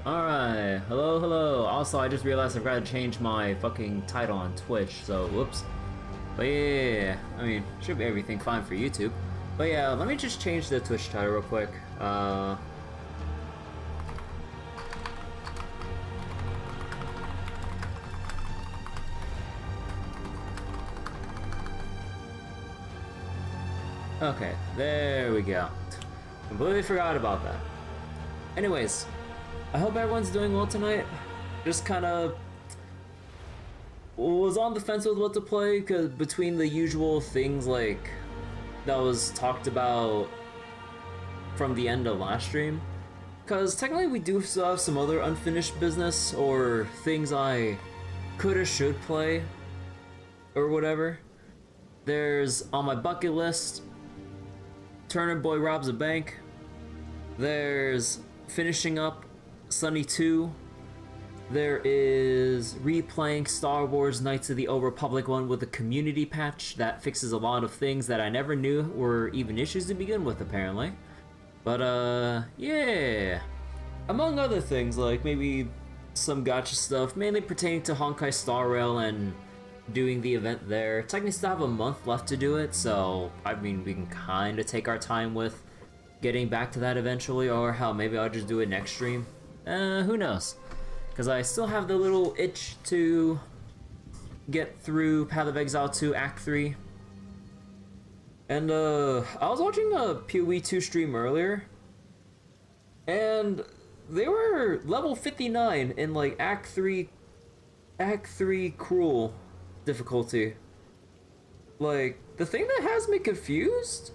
Alright, hello. Also, I just realized I've got to change my fucking title on Twitch, so whoops. But yeah, I mean, should be everything fine for YouTube. But yeah, let me just change the Twitch title real quick. Okay, there we go. Completely forgot about that. Anyways, I hope everyone's doing well tonight. Just kind of was on the fence with what to play, cause between the usual things like that was talked about from the end of last stream. Cause technically we do still have some other unfinished business or things I coulda should play or whatever. There's on my bucket list, Turner Boy Robs a Bank. There's finishing up Sunny 2. There is replaying Star Wars Knights of the Old Republic 1 with a community patch that fixes a lot of things that I never knew were even issues to begin with, apparently. But, yeah. Among other things, like maybe some gacha stuff, mainly pertaining to Honkai Star Rail and doing the event there. Technically still have a month left to do it, so I mean we can kind of take our time with getting back to that eventually, or hell, maybe I'll just do it next stream. Who knows? Because I still have the little itch to get through Path of Exile 2 Act 3. And I was watching a PoE 2 stream earlier, and they were level 59 in like Act 3 Cruel difficulty. Like, the thing that has me confused?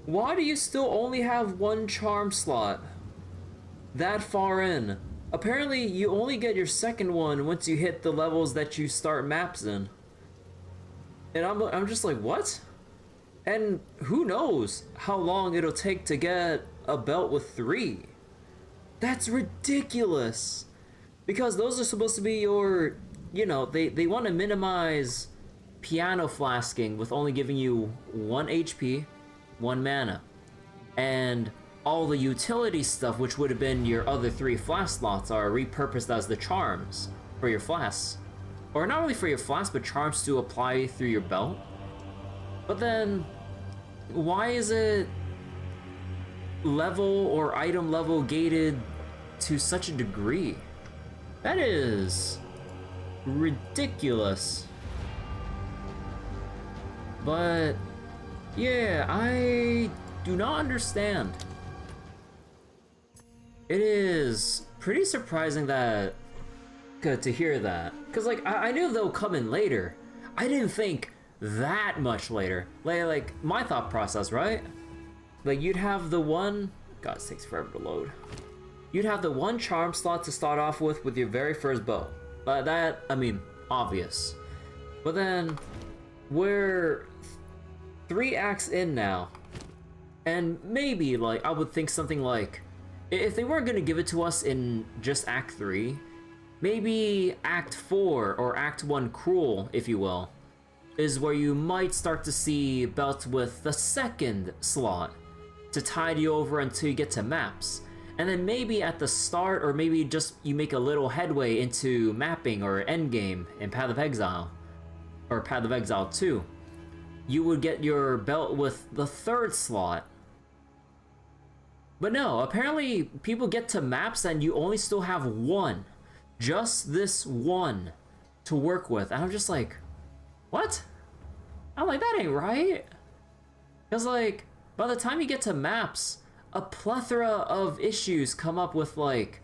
Why do you still only have one charm slot that far in? Apparently, you only get your second one once you hit the levels that you start maps in. And I'm just like, what? And who knows how long it'll take to get a belt with 3? That's ridiculous! Because those are supposed to be your, you know, they want to minimize piano flasking with only giving you 1 HP, 1 mana. And all the utility stuff, which would have been your other 3 flask slots, are repurposed as the charms for your flasks. Or not really for your flasks, but charms to apply through your belt. But then, why is it level or item level gated to such a degree? That is ridiculous. But yeah, I do not understand. It is pretty surprising that to hear that, because like I knew they'll come in later. I didn't think that much later. Like my thought process, right? Like you'd have the one, God, it takes forever to load. You'd have the 1 charm slot to start off with your very first bow. That, I mean, obvious. But then, we're 3 acts in now, and maybe, like, I would think something like, if they weren't gonna give it to us in just Act 3, maybe Act 4, or Act 1 Cruel, if you will, is where you might start to see belts with the second slot to tide you over until you get to maps. And then maybe at the start, or maybe just you make a little headway into mapping or endgame in Path of Exile, or Path of Exile 2, you would get your belt with the 3rd slot. But no, apparently people get to maps and you only still have 1. Just this 1 to work with. And I'm just like, what? I'm like, that ain't right. Because like, by the time you get to maps, a plethora of issues come up with like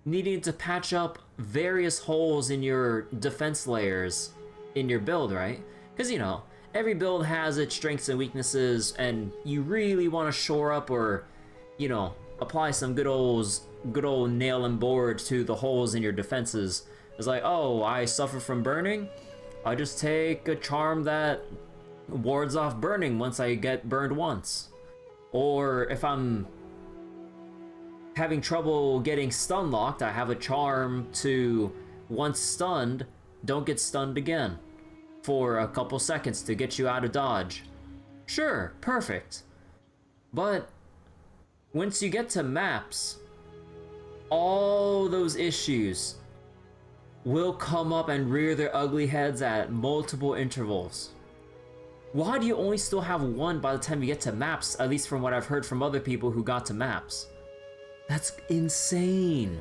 needing to patch up various holes in your defense layers in your build, right? Because you know, every build has its strengths and weaknesses, and you really want to shore up or, you know, apply some good old nail and board to the holes in your defenses. It's like, oh, I suffer from burning, I just take a charm that wards off burning once I get burned once. Or if I'm having trouble getting stun locked, I have a charm to, once stunned, don't get stunned again for a couple seconds to get you out of dodge. Sure, perfect. But once you get to maps, all those issues will come up and rear their ugly heads at multiple intervals. Why do you only still have one by the time you get to maps, at least from what I've heard from other people who got to maps? That's insane.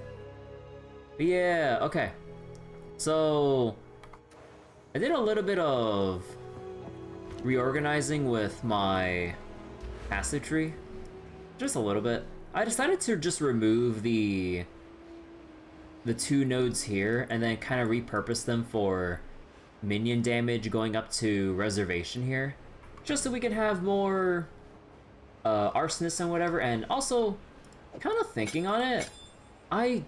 But yeah, okay. So, I did a little bit of reorganizing with my asset tree. Just a little bit. I decided to just remove the 2 nodes here and then kind of repurpose them for minion damage going up to reservation here, just so we can have more arsonists and whatever. And also, kind of thinking on it, I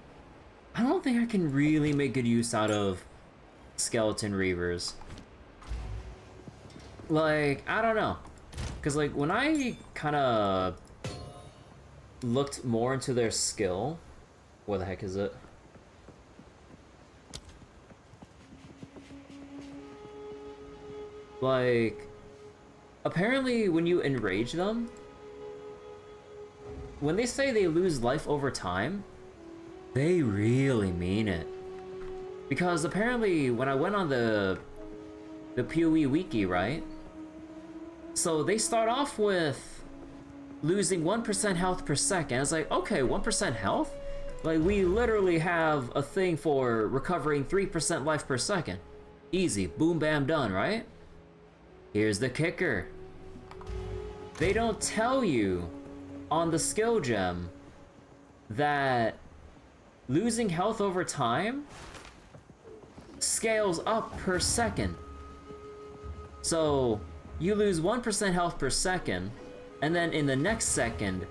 don't think I can really make good use out of skeleton reavers. Like, I don't know, because like when I kind of looked more into their skill, where the heck is it? Like, apparently when you enrage them, when they say they lose life over time, they really mean it. Because apparently when I went on the PoE wiki, right? So they start off with losing 1% health per second. It's like, okay, 1% health? Like, we literally have a thing for recovering 3% life per second. Easy, boom, bam, done, right? Here's the kicker. They don't tell you on the skill gem that losing health over time scales up per second. So you lose 1% health per second, and then in the next second,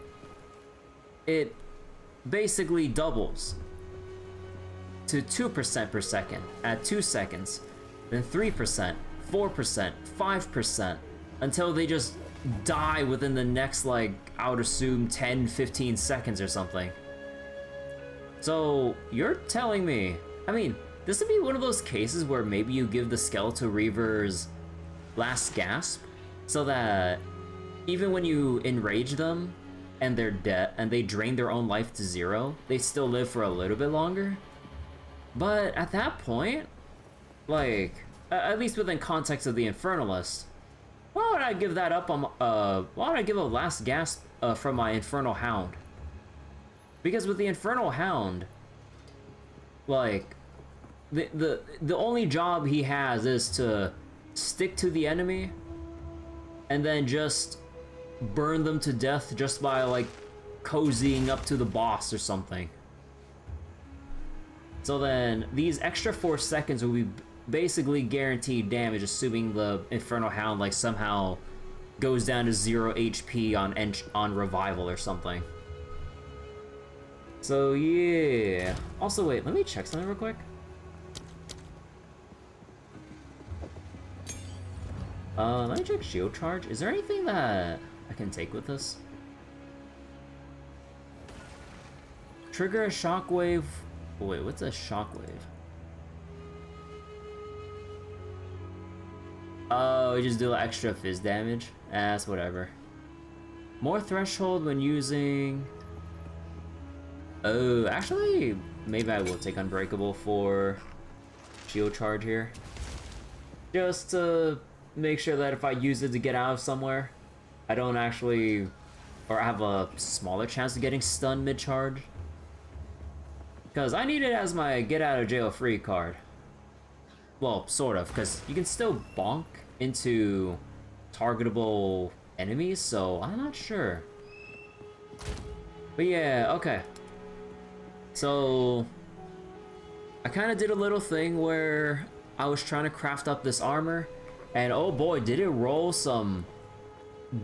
it basically doubles to 2% per second at 2 seconds, then 3%, 4%, 5%, until they just die within the next, like, I would assume 10, 15 seconds or something. So, you're telling me, I mean, this would be one of those cases where maybe you give the Skeletal Reavers last gasp, so that even when you enrage them and they're dead and they drain their own life to 0, they still live for a little bit longer. But at that point, like, at least within context of the Infernalist, why would I give that up on, why would I give a last gasp from my Infernal Hound? Because with the Infernal Hound, like, the only job he has is to stick to the enemy and then just burn them to death just by, like, cozying up to the boss or something. So then, these extra 4 seconds will be basically guaranteed damage, assuming the Infernal Hound, like, somehow goes down to 0 HP on revival or something. So yeah. Also, wait, let me check something real quick. Let me check shield charge. Is there anything that I can take with this? Trigger a shockwave. Wait, what's a shockwave? Oh, we just do extra fizz damage. That's whatever. More threshold when using. Oh, actually, maybe I will take Unbreakable for shield charge here. Just to make sure that if I use it to get out of somewhere, I don't actually, or I have a smaller chance of getting stunned mid-charge. Because I need it as my get out of jail free card. Well, sort of, because you can still bonk into targetable enemies, so I'm not sure. But yeah, okay. So, I kind of did a little thing where I was trying to craft up this armor, and oh boy, did it roll some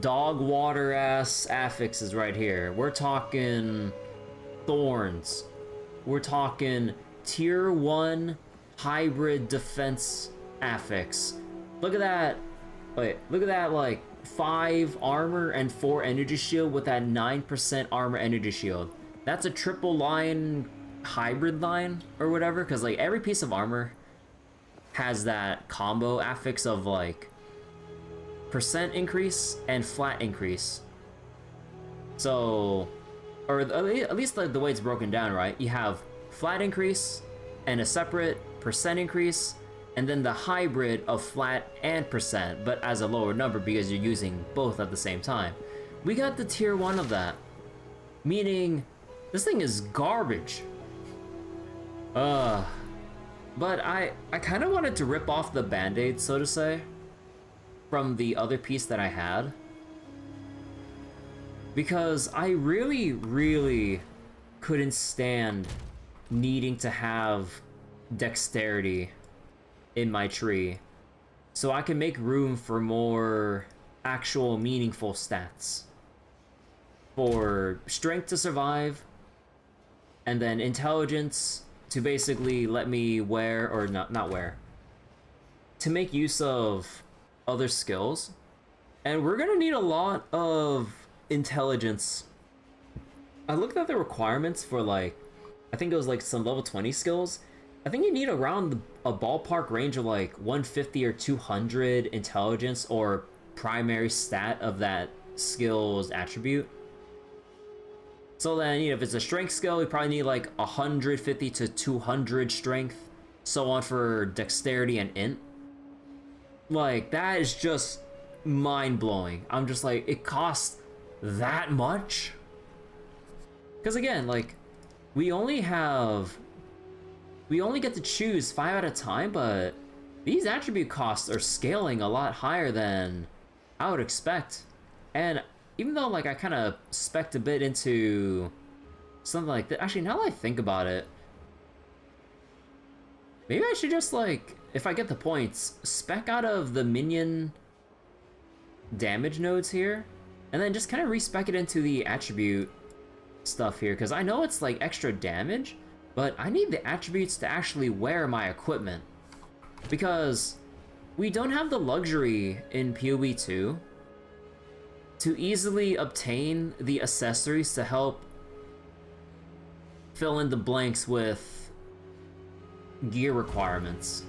dog water ass affixes right here. We're talking thorns. We're talking tier 1 hybrid defense affix. Look at that. Wait, look at that, like 5 armor and 4 energy shield with that 9% armor energy shield. That's a triple line hybrid line or whatever, because like every piece of armor has that combo affix of like % increase and flat increase. So or at least the way it's broken down, right? You have flat increase and a separate percent increase, and then the hybrid of flat and percent, but as a lower number because you're using both at the same time. We got the tier 1 of that, meaning this thing is garbage. But I kind of wanted to rip off the band-aid, so to say, from the other piece that I had, because I really couldn't stand needing to have dexterity in my tree so I can make room for more actual meaningful stats, for strength to survive, and then intelligence to basically let me wear, or not wear, to make use of other skills. And we're gonna need a lot of intelligence. I looked at the requirements for, like, I think it was like some level 20 skills. I think you need around a ballpark range of like 150 or 200 intelligence or primary stat of that skill's attribute. So then, you know, if it's a strength skill, we probably need like 150 to 200 strength, so on for dexterity and int. Like, that is just mind-blowing. I'm just like, it costs that much? Because again, like, we only get to choose 5 at a time, but these attribute costs are scaling a lot higher than I would expect. And even though, like, I kind of spec'd a bit into something like that, actually, now that I think about it, maybe I should just, like, if I get the points, spec out of the minion damage nodes here, and then just kind of respec it into the attribute stuff here, because I know it's, like, extra damage, but I need the attributes to actually wear my equipment, because we don't have the luxury in PoE 2 to easily obtain the accessories to help fill in the blanks with gear requirements.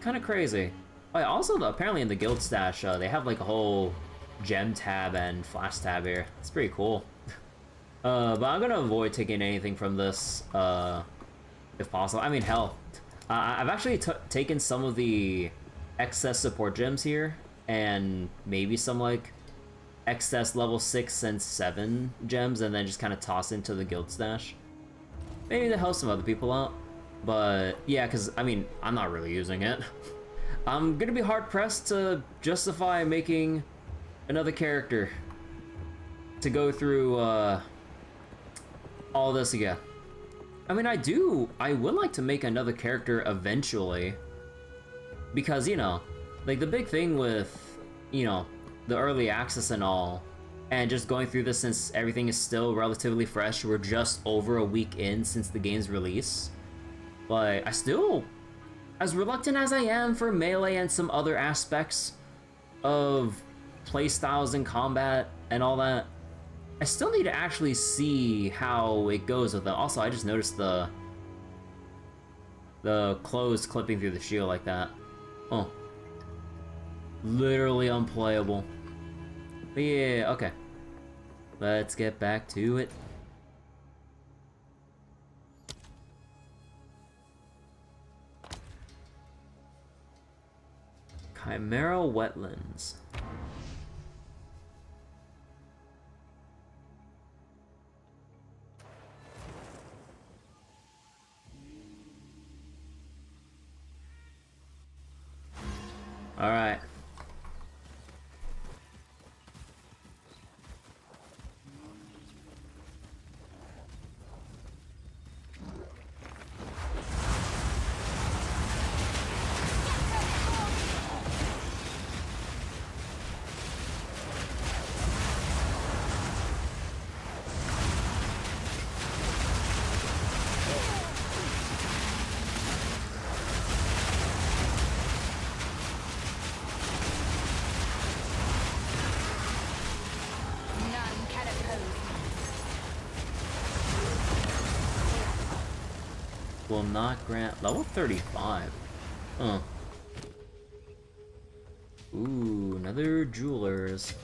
Kind of crazy. Oh, yeah, also, apparently in the guild stash, they have like a whole gem tab and flash tab here. It's pretty cool. But I'm gonna avoid taking anything from this, if possible. I mean, hell, I've actually taken some of the excess support gems here, and maybe some like excess level 6 and 7 gems, and then just kind of toss into the guild stash. Maybe to help some other people out. But yeah, because I mean, I'm not really using it. I'm gonna be hard pressed to justify making another character to go through all this again. I mean, I would like to make another character eventually, because, you know, like, the big thing with, you know, the early access and all, and just going through this since everything is still relatively fresh, we're just over a week in since the game's release, but I still, as reluctant as I am for melee and some other aspects of playstyles and combat and all that, I still need to actually see how it goes with it. Also, I just noticed the clothes clipping through the shield like that. Oh. Literally unplayable. But yeah, okay. Let's get back to it. Chimera Wetlands. All right. Will not grant level 35. Huh. Ooh, another jewelers.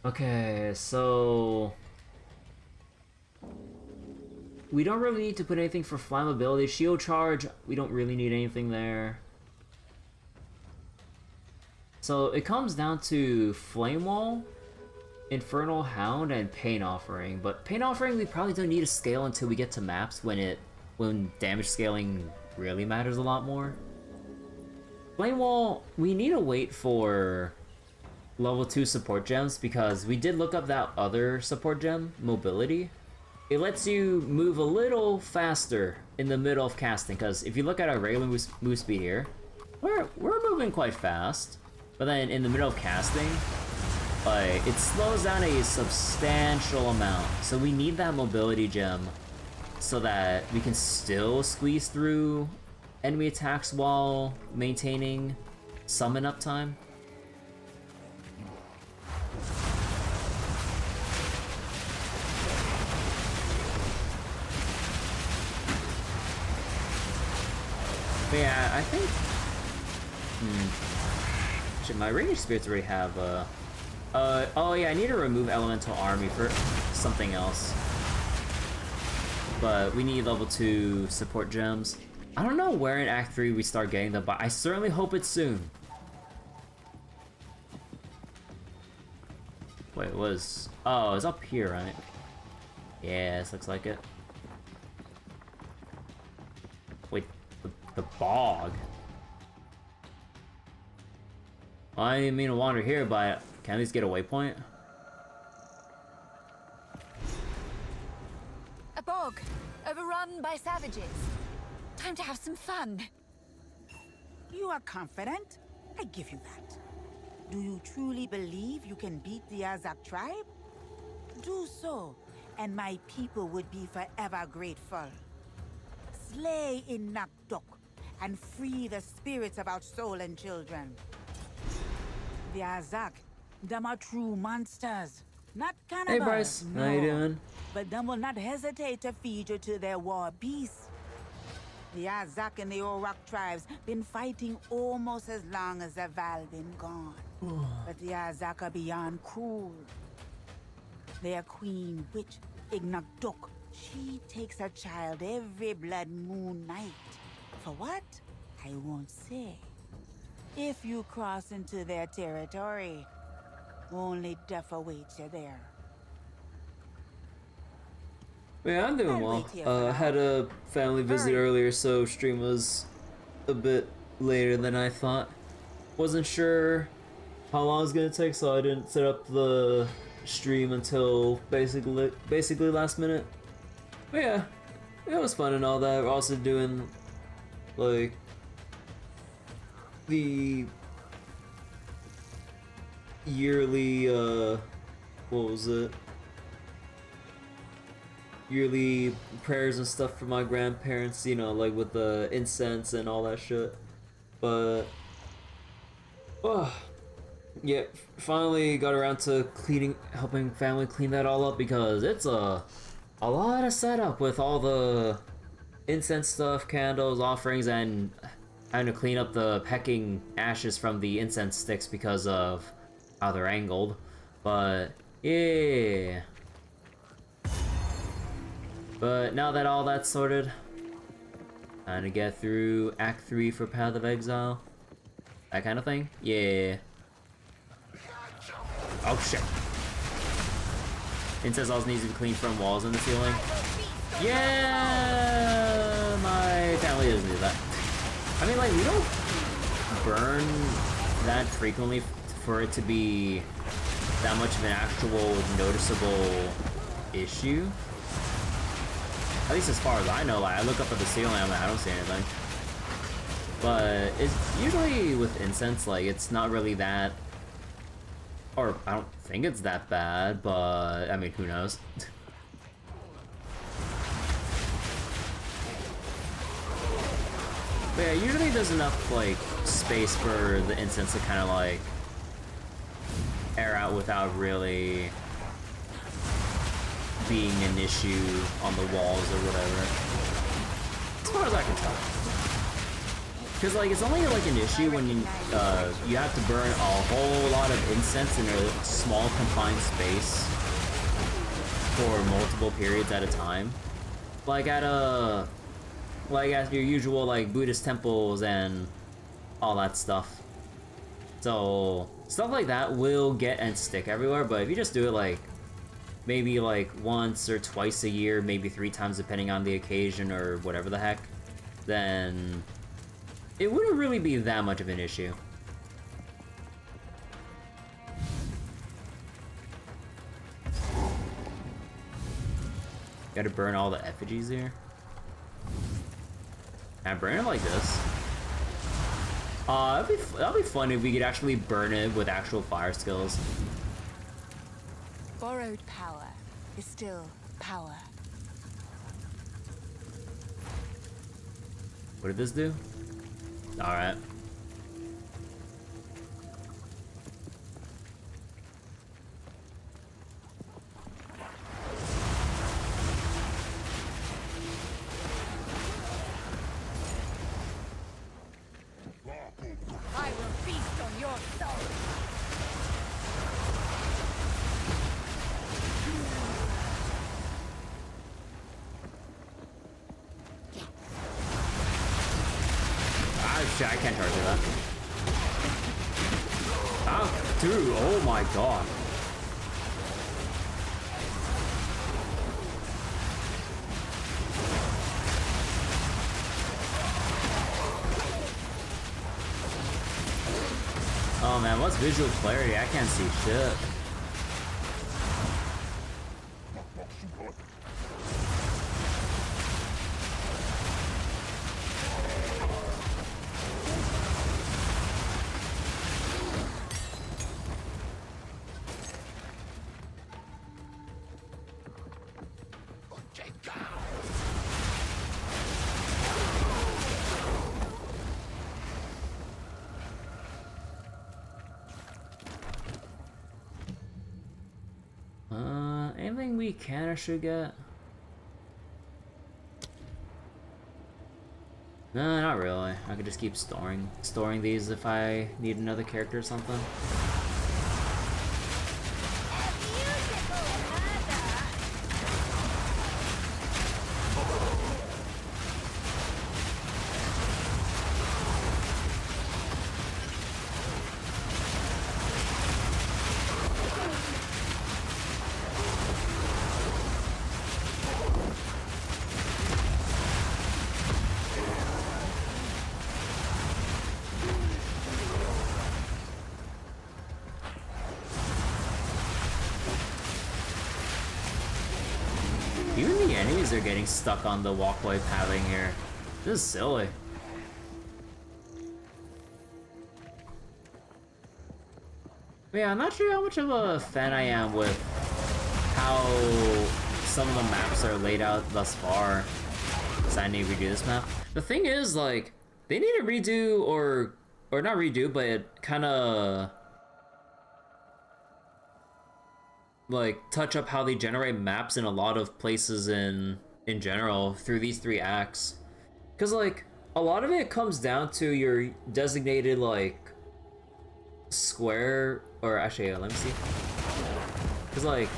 Okay, so we don't really need to put anything for flammability. Shield charge, we don't really need anything there. So it comes down to Flame Wall, Infernal Hound, and Pain Offering. But Pain Offering we probably don't need to scale until we get to maps when damage scaling really matters a lot more. Flame Wall, we need to wait for level 2 support gems because we did look up that other support gem, Mobility. It lets you move a little faster in the middle of casting, because if you look at our regular move speed here, we're moving quite fast. But then in the middle of casting, it slows down a substantial amount. So we need that mobility gem so that we can still squeeze through enemy attacks while maintaining summon uptime. But yeah, I think... Shit, my ranged spirits already have, oh yeah, I need to remove Elemental Army for something else. But we need level 2 support gems. I don't know where in Act 3 we start getting them, but I certainly hope it's soon. Wait, it was... Oh, it's up here, right? Yeah, this looks like it. Wait, the bog? I didn't mean to wander here, but can I at least get a waypoint? A bog, overrun by savages. Time to have some fun. You are confident? I give you that. Do you truly believe you can beat the Azak tribe? Do so, and my people would be forever grateful. Slay in Nakdok and free the spirits of our stolen children. The Azak, them are true monsters, not cannibals. Hey Bryce, no. how you doing? But them will not hesitate to feed you to their war beasts. The Azak and the Orak tribes been fighting almost as long as the Val been gone. But the Azak are beyond cruel. Their queen witch, Ignakdok, she takes her child every blood moon night. For what? I won't say. If you cross into their territory, only death awaits you there. Yeah, I'm doing well. Had a family visit earlier, so stream was a bit later than I thought. Wasn't sure how long it was gonna take, so I didn't set up the stream until basically last minute. But yeah, it was fun and all that. We're also doing like the yearly what was it? Yearly prayers and stuff for my grandparents, you know, like with the incense and all that shit. But yeah, finally got around to helping family clean that all up, because it's a lot of setup with all the incense stuff, candles, offerings, and having to clean up the pecking ashes from the incense sticks because of how they're angled. But yeah. But now that all that's sorted, time to get through Act 3 for Path of Exile. That kind of thing? Yeah. Oh shit. Incense also needs to be cleaned from walls in the ceiling. Yeah! My family doesn't do that. I mean, like, we don't burn that frequently for it to be that much of an actual noticeable issue. At least as far as I know, like, I look up at the ceiling, I'm like, I don't see anything. But it's usually with incense, like, it's not really that, or I don't think it's that bad, but I mean, who knows? But yeah, usually there's enough, like, space for the incense to kind of, like, air out without really being an issue on the walls or whatever. As far as I can tell. Because, like, it's only, like, an issue when you have to burn a whole lot of incense in a small confined space for multiple periods at a time. like at your usual like Buddhist temples and all that stuff. So stuff like that will get and stick everywhere, but if you just do it like maybe like once or twice a year, maybe 3 times depending on the occasion or whatever the heck, then it wouldn't really be that much of an issue. Gotta burn all the effigies here. Can I burn it like this? That'd be fun if we could actually burn it with actual fire skills. Borrowed power is still power. What did this do? Alright. I will feast on your soul. Shit, I can't charge that. Oh, dude, oh my god. Oh man, what's visual clarity? I can't see shit. Anything we can or should get? No, not really. I could just keep storing these if I need another character or something. Even the enemies are getting stuck on the walkway pathing here. This is silly. But yeah, I'm not sure how much of a fan I am with how some of the maps are laid out thus far. Because I need to redo this map. The thing is, like, they need to redo or not redo, but kind of like touch up how they generate maps in a lot of places in general through these 3 acts, because like a lot of it comes down to your designated like square, or actually let me see, because like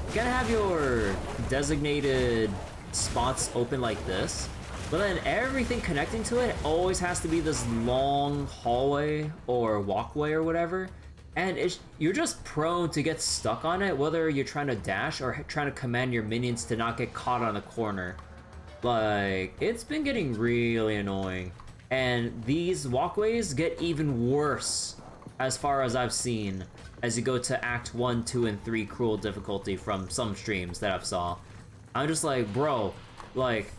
you gotta have your designated spots open like this, but then everything connecting to it always has to be this long hallway or walkway or whatever. And you're just prone to get stuck on it, whether you're trying to dash or trying to command your minions to not get caught on a corner. Like, it's been getting really annoying. And these walkways get even worse, as far as I've seen, as you go to Act 1, 2, and 3 Cruel difficulty from some streams that I've saw. I'm just like, bro, like,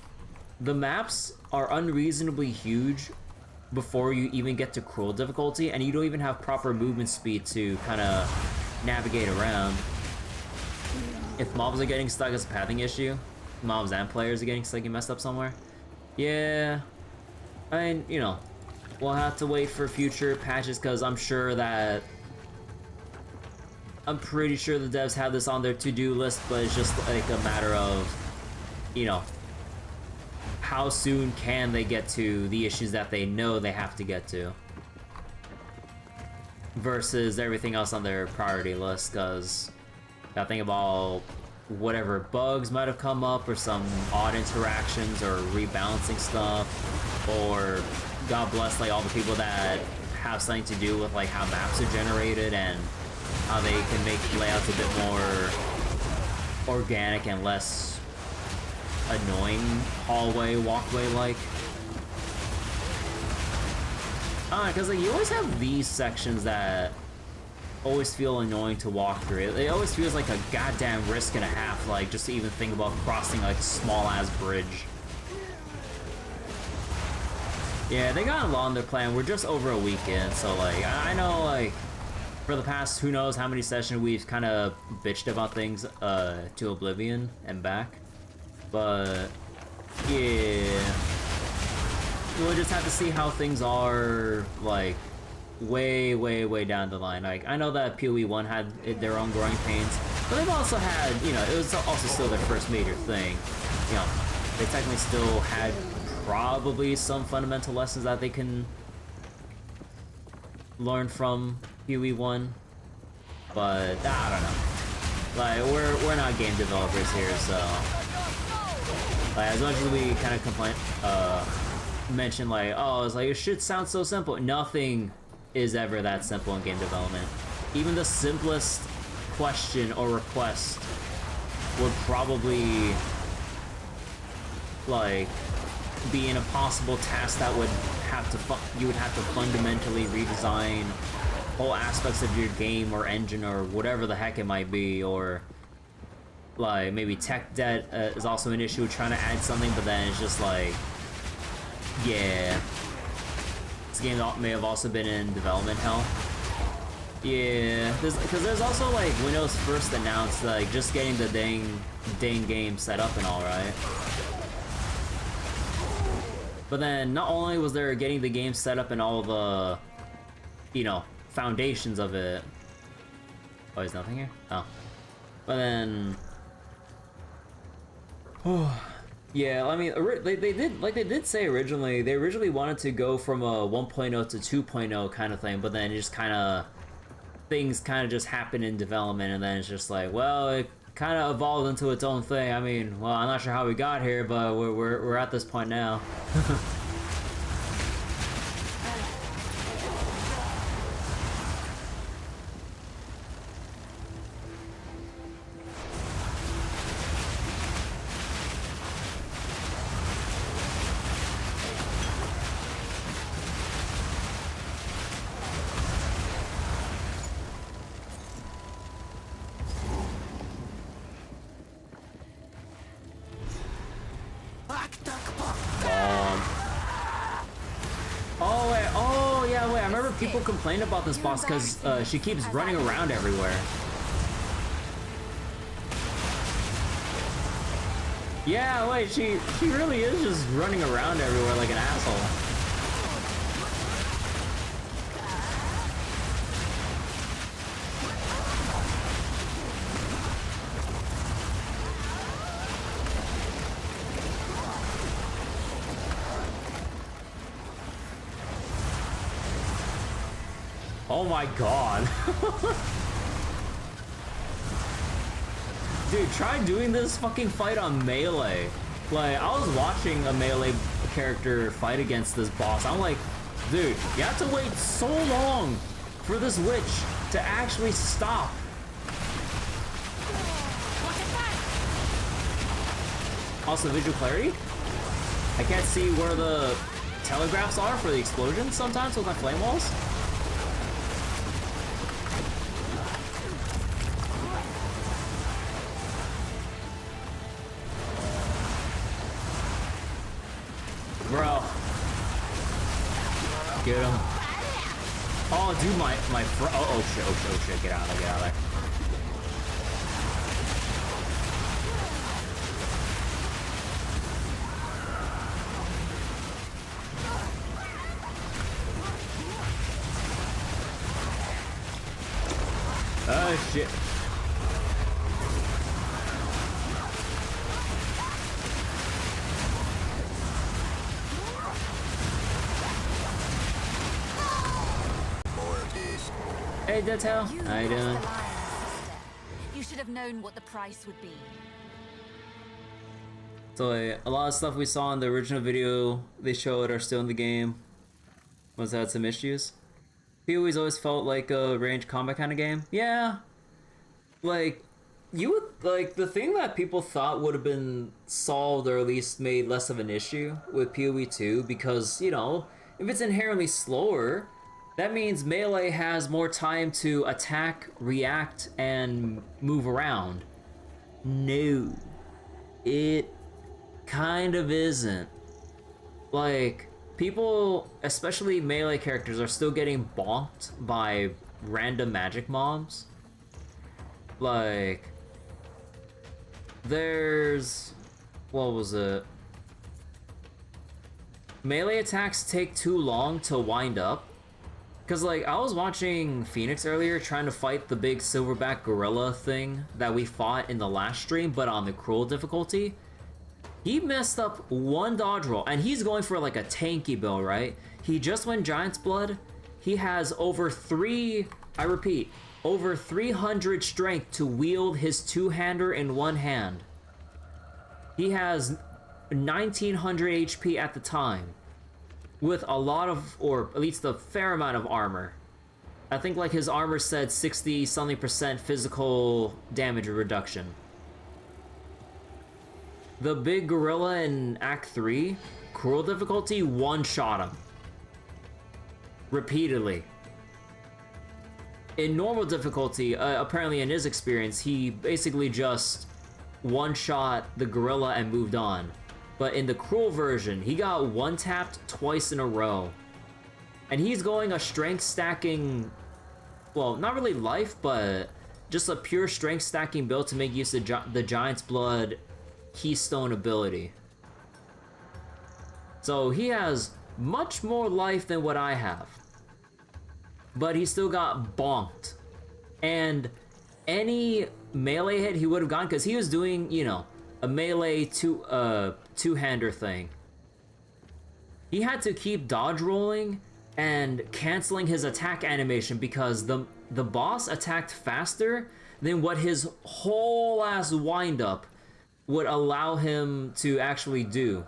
the maps are unreasonably huge before you even get to Cruel difficulty, and you don't even have proper movement speed to kind of navigate around. If mobs are getting stuck, it's a pathing issue. Mobs and players are getting stuck and messed up somewhere. Yeah, I mean, you know, we'll have to wait for future patches, because I'm pretty sure the devs have this on their to-do list, but it's just like a matter of, you know, how soon can they get to the issues that they know they have to get to versus everything else on their priority list, because gotta think about whatever bugs might have come up, or some odd interactions, or rebalancing stuff, or God bless like all the people that have something to do with like how maps are generated and how they can make layouts a bit more organic and less annoying hallway, walkway like. Because like, you always have these sections that always feel annoying to walk through. It always feels like a goddamn risk and a half, like just to even think about crossing like a small ass bridge. Yeah, they got a lot on their plan. We're just over a weekend, so like I know like for the past who knows how many sessions we've kind of bitched about things to oblivion and back, but yeah, we'll just have to see how things are like way down the line. Like I know that PoE1 had their own growing pains, but they've also had, you know, it was also still their first major thing. You know, they technically still had probably some fundamental lessons that they can learn from PoE1, but I don't know. Like we're not game developers here, so like as much as we kind of complain, mention like, oh, it's like it should sound so simple. Nothing is ever that simple in game development. Even the simplest question or request would probably like be an impossible task that would have to you would have to fundamentally redesign whole aspects of your game or engine or whatever the heck it might be, or like maybe tech debt is also an issue, trying to add something, but then it's just like, yeah, this game may have also been in development hell. Yeah, because there's also like Windows first announced like just getting the dang game set up and all, right? But then not only was there getting the game set up and all the, you know, foundations of it. Oh, there's nothing here? Oh. But then, yeah, I mean, they did say originally, they originally wanted to go from a 1.0 to 2.0 kind of thing, but then it just kind of, things kind of just happen in development, and then it's just like, well, it kind of evolved into its own thing. I mean, well, I'm not sure how we got here, but we're at this point now. People complain about this boss because she keeps running around everywhere. Yeah, wait, she really is just running around everywhere like an asshole. Oh my god. Dude, try doing this fucking fight on melee. Like, I was watching a melee character fight against this boss. I'm like, dude, you have to wait so long for this witch to actually stop. Also, visual clarity. I can't see where the telegraphs are for the explosions sometimes with my flame walls. Bro. Get him. Oh, dude, my oh shit, get out of there. Oh shit. Hey, Deadtail. How you doing? You should have known what the price would be. So a lot of stuff we saw in the original video they showed are still in the game. Must have had some issues. PoE's always felt like a range combat kind of game. Yeah. Like, you would, like, the thing that people thought would have been solved or at least made less of an issue with PoE 2, because, you know, if it's inherently slower, that means melee has more time to attack, react, and move around. No. It kind of isn't. Like, people, especially melee characters, are still getting bonked by random magic mobs. Like, there's, what was it? Melee attacks take too long to wind up. Cause like, I was watching Phoenix earlier trying to fight the big silverback gorilla thing that we fought in the last stream, but on the cruel difficulty. He messed up one dodge roll, and he's going for like a tanky build, right? He just went Giant's Blood. He has over over 300 strength to wield his two-hander in one hand. He has 1900 HP at the time, with a lot of, or at least a fair amount of armor. I think like his armor said 60-something% physical damage reduction. The big gorilla in Act 3, cruel difficulty, one-shot him. Repeatedly. In normal difficulty, apparently in his experience, he basically just one-shot the gorilla and moved on. But in the cruel version, he got one-tapped twice in a row. And he's going a strength stacking, well, not really life, but just a pure strength stacking build to make use of the Giant's Blood Keystone ability. So he has much more life than what I have. But he still got bonked. And any melee hit he would have gotten, because he was doing, you know, a melee two-hander thing. He had to keep dodge rolling and canceling his attack animation because the boss attacked faster than what his whole ass wind-up would allow him to actually do.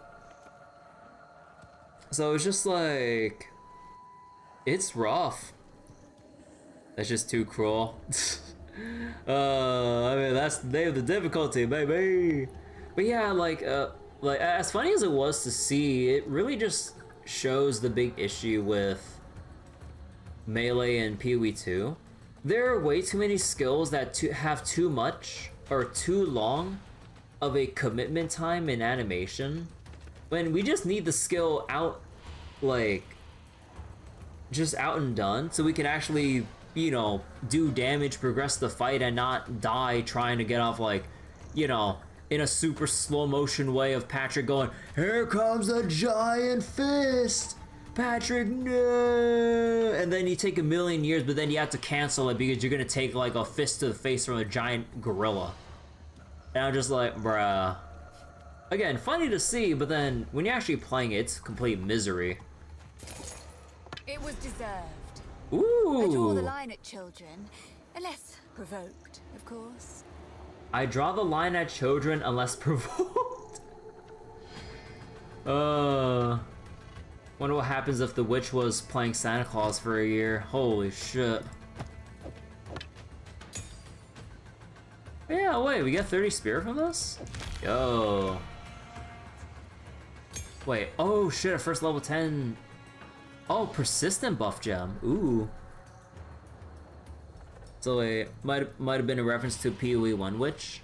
So it's just like, it's rough. That's just too cruel. I mean, that's the day of the difficulty, baby. But yeah, like as funny as it was to see, it really just shows the big issue with melee and PoE 2. There are way too many skills that have too much or too long of a commitment time in animation, when we just need the skill out, like, just out and done, so we can actually, you know, do damage, progress the fight, and not die trying to get off, like, you know, in a super slow motion way of Patrick going, "Here comes a giant fist! Patrick, no!" And then you take a million years, but then you have to cancel it because you're gonna take, like, a fist to the face from a giant gorilla. And I'm just like, bruh. Again, funny to see, but then when you're actually playing it, it's complete misery. It was deserved. Ooh! I draw the line at children, unless provoked, of course. I draw the line at children unless provoked. Wonder what happens if the witch was playing Santa Claus for a year. Holy shit. Yeah, wait, we get 30 spirit from this? Yo. Wait, oh shit, a first level 10. Oh, persistent buff gem. Ooh. So wait, might have been a reference to PoE 1 witch?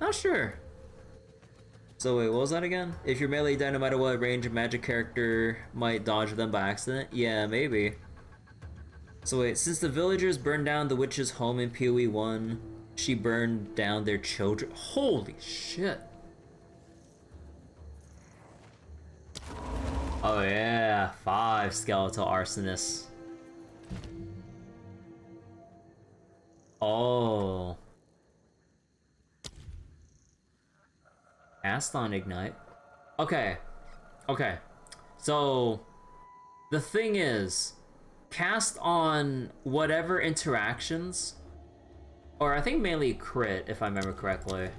Not sure. So wait, what was that again? If your melee die no matter what range, a magic character might dodge them by accident? Yeah, maybe. So wait, since the villagers burned down the witch's home in PoE 1, she burned down their children. Holy shit. Oh yeah, 5 skeletal arsonists. Oh. Cast on Ignite. Okay. Okay. So, the thing is, cast on whatever interactions Or I think mainly crit, if I remember correctly.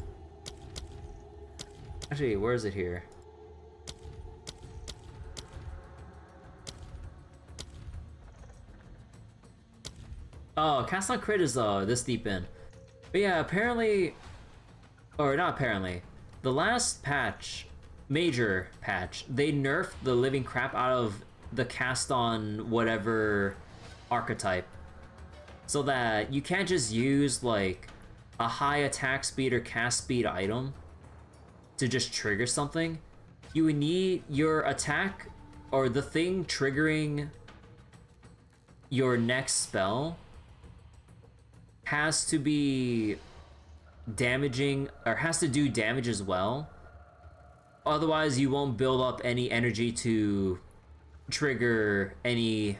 Actually, where is it here? Oh, cast on crit is this deep in. But yeah, apparently, or not apparently, the last patch, major patch, they nerfed the living crap out of the cast on whatever archetype. So that you can't just use like a high attack speed or cast speed item to just trigger something. You would need your attack or the thing triggering your next spell has to be damaging, or has to do damage as well. Otherwise, you won't build up any energy to trigger any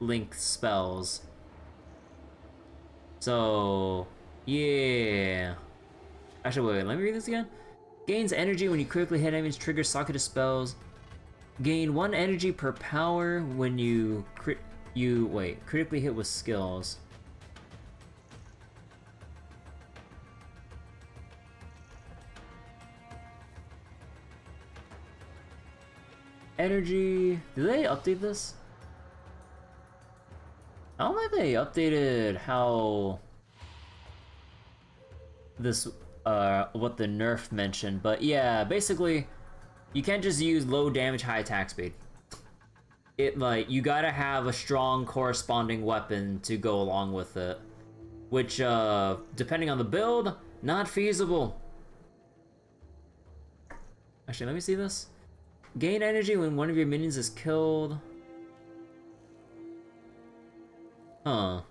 linked spells. So, yeah. Actually, wait, let me read this again. Gains energy when you critically hit enemies, triggers socketed spells. Gain 1 energy per power when you critically hit with skills. Energy. Did they update this? I don't know if they updated how this what the nerf mentioned, but yeah, basically you can't just use low damage, high attack speed. It like you gotta have a strong corresponding weapon to go along with it, which depending on the build, not feasible. Actually, let me see this. Gain energy when one of your minions is killed. Huh.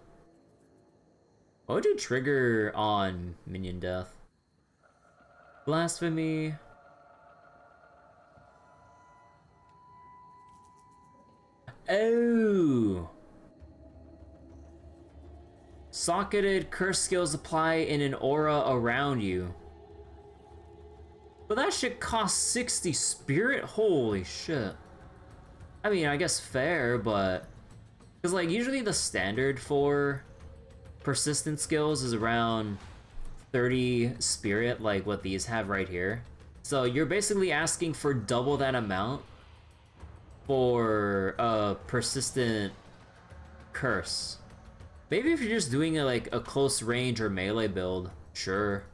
What would you trigger on minion death? Blasphemy. Oh! Socketed curse skills apply in an aura around you. But that shit costs 60 spirit? Holy shit. I mean, I guess fair, but... Because, like, usually the standard for persistent skills is around 30 spirit, like what these have right here. So you're basically asking for double that amount for a persistent curse. Maybe if you're just doing a, like a close range or melee build, sure.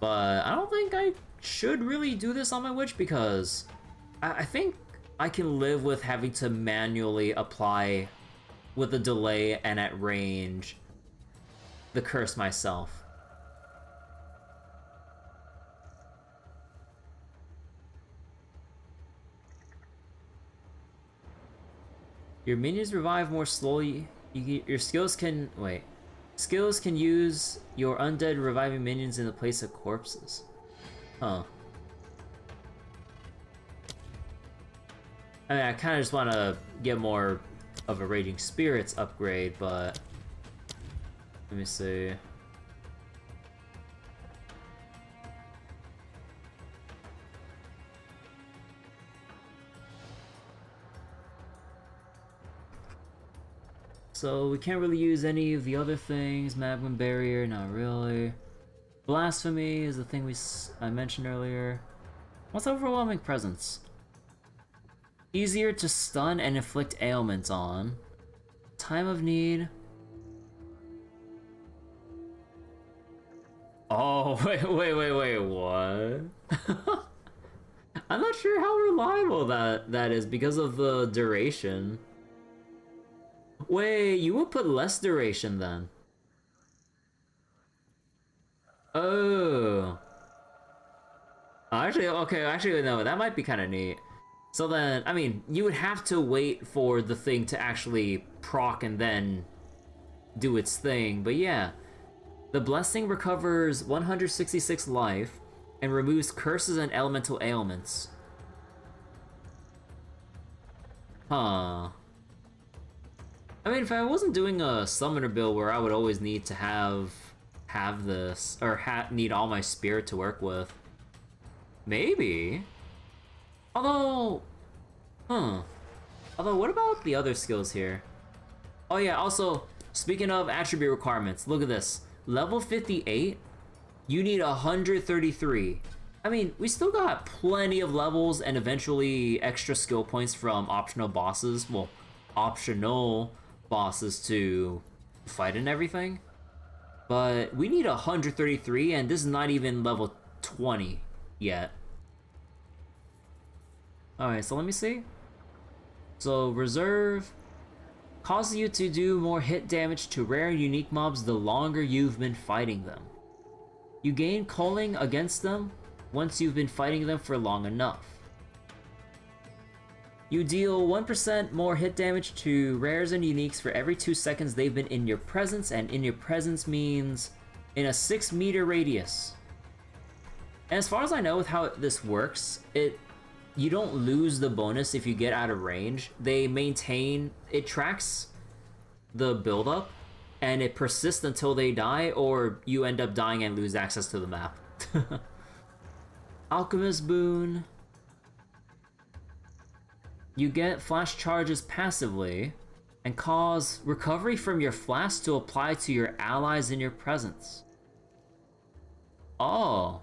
But I don't think I should really do this on my witch because I think I can live with having to manually apply with a delay and at range the curse myself. Your minions revive more slowly. Your skills can... Wait. Skills can use your undead reviving minions in the place of corpses. Huh. I mean, I kind of just want to get more of a Raging Spirits upgrade, but... Let me see. So we can't really use any of the other things. Magma Barrier, not really. Blasphemy is the thing I mentioned earlier. What's Overwhelming Presence? Easier to stun and inflict ailments on. Time of Need. Oh, wait, what? I'm not sure how reliable that is because of the duration. Wait, you would put less duration then. Oh. Actually, okay, actually, no, that might be kind of neat. So then, I mean, you would have to wait for the thing to actually proc and then do its thing, but yeah. The blessing recovers 166 life and removes curses and elemental ailments. Huh. I mean, if I wasn't doing a summoner build where I would always need to have this, or need all my spirit to work with, maybe. Although, Although, what about the other skills here? Oh yeah, also, speaking of attribute requirements, look at this. level 58, you need 133. I mean, we still got plenty of levels and eventually extra skill points from optional bosses. Well, optional bosses to fight and everything. But we need 133, and this is not even level 20 yet. Alright, so let me see. So, reserve causes you to do more hit damage to rare and unique mobs the longer you've been fighting them. You gain culling against them once you've been fighting them for long enough. You deal 1% more hit damage to rares and uniques for every 2 seconds they've been in your presence, and in your presence means in a 6-meter radius. And as far as I know with how this works, you don't lose the bonus if you get out of range. They maintain, it tracks the build-up, and it persists until they die, or you end up dying and lose access to the map. Alchemist boon. You get flash charges passively and cause recovery from your flask to apply to your allies in your presence. Oh.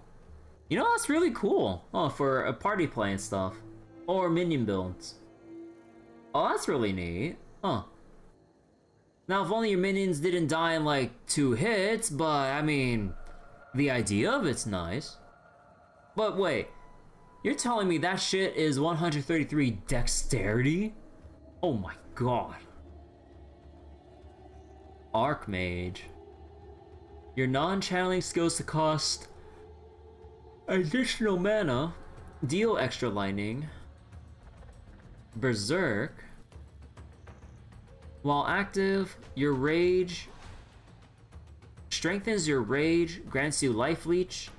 You know, that's really cool. Oh, for a party play and stuff. Or minion builds. Oh, that's really neat. Huh. Now, if only your minions didn't die in like 2 hits, but I mean, the idea of it's nice. But wait, you're telling me that shit is 133 dexterity? Oh my god. Archmage. Your non-channeling skills to cost additional mana, deal extra lightning. Berserk. While active, your rage strengthens your rage, grants you life leech,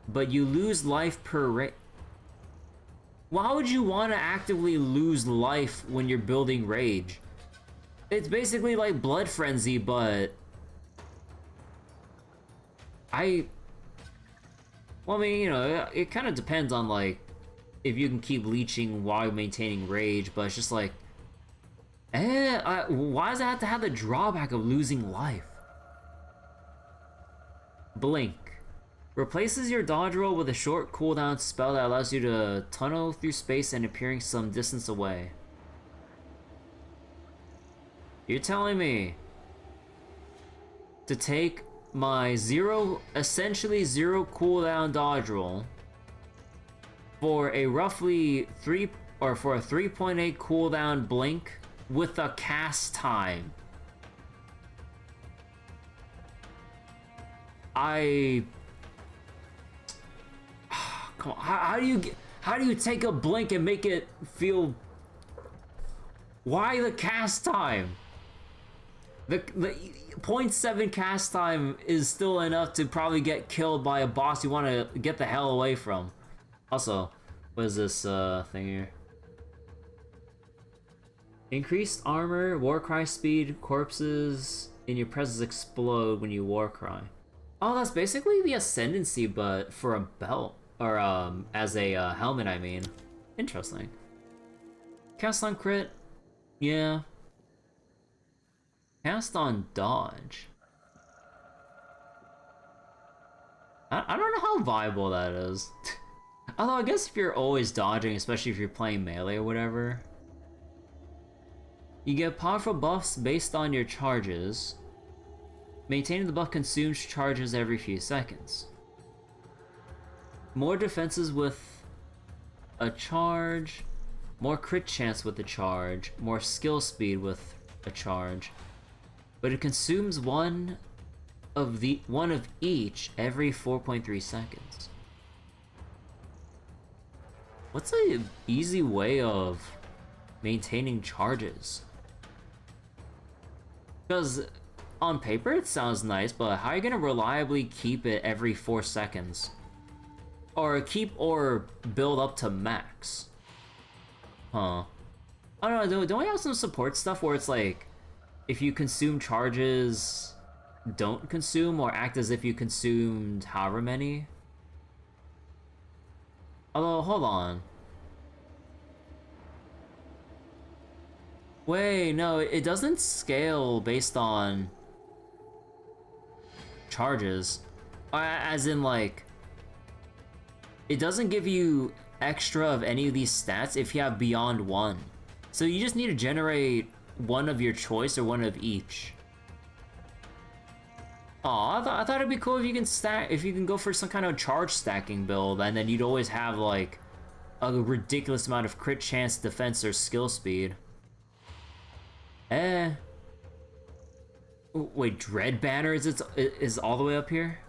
but you lose life per Why would you want to actively lose life when you're building rage? It's basically like blood frenzy, but well, I mean, you know, it kind of depends on like if you can keep leeching while maintaining rage, but it's just like, why does it have to have the drawback of losing life? Blink. Replaces your dodge roll with a short cooldown spell that allows you to tunnel through space and appearing some distance away. You're telling me to take my essentially zero cooldown dodge roll for a roughly 3.8 cooldown blink with a cast time. Come on, how do you take a blink and make it feel? Why the cast time? The 0.7 cast time is still enough to probably get killed by a boss you want to get the hell away from. Also, what is this thing here? Increased armor, warcry speed, corpses in your presence explode when you warcry. Oh, that's basically the ascendancy, but for a belt. Or, as a helmet, I mean. Interesting. Cast on crit? Yeah. Cast on dodge. I don't know how viable that is. Although, I guess if you're always dodging, especially if you're playing melee or whatever. You get powerful buffs based on your charges. Maintaining the buff consumes charges every few seconds. More defenses with a charge, more crit chance with a charge, more skill speed with a charge, but it consumes one of each every 4.3 seconds. What's an easy way of maintaining charges? Because on paper it sounds nice, but how are you gonna reliably keep it every 4 seconds? Or build up to max. Huh. I don't know, don't we have some support stuff where it's like, if you consume charges, don't consume, or act as if you consumed however many? Although, hold on. Wait, no, it doesn't scale based on charges. As in, like, it doesn't give you extra of any of these stats if you have beyond one. So you just need to generate one of your choice or one of each. Aw, I thought it'd be cool if you can go for some kind of charge stacking build, and then you'd always have like a ridiculous amount of crit chance, defense, or skill speed. Wait, Dread Banner is all the way up here?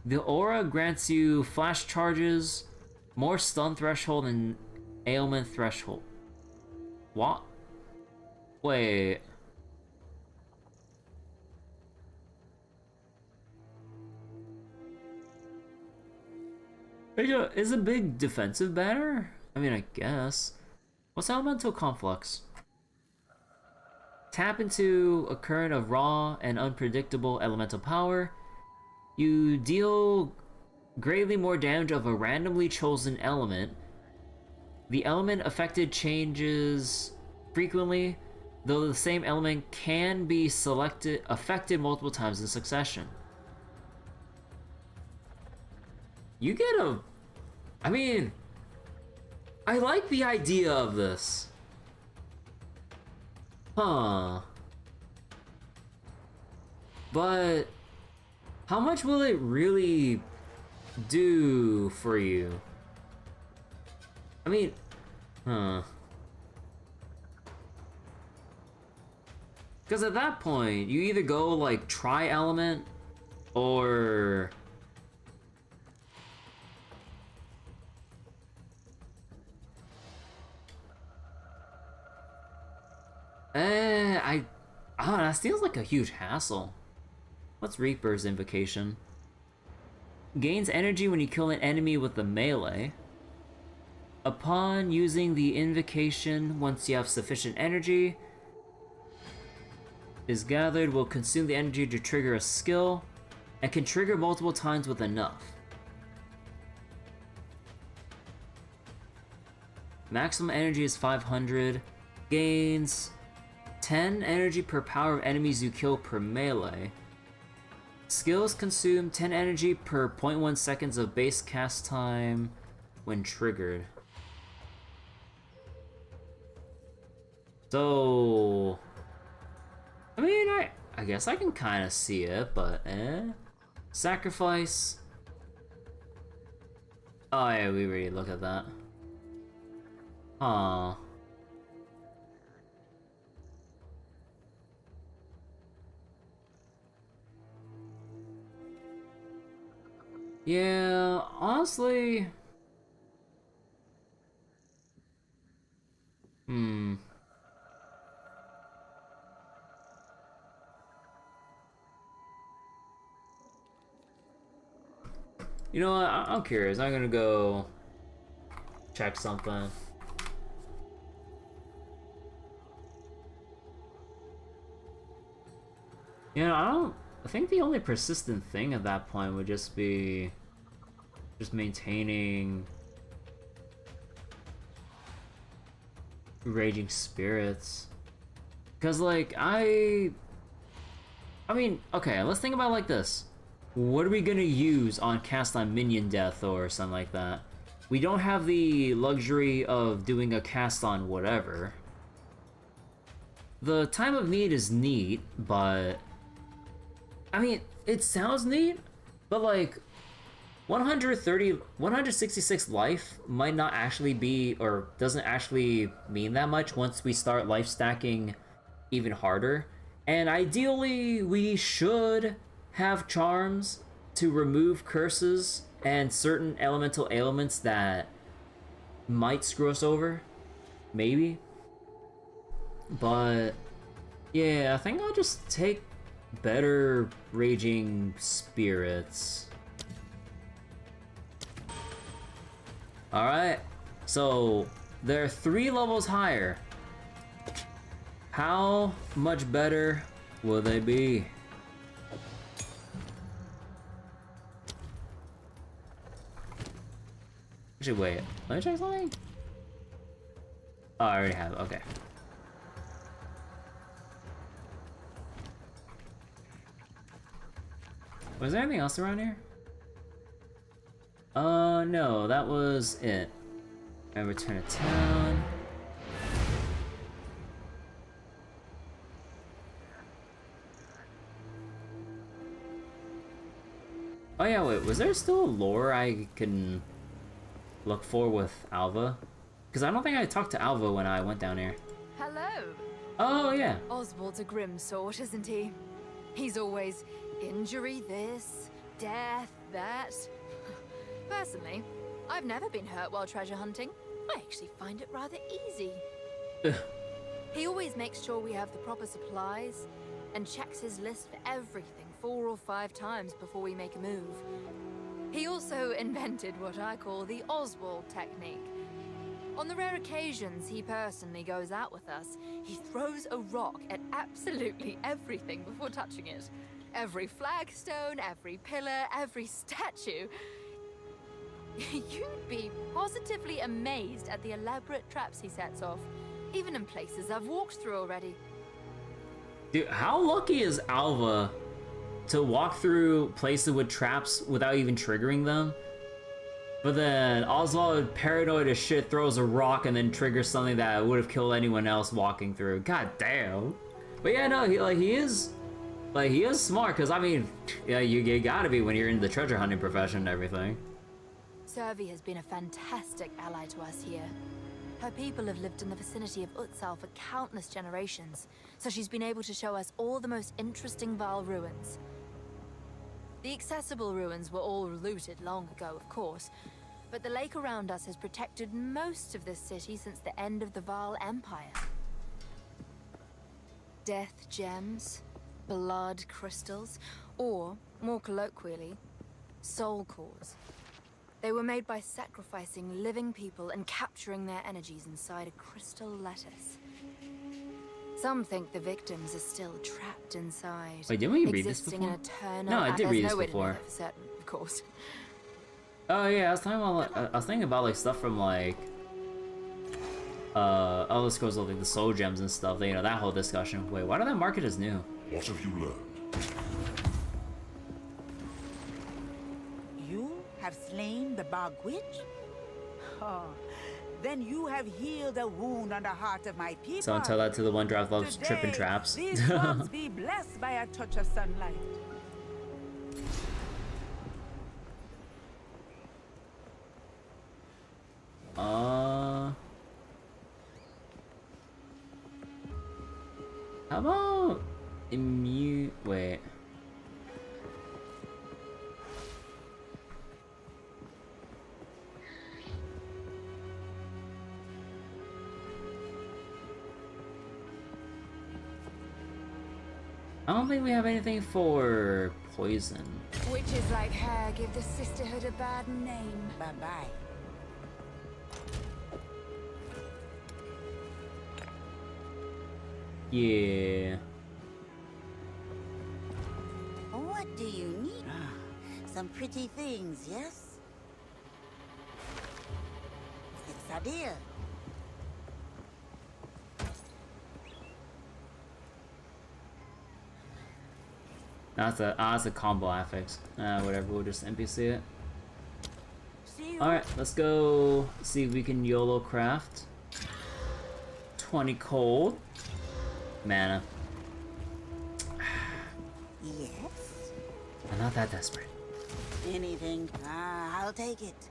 The aura grants you flash charges, more stun threshold, and ailment threshold. What? Wait. Is a big defensive banner? I mean, I guess. What's Elemental Conflux? Tap into a current of raw and unpredictable elemental power. You deal greatly more damage of a randomly chosen element. The element affected changes frequently, though the same element can be affected multiple times in succession. You get I mean, I like the idea of this. Huh. But how much will it really do for you? I mean, because at that point, you either go like tri-element or that feels like a huge hassle. What's Reaper's Invocation? Gains energy when you kill an enemy with a melee. Upon using the invocation, once you have sufficient energy is gathered, will consume the energy to trigger a skill, and can trigger multiple times with enough. Maximum energy is 500. Gains 10 energy per power of enemies you kill per melee. Skills consume 10 energy per 0.1 seconds of base cast time when triggered. So, I mean, I guess I can kind of see it, but Sacrifice. Oh yeah, we already looked at that. Huh. Yeah, honestly... You know what, I'm curious. I'm gonna go check something. You know, I think the only persistent thing at that point would just be just maintaining Raging Spirits. Because, like, I mean, okay, let's think about it like this. What are we gonna use on cast on minion death or something like that? We don't have the luxury of doing a cast on whatever. The Time of Need is neat, but... I mean, it sounds neat, but like... 166 life might not actually be, or doesn't actually mean that much once we start life stacking even harder. And ideally, we should have charms to remove curses and certain elemental ailments that might screw us over. Maybe. But yeah, I think I'll just take better Raging Spirits. Alright, so they're 3 levels higher. How much better will they be? Actually, wait, let me check something. Oh, I already have, okay. Was there anything else around here? No, that was it. And return to town. Oh yeah, wait, was there still a lore I can look for with Alva? Because I don't think I talked to Alva when I went down here. Hello. Oh yeah. Oswald's a grim sort, isn't he? He's always injury this, death that. Personally, I've never been hurt while treasure hunting. I actually find it rather easy. He always makes sure we have the proper supplies and checks his list for everything 4 or 5 times before we make a move. He also invented what I call the Oswald technique. On the rare occasions he personally goes out with us, he throws a rock at absolutely everything before touching it. Every flagstone, every pillar, every statue. You'd be positively amazed at the elaborate traps he sets off, even in places I've walked through already. Dude, how lucky is Alva to walk through places with traps without even triggering them? But then Oswald, paranoid as shit, throws a rock and then triggers something that would have killed anyone else walking through. God damn. But yeah, no, he is smart, because I mean, yeah, you gotta be when you're in the treasure hunting profession and everything. Servi has been a fantastic ally to us here. Her people have lived in the vicinity of Exile for countless generations, so she's been able to show us all the most interesting Val ruins. The accessible ruins were all looted long ago, of course, but the lake around us has protected most of this city since the end of the Val Empire. Death gems, blood crystals, or, more colloquially, soul cores. They were made by sacrificing living people and capturing their energies inside a crystal lattice. Some think the victims are still trapped inside. Wait, didn't we read this existing before? in eternal. No, I did read this no way before. To know that for certain, of course. Oh yeah, I was thinking about like stuff from like Elder Scrolls, like the soul gems and stuff. You know, that whole discussion. Wait, why did that mark it as new? What have you learned? You have slain the Bog Witch? Oh, then you have healed a wound on the heart of my people. So tell that to the one drive loves tripping traps. These drums be blessed by a touch of sunlight. How about immune? Wait. I don't think we have anything for poison. Witches like her give the sisterhood a bad name. Bye-bye. Yeah. What do you need? Some pretty things, yes? It's a deal. That's a combo affix. Whatever, we'll just NPC it. See you. Alright, let's go see if we can YOLO craft 20 cold mana. Yes? I'm not that desperate. Anything. I'll take it.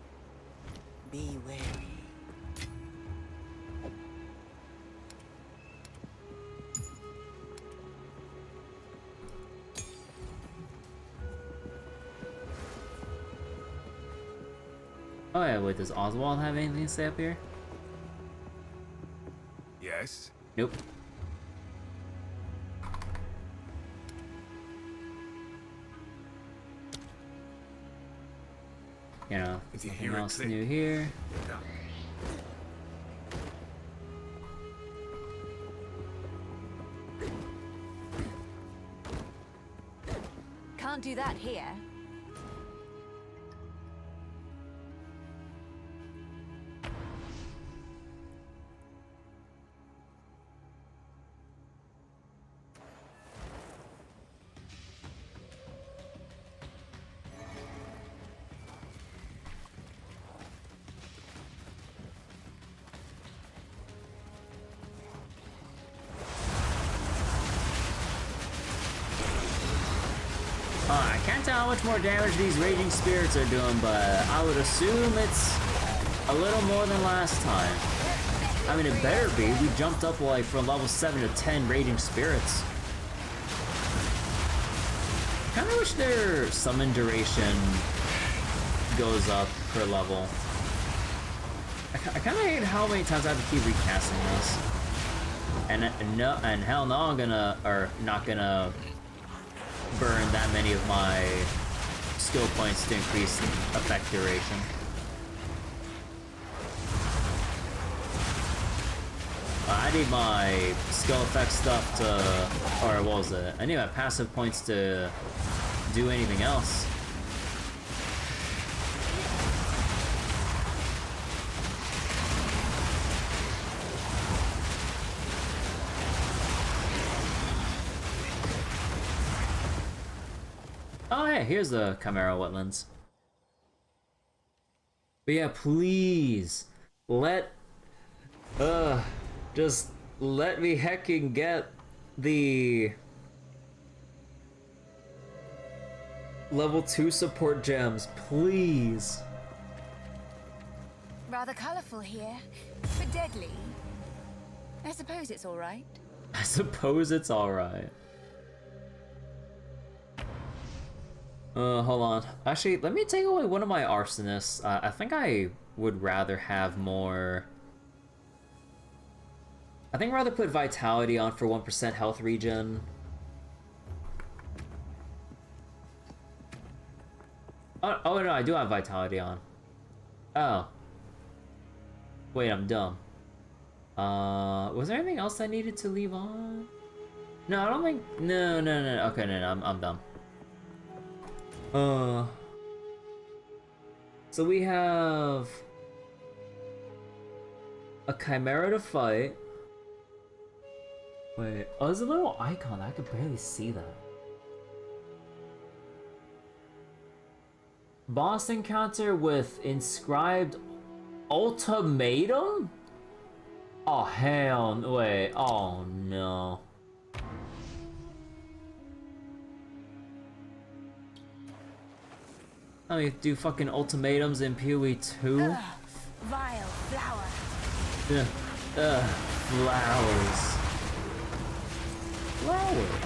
Be wary. Oh yeah, wait, does Oswald have anything to say up here? Yes? Nope. You know, If you nothing hear it else click, new here. you're done. Can't do that here. can't tell how much more damage these Raging Spirits are doing, but I would assume it's a little more than last time. I mean, it better be. We jumped up like from level 7 to 10 Raging Spirits. Kinda wish their summon duration goes up per level. I kinda hate how many times I have to keep recasting this. And hell no, not gonna burn that many of my skill points to increase effect duration. I need my skill effect stuff to, or what was it? I need my passive points to do anything else. Oh hey, here's the Chimera Wetlands. But yeah, please, just let me heckin' get the level 2 support gems, please. Rather colorful here, but deadly. I suppose it's all right. I suppose it's alright. Hold on. Actually, let me take away one of my arsonists. I think I would rather have more... I think I'd rather put Vitality on for 1% health regen. Oh no, I do have Vitality on. Oh. Wait, I'm dumb. Was there anything else I needed to leave on? No, I don't think... No. Okay, no, I'm dumb. So we have... a Chimera to fight. Wait, oh, there's a little icon. I could barely see that. Boss encounter with inscribed ultimatum? Oh, hell, wait, oh no. I mean, do fucking ultimatums in PoE 2? Vile flower. Flowers. Flowers.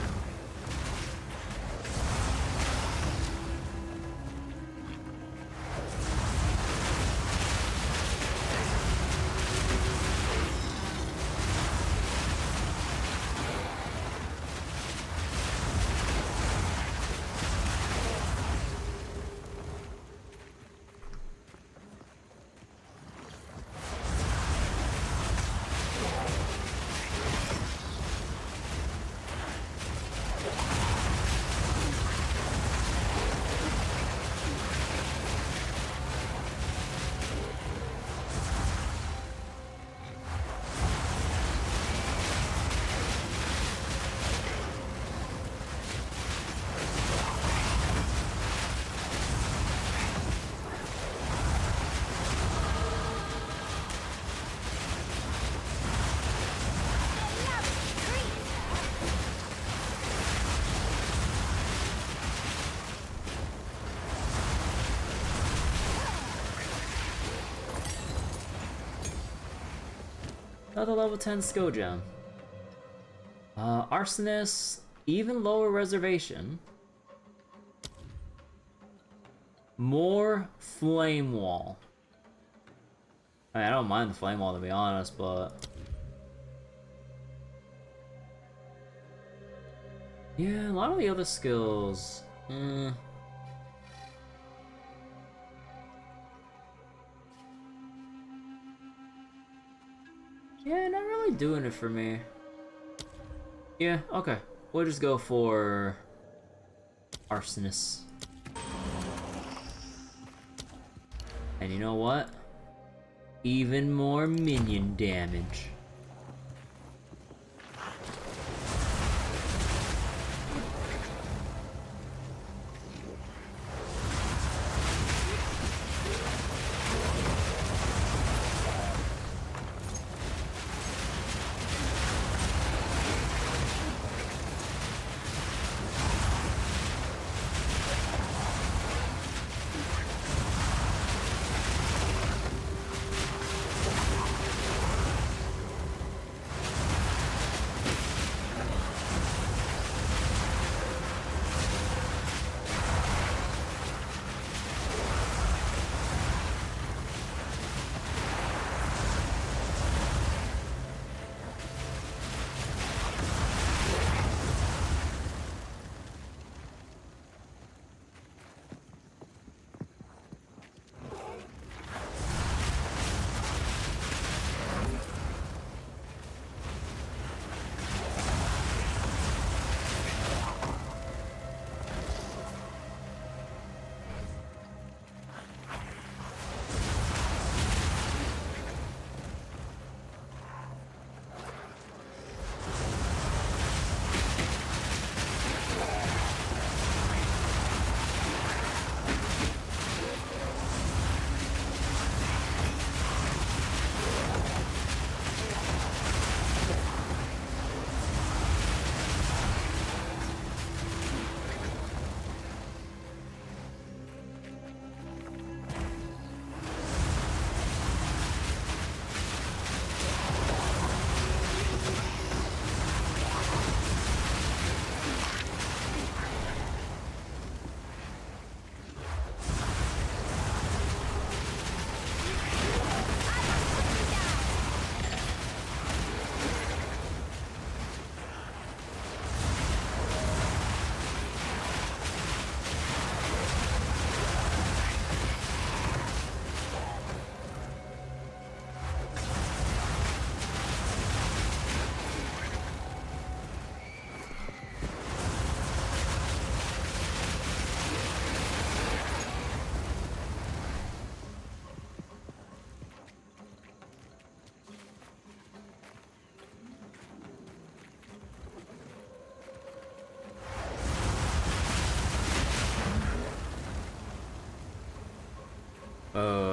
Another level 10 skill gem. Arsonist, even lower reservation. More flame wall. I mean, I don't mind the flame wall to be honest, but... yeah, a lot of the other skills... yeah, not really doing it for me. Yeah, okay. We'll just go for... Arsonist. And you know what? Even more minion damage.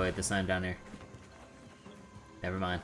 wait, there's something down here. Never mind.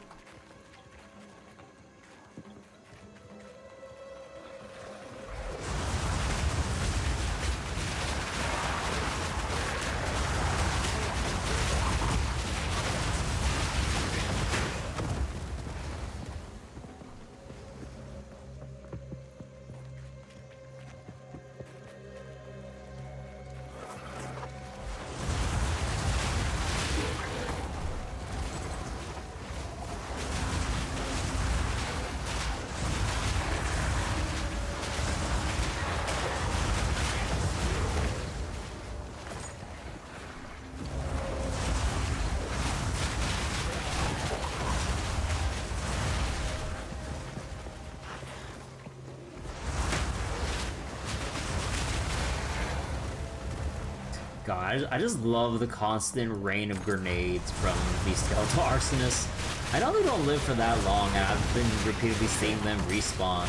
God, I just love the constant rain of grenades from these skeletal arsonists. I know they don't live for that long, and I've been repeatedly seeing them respawn,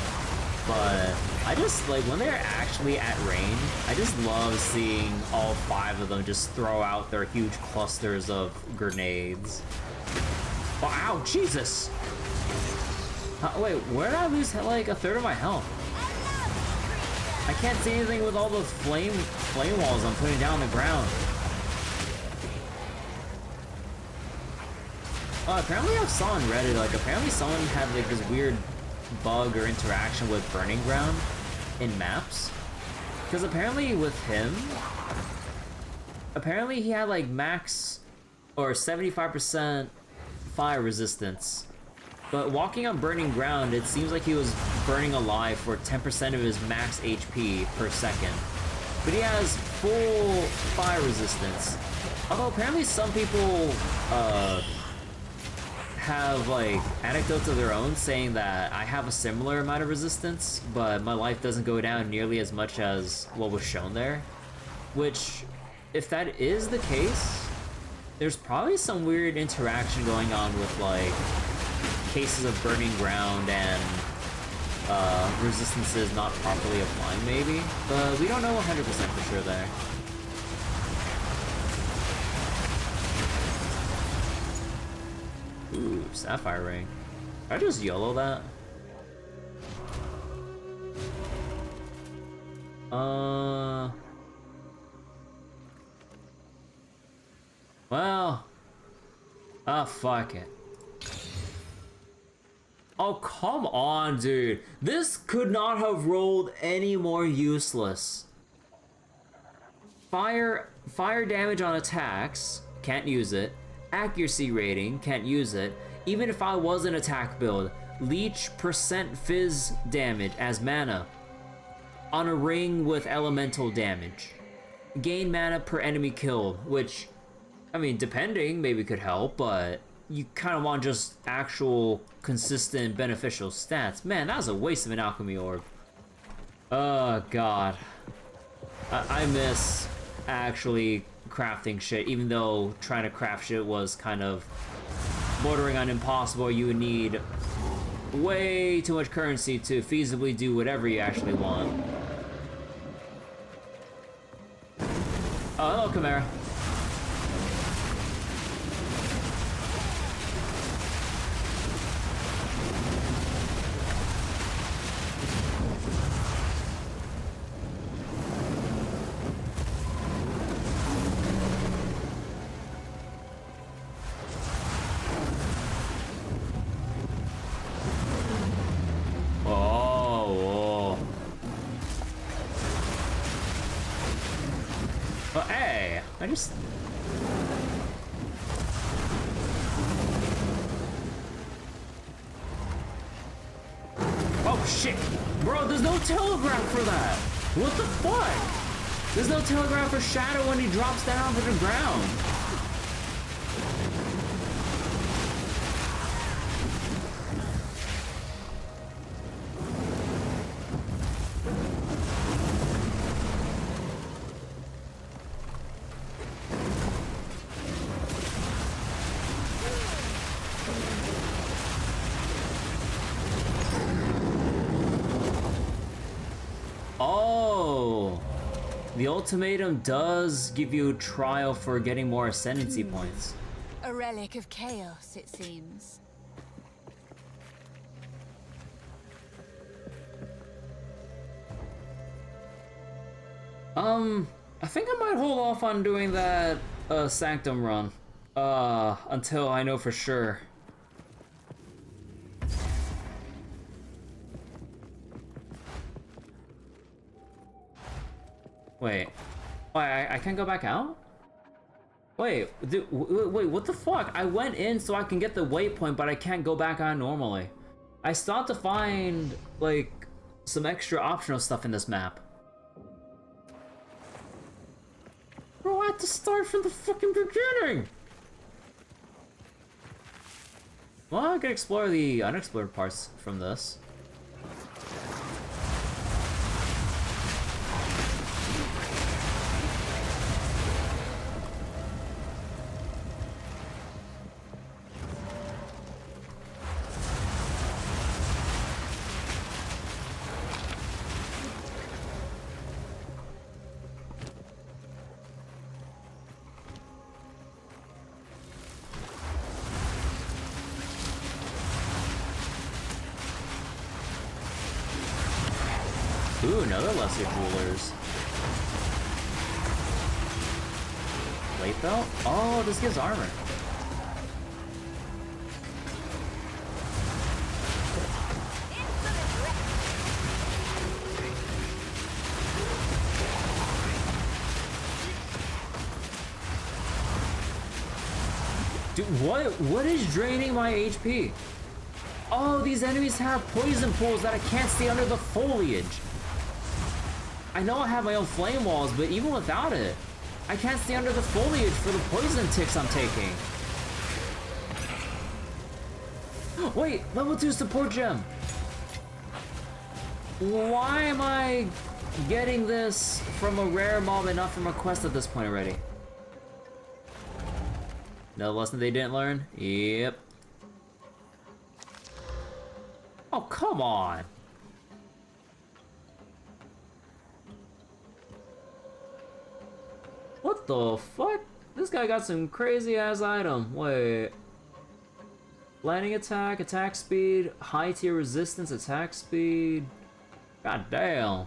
but I just, like, when they're actually at range, I just love seeing all 5 of them just throw out their huge clusters of grenades. Oh, ow, Jesus! Wait, where did I lose, like, a third of my health? I can't see anything with all the flame walls I'm putting down on the ground. Apparently I saw on Reddit, like, apparently someone had, like, this weird bug or interaction with Burning Ground in maps. Because apparently with him, apparently he had, like, max or 75% fire resistance. But walking on Burning Ground, it seems like he was burning alive for 10% of his max HP per second. But he has full fire resistance. Although apparently some people have, like, anecdotes of their own saying that I have a similar amount of resistance, but my life doesn't go down nearly as much as what was shown there. Which, if that is the case, there's probably some weird interaction going on with, like, cases of Burning Ground and resistances not properly applying, maybe, but we don't know 100% for sure there. Ooh, Sapphire Ring. Did I just YOLO that? Well, fuck it. Oh, come on, dude. This could not have rolled any more useless. Fire damage on attacks, can't use it. Accuracy rating, can't use it. Even if I was an attack build, leech % fizz damage as mana on a ring with elemental damage. Gain mana per enemy killed, which, I mean, depending, maybe could help, but you kind of want just actual consistent beneficial stats. Man, that was a waste of an alchemy orb. Oh god, I miss actually crafting shit, even though trying to craft shit was kind of bordering on impossible. You would need way too much currency to feasibly do whatever you actually want. Oh, hello, Chimera. I just... Oh shit! Bro, there's no telegraph for that! What the fuck? There's no telegraph for Shadow when he drops down to the ground. The ultimatum does give you a trial for getting more ascendancy points. A relic of chaos, it seems. I think I might hold off on doing that Sanctum run until I know for sure. Wait. Oh, I can't go back out? Wait, wait, what the fuck? I went in so I can get the waypoint, but I can't go back out normally. I stopped to find, like, some extra optional stuff in this map. Bro, I had to start from the fucking beginning! Well, I could explore the unexplored parts from this. Ooh, another lesser jewelers. Plate belt? Oh, this gives armor. Dude, what is draining my HP? Oh, these enemies have poison pools that I can't stay under the foliage. I know I have my own flame walls, but even without it, I can't stay under the foliage for the poison ticks I'm taking. Wait, level 2 support gem. Why am I getting this from a rare mob and not from a quest at this point already? No lesson they didn't learn? Yep. Oh, come on. What the fuck? This guy got some crazy ass item. Wait. Landing attack, attack speed, high tier resistance, attack speed. God damn.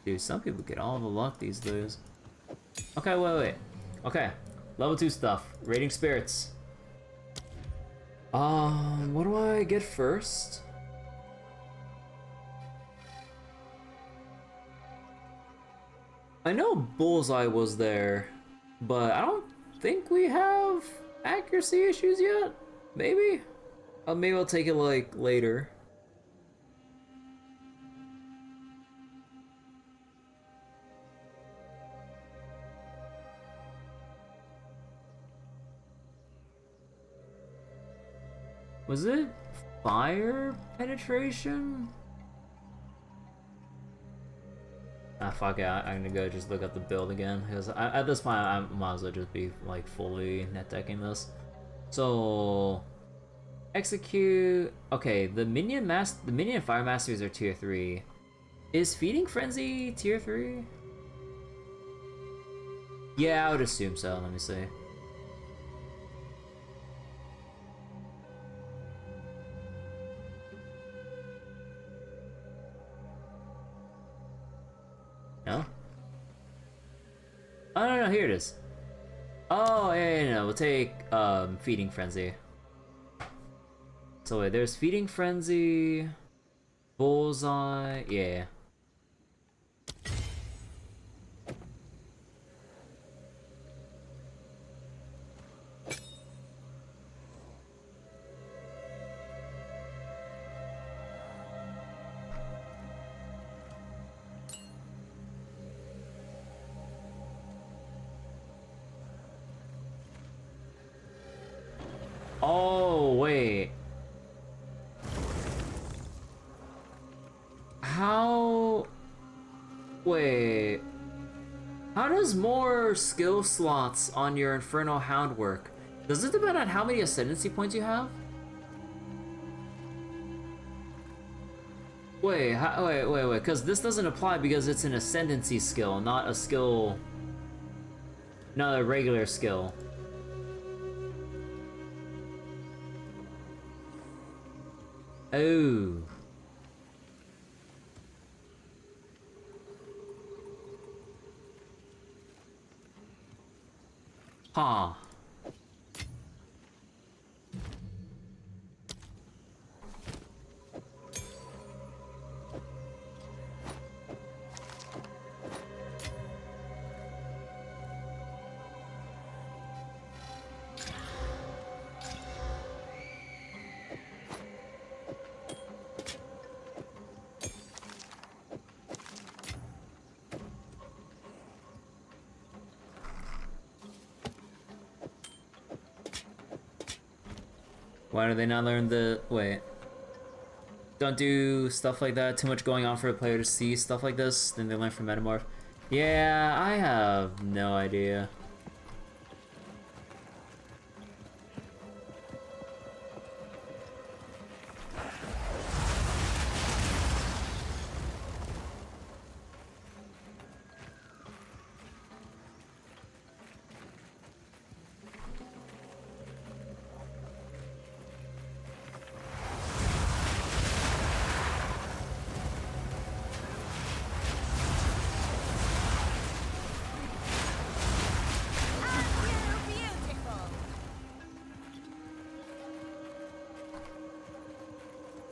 Dude, some people get all the luck these days. Okay, wait. Okay, level 2 stuff. Raiding spirits. What do I get first? I know Bullseye was there, but I don't think we have accuracy issues yet. Maybe? Maybe I'll take it like later. Was it fire penetration? Ah, fuck it, I'm gonna go just look at the build again, because at this point I might as well just be like fully net decking this. So execute. Okay, the minion fire masters are tier 3. Is feeding frenzy tier 3? Yeah, I would assume so. Let me see. No? Oh, no, here it is. Oh, yeah, no, we'll take, Feeding Frenzy. So wait, there's Feeding Frenzy, Bullseye, yeah. Oh, wait. How... Wait. How does more skill slots on your Infernal Hound work? Does it depend on how many Ascendancy points you have? Wait, because this doesn't apply because it's an ascendancy skill, not a skill, not a regular skill. Oh. Huh. Why do they not learn the... Wait. Don't do stuff like that. Too much going on for a player to see stuff like this. Then they learn from Metamorph. Yeah, I have no idea.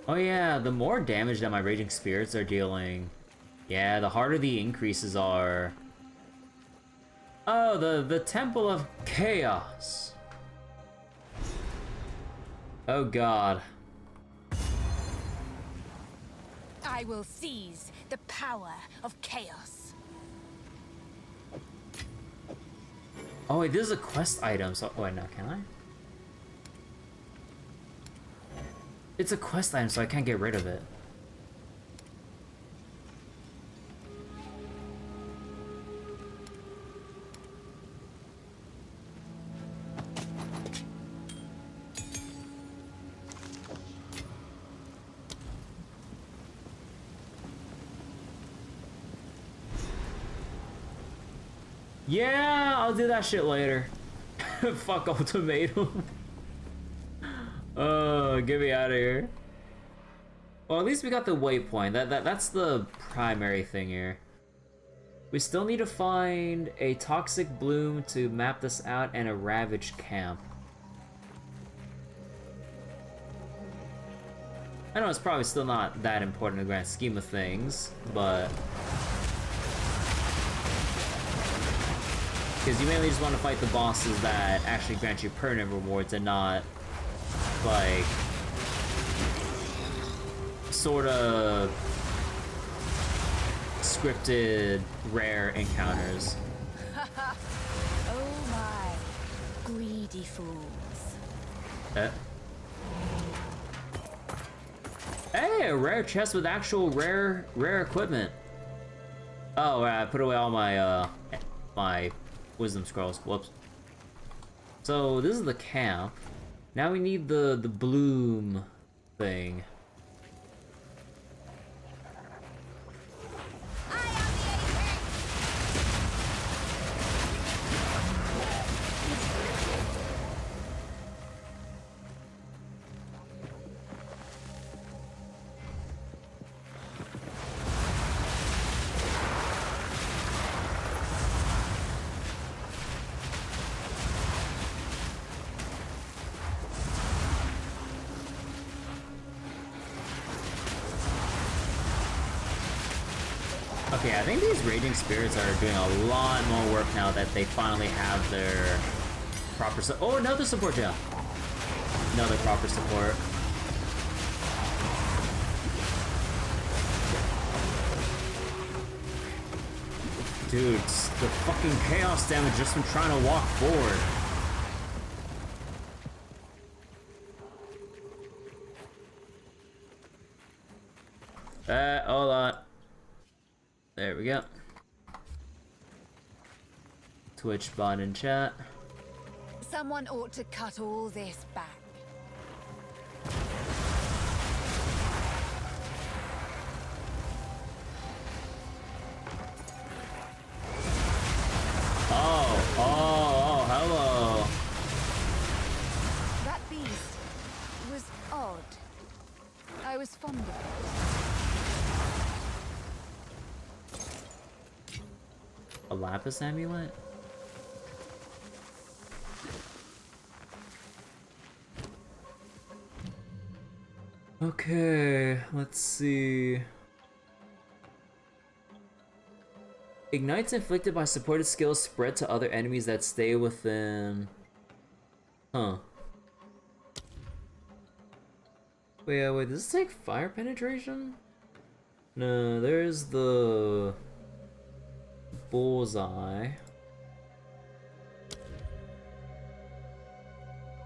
Oh yeah, the more damage that my Raging Spirits are dealing, yeah, the harder the increases are. Oh, the Temple of Chaos. Oh god. I will seize the power of chaos. Oh wait, this is a quest item, so... Oh wait, no, can I? It's a quest item, so I can't get rid of it. Yeah, I'll do that shit later. Fuck ultimatum. Oh, get me out of here. Well, at least we got the waypoint. That's the primary thing here. We still need to find a toxic bloom to map this out and a ravaged camp. I know it's probably still not that important in the grand scheme of things, but... Because you mainly just want to fight the bosses that actually grant you permanent rewards and not, like, sort of scripted rare encounters. Oh my, greedy fools. Hey, a rare chest with actual rare equipment. Oh, I put away all my my wisdom scrolls. Whoops. So this is the camp. Now we need the bloom thing. Okay, I think these Raging Spirits are doing a lot more work now that they finally have their proper oh, another support gem. Another proper support. Dude, the fucking chaos damage just from trying to walk forward. Hold on. There we go. Twitch bot in chat. Someone ought to cut all this back. Oh, hello. That beast was odd. I was fond of it. A lapis amulet? Okay, let's see. Ignites inflicted by supported skills spread to other enemies that stay within. Huh. Wait, does this take fire penetration? No, there's the bullseye.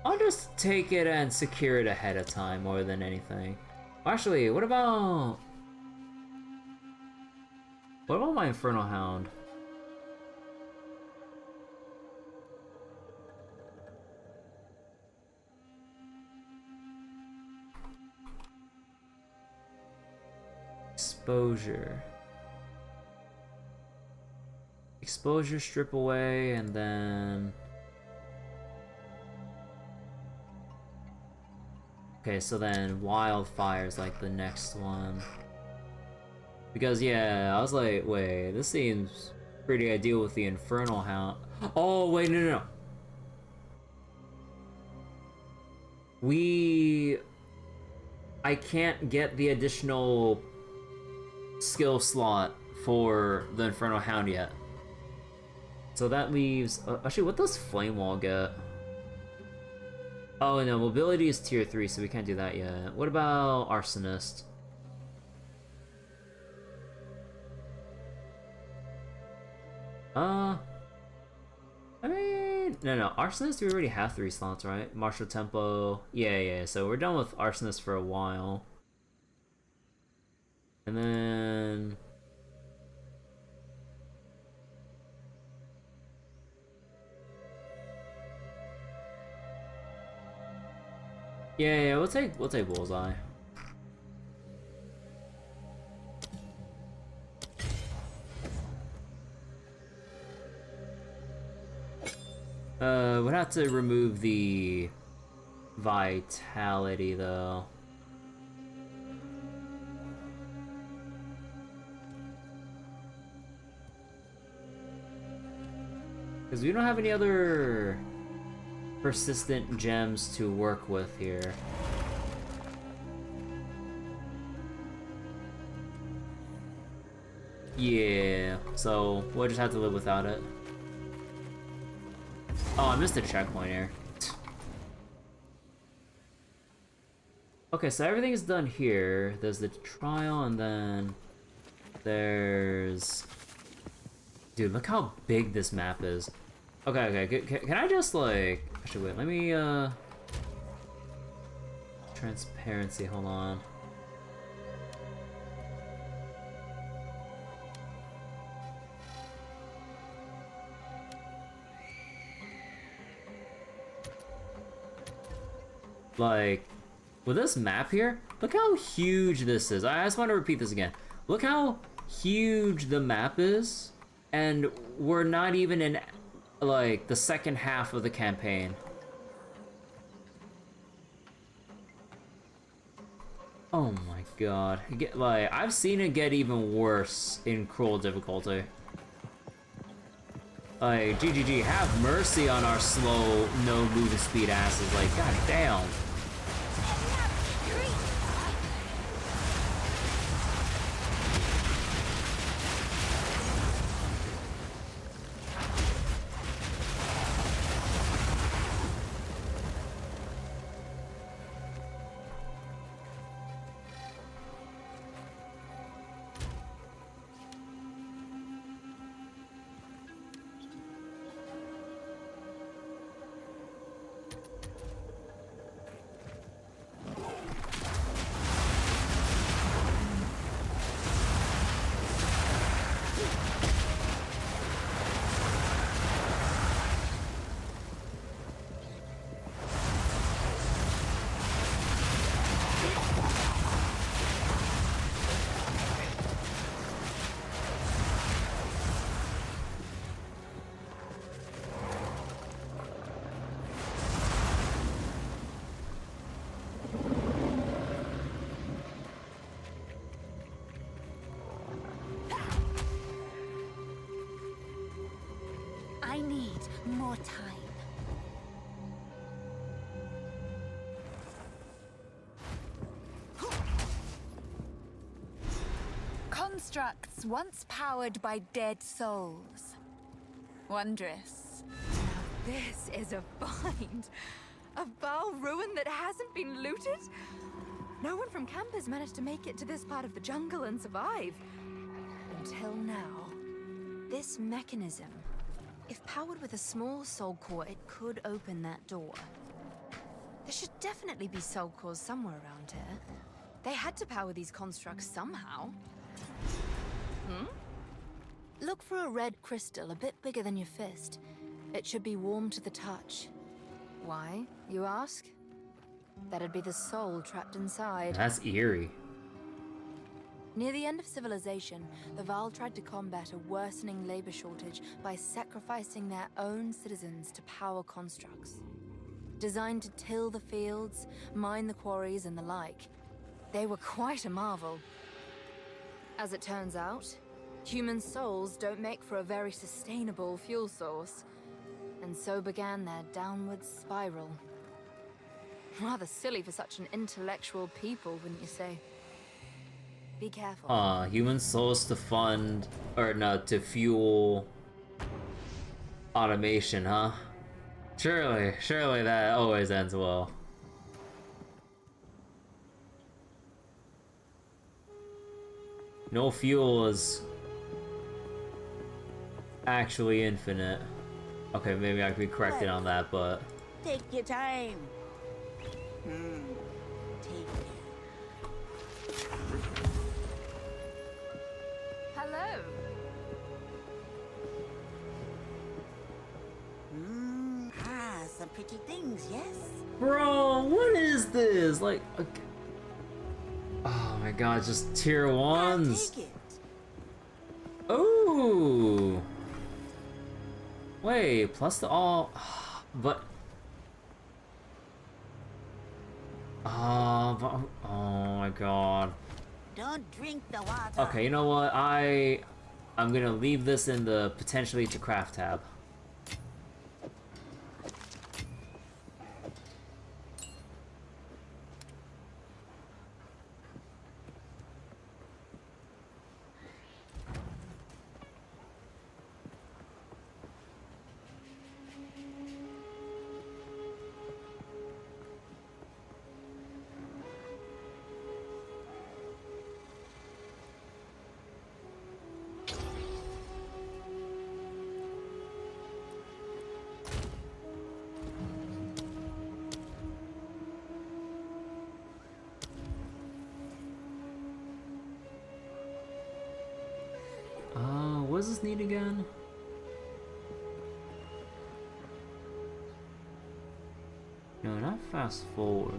I'll just take it and secure it ahead of time more than anything. Actually, what about my Infernal Hound? Exposure. Exposure, strip away, and then... Okay, so then Wildfire's like the next one. Because, yeah, I was like, wait, this seems pretty ideal with the Infernal Hound. Oh, wait, no. I can't get the additional skill slot for the Infernal Hound yet. So that leaves... actually, what does Flame Wall get? Oh, no, mobility is tier 3, so we can't do that yet. What about Arsonist? I mean... No, Arsonist, we already have 3 slots, right? Martial Tempo... Yeah, so we're done with Arsonist for a while. And then... Yeah, we'll take Bullseye. Would have to remove the vitality though. Because we don't have any other persistent gems to work with here. Yeah, so we'll just have to live without it. Oh, I missed a checkpoint here. Okay, so everything's done here. There's the trial, and then there's... Dude, look how big this map is. Okay, can I just, like... Actually, wait, let me, Transparency, hold on. Like, with this map here, look how huge this is. I just want to repeat this again. Look how huge the map is, and we're not even in, like, the second half of the campaign. Oh my god. Like, I've seen it get even worse in Cruel difficulty. Like, GGG, have mercy on our slow, no movement speed asses. Like, god damn. I need more time. Constructs once powered by dead souls. Wondrous. This is a find. A Baal ruin that hasn't been looted? No one from camp has managed to make it to this part of the jungle and survive. Until now. This mechanism, if powered with a small soul core, it could open that door. There should definitely be soul cores somewhere around here. They had to power these constructs somehow. Look for a red crystal a bit bigger than your fist. It should be warm to the touch. Why, you ask? That'd be the soul trapped inside. That's eerie. Near the end of civilization, the Val tried to combat a worsening labor shortage by sacrificing their own citizens to power constructs. Designed to till the fields, mine the quarries, and the like. They were quite a marvel. As it turns out, human souls don't make for a very sustainable fuel source. And so began their downward spiral. Rather silly for such an intellectual people, wouldn't you say? Be careful. Human souls to fund, or no, to fuel automation, huh? Surely that always ends well. No fuel is actually infinite. Okay, maybe I could be corrected on that, but... Take your time. Take Hello. Some pretty things, yes? Bro, what is this? Like, okay. Oh my god, just tier ones. Take it. Oh. Wait, plus the all, but. Oh my god. Don't drink the water. Okay, you know what? I'm gonna leave this in the potentially to craft tab. What does this need again? No, not fast forward.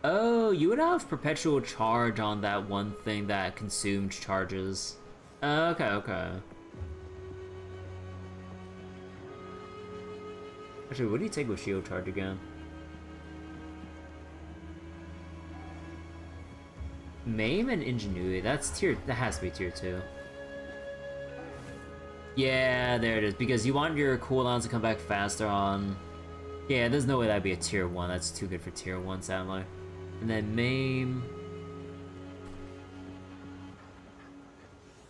Oh, you would have perpetual charge on that one thing that consumed charges. Okay. Actually, what do you take with shield charge again? Maim and ingenuity. That has to be tier 2. Yeah, there it is. Because you want your cooldowns to come back faster on. Yeah, there's no way that'd be a tier 1. That's too good for tier 1, sadly. And then Maim.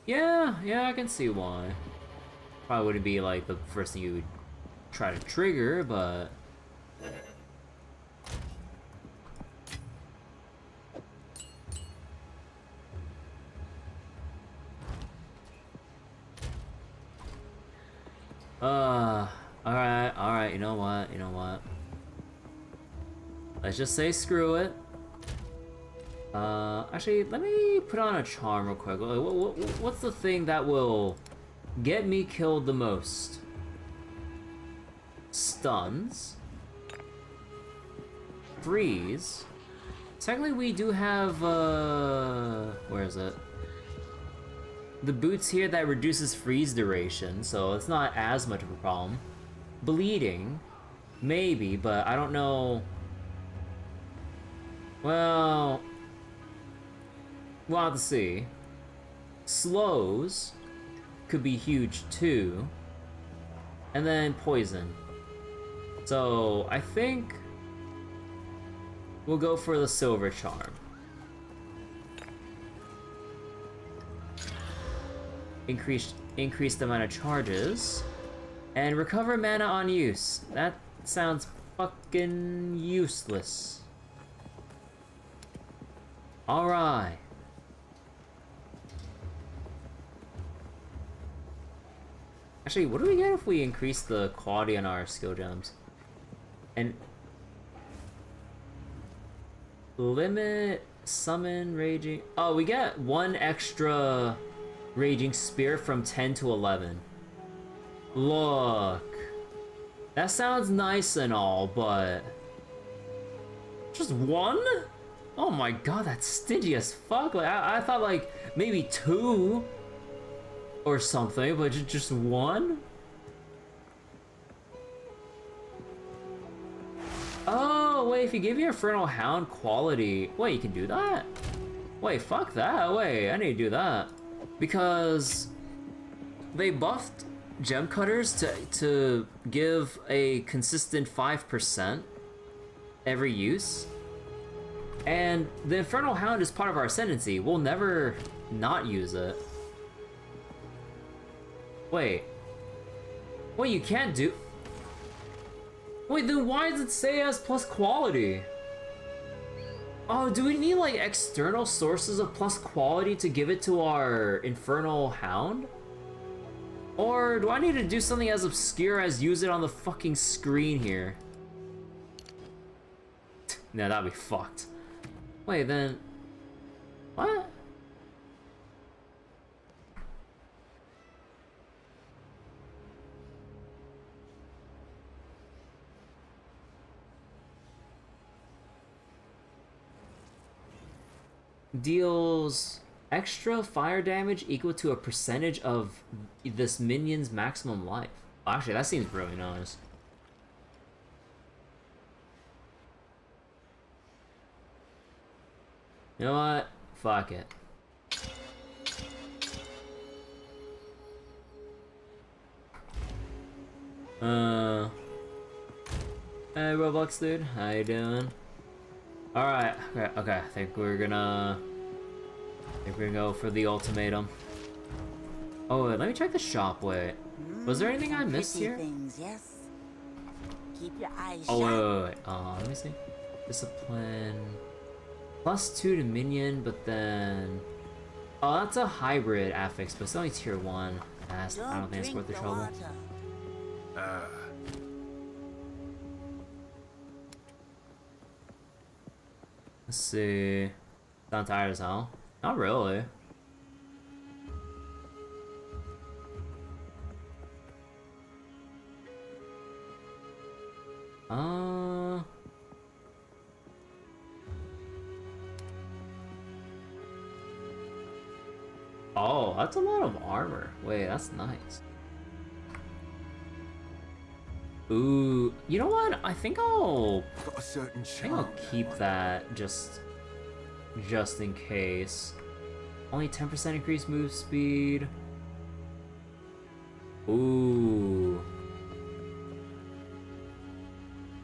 Yeah, I can see why. Probably wouldn't be like the first thing you would try to trigger, but alright, you know what? Let's just say screw it. Actually, let me put on a charm real quick. What's the thing that will get me killed the most? Stuns. Freeze. Technically, we do have, where is it? The boots here that reduces freeze duration, so it's not as much of a problem. Bleeding, maybe, but I don't know. Well, we'll have to see. Slows could be huge too. And then poison. So I think we'll go for the silver charm. Increased amount of charges. And recover mana on use. That sounds fucking useless. Alright. Actually, what do we get if we increase the quality on our skill gems? And limit summon raging. Oh, we get 1 extra raging spear from 10 to 11. Look, that sounds nice and all, but just 1? Oh my god, that's stingy as fuck. Like I thought like maybe 2 or something, but just 1? Oh, wait, if you give your Infernal Hound quality... Wait, you can do that? Wait, fuck that. Wait, I need to do that. Because they buffed gem cutters to give a consistent 5% every use. And the Infernal Hound is part of our Ascendancy. We'll never not use it. Wait. Wait, you can't do... Wait, then why does it say as plus quality? Oh, do we need like external sources of plus quality to give it to our Infernal Hound? Or do I need to do something as obscure as use it on the fucking screen here? No, that'd be fucked. Wait, then... What? Deals extra fire damage equal to a percentage of this minion's maximum life. Actually, that seems really nice. You know what? Fuck it. Hey Roblox dude, how you doing? Alright, okay, I think we're gonna go for the ultimatum. Oh, wait, let me check the shop, wait. Was there anything I missed here? Things, yes. Keep your eyes Oh, shut. wait. Let me see. Discipline. +2 to minion, but then... Oh, that's a hybrid affix, but it's only tier 1. I don't think it's worth the trouble. Let's see. Sound tired as hell? Not really. Oh, that's a lot of armor. Wait, that's nice. Ooh, you know what? I think I'll keep that just in case. Only 10% increased move speed. Ooh.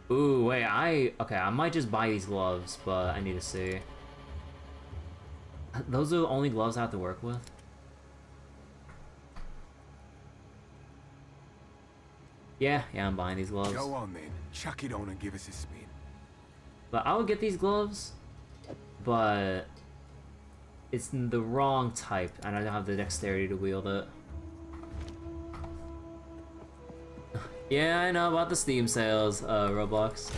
Ooh, wait, okay, I might just buy these gloves, but I need to see. Those are the only gloves I have to work with? Yeah, I'm buying these gloves. Go on then, chuck it on and give us a spin. But I would get these gloves, but it's the wrong type, and I don't have the dexterity to wield it. Yeah, I know about the Steam sales, Roblox.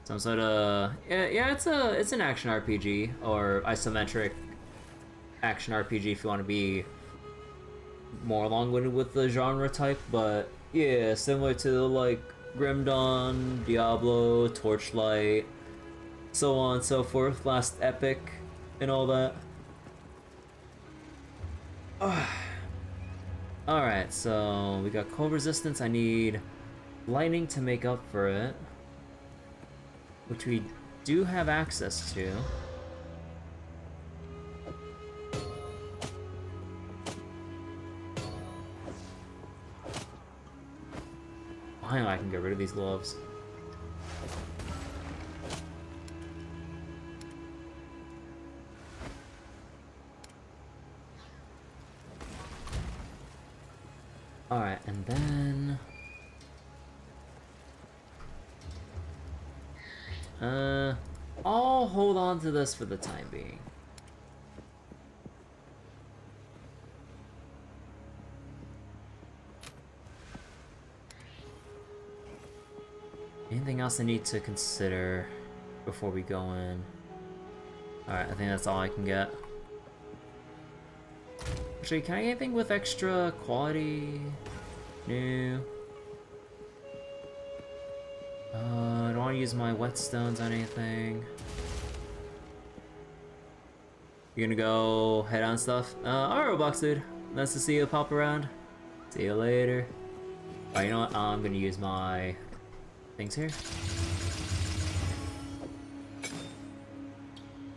Some sort of yeah, it's an action RPG or isometric action RPG if you want to be more long-winded with the genre type, but yeah, similar to like Grim Dawn, Diablo, Torchlight, so on and so forth, Last Epic, and all that. Alright, so we got cold resistance. I need lightning to make up for it, which we do have access to. Finally, I can get rid of these gloves. Alright, and then... I'll hold on to this for the time being. Anything else I need to consider before we go in? Alright, I think that's all I can get. Actually, can I get anything with extra quality? No. I don't want to use my whetstones on anything. You gonna go head on stuff? Alright, Roblox dude. Nice to see you pop around. See you later. Alright, you know what? I'm gonna use my things here.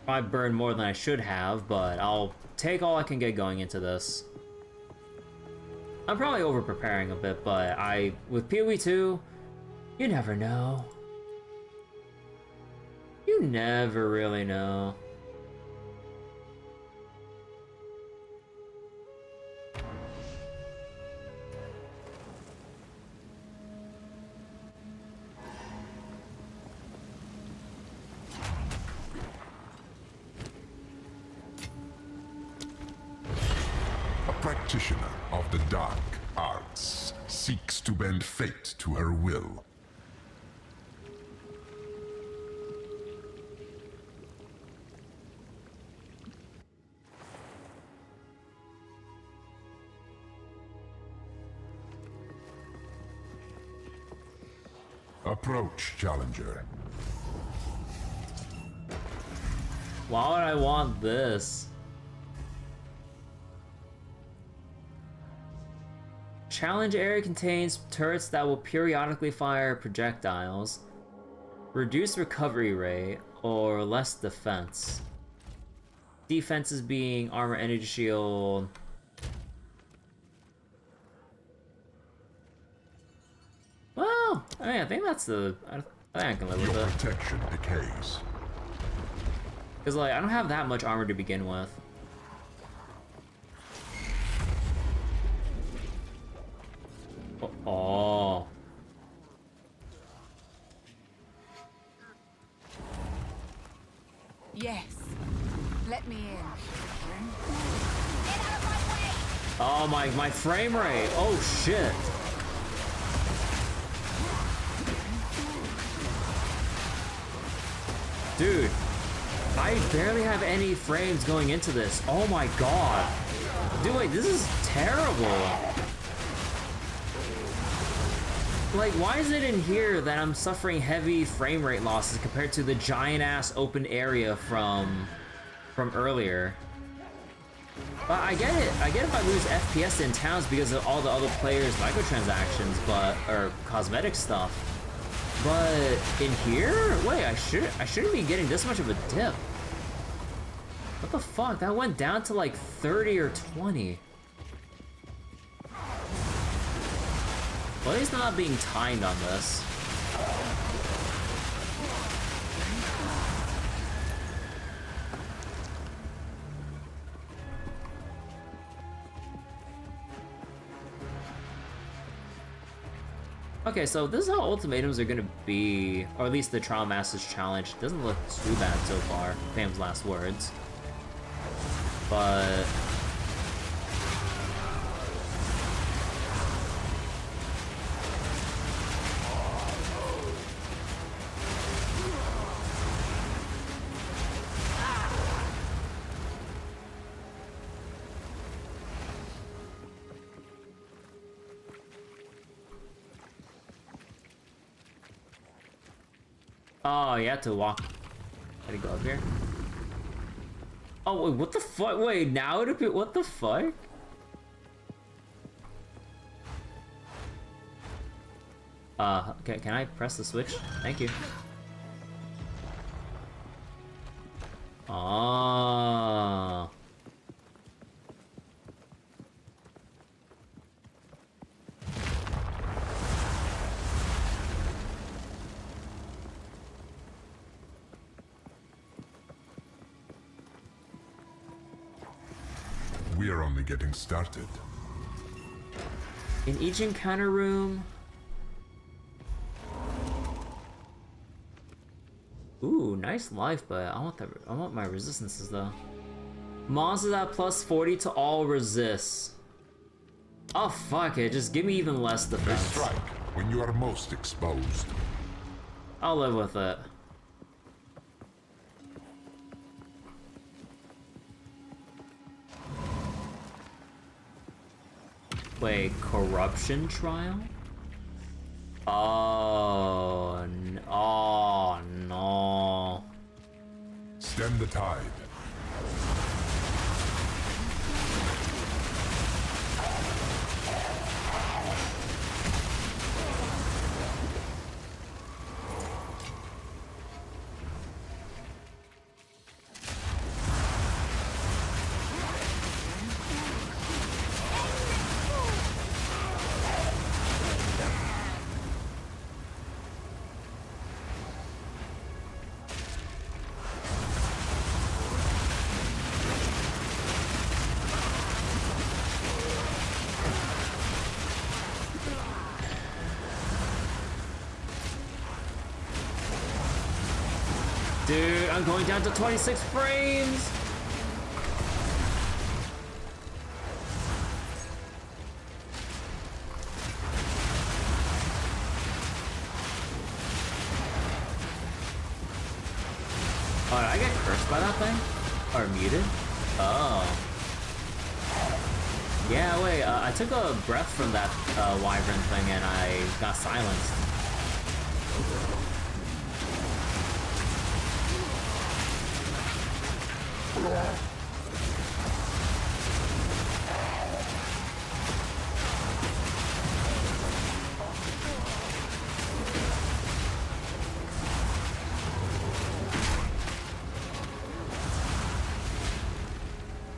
Probably burned more than I should have, but I'll take all I can get going into this. I'm probably over preparing a bit, but with PoE 2, you never know. You never really know. A practitioner of the dark arts seeks to bend fate to her will. Approach, challenger. Why would I want this? Challenge area contains turrets that will periodically fire projectiles, reduce recovery rate, or less defense. Defenses being armor, energy shield. Well, I think that's the. I think I can live with Your it. protection decays. Cause like I don't have that much armor to begin with. Oh. Yes. Let me in. Oh my frame rate. Oh shit. Dude, I barely have any frames going into this. Oh my god. Dude, wait, this is terrible. Like, why is it in here that I'm suffering heavy frame rate losses compared to the giant-ass open area from earlier? But I get it. I get if I lose FPS in towns because of all the other players' microtransactions, or cosmetic stuff. But in here, wait, I shouldn't be getting this much of a dip. What the fuck? That went down to like 30 or 20. Well, at least I'm not being timed on this. Okay, so this is how ultimatums are gonna be, or at least the Trial Masters Challenge. Doesn't look too bad so far, Fam's last words. But... oh, you have to walk. Gotta go up here. Oh, wait, what the fuck? Wait, now it appears. What the fuck? Can I press the switch? Thank you. Oh. We are only getting started. In each encounter room. Ooh, nice life, but I want my resistances though. Monsters at plus 40 to all resists. Oh fuck it, just give me even less They defense. strike when you are most exposed. I'll live with it. Wait, corruption trial? Oh, oh no. Stem the tide. Dude, I'm going down to 26 frames! Oh, did I get cursed by that thing? Or muted? Oh. Yeah, wait, I took a breath from that wyvern thing and I got silenced.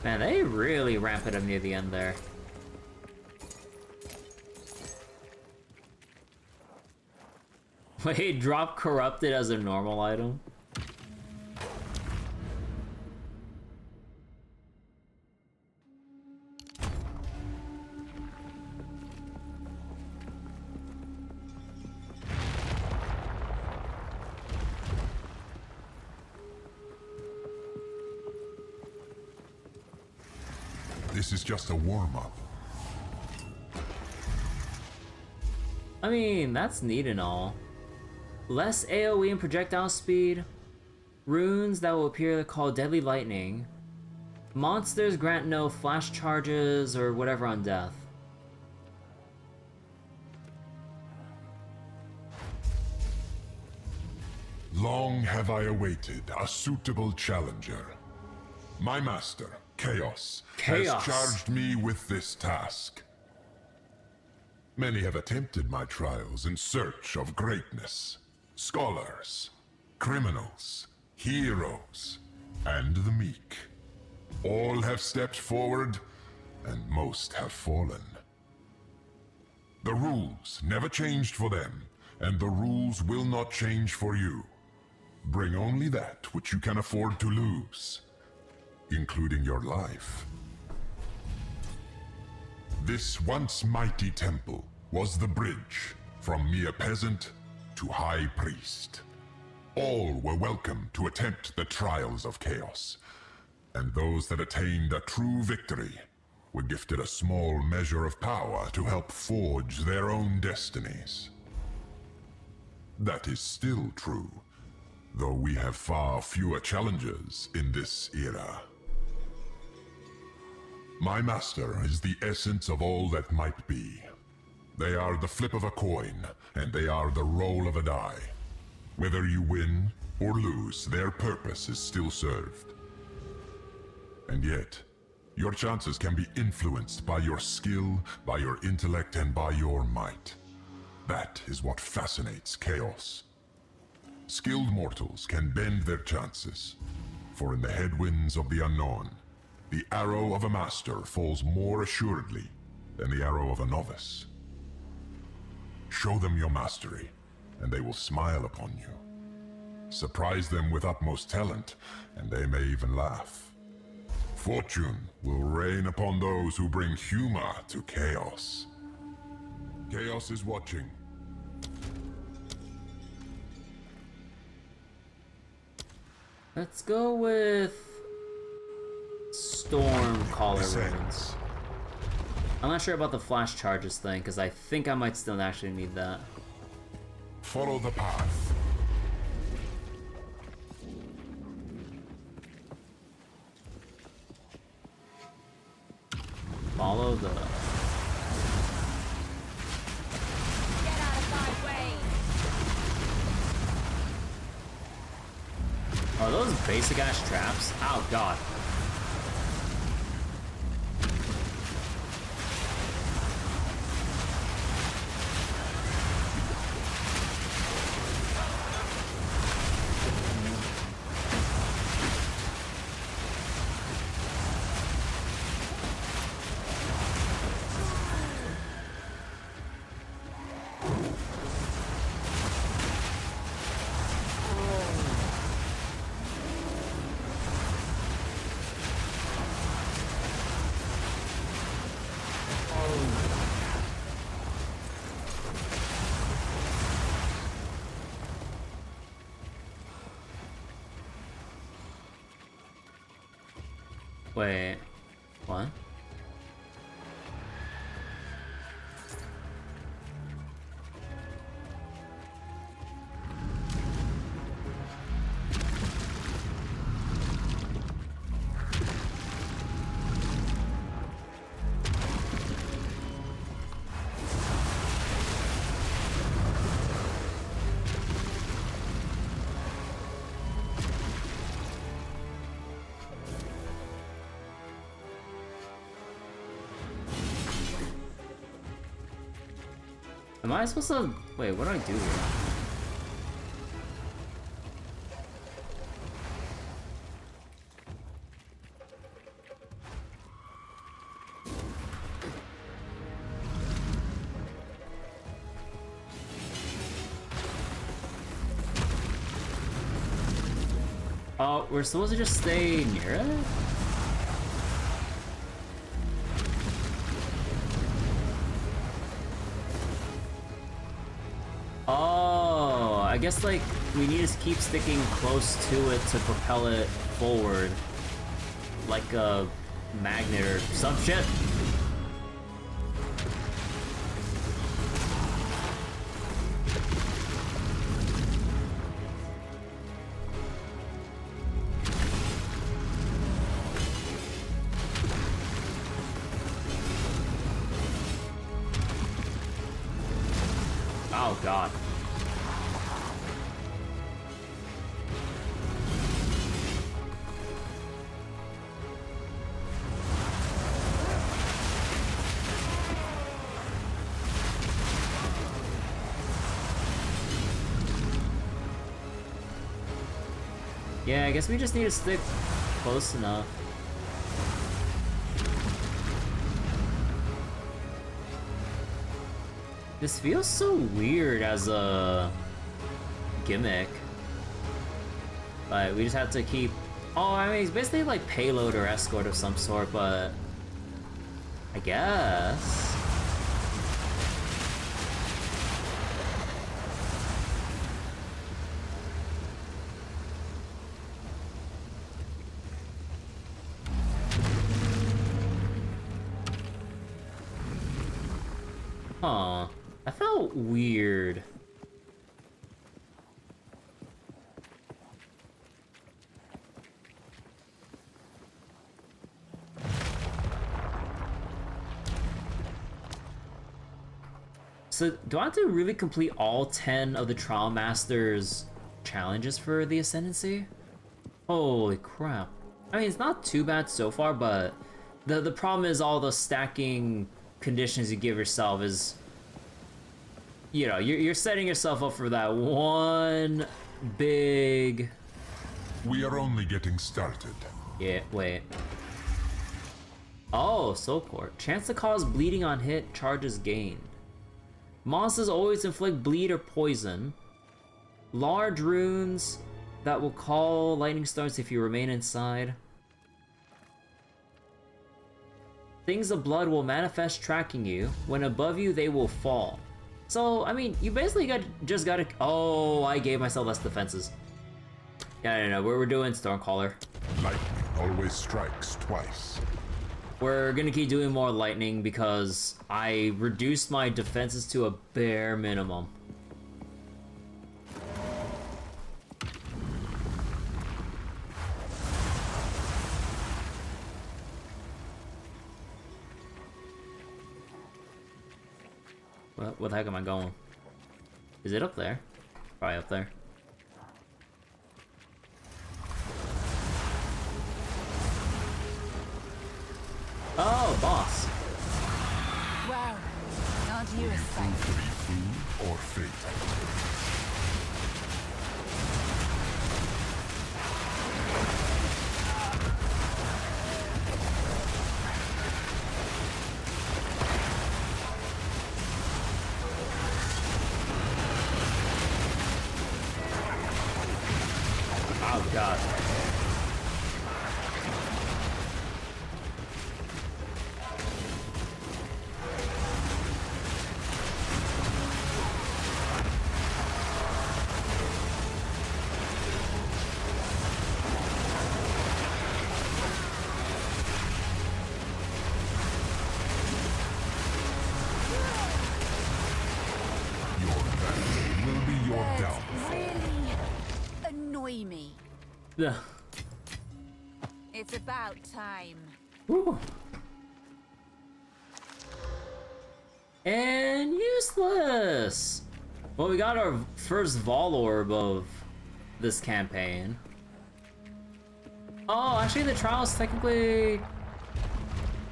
Man, they really ramp it up near the end there. Wait, drop corrupted as a normal item? This is just a warm-up. I mean, that's neat and all. Less AoE and projectile speed. Runes that will appear called Deadly Lightning. Monsters grant no flash charges or whatever on death. Long have I awaited a suitable challenger. My master, Chaos, has charged me with this task. Many have attempted my trials in search of greatness. Scholars, criminals, heroes, and the meek. All have stepped forward, and most have fallen. The rules never changed for them, and the rules will not change for you. Bring only that which you can afford to lose, including your life. This once mighty temple was the bridge from mere peasant to high priest. All were welcome to attempt the trials of chaos, and those that attained a true victory were gifted a small measure of power to help forge their own destinies. That is still true, though we have far fewer challengers in this era. My master is the essence of all that might be. They are the flip of a coin, and they are the roll of a die. Whether you win or lose, their purpose is still served. And yet, your chances can be influenced by your skill, by your intellect, and by your might. That is what fascinates Chaos. Skilled mortals can bend their chances, for in the headwinds of the unknown, the arrow of a master falls more assuredly than the arrow of a novice. Show them your mastery, and they will smile upon you. Surprise them with utmost talent, and they may even laugh. Fortune will rain upon those who bring humor to Chaos. Chaos is watching. Let's go with Storm Caller Runes. I'm not sure about the flash charges thing, because I think I might still actually need that. Follow the path. Follow the... Get out of my way! Are those basic ass traps? Oh god. Wait, what? Am I supposed to... Wait, what do I do here? Oh, we're supposed to just stay near it? Oh, I guess like we need to keep sticking close to it to propel it forward, like a magnet or some shit. Oh god. Yeah, I guess we just need to stick close enough. This feels so weird as a gimmick. But we just have to keep... Oh, I mean, it's basically like payload or escort of some sort, but... I guess... Huh. That felt weird. So, do I have to really complete all 10 of the Trial Master's challenges for the Ascendancy? Holy crap. I mean, it's not too bad so far, but the problem is all the stacking conditions you give yourself is you know, you're setting yourself up for that one big... We are only getting started. Yeah, wait. Oh, Soul Core. Chance to cause bleeding on hit, charges gained. Monsters always inflict bleed or poison. Large runes that will call lightning storms if you remain inside. Things of blood will manifest tracking you. When above you, they will fall. So, I mean, you basically just gotta... Oh, I gave myself less defenses. Yeah, no, we're doing Stormcaller. Lightning always strikes twice. We're gonna keep doing more lightning because I reduced my defenses to a bare minimum. What the heck am I going? Is it up there? Probably up there. Oh, boss. Well, aren't you a sight? Food or fate. Oh, God. Really annoy me. Yeah. It's about time. Woo. And useless! Well, we got our first Vol Orb of this campaign. Oh, actually the trial's technically...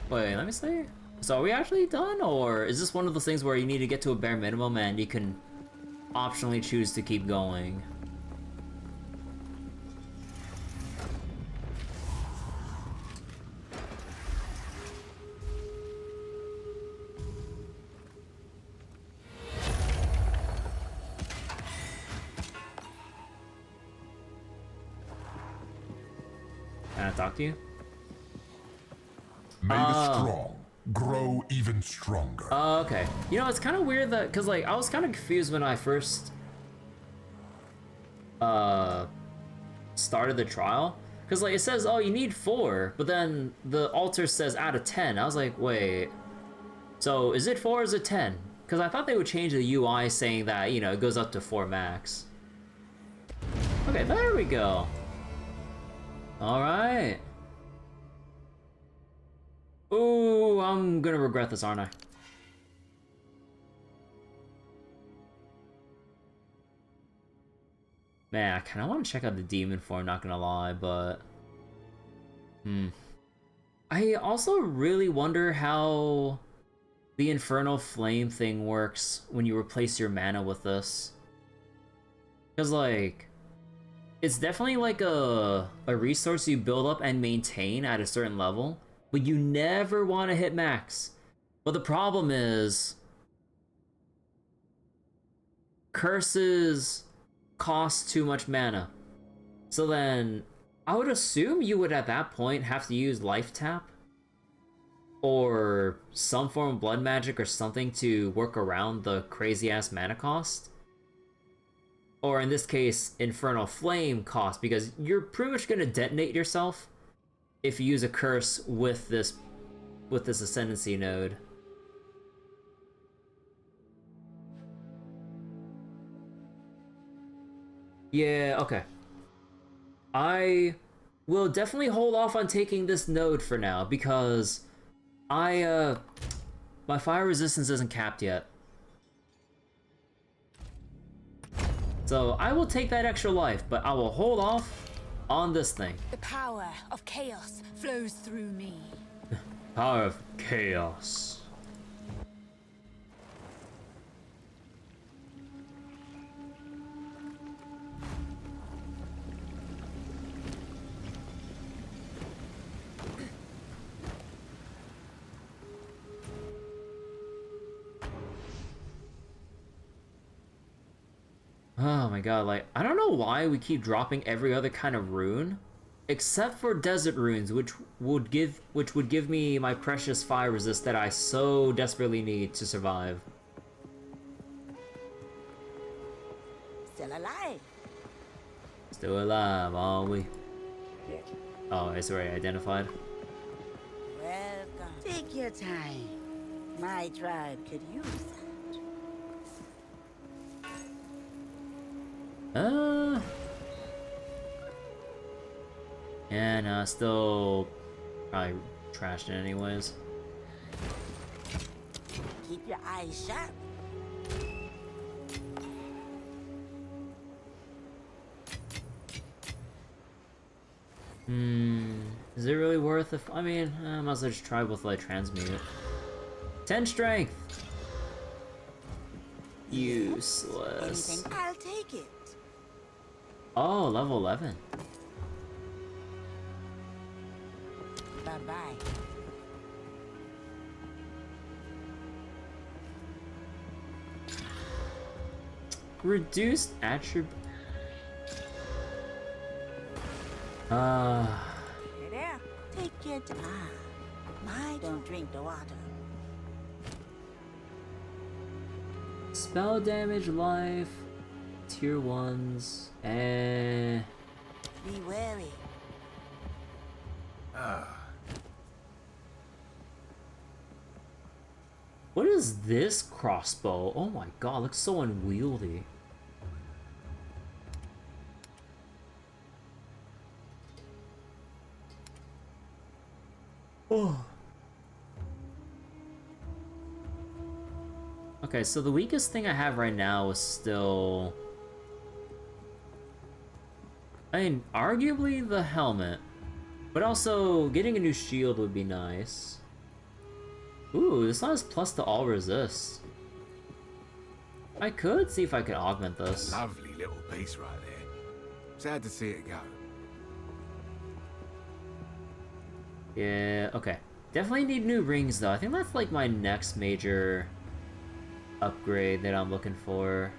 Wait, let me see. So are we actually done, or is this one of those things where you need to get to a bare minimum and you can optionally choose to keep going? Can I talk to you? May the strong grow even stronger. Okay. You know, it's kind of weird that, cause like I was kind of confused when I first started the trial, cause like it says, oh, you need 4, but then the altar says out of 10. I was like, wait, so is it 4 or is it 10? Cause I thought they would change the UI saying that, you know, it goes up to 4 max. Okay, there we go. All right. Ooh, I'm gonna regret this, aren't I? Man, I kind of want to check out the demon form, not gonna lie, but... I also really wonder how the Infernal Flame thing works when you replace your mana with this. Because, like... It's definitely like a resource you build up and maintain at a certain level, but you never want to hit max. But the problem is, curses cost too much mana. So then, I would assume you would at that point have to use Life Tap, or some form of blood magic or something to work around the crazy ass mana cost. Or in this case, Infernal Flame cost, because you're pretty much gonna detonate yourself if you use a curse with this Ascendancy node. Yeah, okay. I will definitely hold off on taking this node for now, because my fire resistance isn't capped yet. So I will take that extra life, but I will hold off on this thing. The power of chaos flows through me. Power of chaos. Oh my god, like, I don't know why we keep dropping every other kind of rune, except for desert runes, which would give me my precious fire resist that I so desperately need to survive. Still alive. Still alive, are we? Oh, it's already identified. Welcome. Take your time. My tribe could use that. Yeah, no, still probably trashed it anyways. Keep your eyes sharp. Is it really worth it? I mean, I might as well just try with like transmute. 10 strength! Useless. Anything, I'll take it. Oh, level 11. Bye-bye. Reduced attribute. Hey there. Take your time. I don't drink the water. Spell damage, life, tier 1s, eh. Be wary. What is this crossbow? Oh my god, looks so unwieldy. Oh. Okay, so the weakest thing I have right now is still... I mean, arguably the helmet. But also, getting a new shield would be nice. Ooh, this one has plus to all resist. I could see if I could augment this. Lovely little piece right there. Sad to see it go. Yeah, okay. Definitely need new rings though. I think that's like my next major upgrade that I'm looking for.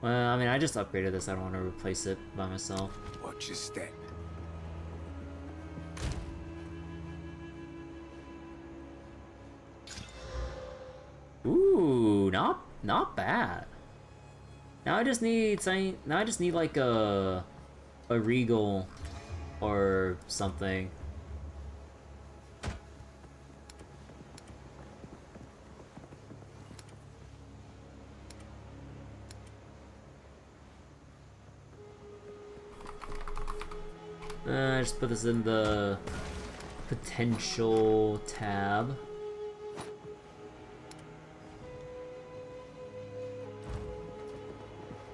Well, I mean, I just upgraded this. I don't want to replace it by myself. Watch your step. Ooh, not bad. Now I just need something. Now I just need like a regal or something. Just put this in the potential tab.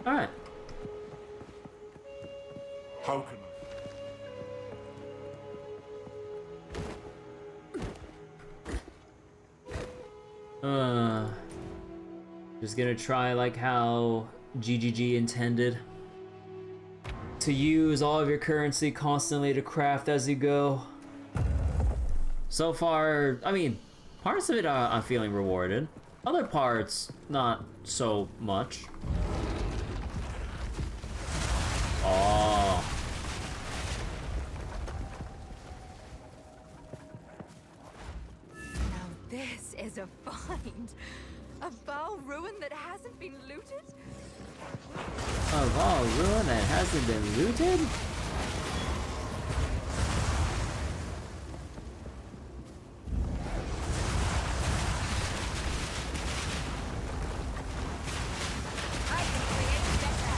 Alright. How can Just gonna try like how GGG intended. To use all of your currency constantly to craft as you go. So far, I mean, parts of it I'm feeling rewarded. Other parts, not so much. Oh. Now this is a find. A Baal ruin that hasn't been looted? Of all ruin that hasn't been looted? I can create better.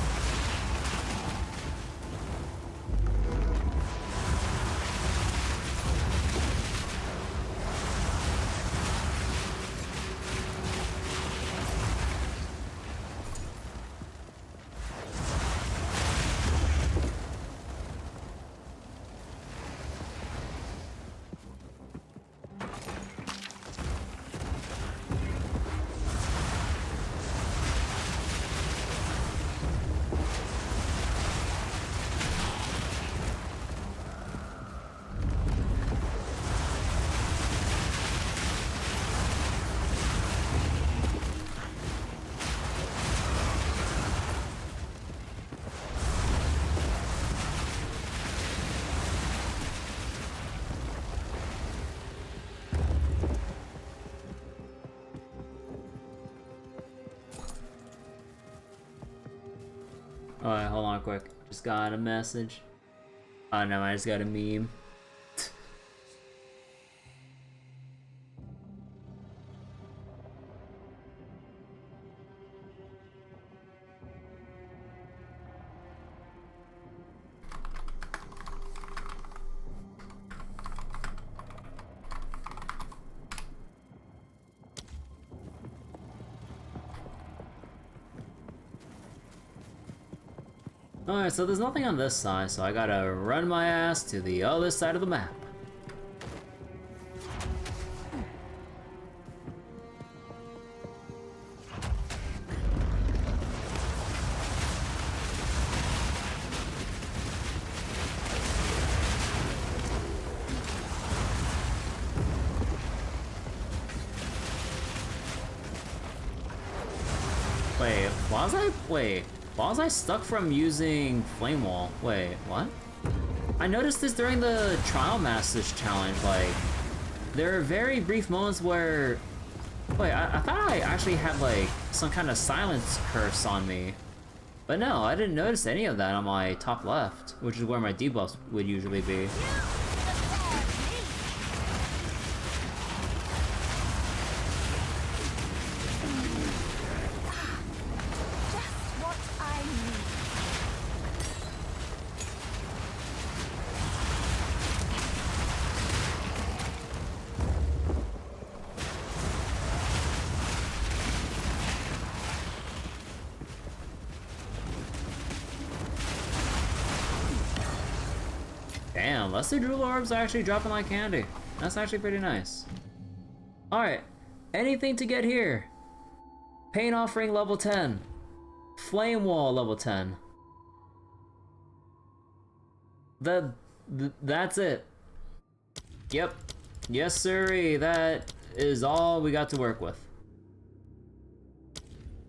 Alright, hold on quick. Just got a message. Oh no, I just got a meme. Alright, so there's nothing on this side, so I gotta run my ass to the other side of the map. Why was I stuck from using Flame Wall? Wait, what? I noticed this during the Trial Masters challenge, like, there are very brief moments where... Wait, I thought I actually had, like, some kind of silence curse on me. But no, I didn't notice any of that on my top left, which is where my debuffs would usually be. Damn, Lesser Jewel Orbs are actually dropping like candy. That's actually pretty nice. Alright, anything to get here? Pain Offering level 10. Flame Wall level 10. That's it. Yep. Yes sirree, that is all we got to work with.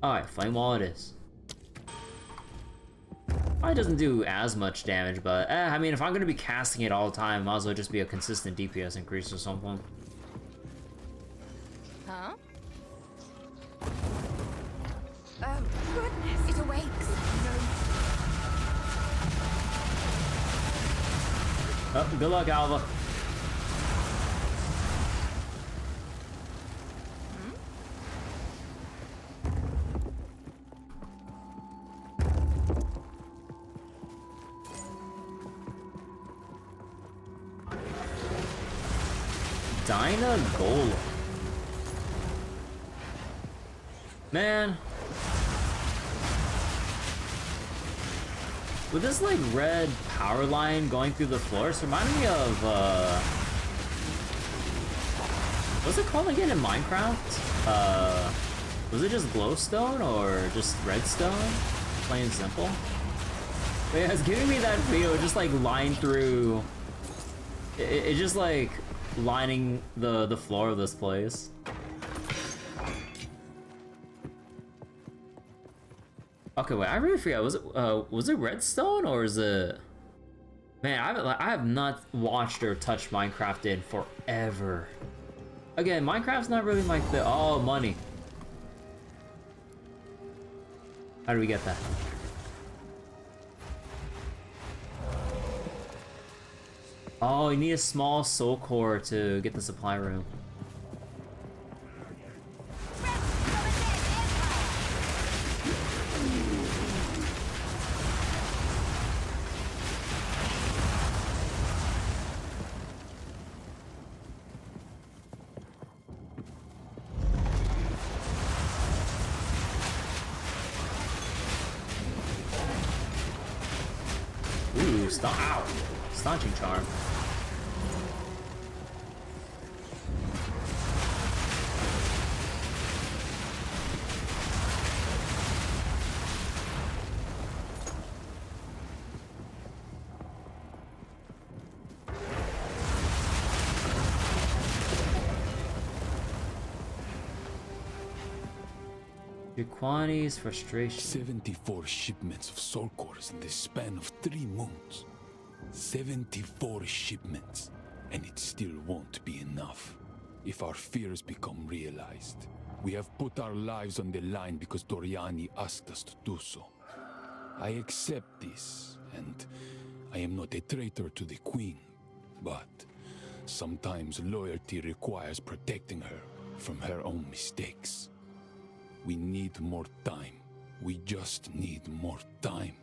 Alright, Flame Wall it is. Probably doesn't do as much damage, but I mean, if I'm gonna be casting it all the time, might as well just be a consistent DPS increase or something. Huh? Oh, goodness, it awakes. Oh, good luck, Alva. Dyna Golem. Man. With this like red power line going through the floor, it's reminding me of what's it called again in Minecraft? Was it just glowstone or just redstone? Plain and simple. But yeah, it's giving me that feel, just like line through. It just like lining the floor of this place. Okay, wait, I really forgot. Was it redstone or is it? Man, I have not watched or touched Minecraft in forever. Again, Minecraft's not really my thing. Oh, money. How do we get that? Oh, you need a small soul core to get the supply room. Ooh, ow! Staunching charm. Quani's frustration. 74 shipments of soul cores in the span of 3 moons. 74 shipments, and it still won't be enough. If our fears become realized, we have put our lives on the line because Doriani asked us to do so. I accept this, and I am not a traitor to the Queen, but sometimes loyalty requires protecting her from her own mistakes. We need more time. We just need more time.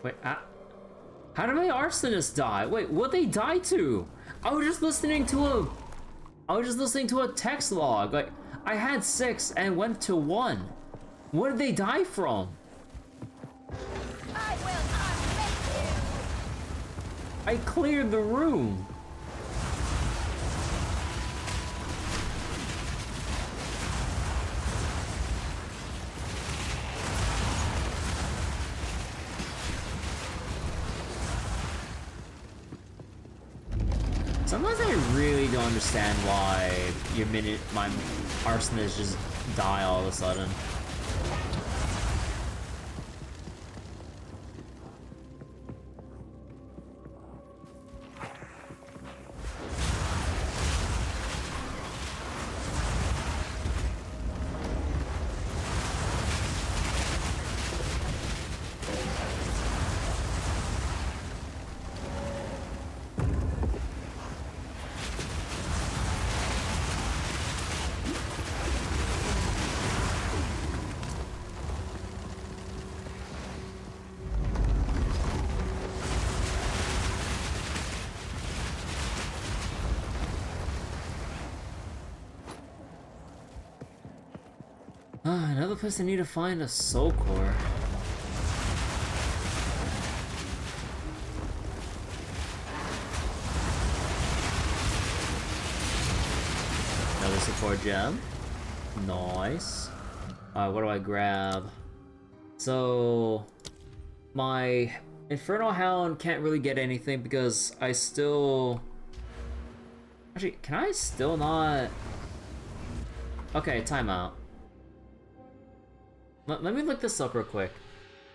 Wait, how did my arsonist die? Wait, what'd they die to? I was just listening to a text log. Like, I had 6 and went to 1. What did they die from? I will unmake you! I cleared the room. Sometimes I really don't understand why my arsonists just die all of a sudden. Another place I need to find a soul core. Another support gem. Nice. What do I grab? So my Infernal Hound can't really get anything because I still... Actually, can I still not... Okay, timeout. Let me look this up real quick.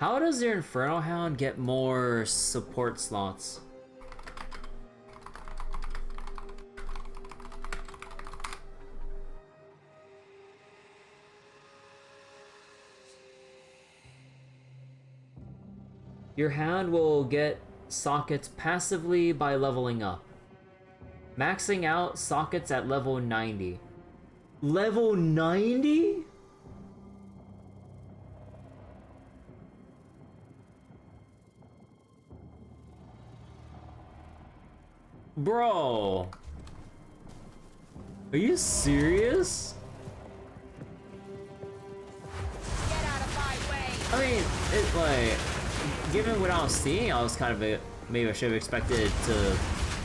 How does your Infernal Hound get more support slots? Your Hound will get sockets passively by leveling up. Maxing out sockets at level 90. Level 90? Bro, are you serious? Get out of my way! I mean, it's like, given what I was seeing, I was kind of maybe I should have expected to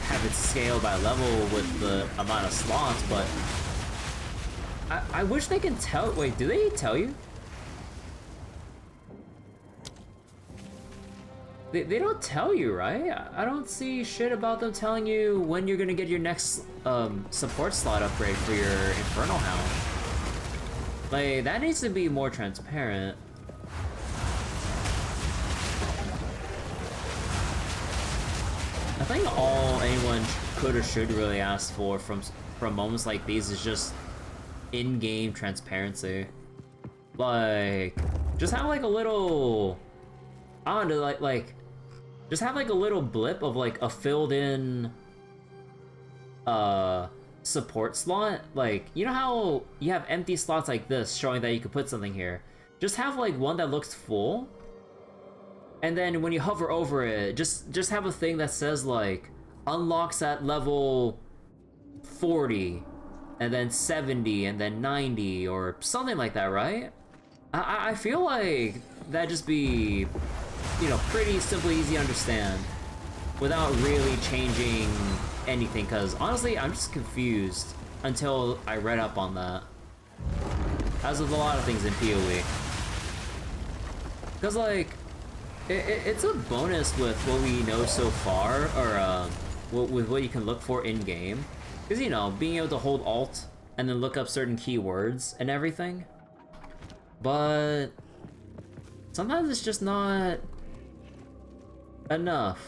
have it scale by level with the amount of slots, but I wish they can tell. Wait, do they tell you? They don't tell you, right? I don't see shit about them telling you when you're gonna get your next support slot upgrade for your Infernal Hound. Like, that needs to be more transparent. I think all anyone could or should really ask for from moments like these is just in-game transparency. Like, just have like a little, I don't know, like just have like a little blip of like a filled in support slot. Like, you know how you have empty slots like this showing that you could put something here? Just have like one that looks full, and then when you hover over it, just have a thing that says like unlocks at level 40 and then 70 and then 90 or something like that, right? I feel like that'd just be, you know, pretty simple, easy to understand without really changing anything, because honestly, I'm just confused until I read up on that. As with a lot of things in PoE. Because, like, it's a bonus with what we know so far, or with what you can look for in-game. Because, you know, being able to hold Alt and then look up certain keywords and everything. But sometimes it's just not enough.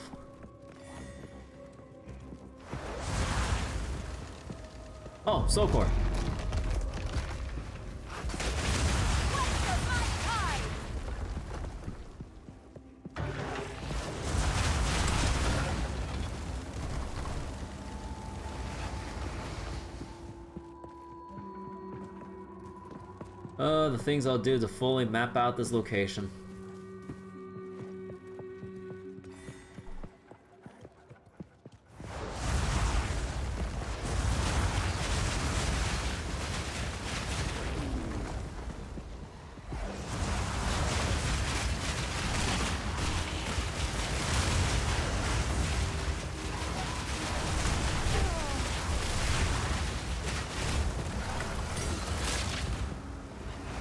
Oh, Soul Core. The things I'll do to fully map out this location.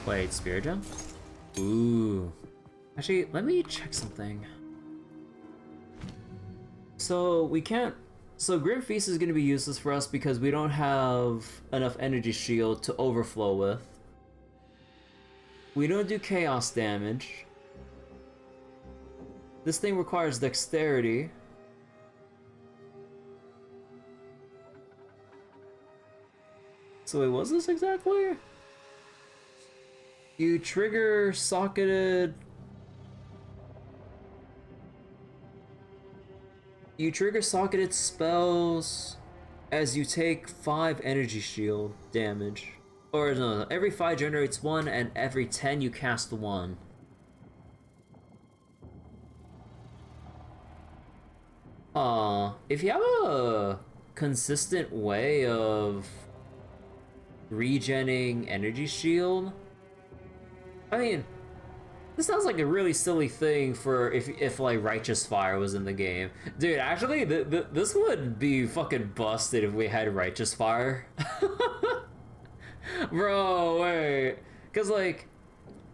Wait, Spirit Gem? Ooh. Actually, let me check something. So, we can't... So, Grim Feast is going to be useless for us because we don't have enough energy shield to overflow with. We don't do chaos damage. This thing requires dexterity. So wait, what's this exactly? You trigger socketed... You trigger socketed spells as you take 5 energy shield damage. Or no, every 5 generates 1, and every 10 you cast 1. If you have a consistent way of regenning energy shield, I mean, this sounds like a really silly thing for if like Righteous Fire was in the game. Dude, actually, this would be fucking busted if we had Righteous Fire. Bro, wait. Cause like,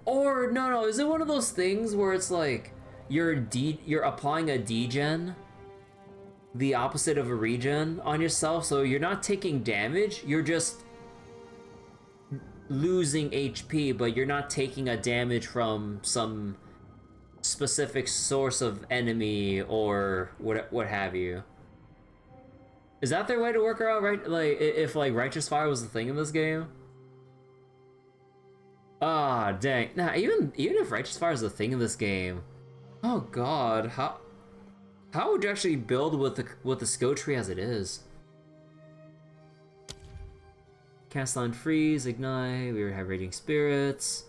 or no, is it one of those things where it's like you're applying a degen, the opposite of a regen on yourself, so you're not taking damage, you're just losing HP, but you're not taking a damage from some specific source of enemy or what have you. Is that their way to work around, right? Like, if like Righteous Fire was the thing in this game? Ah, dang. Nah, even if Righteous Fire is the thing in this game, oh god, how would you actually build with the skill tree as it is? Cast on Freeze, Ignite, we have Raging Spirits.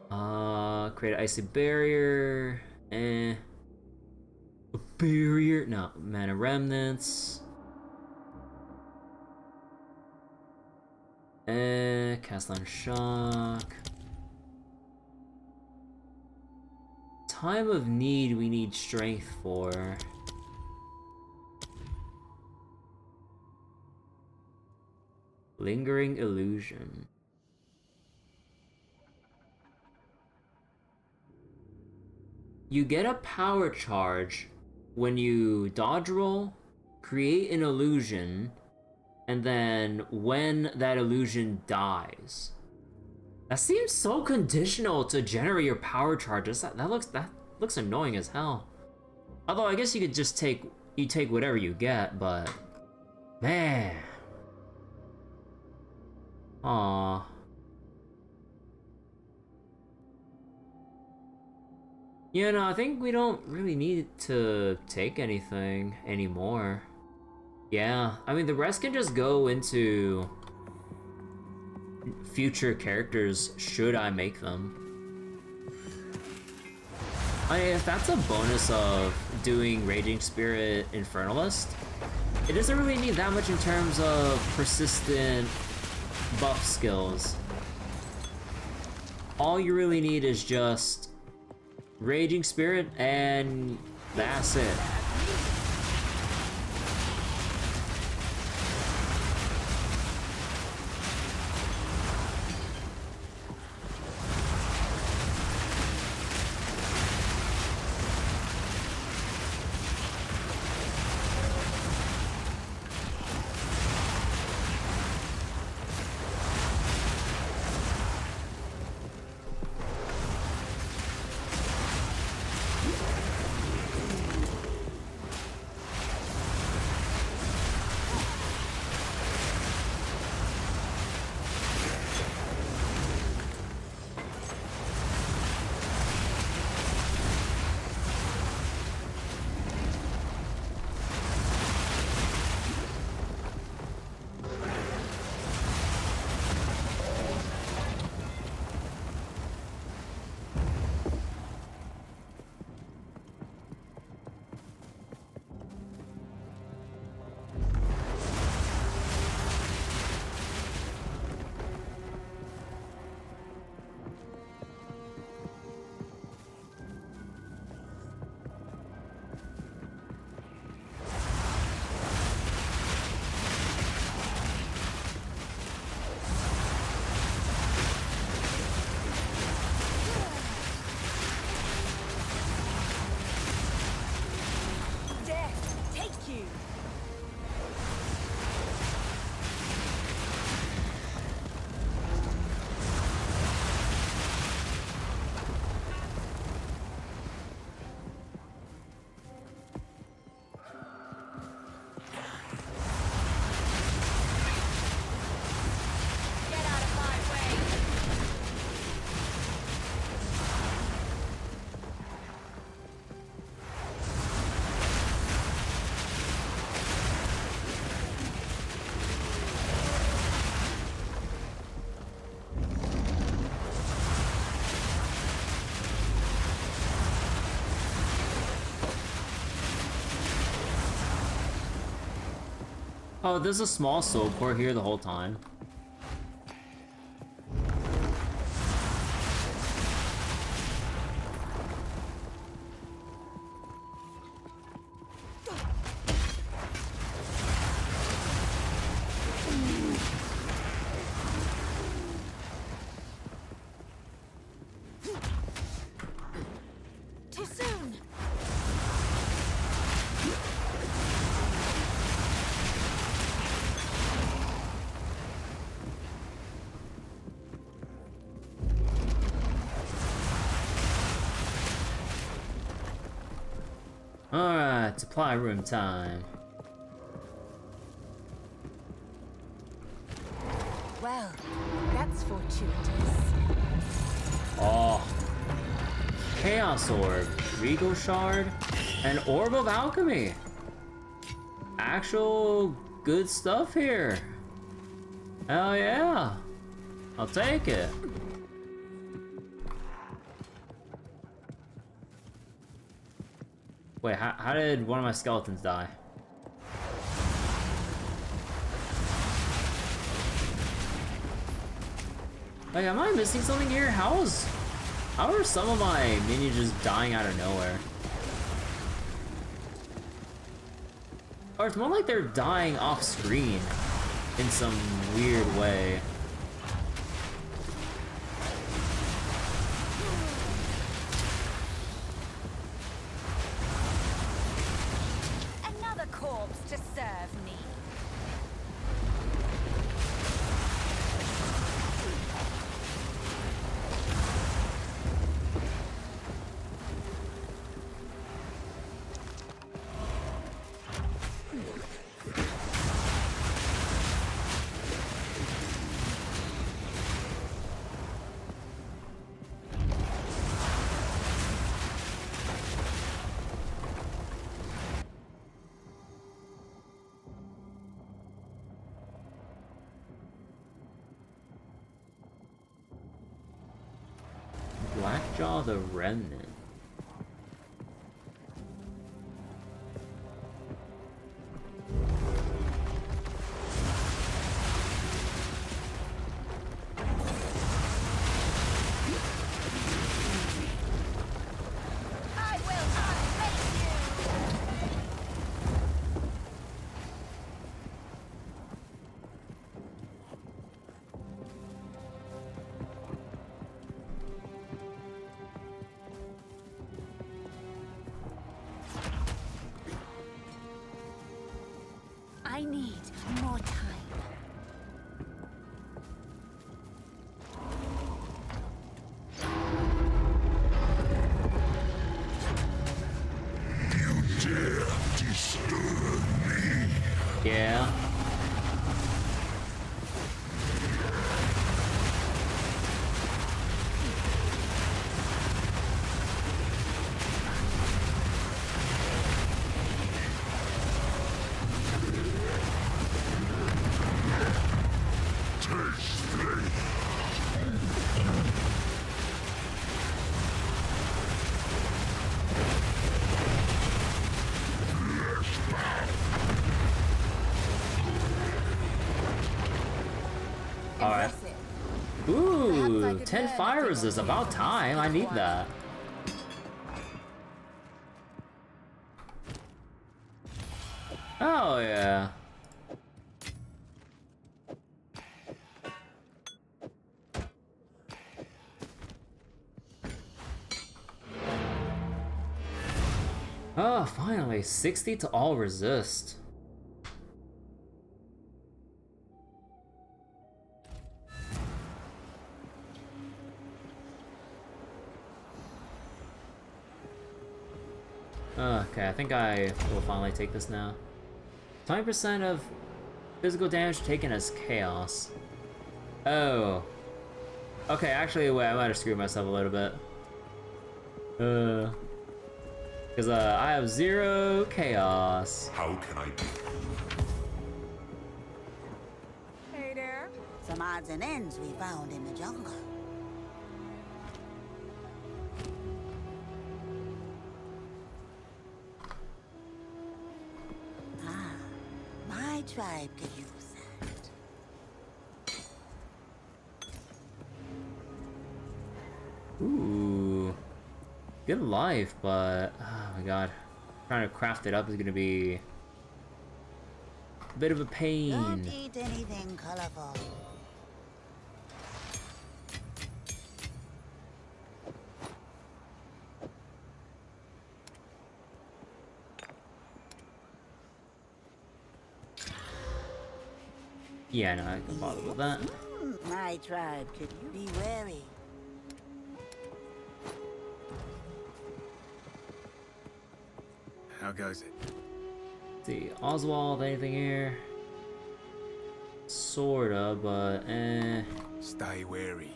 Create an Icy Barrier, A barrier, no, Mana Remnants. Cast on Shock. Time of Need we need Strength for. Lingering Illusion. You get a power charge when you dodge roll, create an illusion, and then when that illusion dies. That seems so conditional to generate your power charges. That looks annoying as hell. Although I guess you could just take whatever you get, but man. Aww. Yeah, no, I think we don't really need to take anything anymore. Yeah, I mean, the rest can just go into future characters, should I make them. I mean, if that's a bonus of doing Raging Spirit Infernalist, it doesn't really need that much in terms of persistent buff skills. All you really need is just Raging Spirit, and that's it. Oh, there's a small soul core here the whole time. Too soon. Alright, supply room time. Well, that's fortuitous. Oh. Chaos Orb, Regal Shard, and Orb of Alchemy. Actual good stuff here. Hell yeah. I'll take it. Wait, how did one of my skeletons die? Like, am I missing something here? How are some of my minions just dying out of nowhere? Or it's more like they're dying off screen in some weird way. Another corpse to serve me. Blackjaw the Remnant. I will unmake you. I need more time. Dare disturb me? Yeah. Alright. Impressive. Ooh, could 10 learn a fire thing or resist. two About from time. I this need one. that. Oh, yeah. Oh, finally. 60 to all resist. Okay, I think I will finally take this now. 20% of physical damage taken as chaos. Oh. Okay, actually, wait, I might have screwed myself a little bit. Because I have 0 chaos. How can I be? Hey there. Some odds and ends we found in the jungle. My tribe could use that. Ooh. Good life, but oh my god. Trying to craft it up is gonna be a bit of a pain. Don't eat anything colorful. Yeah, no, I can bother with that. My tribe could be wary. How goes it? Let's see, Oswald, anything here? Sorta, but Stay wary.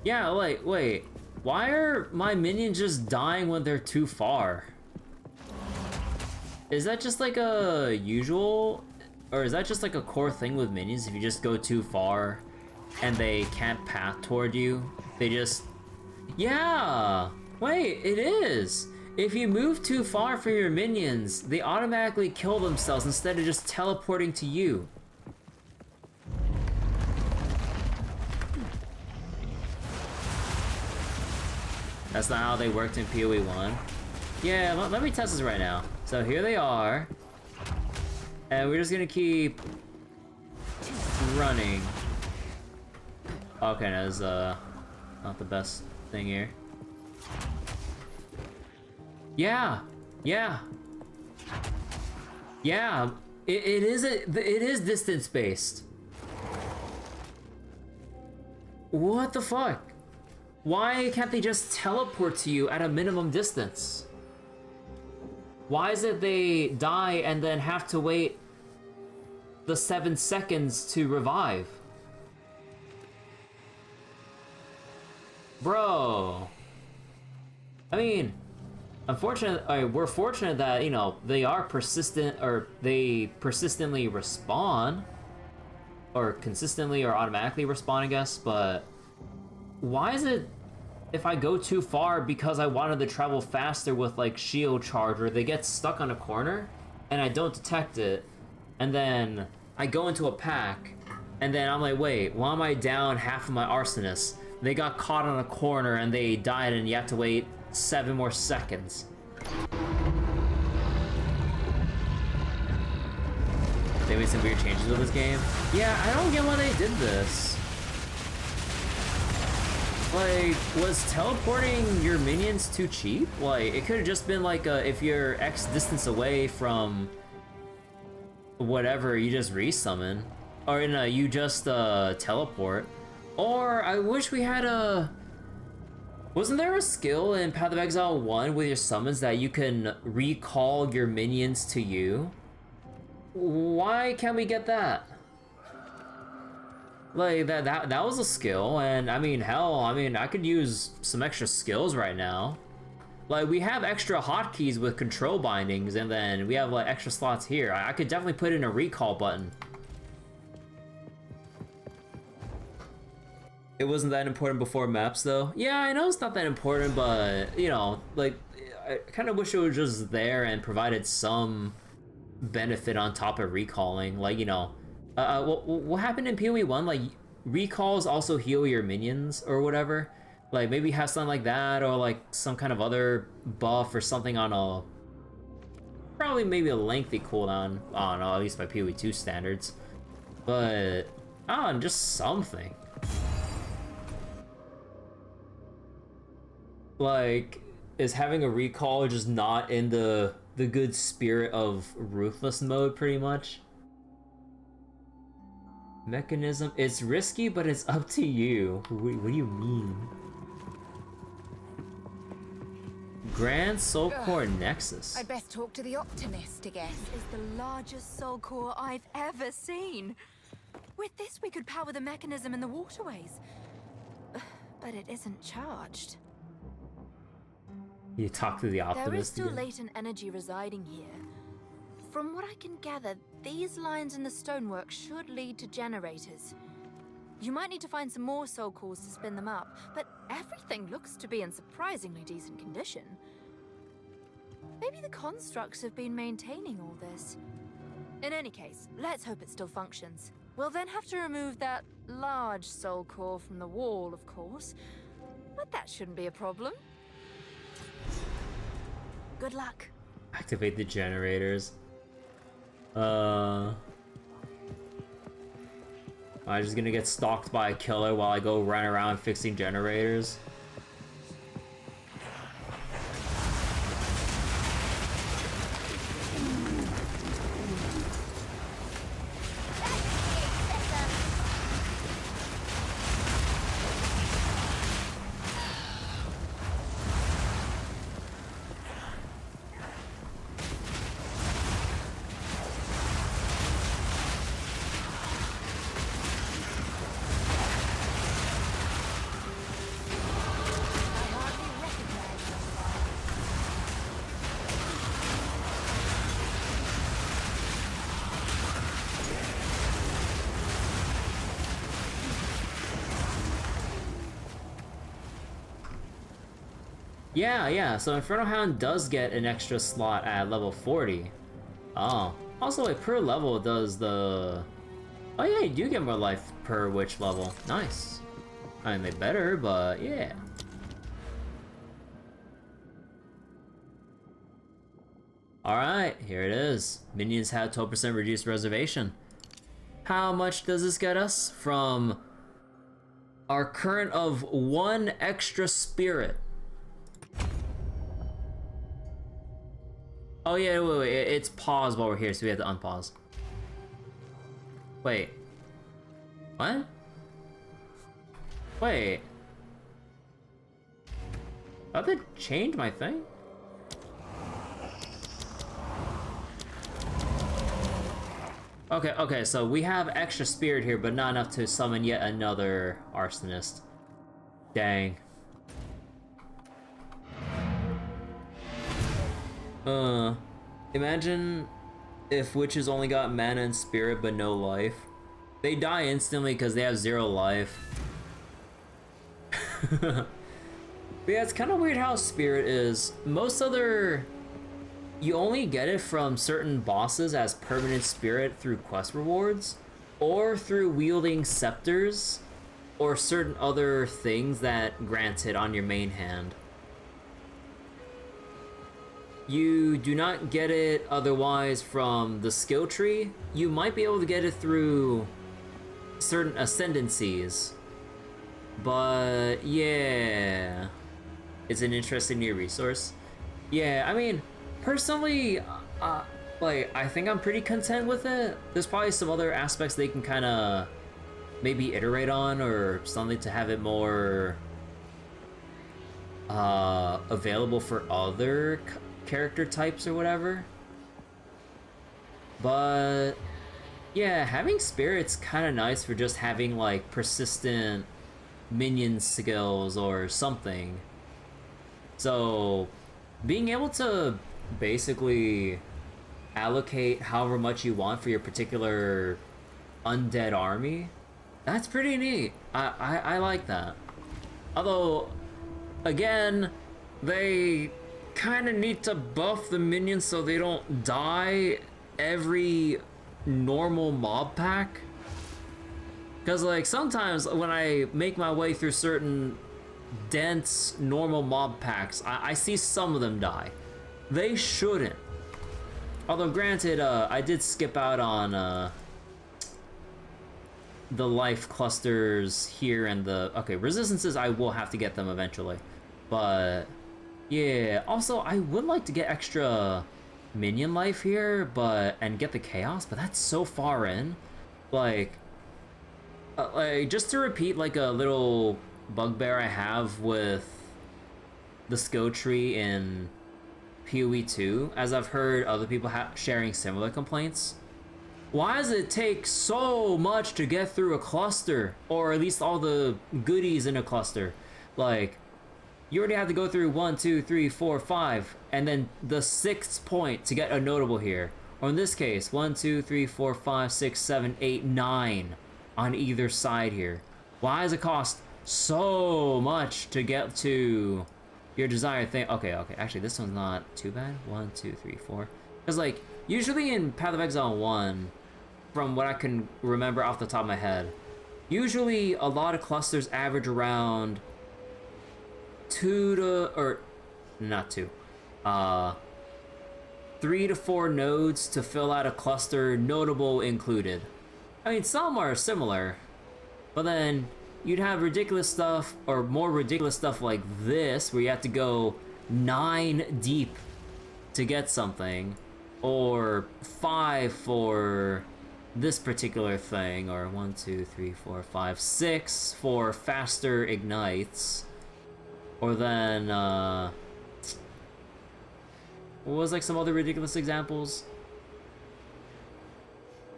yeah, wait. Why are my minions just dying when they're too far? Is that just like a usual, or is that just like a core thing with minions? If you just go too far and they can't path toward you, they just... Yeah! Wait, it is! If you move too far for your minions, they automatically kill themselves instead of just teleporting to you. That's not how they worked in PoE 1. Yeah, let me test this right now. So here they are. And we're just gonna keep running. Okay, that's not the best thing here. Yeah, it is distance based. What the fuck? Why can't they just teleport to you at a minimum distance? Why is it they die and then have to wait the 7 seconds to revive? Bro. I mean, we're fortunate that, you know, they are persistent, or they persistently respawn. Or consistently or automatically respawn, I guess, but... Why is it if I go too far because I wanted to travel faster with like shield charger, they get stuck on a corner and I don't detect it, and then I go into a pack and then I'm like, wait, why am I down half of my arsonist? They got caught on a corner and they died and you have to wait 7 more seconds. They made some weird changes with this game. Yeah, I don't get why they did this. Like, was teleporting your minions too cheap? Like, it could have just been like, if you're X distance away from whatever, you just resummon. Or, you just, teleport. Or, I wish we had a... Wasn't there a skill in Path of Exile 1 with your summons that you can recall your minions to you? Why can't we get that? Like, that was a skill, and I mean, hell, I could use some extra skills right now. Like, we have extra hotkeys with control bindings, and then we have, like, extra slots here. I could definitely put in a recall button. It wasn't that important before maps, though. Yeah, I know it's not that important, but, you know, like, I kind of wish it was just there and provided some benefit on top of recalling. Like, you know, what happened in PoE 1? Like, recalls also heal your minions or whatever. Like, maybe have something like that, or like some kind of other buff or something on a... Probably maybe a lengthy cooldown. I don't know, at least by PoE 2 standards. But, I don't know, just something. Like, is having a recall just not in the good spirit of Ruthless mode, pretty much? Mechanism, it's risky, but it's up to you. What do you mean? Grand Soul Core Nexus. I'd best talk to the Optimist again. This is the largest soul core I've ever seen. With this, we could power the mechanism in the waterways. But it isn't charged. You talk to the optimist. There is still again. latent energy residing here. From what I can gather, these lines in the stonework should lead to generators. You might need to find some more soul cores to spin them up, but everything looks to be in surprisingly decent condition. Maybe the constructs have been maintaining all this. In any case, let's hope it still functions. We'll then have to remove that large soul core from the wall, of course. But that shouldn't be a problem. Good luck. Activate the generators. I'm just gonna get stalked by a killer while I go run around fixing generators. Yeah, so Inferno Hound does get an extra slot at level 40. Oh. Also, like, per level does the... Oh yeah, you do get more life per witch level. Nice. I mean, they better, but yeah. Alright, here it is. Minions have 12% reduced reservation. How much does this get us? From our current of 1 extra spirit. Oh yeah, wait, it's paused while we're here, so we have to unpause. Wait. What? Wait. Did they change my thing? Okay, so we have extra spirit here, but not enough to summon yet another arsonist. Dang. Imagine if witches only got mana and spirit but no life. They die instantly because they have 0 life. But yeah, it's kind of weird how spirit is. Most other... You only get it from certain bosses as permanent spirit through quest rewards, or through wielding scepters, or certain other things that grant it on your main hand. You do not get it otherwise from the skill tree. You might be able to get it through certain ascendancies. But yeah, it's an interesting new resource. Yeah, I mean, personally, like, I think I'm pretty content with it. There's probably some other aspects they can kind of maybe iterate on or something to have it more available for other character types or whatever. But yeah, having spirit's kind of nice for just having like persistent minion skills or something. So being able to basically allocate however much you want for your particular undead army, that's pretty neat. I like that. Although, again, they kind of need to buff the minions so they don't die every normal mob pack. Because, like, sometimes when I make my way through certain dense normal mob packs, I see some of them die. They shouldn't. Although, granted, I did skip out on the life clusters here and the... Okay, resistances, I will have to get them eventually. But yeah, also, I would like to get extra minion life here, and get the chaos, but that's so far in. Like, just to repeat, like, a little bugbear I have with the skill tree in PoE 2, as I've heard other people sharing similar complaints. Why does it take so much to get through a cluster? Or at least all the goodies in a cluster. Like, you already have to go through 1, 2, 3, 4, 5, and then the 6th point to get a notable here. Or in this case, 1, 2, 3, 4, 5, 6, 7, 8, 9 on either side here. Why does it cost so much to get to your desired thing? Okay, actually this one's not too bad. 1, 2, 3, 4. Because like, usually in Path of Exile 1, from what I can remember off the top of my head, usually a lot of clusters average around 3 to 4 nodes to fill out a cluster, notable included. I mean, some are similar, but then you'd have ridiculous stuff, or more ridiculous stuff like this, where you have to go 9 deep to get something, or 5 for this particular thing, or 1, 2, 3, 4, 5, 6 for faster ignites, or then, what was like some other ridiculous examples?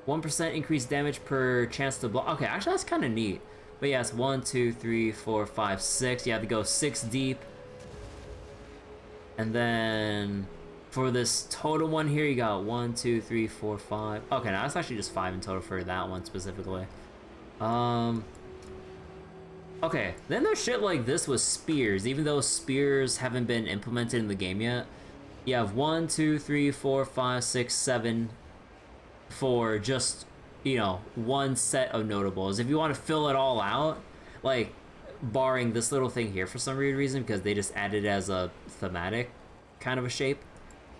1% increased damage per chance to block. Okay, actually that's kind of neat. But yeah, it's 1, 2, 3, 4, 5, 6. You have to go 6 deep. And then for this total one here, you got 1, 2, 3, 4, 5. Okay, now that's actually just 5 in total for that one specifically. Okay, then there's shit like this with spears. Even though spears haven't been implemented in the game yet, you have 1, 2, 3, 4, 5, 6, 7 for just, you know, one set of notables. If you want to fill it all out, like, barring this little thing here for some weird reason, because they just added it as a thematic kind of a shape.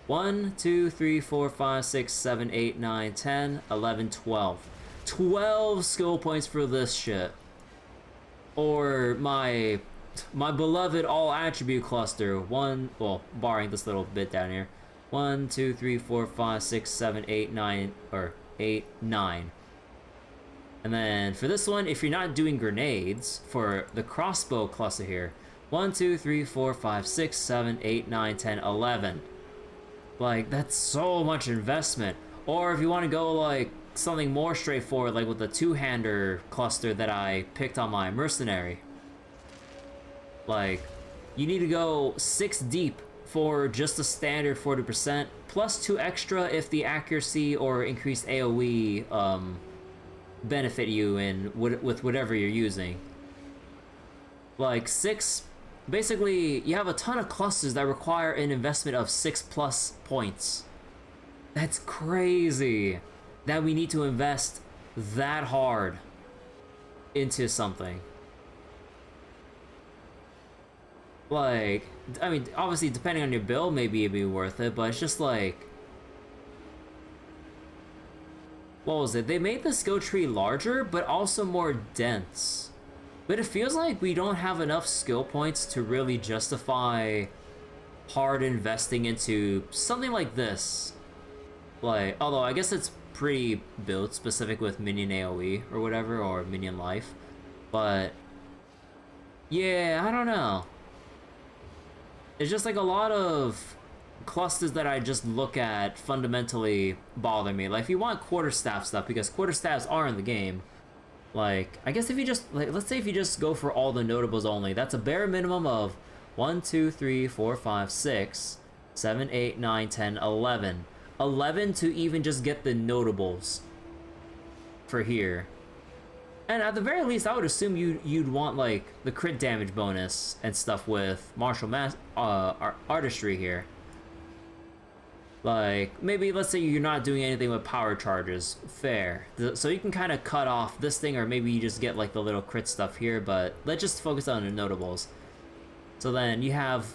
1, 2, 3, 4, 5, 6, 7, 8, 9, 10, 11, 12. 12 skill points for this shit. Or my beloved all attribute cluster. Well, barring this little bit down here. 1, 2, 3, 4, 5, 6, 7, 8, 9, or 8, 9. And then for this one, if you're not doing grenades, for the crossbow cluster here, 1, 2, 3, 4, 5, 6, 7, 8, 9, 10, 11. Like, that's so much investment. Or if you want to go like something more straightforward, like with the two-hander cluster that I picked on my mercenary. Like, you need to go 6 deep for just a standard 40%, plus 2 extra if the accuracy or increased AoE benefit you in with whatever you're using. Like 6, basically you have a ton of clusters that require an investment of 6+ points. That's crazy that we need to invest that hard into something. Like, I mean, obviously depending on your build, maybe it'd be worth it, but it's just like, what was it? They made the skill tree larger, but also more dense. But it feels like we don't have enough skill points to really justify hard investing into something like this. Like, although I guess it's pretty build specific with minion AoE or whatever, or minion life. But yeah, I don't know. It's just like a lot of clusters that I just look at fundamentally bother me. Like if you want quarterstaff stuff, because quarterstaffs are in the game, like I guess if you just, like, let's say if you just go for all the notables only, that's a bare minimum of 1, 2, 3, 4, 5, 6, 7, 8, 9, 10, 11. 11 to even just get the notables for here. And at the very least, I would assume you'd want like the crit damage bonus and stuff with martial artistry here. Like maybe let's say you're not doing anything with power charges, fair. So you can kind of cut off this thing, or maybe you just get like the little crit stuff here. But let's just focus on the notables. So then you have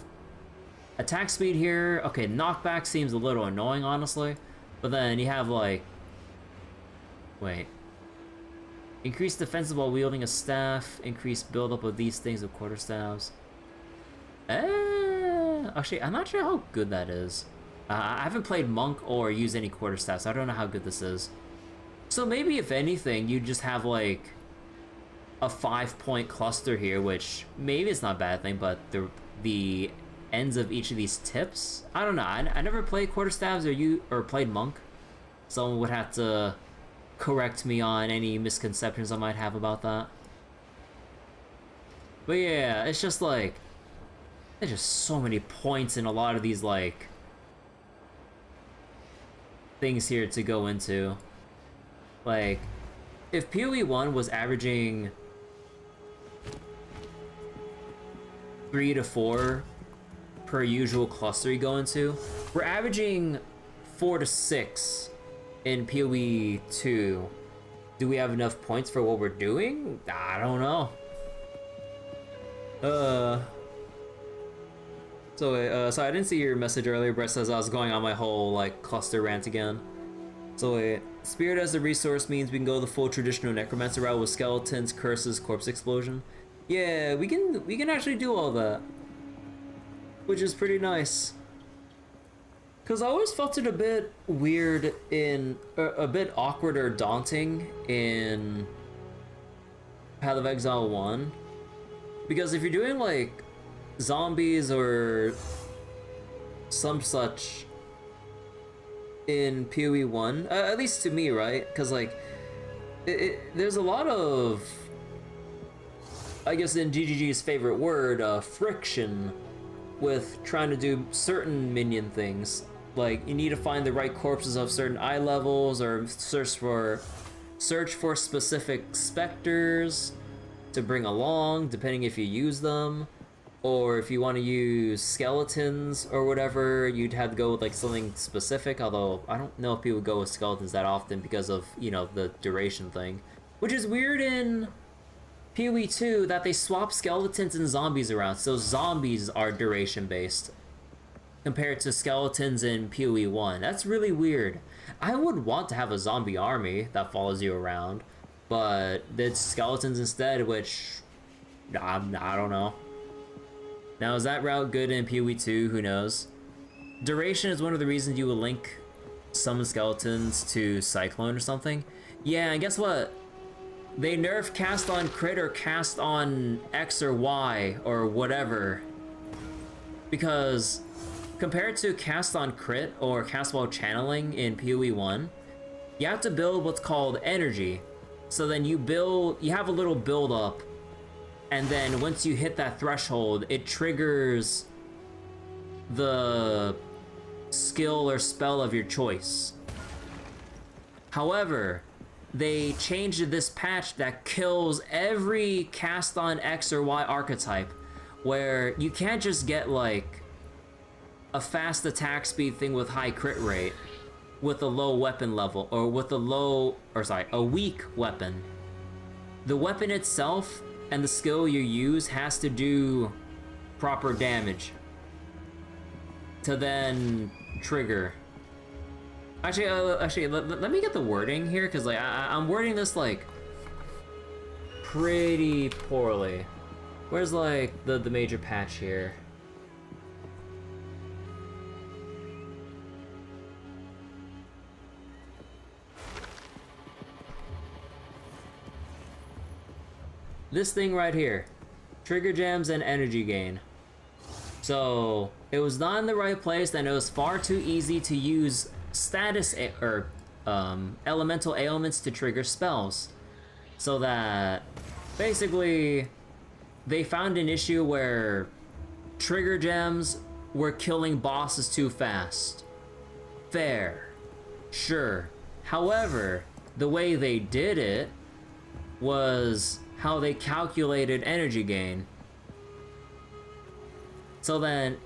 attack speed here. Okay, knockback seems a little annoying, honestly. But then you have like, wait. Increase defense while wielding a staff. Increase buildup of these things with quarterstaffs. Actually, I'm not sure how good that is. I haven't played monk or used any quarterstaffs. I don't know how good this is. So maybe if anything, you just have like a 5-point cluster here, which maybe it's not a bad thing, but the ends of each of these tips, I don't know. I never played quarterstaffs or played monk. Someone would have to correct me on any misconceptions I might have about that. But yeah, it's just like, there's just so many points in a lot of these like things here to go into. Like, if PoE 1 was averaging 3 to 4 per usual cluster you go into, we're averaging 4 to 6 in PoE 2. Do we have enough points for what we're doing? I don't know. So I didn't see your message earlier, Brett says I was going on my whole like cluster rant again. So wait, spirit as a resource means we can go the full traditional necromancer route with skeletons, curses, corpse explosion. Yeah, we can actually do all that, which is pretty nice. Cause I always felt it a bit weird in, a bit awkward or daunting in Path of Exile 1. Because if you're doing like zombies or some such in PoE 1, at least to me, right? Because like, there's a lot of, I guess in GGG's favorite word, friction with trying to do certain minion things. Like, you need to find the right corpses of certain eye levels, or search for specific specters to bring along, depending if you use them, or if you want to use skeletons or whatever, you'd have to go with like something specific. Although I don't know if people go with skeletons that often because of, you know, the duration thing, which is weird in PoE 2 that they swap skeletons and zombies around, so zombies are duration based compared to skeletons in PoE 1. That's really weird. I would want to have a zombie army that follows you around, but it's skeletons instead, which I don't know. Now, is that route good in PoE 2? Who knows? Duration is one of the reasons you would link summon skeletons to Cyclone or something. Yeah, and guess what? They nerf cast on crit or cast on X or Y or whatever. Because compared to cast on crit or cast while channeling in PoE 1, you have to build what's called energy. So then you have a little build up, and then once you hit that threshold, it triggers the skill or spell of your choice. However, they changed this patch that kills every cast on X or Y archetype, where you can't just get like a fast attack speed thing with high crit rate with a low weapon level, or with a weak weapon. The weapon itself and the skill you use has to do proper damage to then trigger. Actually, let me get the wording here, because like I'm wording this like pretty poorly. Where's like the major patch here? This thing right here, trigger gems and energy gain. So it was not in the right place, and it was far too easy to use status or elemental ailments to trigger spells. So that basically they found an issue where trigger gems were killing bosses too fast. Fair, sure. However, the way they did it was how they calculated energy gain. So then,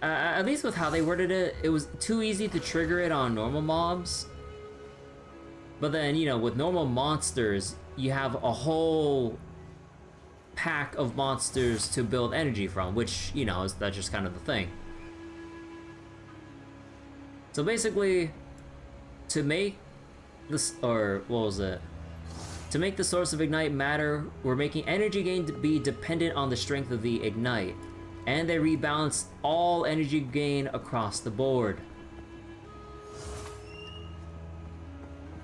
at least with how they worded it, it was too easy to trigger it on normal mobs. But then, you know, with normal monsters, you have a whole pack of monsters to build energy from, which, you know, that's just kind of the thing. So basically, to make this, or what was it? To make the source of Ignite matter, we're making energy gain to be dependent on the strength of the Ignite. And they rebalance all energy gain across the board.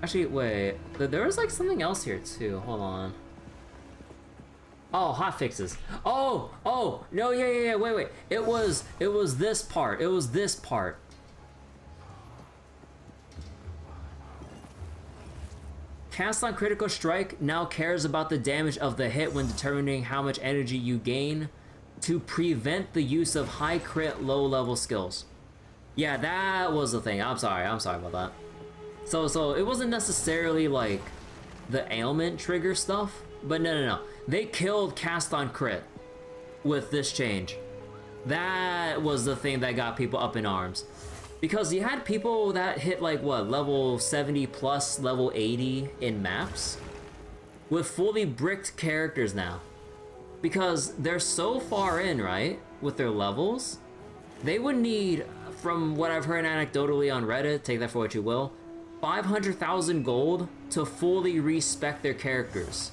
Actually, wait, there was like something else here too, hold on. Oh, hotfixes. Oh, no, yeah, wait. It was this part, this part. Cast on Critical Strike now cares about the damage of the hit when determining how much energy you gain to prevent the use of high crit low level skills. Yeah, that was the thing. I'm sorry about that. So it wasn't necessarily like the ailment trigger stuff, but no. They killed Cast on Crit with this change. That was the thing that got people up in arms. Because you had people that hit like what, level 70 plus, level 80 in maps with fully bricked characters now. Because they're so far in, right, with their levels, they would need, from what I've heard anecdotally on Reddit, take that for what you will, 500,000 gold to fully respec their characters.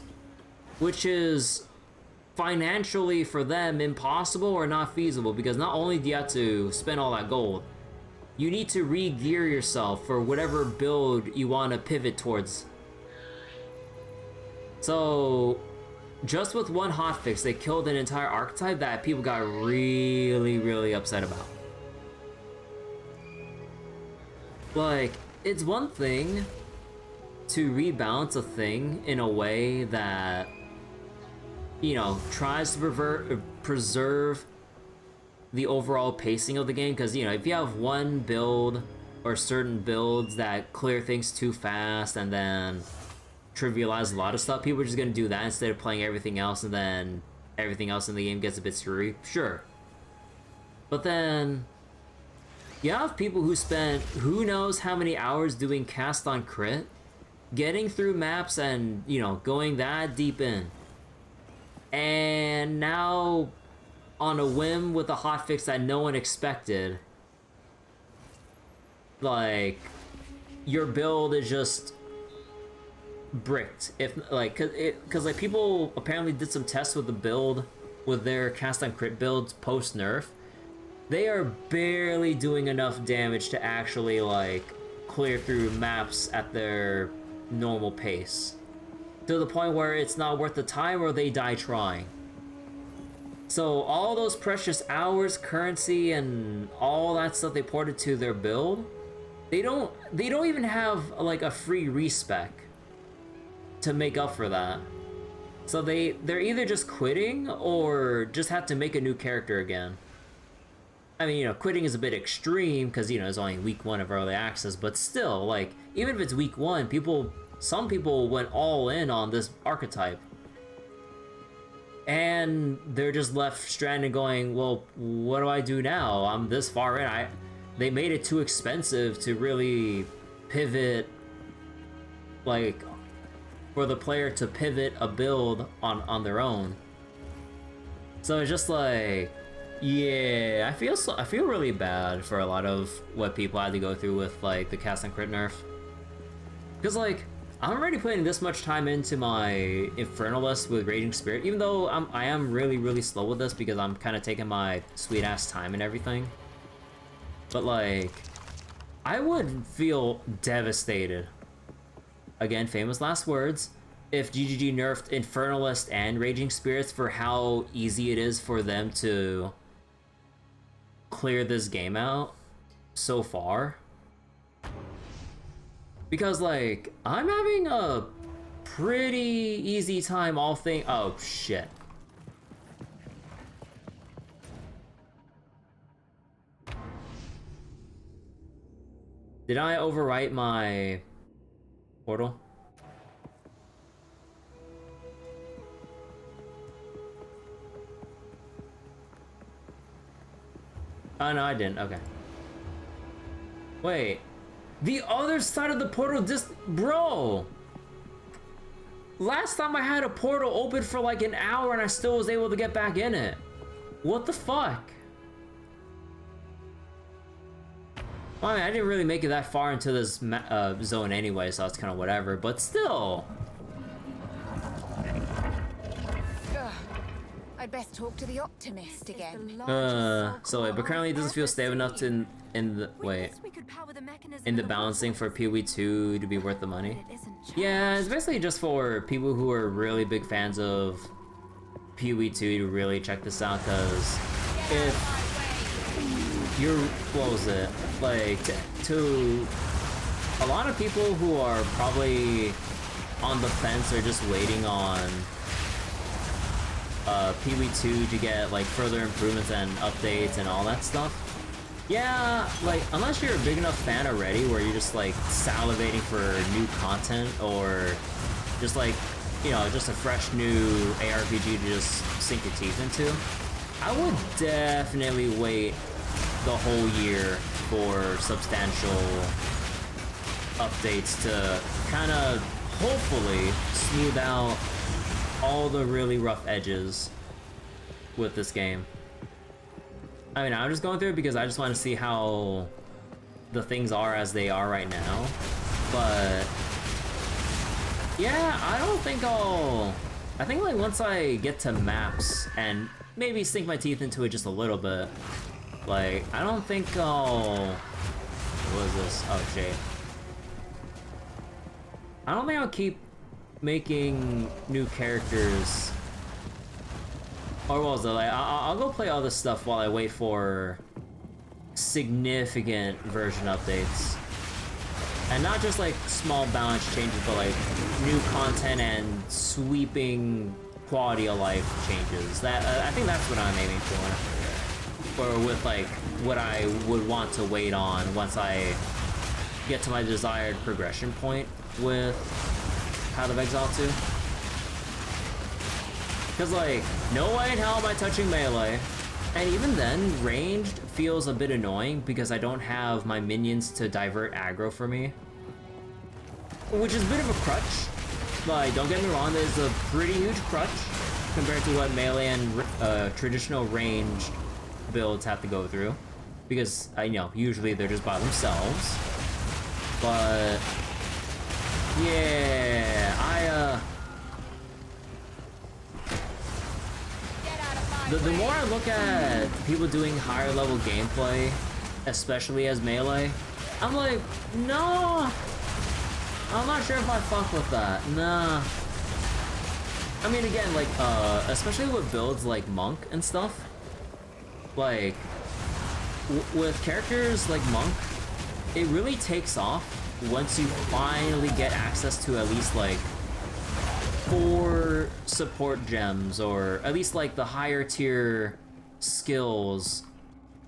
Which is financially for them impossible or not feasible, because not only do you have to spend all that gold, you need to re-gear yourself for whatever build you want to pivot towards. So, just with one hotfix, they killed an entire archetype that people got really upset about. Like, it's one thing to rebalance a thing in a way that, you know, tries to preserve the overall pacing of the game, because, you know, if you have one build or certain builds that clear things too fast and then trivialize a lot of stuff, people are just gonna do that instead of playing everything else, and then everything else in the game gets a bit screwy. Sure. But then you have people who spent who knows how many hours doing Cast on Crit, getting through maps and, you know, going that deep in. And now, on a whim with a hotfix that no one expected, like, your build is just bricked. If like, cause like people apparently did some tests with the build, with their Cast on Crit builds post nerf. They are barely doing enough damage to actually like clear through maps at their normal pace, to the point where it's not worth the time or they die trying. So all those precious hours, currency, and all that stuff they ported to their build, they don't even have like a free respec to make up for that. So they're either just quitting or just have to make a new character again. I mean, you know, quitting is a bit extreme because, you know, it's only week 1 of early access, but still, like, even if it's week 1, some people went all in on this archetype. And they're just left stranded going, well, what do I do now? I'm this far in. They made it too expensive to really pivot, like, for the player to pivot a build on their own. So it's just like, yeah, I feel really bad for a lot of what people had to go through with like the Cast on Crit nerf. Because like, I'm already putting this much time into my Infernalist with Raging Spirit, even though I am really slow with this because I'm kind of taking my sweet ass time and everything. But like, I would feel devastated, again, famous last words, if GGG nerfed Infernalist and Raging Spirits for how easy it is for them to clear this game out so far. Because, like, I'm having a pretty easy time oh, shit. Did I overwrite my portal? Oh, no, I didn't. Okay. Wait. The other side of the portal bro! Last time I had a portal open for like an hour and I still was able to get back in it. What the fuck? Well, I mean, I didn't really make it that far into this zone anyway, so it's kind of whatever, but still. I'd best talk to the optimist again. So wait, but currently it doesn't feel stable enough to in the balancing for PoE 2 to be worth the money. Yeah, it's basically just for people who are really big fans of PoE 2 to really check this out, because if you're, what was it, like, to a lot of people who are probably on the fence or just waiting on PoE2 to get like further improvements and updates and all that stuff. Yeah, like unless you're a big enough fan already where you're just like salivating for new content or just like, you know, just a fresh new ARPG to just sink your teeth into, I would definitely wait the whole year for substantial updates to kind of hopefully smooth out all the really rough edges with this game. I mean, I'm just going through it because I just want to see how the things are as they are right now. But yeah, I don't think I think like once I get to maps and maybe sink my teeth into it just a little bit, like I don't think what is this? Oh, shit. I don't think I'll keep making new characters. Or what was it? Like, I'll go play all this stuff while I wait for significant version updates. And not just like small balance changes, but like new content and sweeping quality of life changes. That I think that's what I'm aiming for. Or with like what I would want to wait on once I get to my desired progression point with Path of Exile 2. Because like, no way in hell am I touching melee. And even then, ranged feels a bit annoying because I don't have my minions to divert aggro for me. Which is a bit of a crutch. Like, don't get me wrong, there's a pretty huge crutch compared to what melee and traditional ranged builds have to go through. Because, you know, usually they're just by themselves. But yeah, the more I look at people doing higher level gameplay, especially as melee, I'm like, no, I'm not sure if I fuck with that. Nah. I mean, again, like, especially with builds like Monk and stuff, like, with characters like Monk, it really takes off once you finally get access to at least like 4 support gems, or at least like the higher tier skills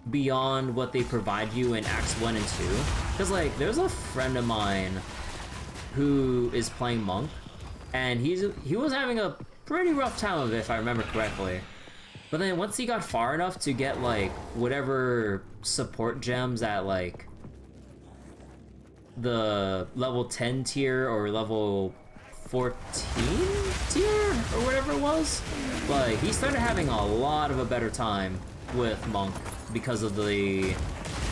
beyond what they provide you in Acts 1 and 2. Because like, there's a friend of mine who is playing Monk, and he was having a pretty rough time of it, if I remember correctly. But then once he got far enough to get like whatever support gems at like the level 10 tier or level 14 tier or whatever it was, like he started having a lot of a better time with Monk because of the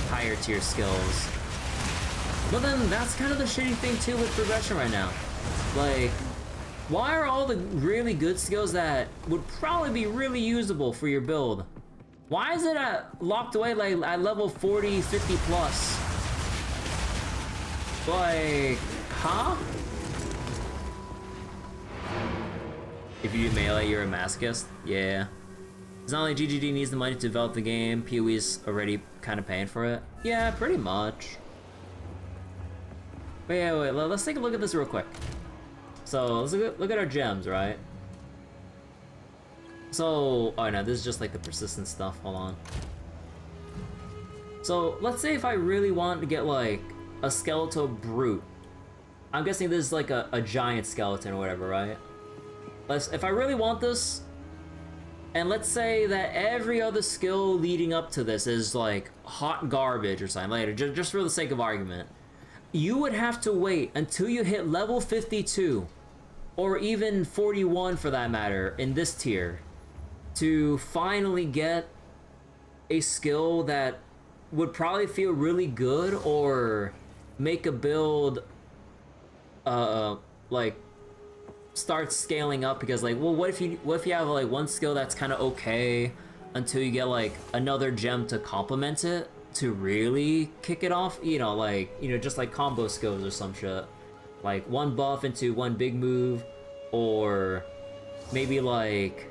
higher tier skills. But then that's kind of the shitty thing too with progression right now. Like, why are all the really good skills that would probably be really usable for your build, why is it locked away like at level 40, 50 plus? Like, huh? If you do melee, you're a masochist? Yeah. It's not like GGD needs the money to develop the game, PoE's already kind of paying for it. Yeah, pretty much. Wait, let's take a look at this real quick. So, let's look at our gems, right? So, oh no, this is just like the persistent stuff, hold on. So, let's say if I really want to get like a skeletal brute. I'm guessing this is like a giant skeleton or whatever, right? If I really want this, and let's say that every other skill leading up to this is like hot garbage or something later, just for the sake of argument, you would have to wait until you hit level 52, or even 41 for that matter, in this tier, to finally get a skill that would probably feel really good or make a build like start scaling up. Because like, well, what if you have like one skill that's kind of okay until you get like another gem to complement it to really kick it off, you know, like, you know, just like combo skills or some shit, like one buff into one big move, or maybe like,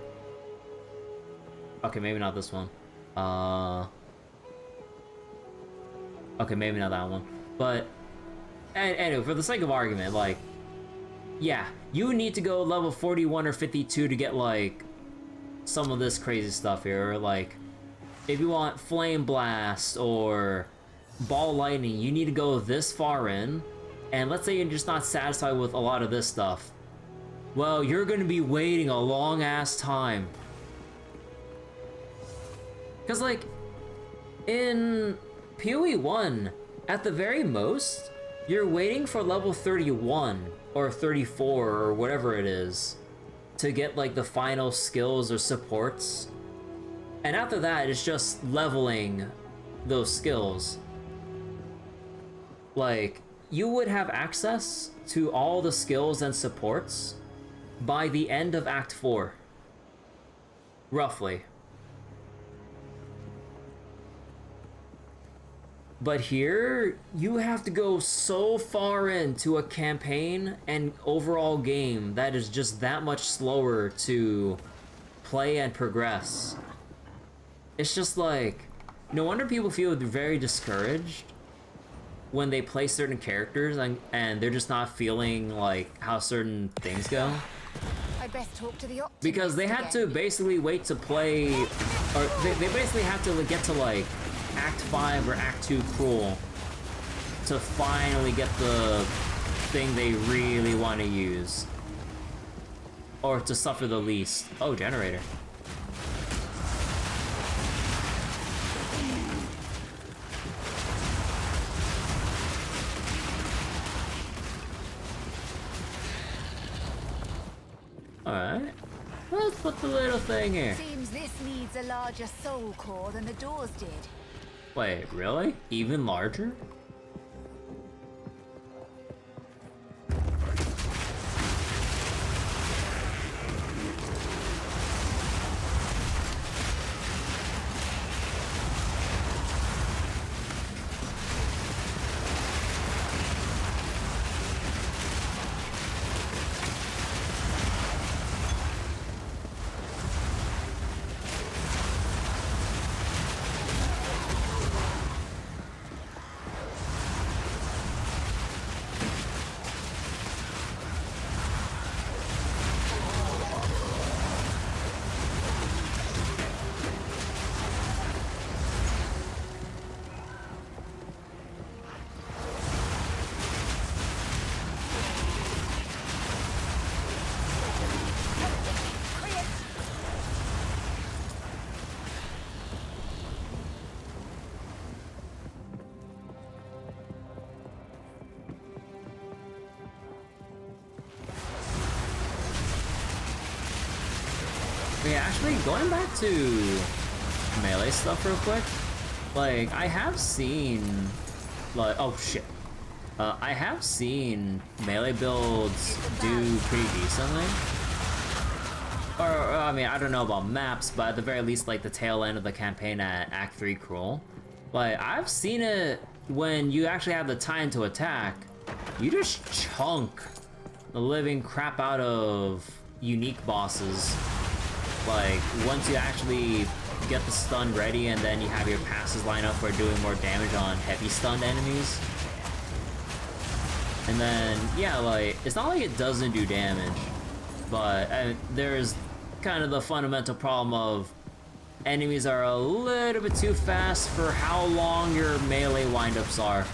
okay, maybe not this one, okay, maybe not that one, but anyway, for the sake of argument, like, yeah, you need to go level 41 or 52 to get, like, some of this crazy stuff here. Or, like, if you want Flame Blast or Ball Lightning, you need to go this far in. And let's say you're just not satisfied with a lot of this stuff. Well, you're gonna be waiting a long-ass time. Because, like, in PoE 1, at the very most, you're waiting for level 31 or 34 or whatever it is to get, like, the final skills or supports. And after that, it's just leveling those skills. Like, you would have access to all the skills and supports by the end of Act 4. Roughly. But here, you have to go so far into a campaign and overall game that is just that much slower to play and progress. It's just like, no wonder people feel very discouraged when they play certain characters and they're just not feeling like how certain things go. I'd best talk to the optimist Because they had to again. basically wait to play, or they basically have to get to like Act 5 or Act 2 Cruel to finally get the thing they really want to use. Or to suffer the least. Oh, generator. Alright. Let's put the little thing here. Seems this needs a larger soul core than the doors did. Wait, really? Even larger? Yeah, actually, going back to melee stuff real quick, like, I have seen, like, oh shit. I have seen melee builds do pretty decently. Or, I mean, I don't know about maps, but at the very least, like, the tail end of the campaign at Act 3 Cruel. Like, I've seen it when you actually have the time to attack, you just chunk the living crap out of unique bosses. Like, once you actually get the stun ready and then you have your passes line up for doing more damage on heavy stunned enemies. And then, yeah, like, it's not like it doesn't do damage, but there's kind of the fundamental problem of enemies are a little bit too fast for how long your melee windups are.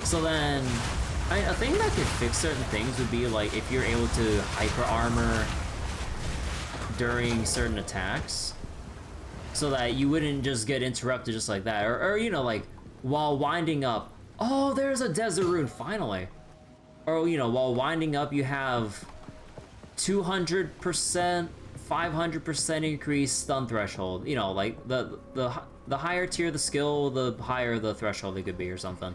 So then, a thing that could fix certain things would be like if you're able to hyper armor during certain attacks, so that you wouldn't just get interrupted just like that, or you know, like while winding up. Oh, there's a desert rune finally. Or you know, while winding up, you have 200%, 500% increased stun threshold. You know, like the higher tier the skill, the higher the threshold it could be, or something.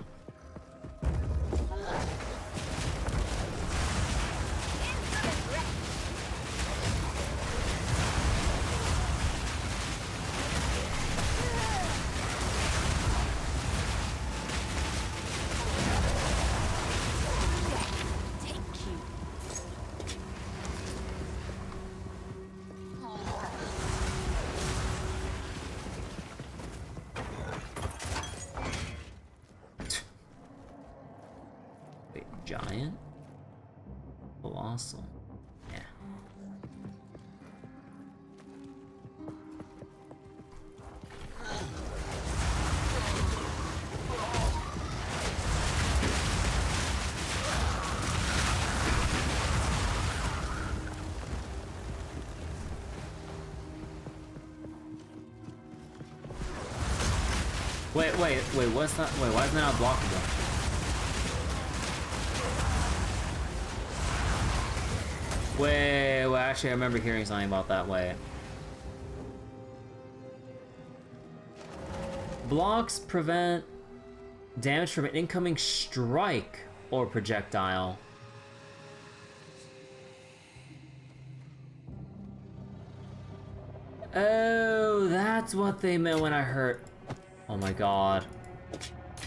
Giant? Colossal. Yeah. Wait, what's that? Wait, why isn't that unblockable? Wait, actually I remember hearing something about that. Way. Blocks prevent damage from an incoming strike or projectile. Oh, that's what they meant when I heard. Oh my god.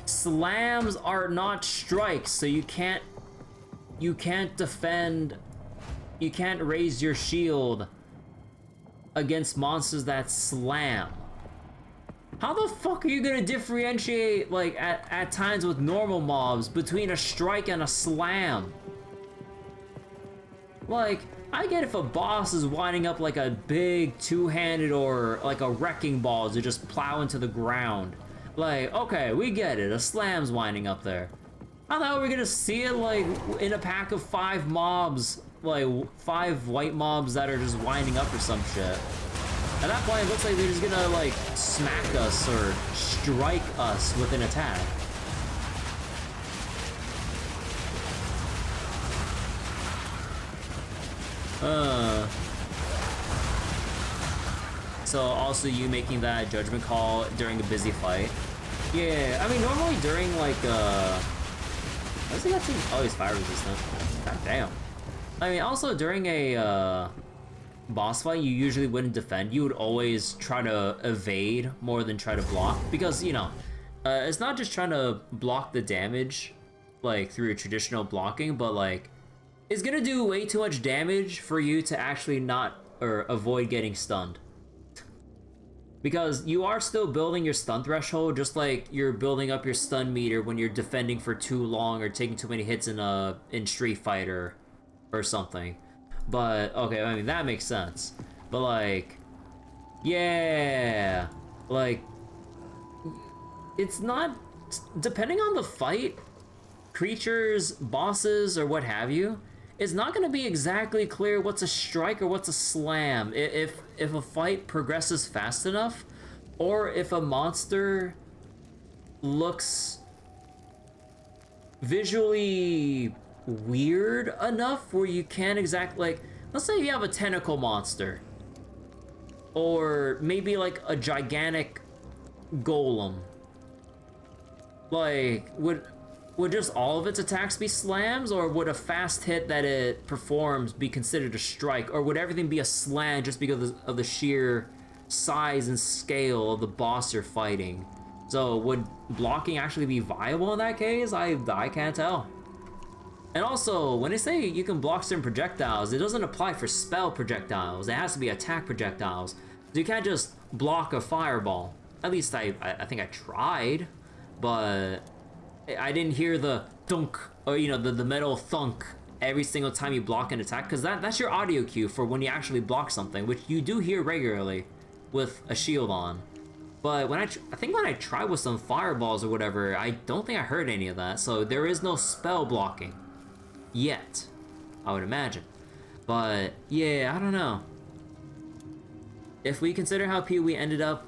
Slams are not strikes, so you can't defend, you can't raise your shield against monsters that slam. How the fuck are you gonna differentiate, like, at times with normal mobs between a strike and a slam? Like, I get if a boss is winding up like a big two-handed or like a wrecking ball to just plow into the ground. Like, okay, we get it, a slam's winding up there. I thought we were gonna see it like in a pack of 5 mobs, like 5 white mobs that are just winding up or some shit. At that point, it looks like they're just gonna like smack us or strike us with an attack. So also you making that judgment call during a busy fight. Yeah, I mean normally during like why does he got to, oh, he's fire resistant. God damn. I mean also during a boss fight you usually wouldn't defend, you would always try to evade more than try to block, because you know, it's not just trying to block the damage like through traditional blocking, but like it's gonna do way too much damage for you to actually not or avoid getting stunned. Because you are still building your stun threshold, just like you're building up your stun meter when you're defending for too long or taking too many hits in Street Fighter or something. But okay, I mean that makes sense. But like, yeah, like it's not, depending on the fight, creatures, bosses, or what have you, it's not going to be exactly clear what's a strike or what's a slam if a fight progresses fast enough, or if a monster looks visually weird enough where you can't exactly, like, let's say you have a tentacle monster, or maybe like a gigantic golem. Like, would just all of its attacks be slams, or would a fast hit that it performs be considered a strike, or would everything be a slam just because of the sheer size and scale of the boss you're fighting? So would blocking actually be viable in that case? I can't tell. And also, when they say you can block certain projectiles, it doesn't apply for spell projectiles. It has to be attack projectiles. So you can't just block a fireball. At least I think I tried, but I didn't hear the thunk, or you know, the metal thunk every single time you block an attack, because that's your audio cue for when you actually block something, which you do hear regularly with a shield on. But when I think when I tried with some fireballs or whatever, I don't think I heard any of that, so there is no spell blocking yet, I would imagine. But yeah, I don't know. If we consider how PoE ended up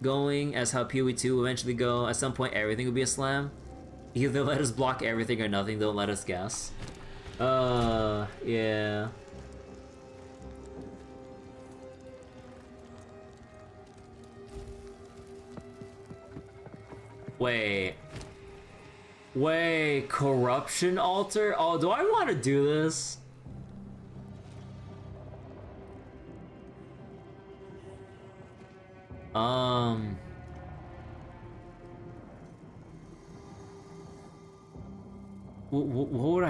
going as how PoE 2 will eventually go, at some point everything will be a slam. Either let us block everything or nothing, don't let us guess. Yeah. Wait, corruption altar? Oh, do I want to do this? What would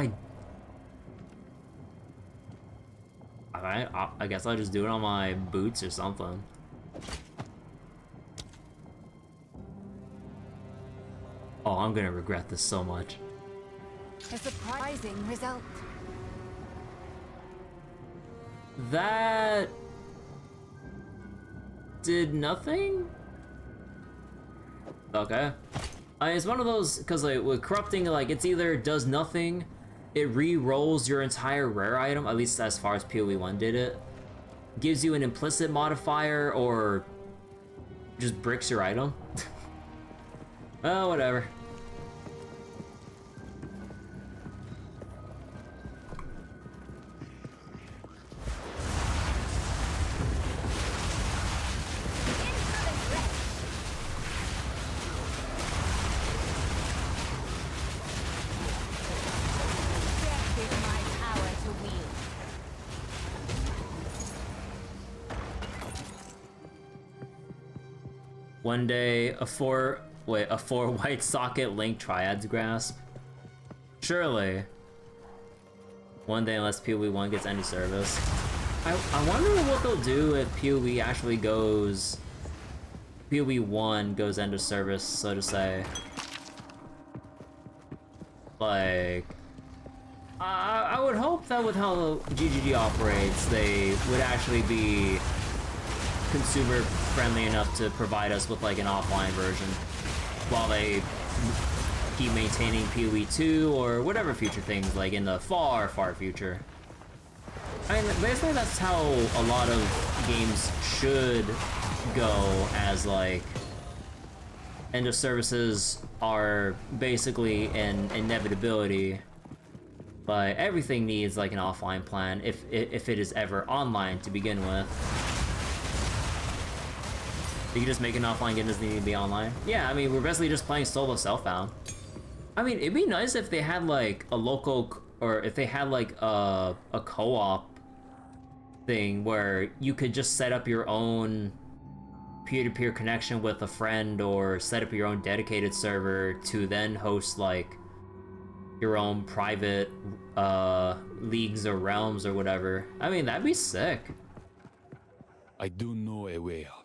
I guess I'll just do it on my boots or something. Oh, I'm gonna regret this so much. A surprising result. That did nothing? Okay. It's one of those, because like with corrupting, like it's either does nothing, it re-rolls your entire rare item, at least as far as PoE 1 did it, gives you an implicit modifier, or just bricks your item. Oh, whatever. One day, a four white socket link triads grasp. Surely. One day, unless PoE 1 gets any service. I wonder what they'll do if PoE actually goes... PoE 1 goes end of service, so to say. Like... I would hope that with how GGG operates, they would actually be consumer friendly enough to provide us with like an offline version while they keep maintaining PoE 2 or whatever future things, like in the far future. I mean, basically that's how a lot of games should go, as like end of services are basically an inevitability, but everything needs like an offline plan if it is ever online to begin with. You can just make an offline game, doesn't need to be online. Yeah, I mean, we're basically just playing solo Selfbound. I mean, it'd be nice if they had like a local, or if they had like a co-op thing where you could just set up your own peer-to-peer connection with a friend, or set up your own dedicated server to then host like your own private leagues or realms or whatever. I mean, that'd be sick. I do know a way out.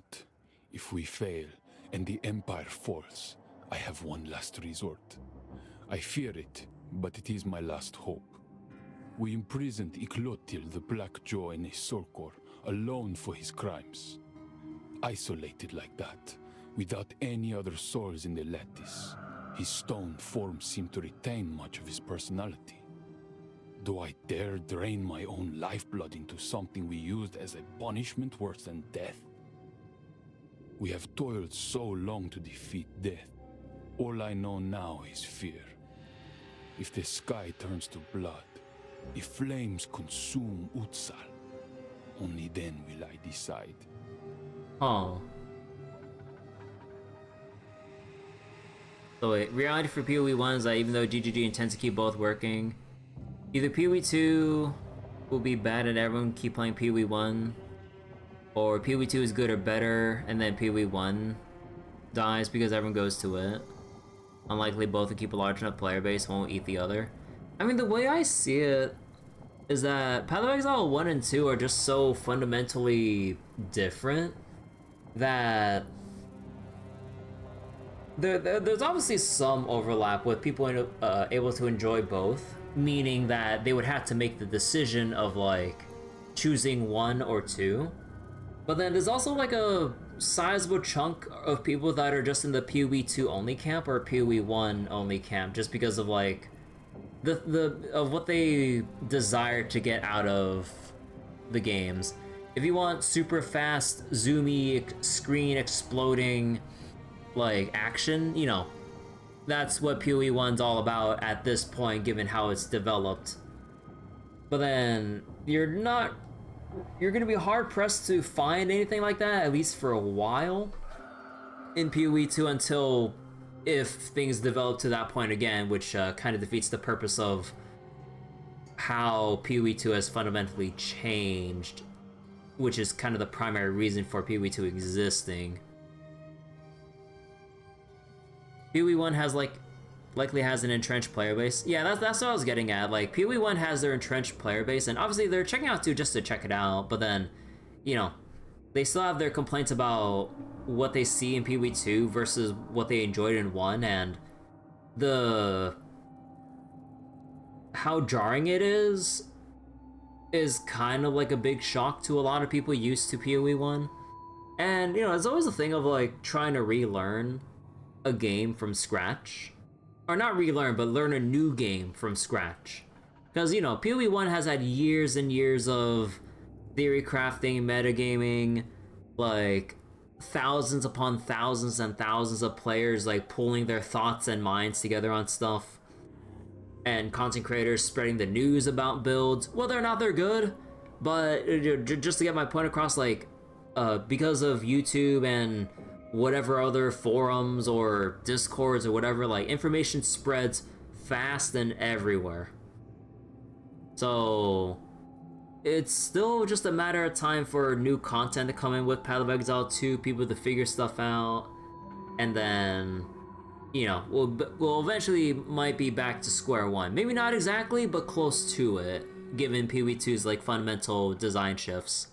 If we fail, and the Empire falls, I have one last resort. I fear it, but it is my last hope. We imprisoned Iklotil the Black Jaw in a soul core, alone for his crimes. Isolated like that, without any other souls in the lattice, his stone form seemed to retain much of his personality. Do I dare drain my own lifeblood into something we used as a punishment worse than death? We have toiled so long to defeat death. All I know now is fear. If the sky turns to blood, if flames consume Utsal, only then will I decide. Oh. So wait, reality for PoE 1 is that even though GGG intends to keep both working, either PoE 2 will be bad and everyone keep playing PoE 1, or PoE 2 is good or better, and then PoE 1 dies because everyone goes to it. Unlikely both will keep a large enough player base, one will eat the other. I mean, the way I see it is that Path of Exile 1 and 2 are just so fundamentally different that there's obviously some overlap with people able to enjoy both, meaning that they would have to make the decision of like choosing one or two. But then there's also like a sizable chunk of people that are just in the PoE 2 only camp or PoE 1 only camp, just because of like of what they desire to get out of the games. If you want super fast, zoomy, screen exploding like action, you know, that's what PoE 1's all about at this point, given how it's developed. But then you're gonna be hard pressed to find anything like that, at least for a while, in PoE 2, until if things develop to that point again, which kind of defeats the purpose of how PoE 2 has fundamentally changed, which is kind of the primary reason for PoE 2 existing. PoE 1 has likely has an entrenched player base. Yeah, that's what I was getting at. Like, PoE 1 has their entrenched player base, and obviously they're checking out 2 just to check it out, but then, you know, they still have their complaints about what they see in PoE 2 versus what they enjoyed in 1, and the how jarring it is kind of like a big shock to a lot of people used to PoE 1. And, you know, it's always a thing of like trying to relearn a game from scratch. Or not relearn, but learn a new game from scratch. Because, you know, PoE 1 has had years and years of theory crafting, metagaming, like thousands upon thousands and thousands of players like pulling their thoughts and minds together on stuff. And content creators spreading the news about builds, whether or not they're good, but just to get my point across, like, because of YouTube and whatever other forums or discords or whatever, like, information spreads fast and everywhere. So it's still just a matter of time for new content to come in with Path of Exile 2, people to figure stuff out, and then, you know, we'll eventually might be back to square one. Maybe not exactly, but close to it, given PoE 2's like fundamental design shifts.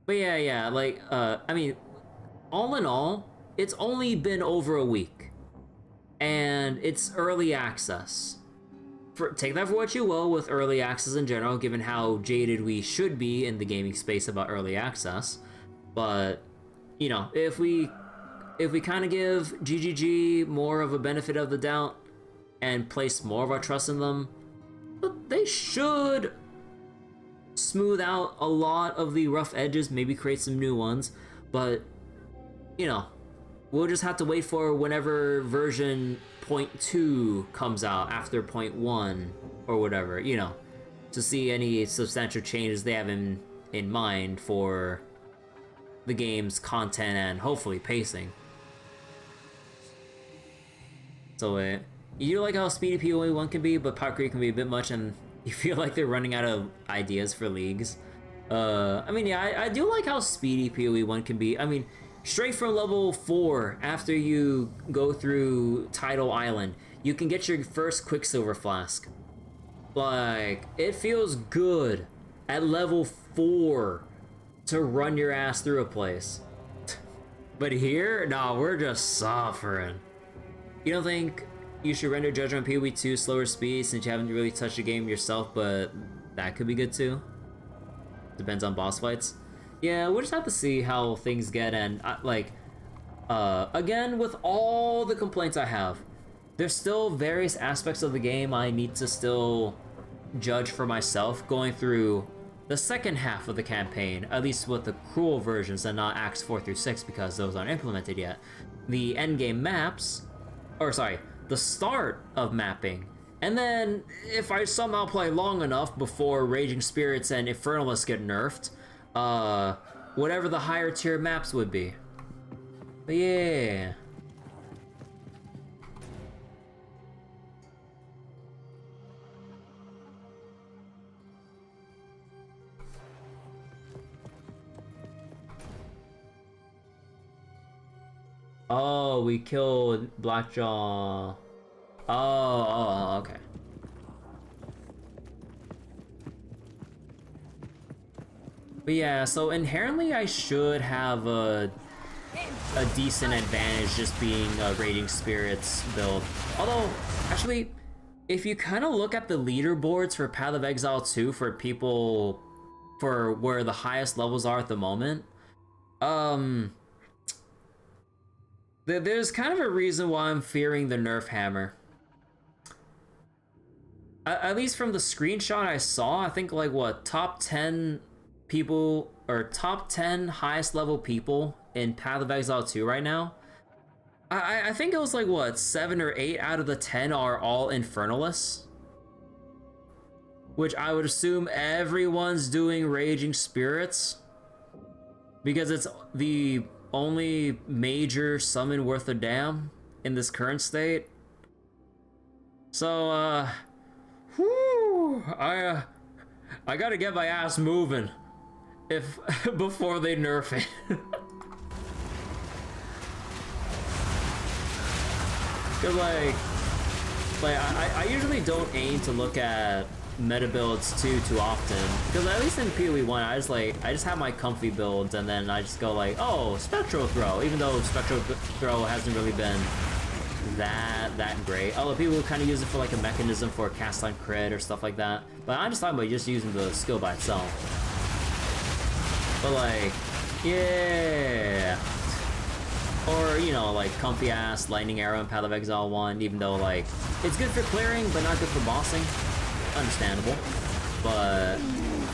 But yeah, like, I mean, all in all, it's only been over a week, and it's early access. Take that for what you will with early access in general, given how jaded we should be in the gaming space about early access. But, you know, if we kind of give GGG more of a benefit of the doubt and place more of our trust in them, they should smooth out a lot of the rough edges, maybe create some new ones. But, you know, we'll just have to wait for whenever version 0.2 comes out after 0.1 or whatever, you know, to see any substantial changes they have in mind for the game's content and hopefully pacing. So you like how speedy PoE 1 can be, but Parkour can be a bit much, and you feel like they're running out of ideas for leagues. I mean, yeah, I do like how speedy PoE 1 can be. I mean, straight from level 4, after you go through Tidal Island, you can get your first Quicksilver Flask. Like, it feels good at level 4 to run your ass through a place. But here, nah, we're just suffering. You don't think you should render judgment on PoE 2 slower speed since you haven't really touched the game yourself, but that could be good too? Depends on boss fights. Yeah, we'll just have to see how things get, and again, with all the complaints I have, there's still various aspects of the game I need to still judge for myself going through the second half of the campaign, at least with the cruel versions and not acts 4 through 6 because those aren't implemented yet. The endgame maps, or sorry, the start of mapping, and then if I somehow play long enough before Raging Spirits and Infernalists get nerfed, whatever the higher tier maps would be. But yeah. Oh, we killed Blackjaw. Oh, okay. But yeah, so inherently I should have a decent advantage just being a Raging Spirits build. Although, actually, if you kind of look at the leaderboards for Path of Exile 2 for people, for where the highest levels are at the moment, there's kind of a reason why I'm fearing the nerf hammer. At least from the screenshot I saw, I think like what, top 10 people, or top 10 highest level people in Path of Exile 2 right now. I think it was like what, 7 or 8 out of the 10 are all Infernalists. Which I would assume everyone's doing Raging Spirits, because it's the only major summon worth a damn in this current state. So, whew, I gotta get my ass moving before they nerf it. Cause like I usually don't aim to look at meta builds too often, because at least in PoE 1 I just have my comfy builds, and then I just go like, oh, Spectral Throw, even though Spectral Throw hasn't really been that great. Although people kind of use it for like a mechanism for cast on crit or stuff like that. But I'm just talking about just using the skill by itself. But like, yeah. Or, you know, like comfy ass lightning arrow in Path of Exile 1, even though like it's good for clearing but not good for bossing. Understandable. But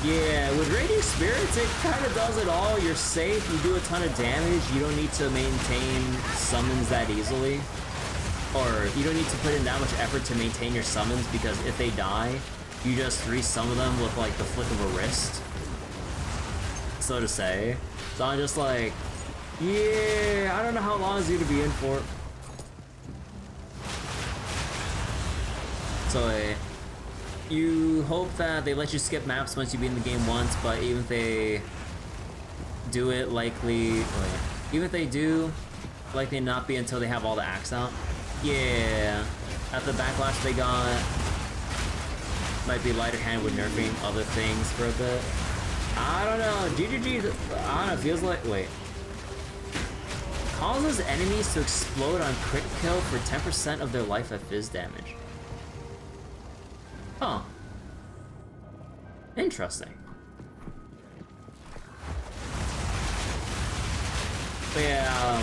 yeah, with Radiant Spirits, it kind of does it all. You're safe, you do a ton of damage, you don't need to maintain summons that easily. Or you don't need to put in that much effort to maintain your summons, because if they die, you just resummon them with like the flick of a wrist, so to say. So I'm just like, yeah, I don't know how long it's gonna be in for. So you hope that they let you skip maps once you beat the game once, but even if they do it, likely, even if they do, likely not be until they have all the acts out. Yeah, at the backlash they got, might be lighter hand with nerfing other things for a bit. I don't know, GGG, I don't know, feels like, wait. Causes enemies to explode on crit kill for 10% of their life at fizz damage. Huh. Interesting. But yeah,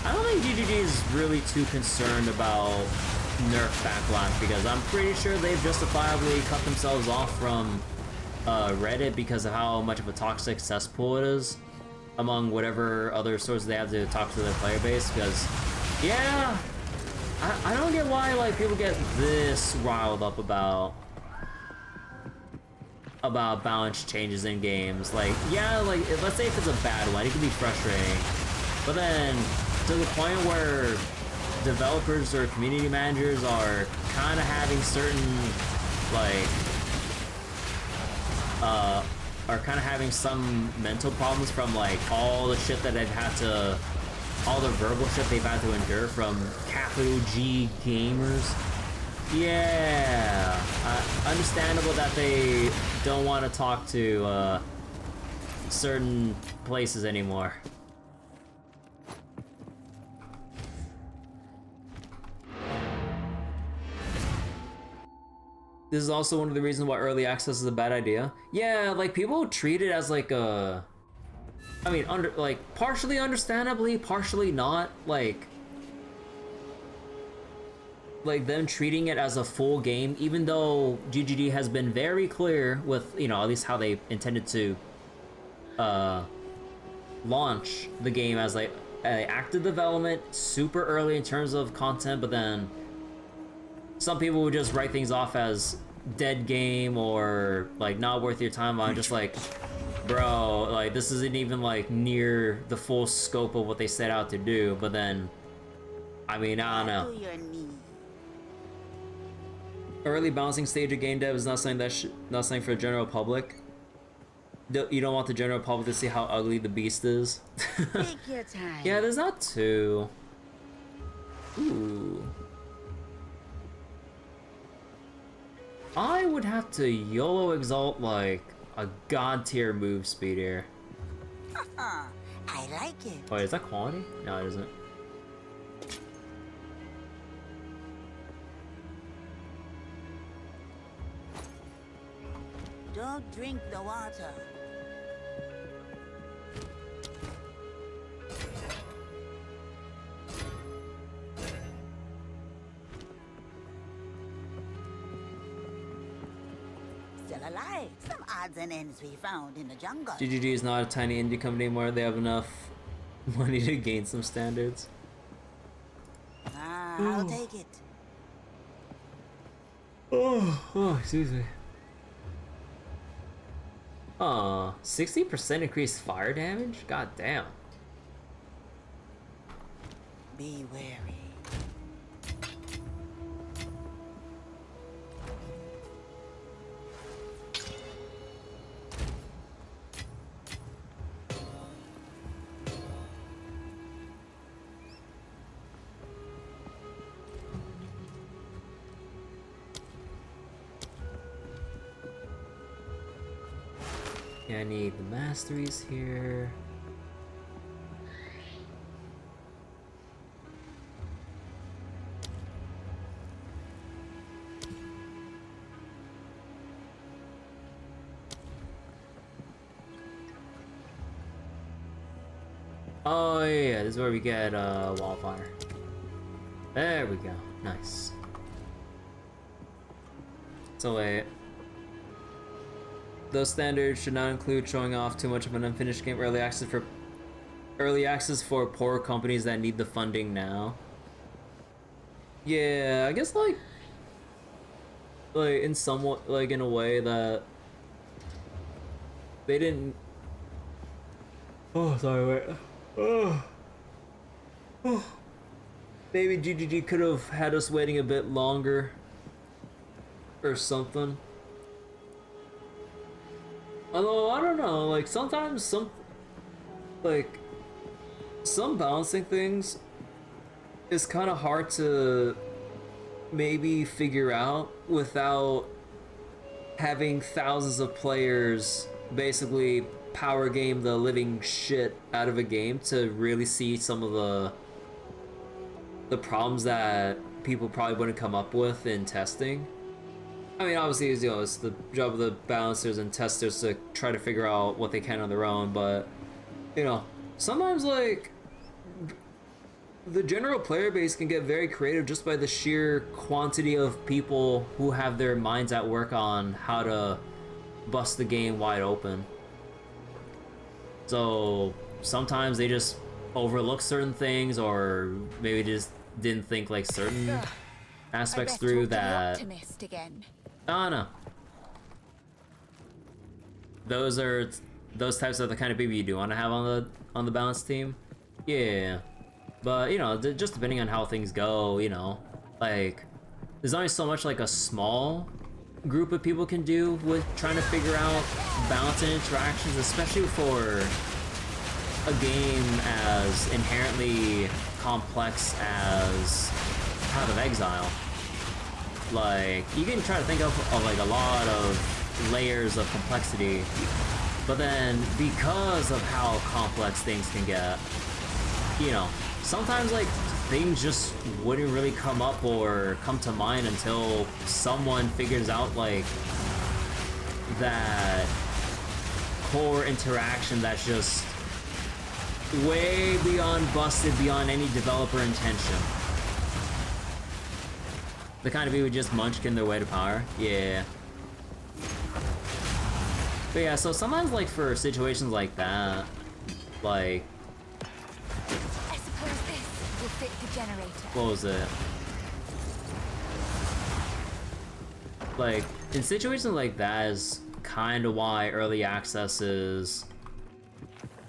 I don't think GGG is really too concerned about nerf backlash, because I'm pretty sure they've justifiably cut themselves off from Reddit because of how much of a toxic cesspool it is among whatever other sources they have to talk to their player base. Because, yeah, I don't get why like people get this riled up about balance changes in games. Like, yeah, like let's say if it's a bad one, it can be frustrating, but then to the point where developers or community managers are kind of having certain like are kind of having some mental problems from like all the shit that they've had to, all the verbal shit they've had to endure from capital G gamers. Yeah, understandable that they don't want to talk to certain places anymore. This is also one of the reasons why early access is a bad idea. Yeah, like people treat it as like a, I mean, partially understandably, partially not. Like them treating it as a full game, even though GGG has been very clear with, you know, at least how they intended to launch the game as like active development super early in terms of content, but then some people would just write things off as dead game or like not worth your time. I'm just like, bro, like this isn't even like near the full scope of what they set out to do. But then, I mean, I don't know. Early balancing stage of game dev is not something not something for the general public. You don't want the general public to see how ugly the beast is. Take your time. Yeah, there's not two. Ooh. I would have to YOLO exalt like a god tier move speed here. I like it. Wait, is that quality? No, it isn't. Don't drink the water. Still alive. Some odds and ends we found in the jungle. GGG is not a tiny indie company anymore. They have enough money to gain some standards. I'll take it. Oh, excuse me. 60% increased fire damage? God damn. Be wary. Yeah, I need the masteries here. Oh yeah, this is where we get wildfire. There we go. Nice. So wait. Those standards should not include showing off too much of an unfinished game. Early access for poor companies that need the funding now. Yeah, I guess like in somewhat like in a way that they didn't. Oh, sorry, wait. Oh. Maybe GGG could have had us waiting a bit longer or something. Although I don't know, like sometimes some balancing things is kind of hard to maybe figure out without having thousands of players basically power game the living shit out of a game to really see some of the problems that people probably wouldn't come up with in testing. I mean, obviously, you know, it's the job of the balancers and testers to try to figure out what they can on their own, but, you know, sometimes, like, the general player base can get very creative just by the sheer quantity of people who have their minds at work on how to bust the game wide open. So sometimes they just overlook certain things, or maybe just didn't think like certain aspects through that. Optimist again. Oh no. Those types of the kind of people you do want to have on the balance team. Yeah. But, you know, just depending on how things go, you know, like, there's only so much, like, a small group of people can do with trying to figure out balance and interactions, especially for a game as inherently complex as Path of Exile. Like, you can try to think of like, a lot of layers of complexity, but then, because of how complex things can get, you know, sometimes, like, things just wouldn't really come up or come to mind until someone figures out, like, that core interaction that's just way beyond busted, beyond any developer intention. The kind of people who just munchkin their way to power. Yeah. But yeah, so sometimes, like, for situations like that, like, Fit the generator. what was it? Like, in situations like that is kind of why early access is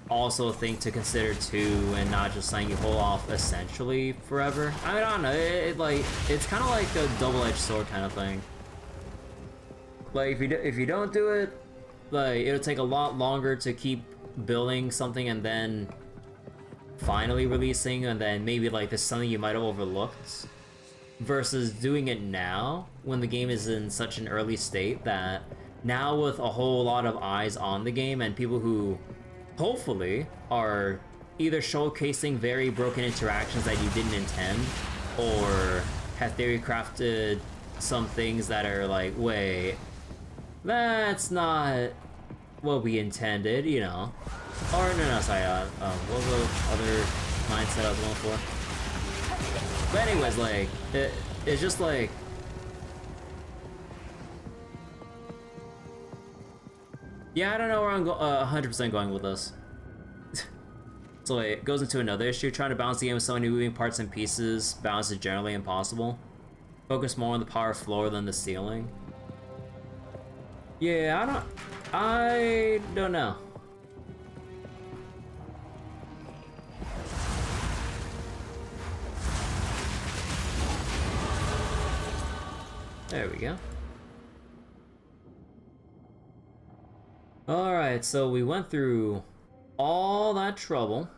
also a thing to consider too, and not just something you pull off essentially forever. I mean, I don't know, it's kind of like a double-edged sword kind of thing. Like, if you don't do it, like, it'll take a lot longer to keep building something and then finally releasing, and then maybe like there's something you might have overlooked, versus doing it now when the game is in such an early state that now with a whole lot of eyes on the game and people who hopefully are either showcasing very broken interactions that you didn't intend, or have theory crafted some things that are like, wait, that's not what we intended, you know. Or no, sorry, what was the other mindset I was going for? But anyways, like, it's just like, yeah, I don't know where I'm 100% going with this. So wait, it goes into another issue. Trying to balance the game with so many moving parts and pieces, balance is generally impossible. Focus more on the power floor than the ceiling. Yeah, I don't know. There we go. Alright, so we went through all that trouble.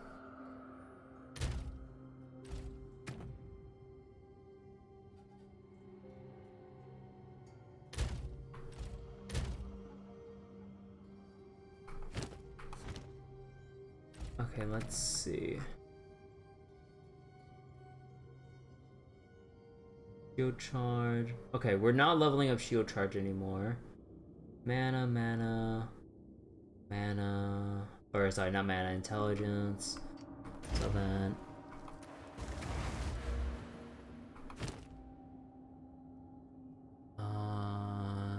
Okay, let's see. Shield charge. Okay, we're not leveling up shield charge anymore. Mana. Or sorry, not mana, intelligence. So then...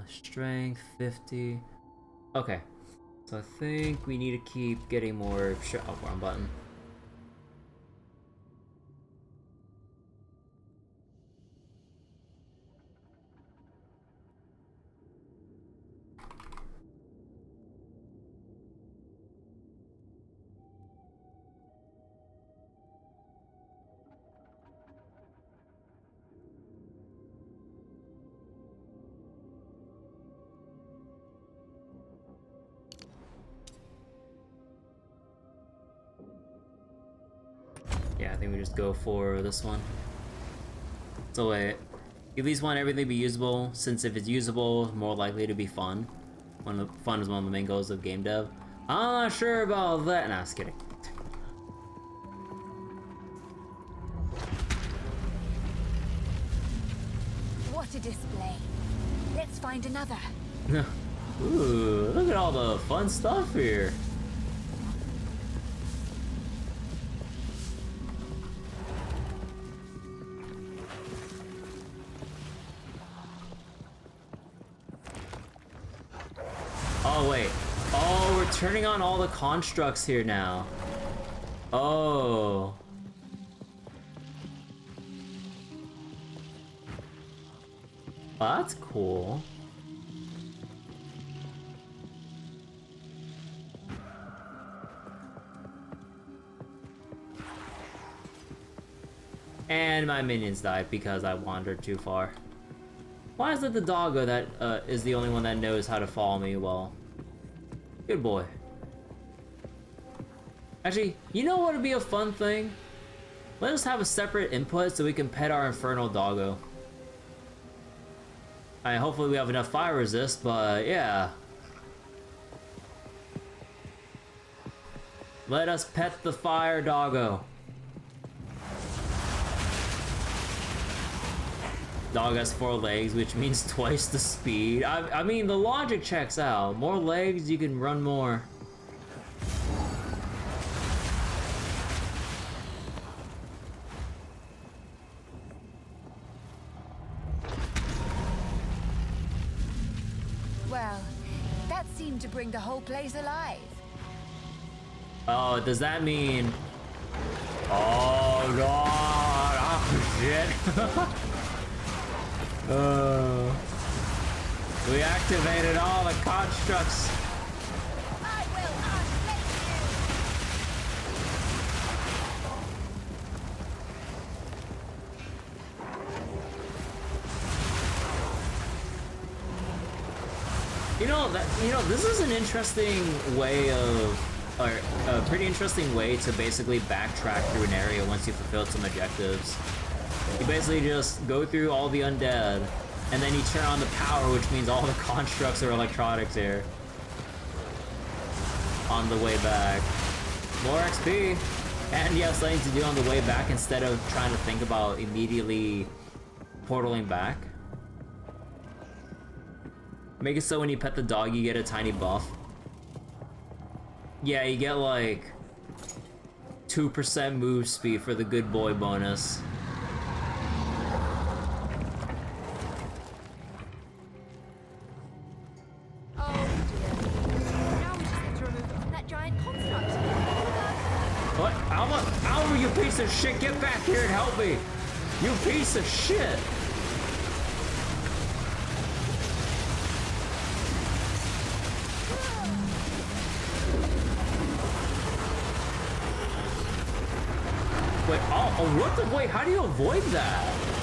strength 50. Okay. So I think we need to keep getting more oh, wrong button. Yeah, I think we just go for this one. So wait, you at least want everything to be usable, since if it's usable, it's more likely to be fun. Fun is one of the main goals of game dev. I'm not sure about that. Nah, just kidding. What a display. Let's find another. Ooh, look at all the fun stuff here. Oh, wait. Oh, we're turning on all the constructs here now. Oh. That's cool. And my minions died because I wandered too far. Why is it the doggo that is the only one that knows how to follow me well? Good boy. Actually, you know what would be a fun thing? Let us have a separate input so we can pet our infernal doggo. Hopefully we have enough fire resist, but yeah. Let us pet the fire doggo. Dog has 4 legs, which means twice the speed. I mean, the logic checks out. More legs, you can run more. Well, that seemed to bring the whole place alive. Oh, does that mean... Oh, God! Oh, shit! We activated all the constructs. I will unleash This is an interesting way of, or a pretty interesting way to basically backtrack through an area once you fulfilled some objectives. You basically just go through all the undead, and then you turn on the power, which means all the constructs or electronics here. On the way back. More XP! And yeah, something to do on the way back instead of trying to think about immediately portaling back. Make it so when you pet the dog, you get a tiny buff. Yeah, you get like 2% move speed for the good boy bonus. Alva, you piece of shit, get back here and help me! You piece of shit! Wait, what the, wait, how do you avoid that?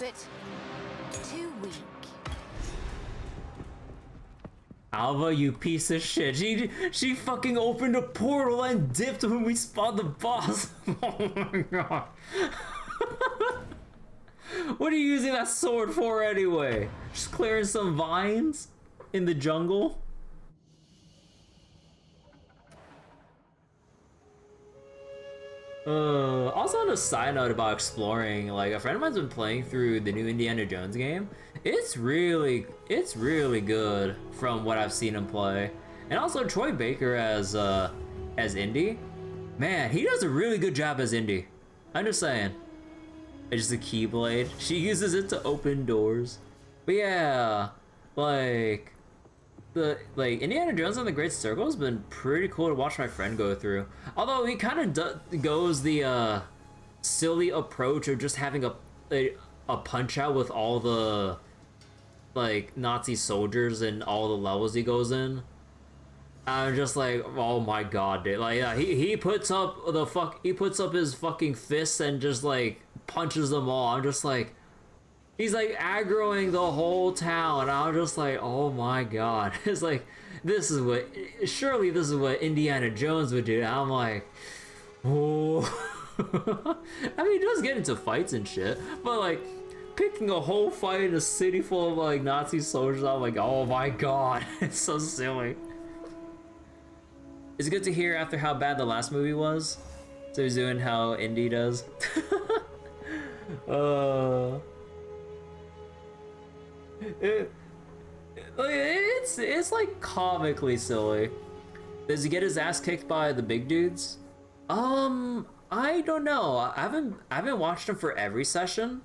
but too weak. Alva, you piece of shit. She fucking opened a portal and dipped when we spawned the boss. Oh my god. What are you using that sword for anyway? Just clearing some vines in the jungle? Also on a side note about exploring, like a friend of mine's been playing through the new Indiana Jones game. It's really good from what I've seen him play. And also Troy Baker as Indy. Man, he does a really good job as Indy. I'm just saying. It's just a keyblade. She uses it to open doors. But yeah, like Indiana Jones and the Great Circle has been pretty cool to watch my friend go through. Although he kind of goes the silly approach of just having a punch out with all the like Nazi soldiers and all the levels he goes in. I'm just like, oh my god, dude. Like, yeah, he puts up his fucking fists and just like punches them all. I'm just like, he's like aggroing the whole town. I'm just like, oh my god. It's like, surely this is what Indiana Jones would do. I'm like, oh. I mean, he does get into fights and shit, but like, picking a whole fight in a city full of like Nazi soldiers, I'm like, oh my god. It's so silly. It's good to hear after how bad the last movie was. So he's doing how Indy does. It's like comically silly. Does he get his ass kicked by the big dudes? I don't know. I haven't watched him for every session.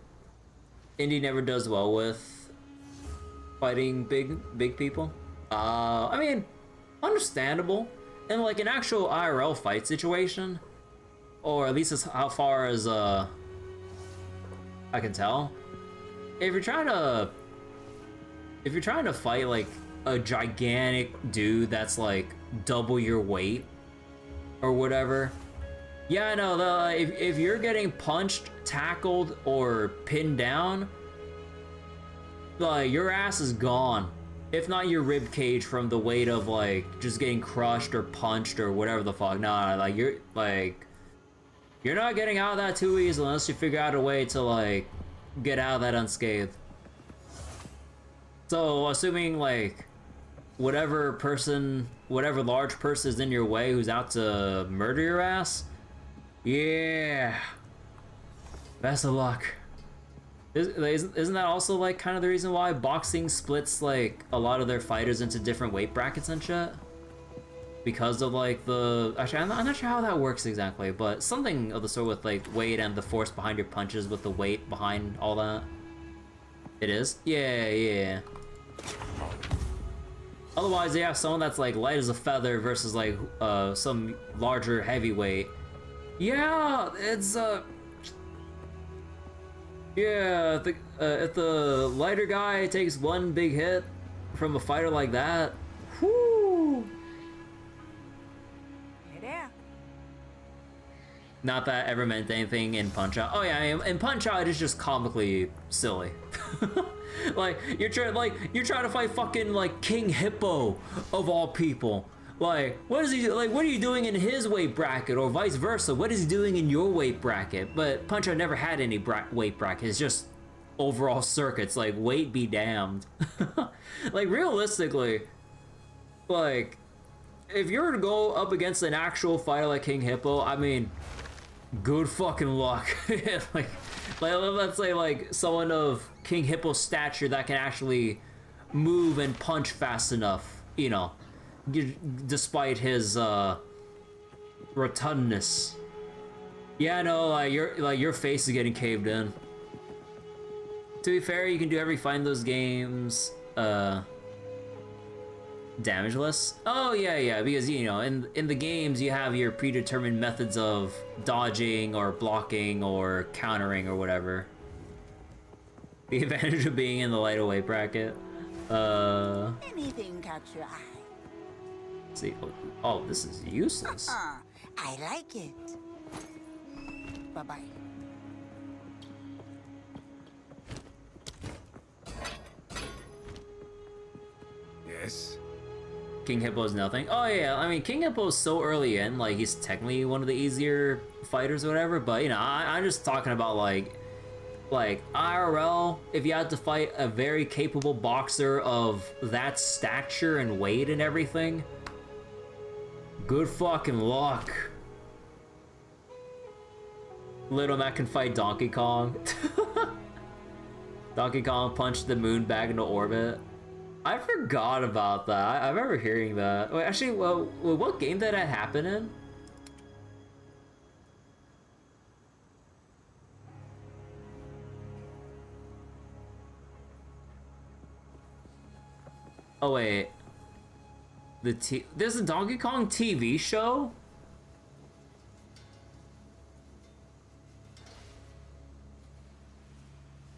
Indy never does well with fighting big people. I mean, understandable. In like an actual IRL fight situation, or at least as how far as I can tell, if you're trying to fight like a gigantic dude that's like double your weight or whatever, yeah, I know, if you're getting punched, tackled, or pinned down, like your ass is gone. If not your rib cage from the weight of like just getting crushed or punched or whatever the fuck. Nah, like you're not getting out of that too easy unless you figure out a way to like get out of that unscathed. So assuming like whatever large person is in your way who's out to murder your ass, yeah, best of luck. Isn't that also like kind of the reason why boxing splits like a lot of their fighters into different weight brackets and shit? Because of like actually I'm not sure how that works exactly, but something of the sort with like weight and the force behind your punches with the weight behind all that. It is? Yeah. Otherwise, they have someone that's like light as a feather versus like some larger heavyweight. Yeah, it's yeah, if the lighter guy takes one big hit from a fighter like that, whoo! Hey there. Not that ever meant anything in Punch-Out. Oh yeah, in Punch-Out it is just comically silly. like you're trying to fight fucking like King Hippo of all people. Like, what is he like? What are you doing in his weight bracket, or vice versa? What is he doing in your weight bracket? But Punch-Out never had any weight bracket. It's just overall circuits. Like, weight be damned. Like, realistically, like, if you were to go up against an actual fighter like King Hippo, I mean, good fucking luck. like let's say like someone of King Hippo's stature that can actually move and punch fast enough, you know. Despite his rotundness. Yeah, no, like your face is getting caved in. To be fair, you can do every fight in those games damageless. Oh yeah, because you know, in the games you have your predetermined methods of dodging or blocking or countering or whatever. The advantage of being in the lighter weight bracket. Anything catch your eye? See, oh, this is useless. I like it. Bye-bye. Yes? King Hippo's nothing? Oh yeah, I mean, King Hippo's so early in, like, he's technically one of the easier fighters or whatever, but, you know, I'm just talking about, like, like IRL, if you had to fight a very capable boxer of that stature and weight and everything, good fucking luck. Little Mac can fight Donkey Kong. Donkey Kong punched the moon back into orbit. I forgot about that. I remember hearing that. Wait, actually, well, what game did that happen in? Oh wait, there's a Donkey Kong TV show?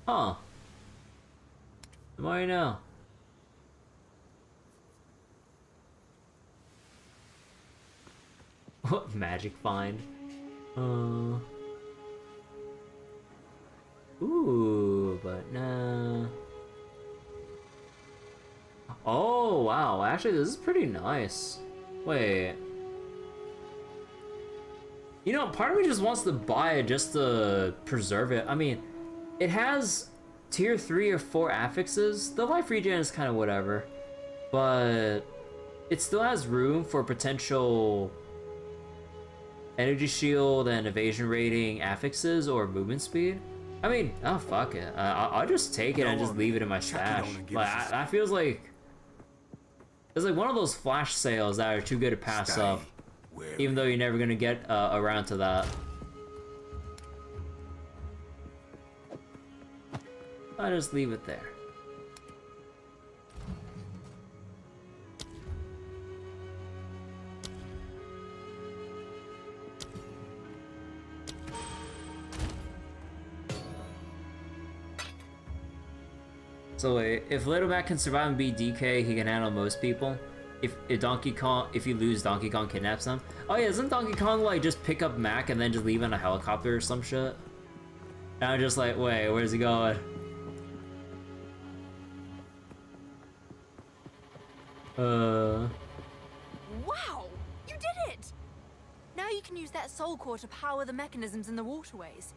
Huh. The more you know. What magic find? Ooh, but nah. Oh, wow. Actually, this is pretty nice. Wait. You know, part of me just wants to buy it just to preserve it. I mean, it has tier 3 or 4 affixes. The life regen is kind of whatever. But it still has room for potential energy shield and evasion rating affixes or movement speed. I mean, oh, fuck it. I'll just take it and just leave it in my stash. Like, that feels like... It's like one of those flash sales that are too good to pass up, even though you're never gonna get around to that. I'll just leave it there. So wait, if Little Mac can survive and beat DK, he can handle most people. If you lose, Donkey Kong kidnaps him. Oh yeah, doesn't Donkey Kong like just pick up Mac and then just leave on a helicopter or some shit? And I'm just like, wait, where's he going? Wow! You did it! Now you can use that soul core to power the mechanisms in the waterways.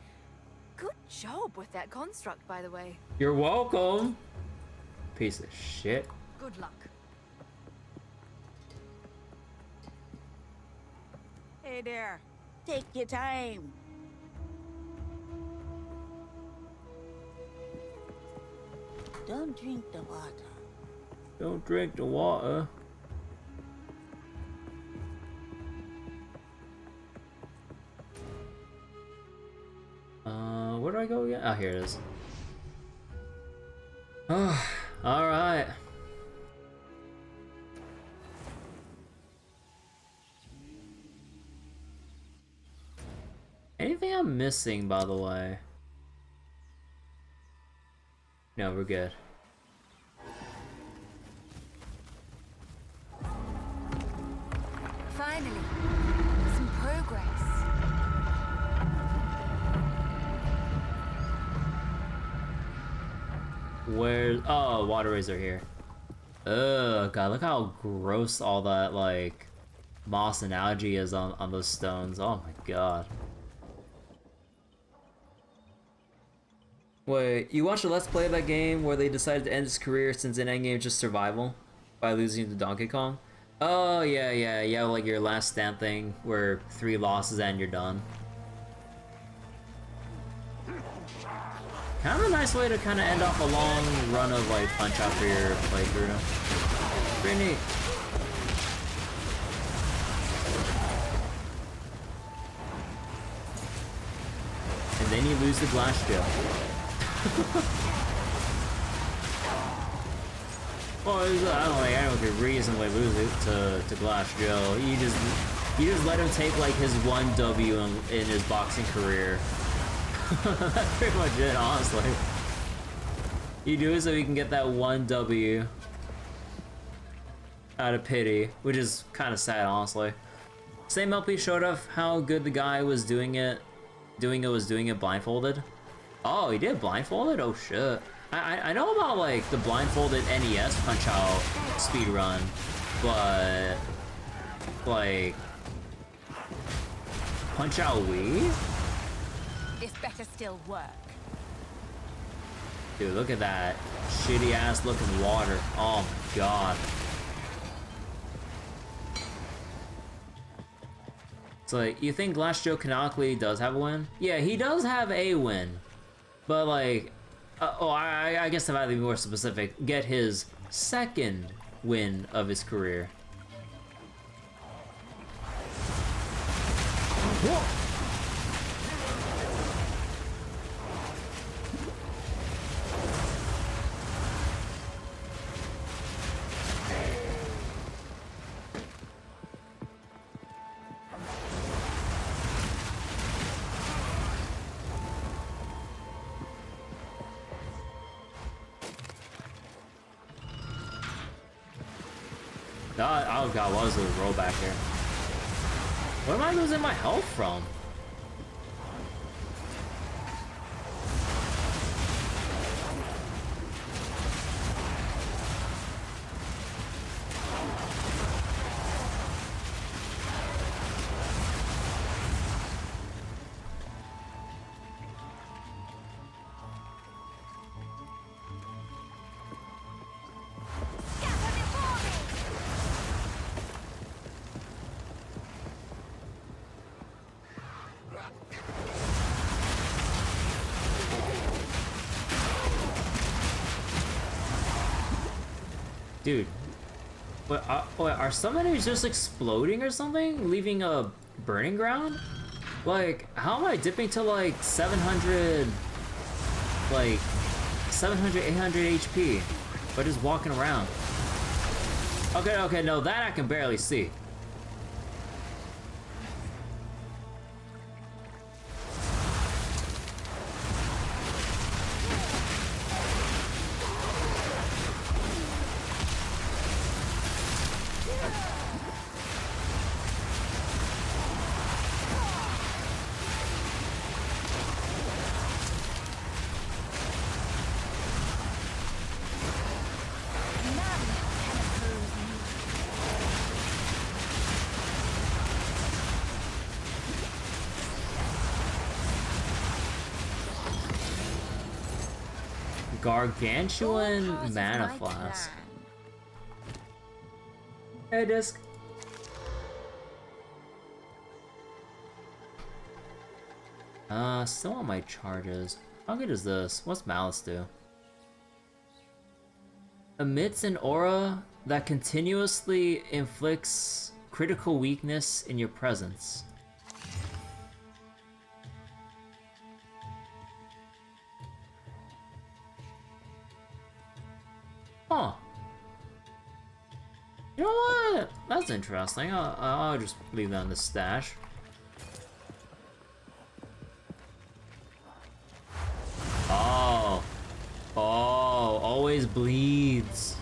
Good job with that construct, by the way. You're welcome. Piece of shit. Good luck. Hey there. Take your time. Don't drink the water. Don't drink the water. Where do I go again? Oh, here it is. Oh, alright. Anything I'm missing, by the way? No, we're good. Finally, some progress. Where? Oh, waterways are here. Ugh, God, look how gross all that, like, moss and algae is on those stones. Oh my God. Wait, you watched a Let's Play of that game where they decided to end his career since in endgame is just survival by losing to Donkey Kong? Oh, yeah, like your last stand thing where 3 losses and you're done. Kind of a nice way to kind of end off a long run of like Punch Out for your playthrough. Pretty neat. And then you lose the glass gel. Well, I don't think anyone could reasonably lose it to glass gel. You just let him take like his 1 W in his boxing career. That's pretty much it, honestly. You do it so you can get that 1 W out of pity, which is kind of sad, honestly. Same LP showed off how good the guy was doing it blindfolded. Oh, he did blindfolded? Oh shit. I know about like the blindfolded NES Punch Out speedrun, but like Punch Out Wii? This better still work. Dude, look at that shitty ass looking water. Oh my god. So like, you think Glass Joe canonically does have a win? Yeah, he does have a win. But like, I guess if I have to be more specific, get his second win of his career. Whoa. Oh god, what was the roll back here? Where am I losing my health from? Dude, what, are some enemies just exploding or something? Leaving a burning ground? Like, how am I dipping to like 700, 800 HP by just walking around? Okay, no, that I can barely see. Gargantuan mana flask. Hey, disc. Still on my charges. How good is this? What's Malice do? Emits an aura that continuously inflicts critical weakness in your presence. Huh. You know what? That's interesting. I'll just leave that in the stash. Oh. Oh, always bleeds.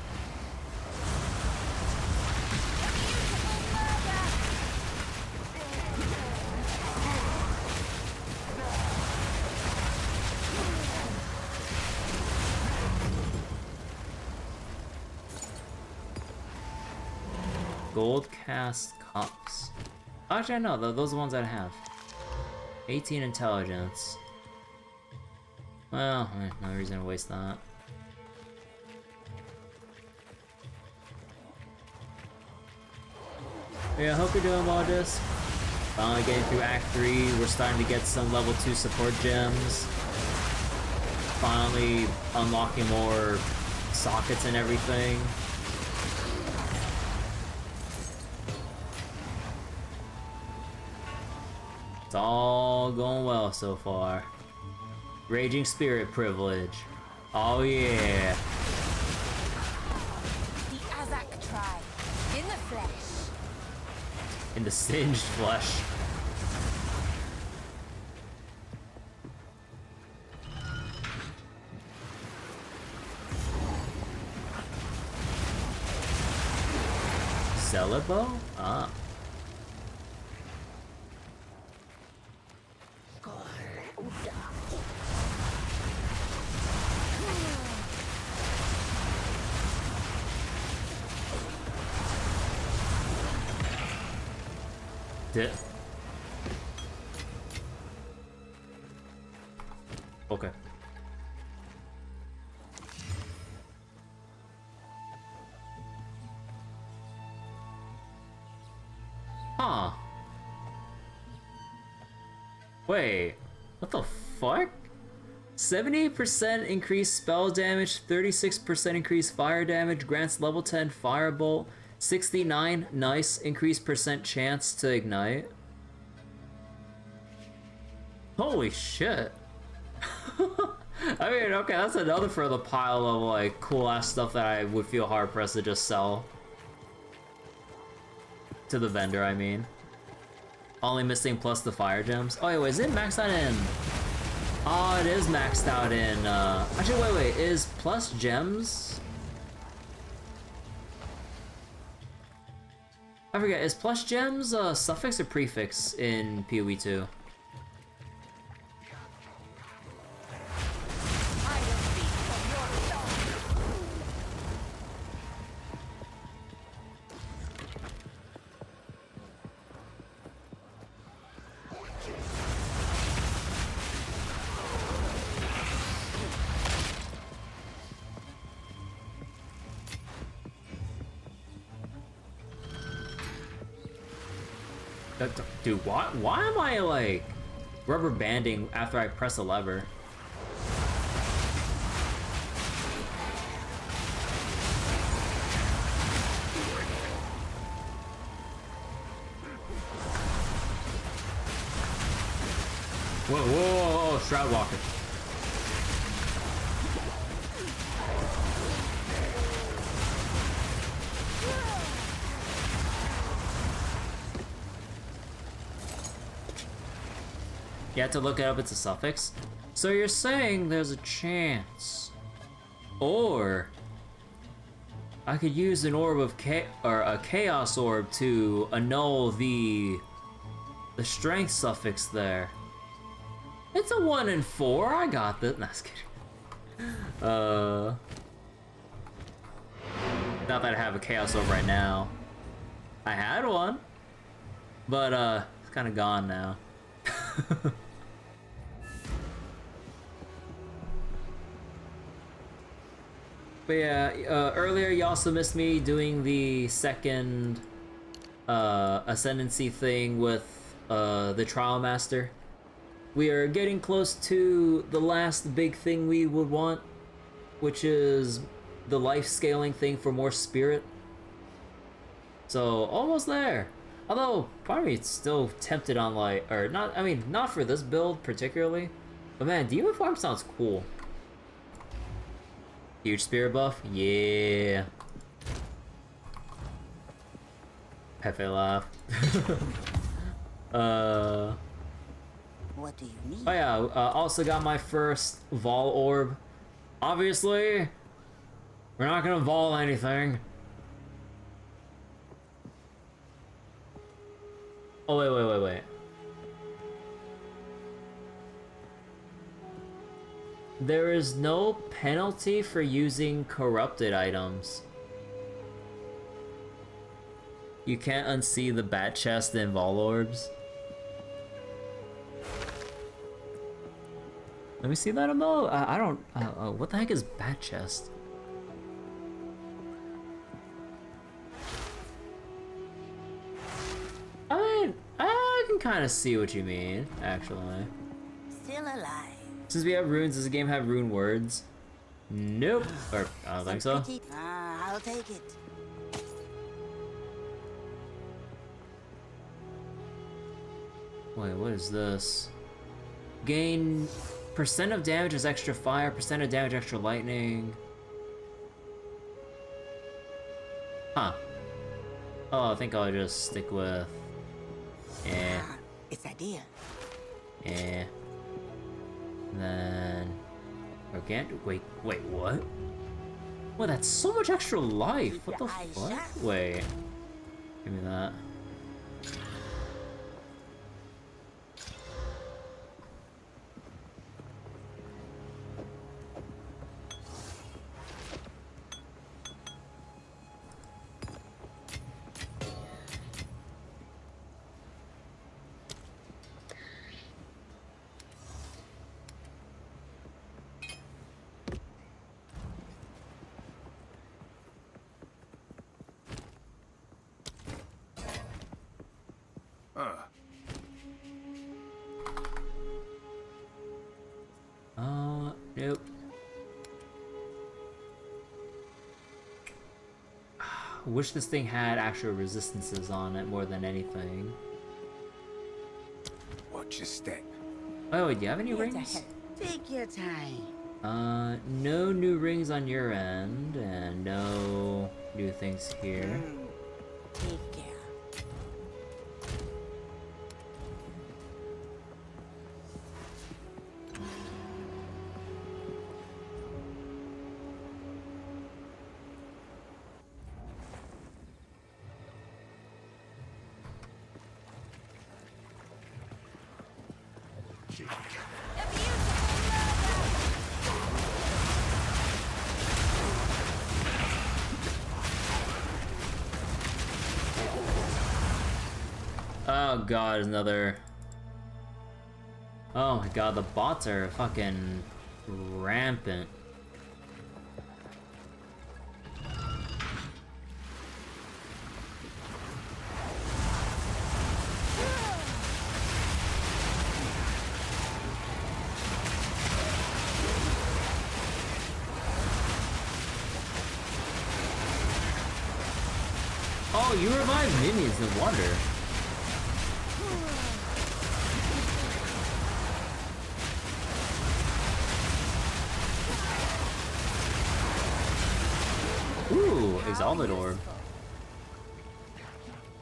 Gold cast cups. Actually, no, those are the ones I have. 18 intelligence. Well, no reason to waste that. Yeah, I hope you're doing well, Disc. Finally getting through Act 3, we're starting to get some level 2 support gems. Finally unlocking more sockets and everything. It's all going well so far. Raging Spirit privilege. Oh yeah. The Azak tribe, in the flesh. In the singed flesh. Celebo? Ah. Okay. Wait, what the fuck? 78% increased spell damage, 36% increased fire damage, grants level 10 firebolt, 69 nice increased percent chance to ignite. Holy shit. I mean, okay, that's another for the pile of like cool ass stuff that I would feel hard pressed to just sell. To the vendor, I mean. Only missing plus the fire gems. Oh, wait, is it maxed out in? Oh, it is maxed out in, actually, wait, is plus gems? I forget, is plus gems a suffix or prefix in PoE 2? Dude, why am I like rubber banding after I press a lever? Whoa, Shroud Walker. You have to look it up, it's a suffix. So you're saying there's a chance. Or I could use an orb of a chaos orb to annul the strength suffix there. It's a 1 in 4, I got this. Nah, just kidding. Not that I have a chaos orb right now. I had one, but it's kind of gone now. But yeah, earlier you also missed me doing the second ascendancy thing with the Trial Master. We are getting close to the last big thing we would want, which is the life scaling thing for more spirit. So almost there. Although part of me is still tempted on like, or not, I mean, not for this build particularly, but man, Demon Farm sounds cool. Huge spirit buff? Yeah. Pepe laugh. What do you need? Oh yeah, also got my first Vol Orb. Obviously, we're not gonna Vol anything. Oh, wait. There is no penalty for using corrupted items. You can't unsee the bat chest and Vol Orbs. Let me see that about. I don't. What the heck is bat chest? I can kind of see what you mean, actually. Still alive. Since we have runes, does the game have rune words? Nope. Or I don't think so. I'll take it. Wait, what is this? Gain percent of damage is extra fire, percent of damage extra lightning. Huh. Oh, I think I'll just stick with. Yeah. It's a deal. Yeah. And then organic. Wait, what? Well, that's so much extra life. What the fuck? Wait. Give me that. Wish this thing had actual resistances on it more than anything. Watch your step. Oh, do you have any Here to rings? help. Take your time. No new rings on your end, and no new things here. Take care. Oh god, another... Oh my god, the bots are fucking rampant. Oh, you revive minions, no wonder. Ooh, Exalted Orb.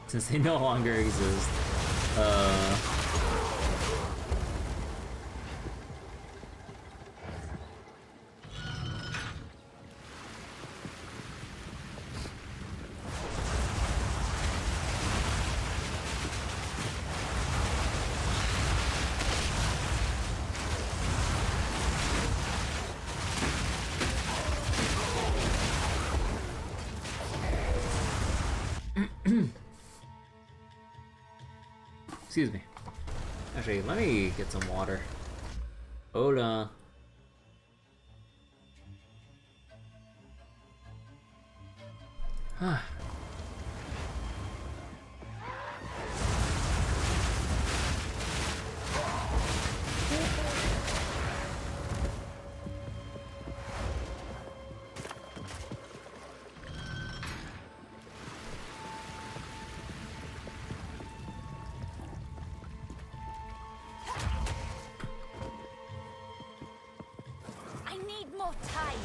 Since they no longer exist. Excuse me. Actually, let me get some water. Hold on. I need more time.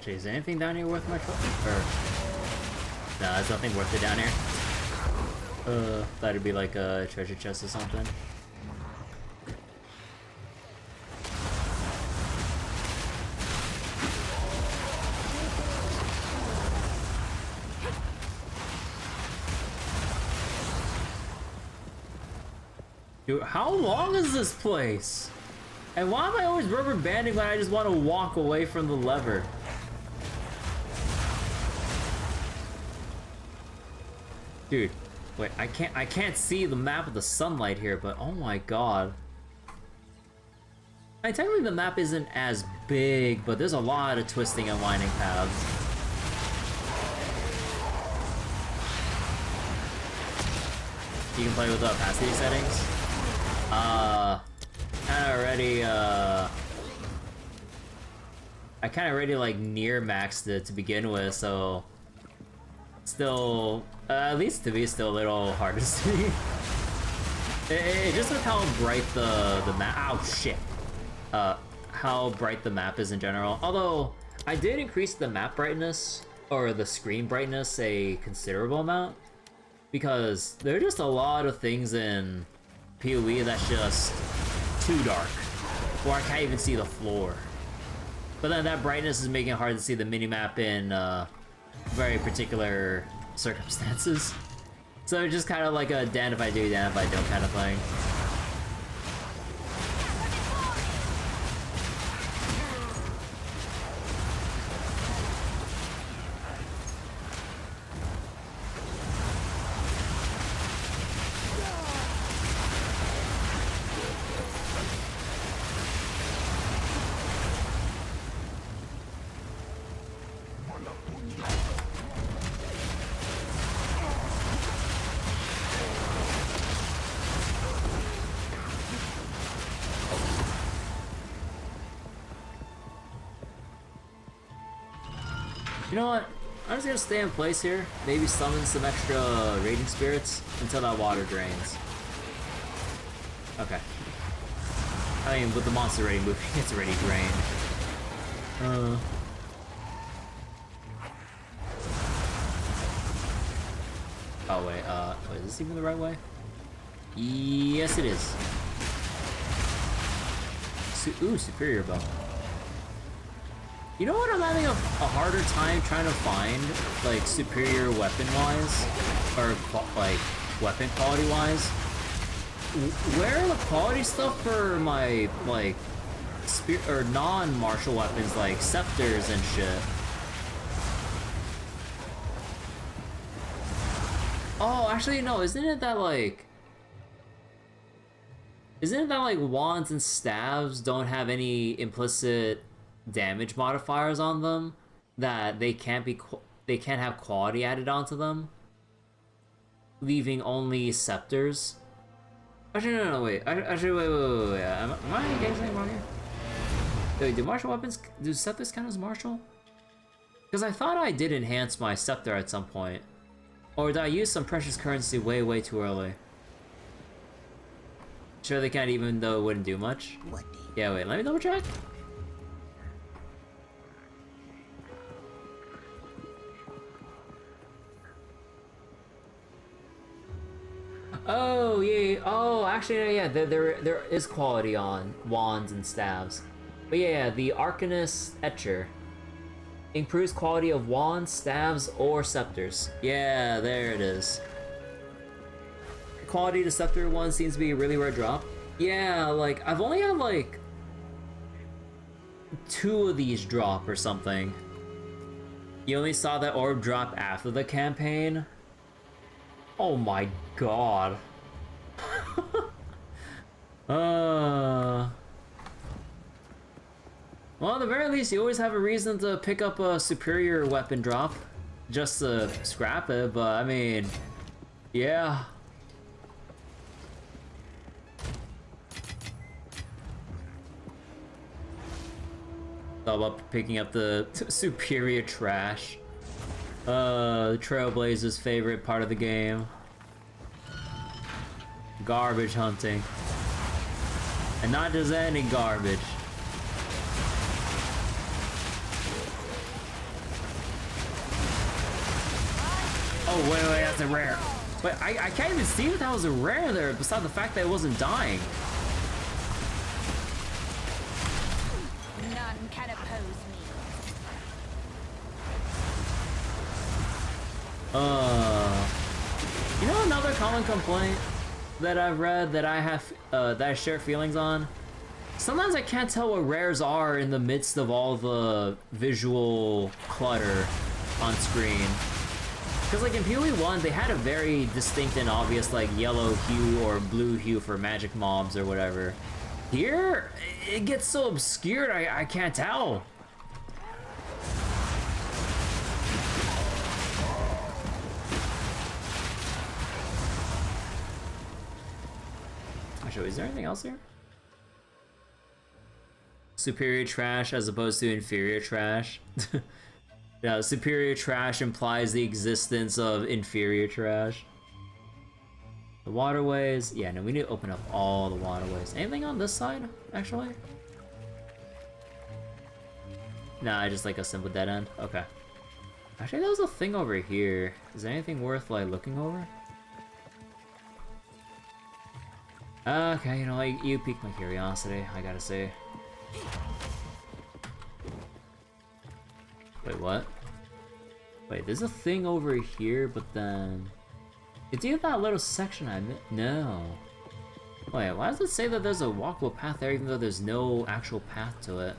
Actually, is anything down here worth my trouble? Or... No, there's nothing worth it down here. That'd be like a treasure chest or something. Dude, how long is this place? And why am I always rubber banding when I just want to walk away from the lever? Dude, wait, I can't see the map with the sunlight here, but oh my god. I mean, technically the map isn't as big, but there's a lot of twisting and winding paths. You can play with the opacity settings. I kinda already like near maxed it to begin with, so still, at least to me, it's still a little hard to see. It just with how bright the map. Ow, shit. How bright the map is in general. Although I did increase the map brightness or the screen brightness a considerable amount, because there are just a lot of things in PoE that's just too dark, or I can't even see the floor. But then that brightness is making it hard to see the minimap in very particular circumstances. So it's just kind of like a damn if I do, damn if I don't kind of thing. You know what? I'm just gonna stay in place here. Maybe summon some extra raging spirits until that water drains. Okay. I mean, with the monster already moving, it's already drained. Oh wait, wait, is this even the right way? Yes, it is. Ooh, superior bow. You know what I'm having a harder time trying to find, like, superior weapon-wise? Or, like, weapon quality-wise? Where are the quality stuff for my, like, or non-martial weapons, like scepters and shit? Oh, actually, no, isn't it that, like, wands and staves don't have any implicit damage modifiers on them? That they can't have quality added onto them? Leaving only scepters? Actually, no, wait. Actually, wait. Am I getting something wrong here? Wait, do martial weapons, do scepters count as martial? Because I thought I did enhance my scepter at some point. Or did I use some precious currency way too early? Sure they can't, even though it wouldn't do much? Yeah, wait, let me double check. Oh, yeah, oh, actually, yeah, there is quality on wands and staves. But yeah, the Arcanist Etcher improves quality of wands, staves, or scepters. Yeah, there it is. Quality to scepter one seems to be a really rare drop. Yeah, like, I've only had, like, 2 of these drop or something. You only saw that orb drop after the campaign? Oh my god. Well, at the very least, you always have a reason to pick up a superior weapon drop. Just to scrap it, but I mean, yeah. All about picking up the superior trash. The Trailblazer's favorite part of the game. Garbage hunting. And not just any garbage. Oh, wait, that's a rare. Wait, I can't even see that was a rare there, besides the fact that it wasn't dying. None can oppose me. You know another common complaint that I've read that I have, that I share feelings on? Sometimes I can't tell what rares are in the midst of all the visual clutter on screen. Because like in PoE 1, they had a very distinct and obvious like yellow hue or blue hue for magic mobs or whatever. Here, it gets so obscured I can't tell. Actually, is there anything else here? Superior trash as opposed to inferior trash. Yeah, superior trash implies the existence of inferior trash. The waterways. Yeah, no, we need to open up all the waterways. Anything on this side, actually? Nah, just like a simple dead end. Okay. Actually, there was a thing over here. Is there anything worth, like, looking over? Okay, you know, you piqued my curiosity, I gotta say. Wait, what? Wait, there's a thing over here, but then... It's either that little section I missed. No. Wait, why does it say that there's a walkable path there even though there's no actual path to it?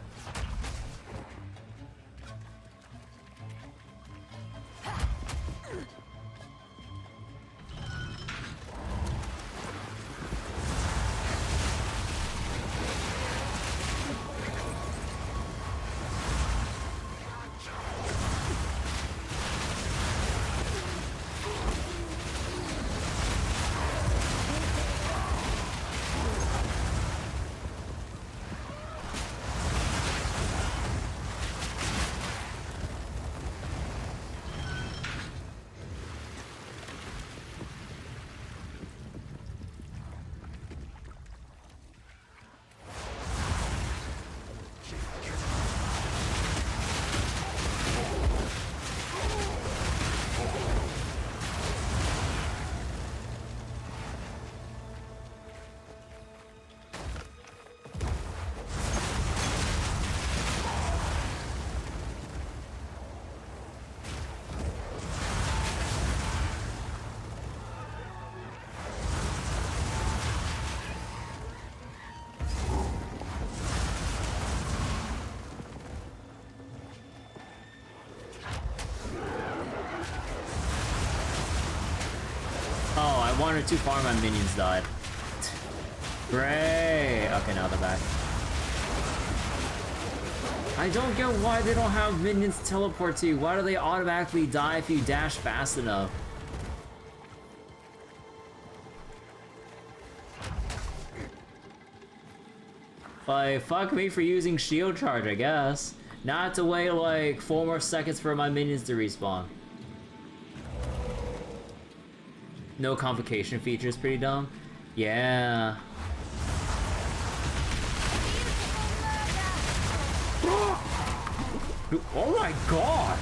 1 or 2 farmland minions died. Great! Okay, now they're back. I don't get why they don't have minions teleport to you. Why do they automatically die if you dash fast enough? Like, fuck me for using shield charge, I guess. Now I have to wait like 4 more seconds for my minions to respawn. No convocation feature is pretty dumb. Yeah. Oh my god!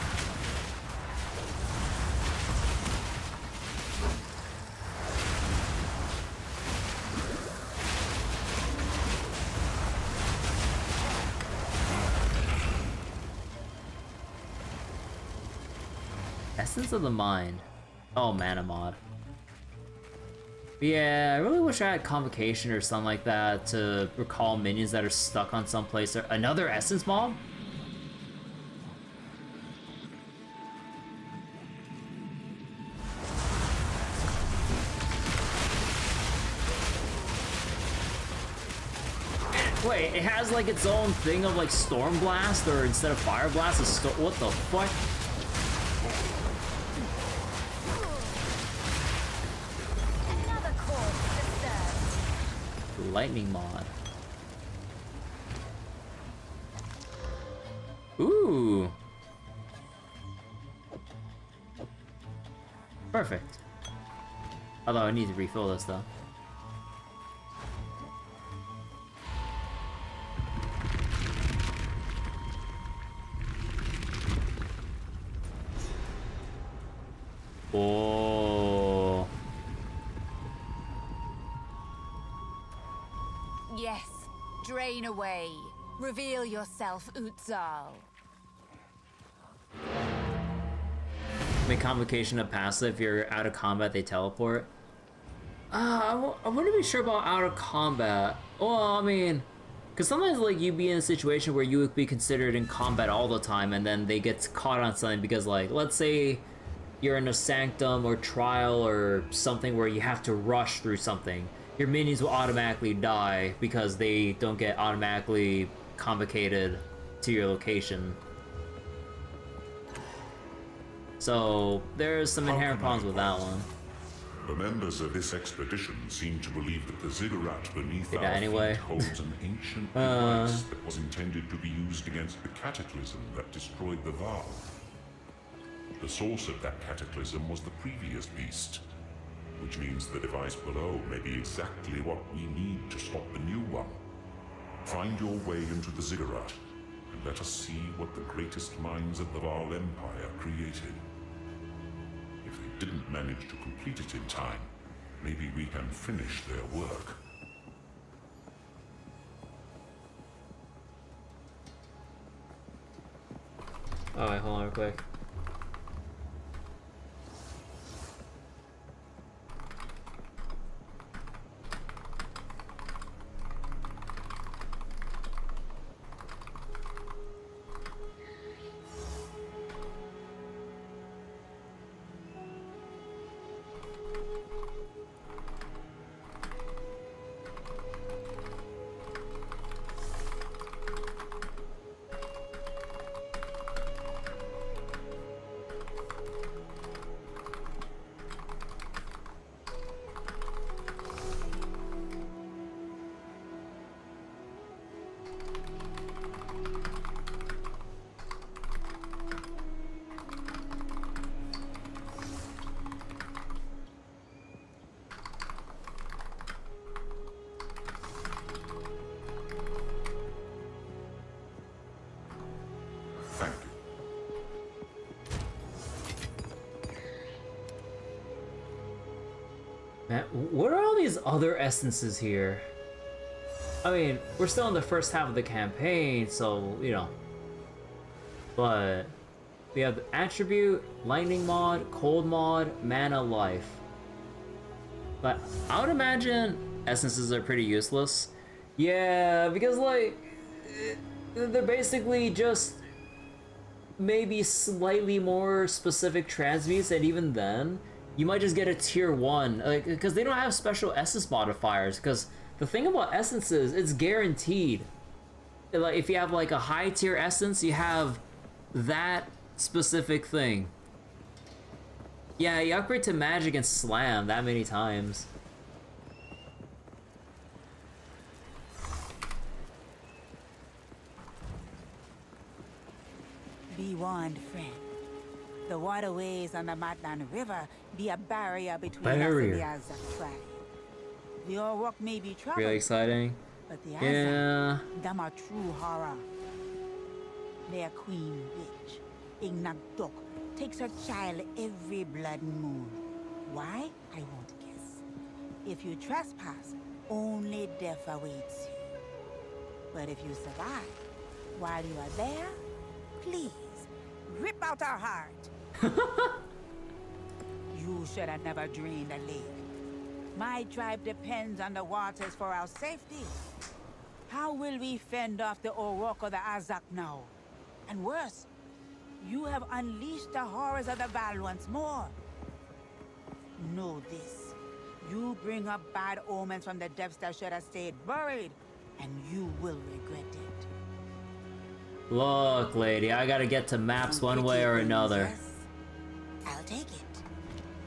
Essence of the Mind. Oh, mana mod. Yeah, I really wish I had Convocation or something like that to recall minions that are stuck on some place. Another Essence mob? Wait, it has like its own thing of like Storm Blast, or instead of Fire Blast, what the fuck? Lightning mod. Ooh. Perfect. Although I need to refill this though. Oh. Yes, drain away. Reveal yourself, Exile. Make Convocation a passive. If you're out of combat, they teleport. I wouldn't be sure about out of combat. Well, I mean, because sometimes like you'd be in a situation where you would be considered in combat all the time, and then they get caught on something because, like, let's say you're in a sanctum or trial or something where you have to rush through something. Your minions will automatically die because they don't get automatically convocated to your location. So there's some inherent problems with that one. The members of this expedition seem to believe that the ziggurat beneath our anyway. feet holds an ancient device that was intended to be used against the cataclysm that destroyed the Val. The source of that cataclysm was the previous beast, which means the device below may be exactly what we need to stop the new one. Find your way into the ziggurat, and let us see what the greatest minds of the Val Empire created. If they didn't manage to complete it in time, maybe we can finish their work. Alright, hold on real quick. Thank you. Man, what are all these other essences here? I mean, we're still in the first half of the campaign, so, you know. But we have the attribute, lightning mod, cold mod, mana life. But I would imagine essences are pretty useless. Yeah, because like, they're basically just maybe slightly more specific transmutes, and even then, you might just get a tier 1, like, because they don't have special essence modifiers, because the thing about essences, it's guaranteed. Like, if you have like a high tier essence, you have that specific thing. Yeah, you upgrade to magic and slam that many times. Be warned, friend. The waterways on the Matlan River be a barrier between us and the Azak tribe. The Orok may be troubled, Really exciting. but the Yeah. Azak, them are true horror. Their queen witch, Ignagdok, takes her child every blood moon. Why? I won't guess. If you trespass, only death awaits you. But if you survive, while you are there, please, rip out our heart. You should have never drained a lake. My tribe depends on the waters for our safety. How will we fend off the Orok or the Azak now? And worse, you have unleashed the horrors of the Val once more. Know this. You bring up bad omens from the depths that should have stayed buried, and you will regret it. Look, lady, I gotta get to maps one way or another. I'll take it.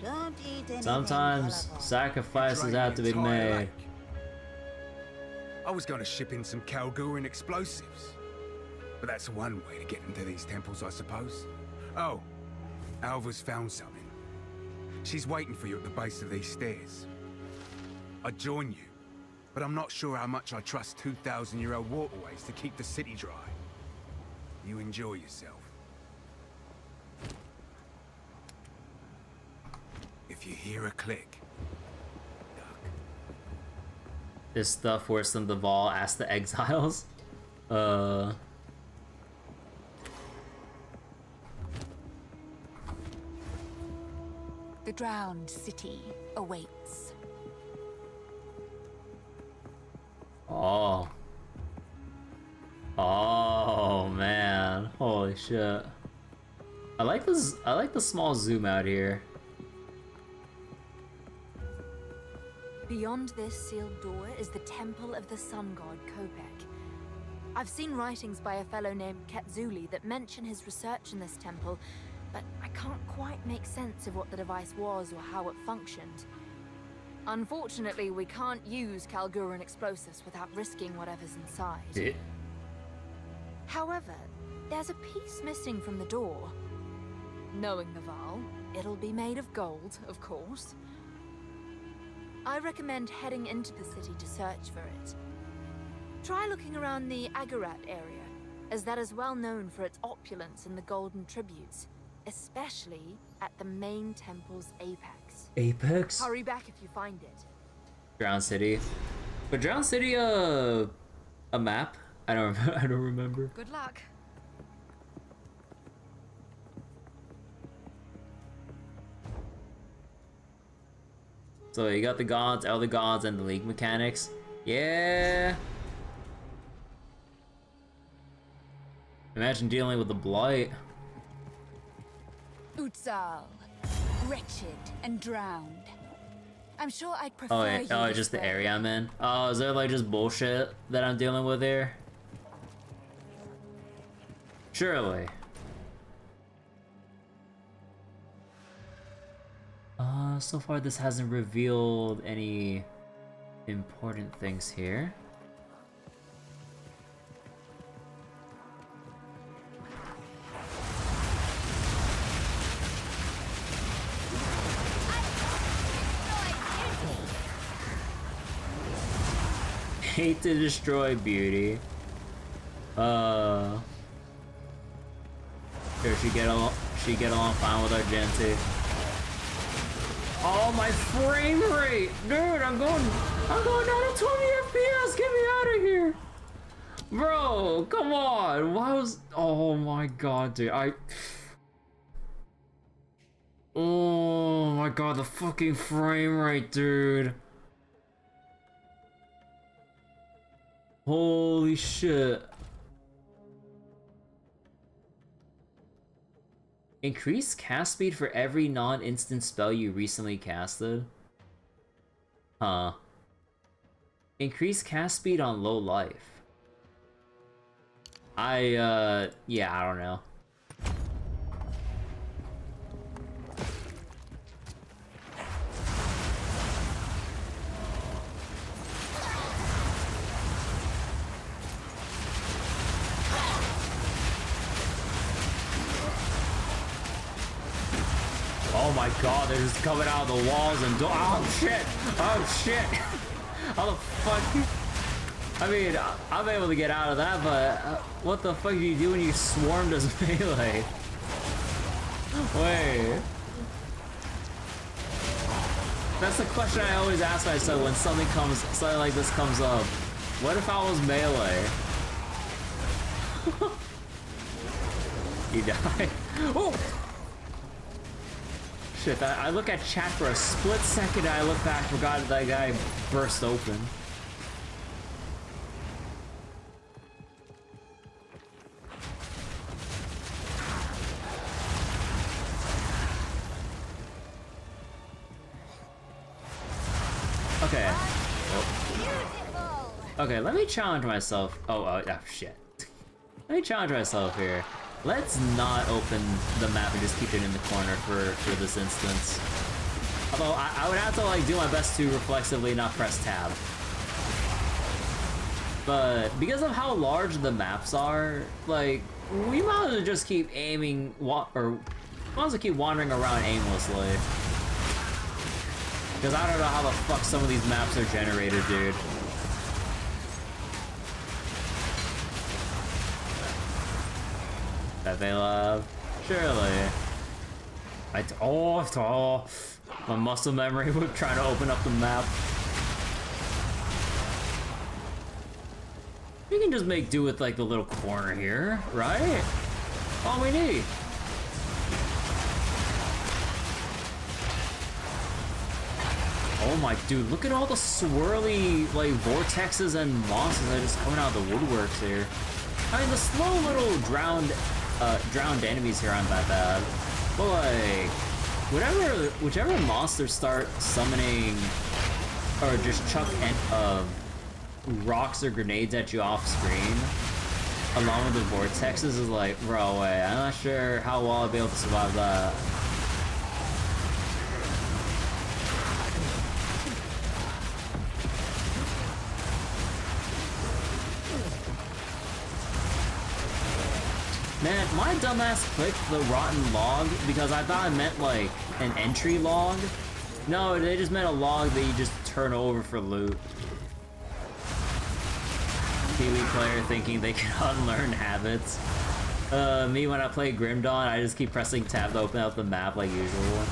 Don't eat anything Sometimes colorful. sacrifices have to be made. I was going to ship in some Kalguran explosives. But that's one way to get into these temples, I suppose. Oh, Alva's found something. She's waiting for you at the base of these stairs. I'd join you, but I'm not sure how much I trust 2,000-year-old waterways to keep the city dry. You enjoy yourself. If you hear a click, duck. This stuff worse than the Vol asked the exiles. The drowned city awaits. Oh. Oh man. Holy shit. I like this. I like the small zoom out here. Beyond this sealed door is the temple of the sun god Kopek. I've seen writings by a fellow named Ketzuli that mention his research in this temple, but I can't quite make sense of what the device was or how it functioned. Unfortunately, we can't use Kalguran explosives without risking whatever's inside. Yeah. However, there's a piece missing from the door. Knowing the Val, it'll be made of gold, of course. I recommend heading into the city to search for it. Try looking around the Agarat area, as that is well known for its opulence in the golden tributes, especially at the main temple's apex. Apex? Hurry back if you find it. Drown City. But Drown City, a map? I don't remember. Good luck. So you got the gods, elder gods, and the league mechanics. Yeah. Imagine dealing with the blight. Utsal, wretched and drowned. I'm sure I'd prefer Oh wait, you oh, this just the way. area I'm in. Oh, is there like just bullshit that I'm dealing with here? Surely. So far this hasn't revealed any important things here. Hate to destroy beauty. Here, she get along fine with Argenti. Oh, my frame rate! Dude, I'm going down to 20 FPS! Get me out of here! Bro, come on! Why was... Oh my god, dude, Oh my god, the fucking frame rate, dude. Holy shit. Increase cast speed for every non-instant spell you recently casted. Huh. Increase cast speed on low life. Yeah, I don't know. Oh my god, they're just coming out of the walls and oh shit! Oh shit! How the fuck? I mean, I'm able to get out of that, but what the fuck do you do when you swarmed as melee? Wait. That's the question I always ask myself when something like this comes up. What if I was melee? He died. Oh! Shit, I look at chat for a split second and I look back, forgot that guy burst open. Okay. Oh. Okay, let me challenge myself. Oh, shit. Let me challenge myself here. Let's not open the map and just keep it in the corner for this instance. Although I would have to like do my best to reflexively not press tab. But because of how large the maps are, like we might as well just keep aiming might as well keep wandering around aimlessly. Because I don't know how the fuck some of these maps are generated, dude. That they love, surely. My muscle memory with trying to open up the map. We can just make do with like the little corner here, right? All we need. Oh my dude, look at all the swirly like vortexes and monsters that are just coming out of the woodworks here. I mean, the slow little drowned enemies here aren't that bad, but like, whichever monsters start summoning or just chuck rocks or grenades at you off screen, along with the vortexes, is like, bro, wait, I'm not sure how well I'll be able to survive that. Man, my dumbass clicked the rotten log because I thought it meant like an entry log. No, they just meant a log that you just turn over for loot. Kiwi player thinking they can unlearn habits. Me when I play Grim Dawn, I just keep pressing tab to open up the map like usual.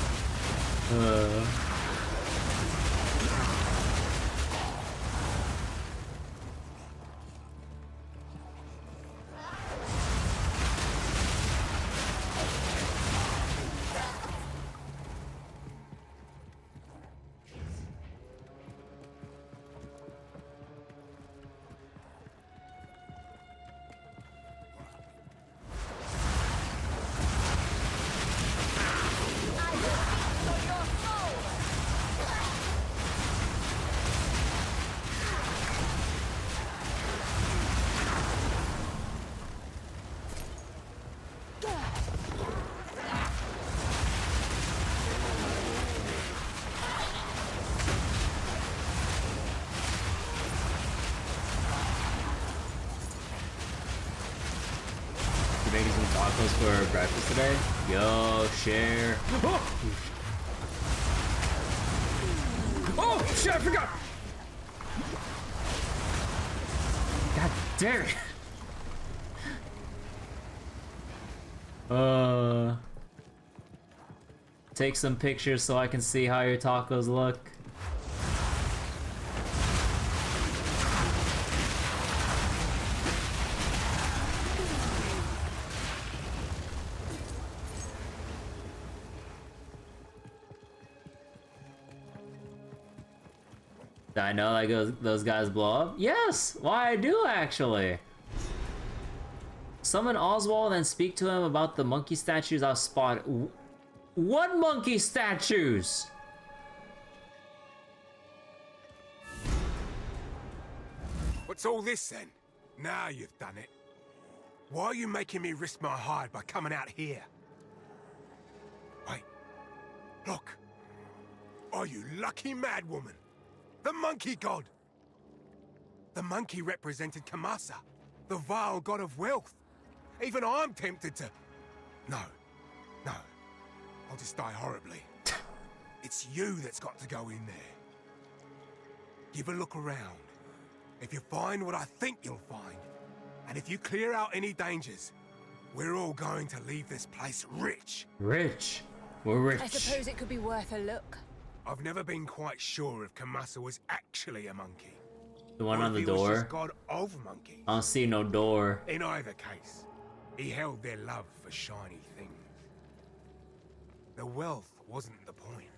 Making some tacos for breakfast today. Yo, share. Oh! Oh, shit, I forgot! God damn it. Take some pictures so I can see how your tacos look. I know like those guys blow up? Yes! Why I do actually. Summon Oswald and speak to him about the monkey statues I've spotted. What monkey statues? What's all this then? Now you've done it. Why are you making me risk my hide by coming out here? Wait. Look. Are you lucky madwoman? The monkey god! The monkey represented Kamasa, the vile god of wealth. Even I'm tempted to... No. No. I'll just die horribly. It's you that's got to go in there. Give a look around. If you find what I think you'll find, and if you clear out any dangers, we're all going to leave this place rich. Rich. We're rich. I suppose it could be worth a look. I've never been quite sure if Kamasa was actually a monkey. The one or on the if he was door? just god of monkeys. I don't see no door. In either case, he held their love for shiny things. The wealth wasn't the point,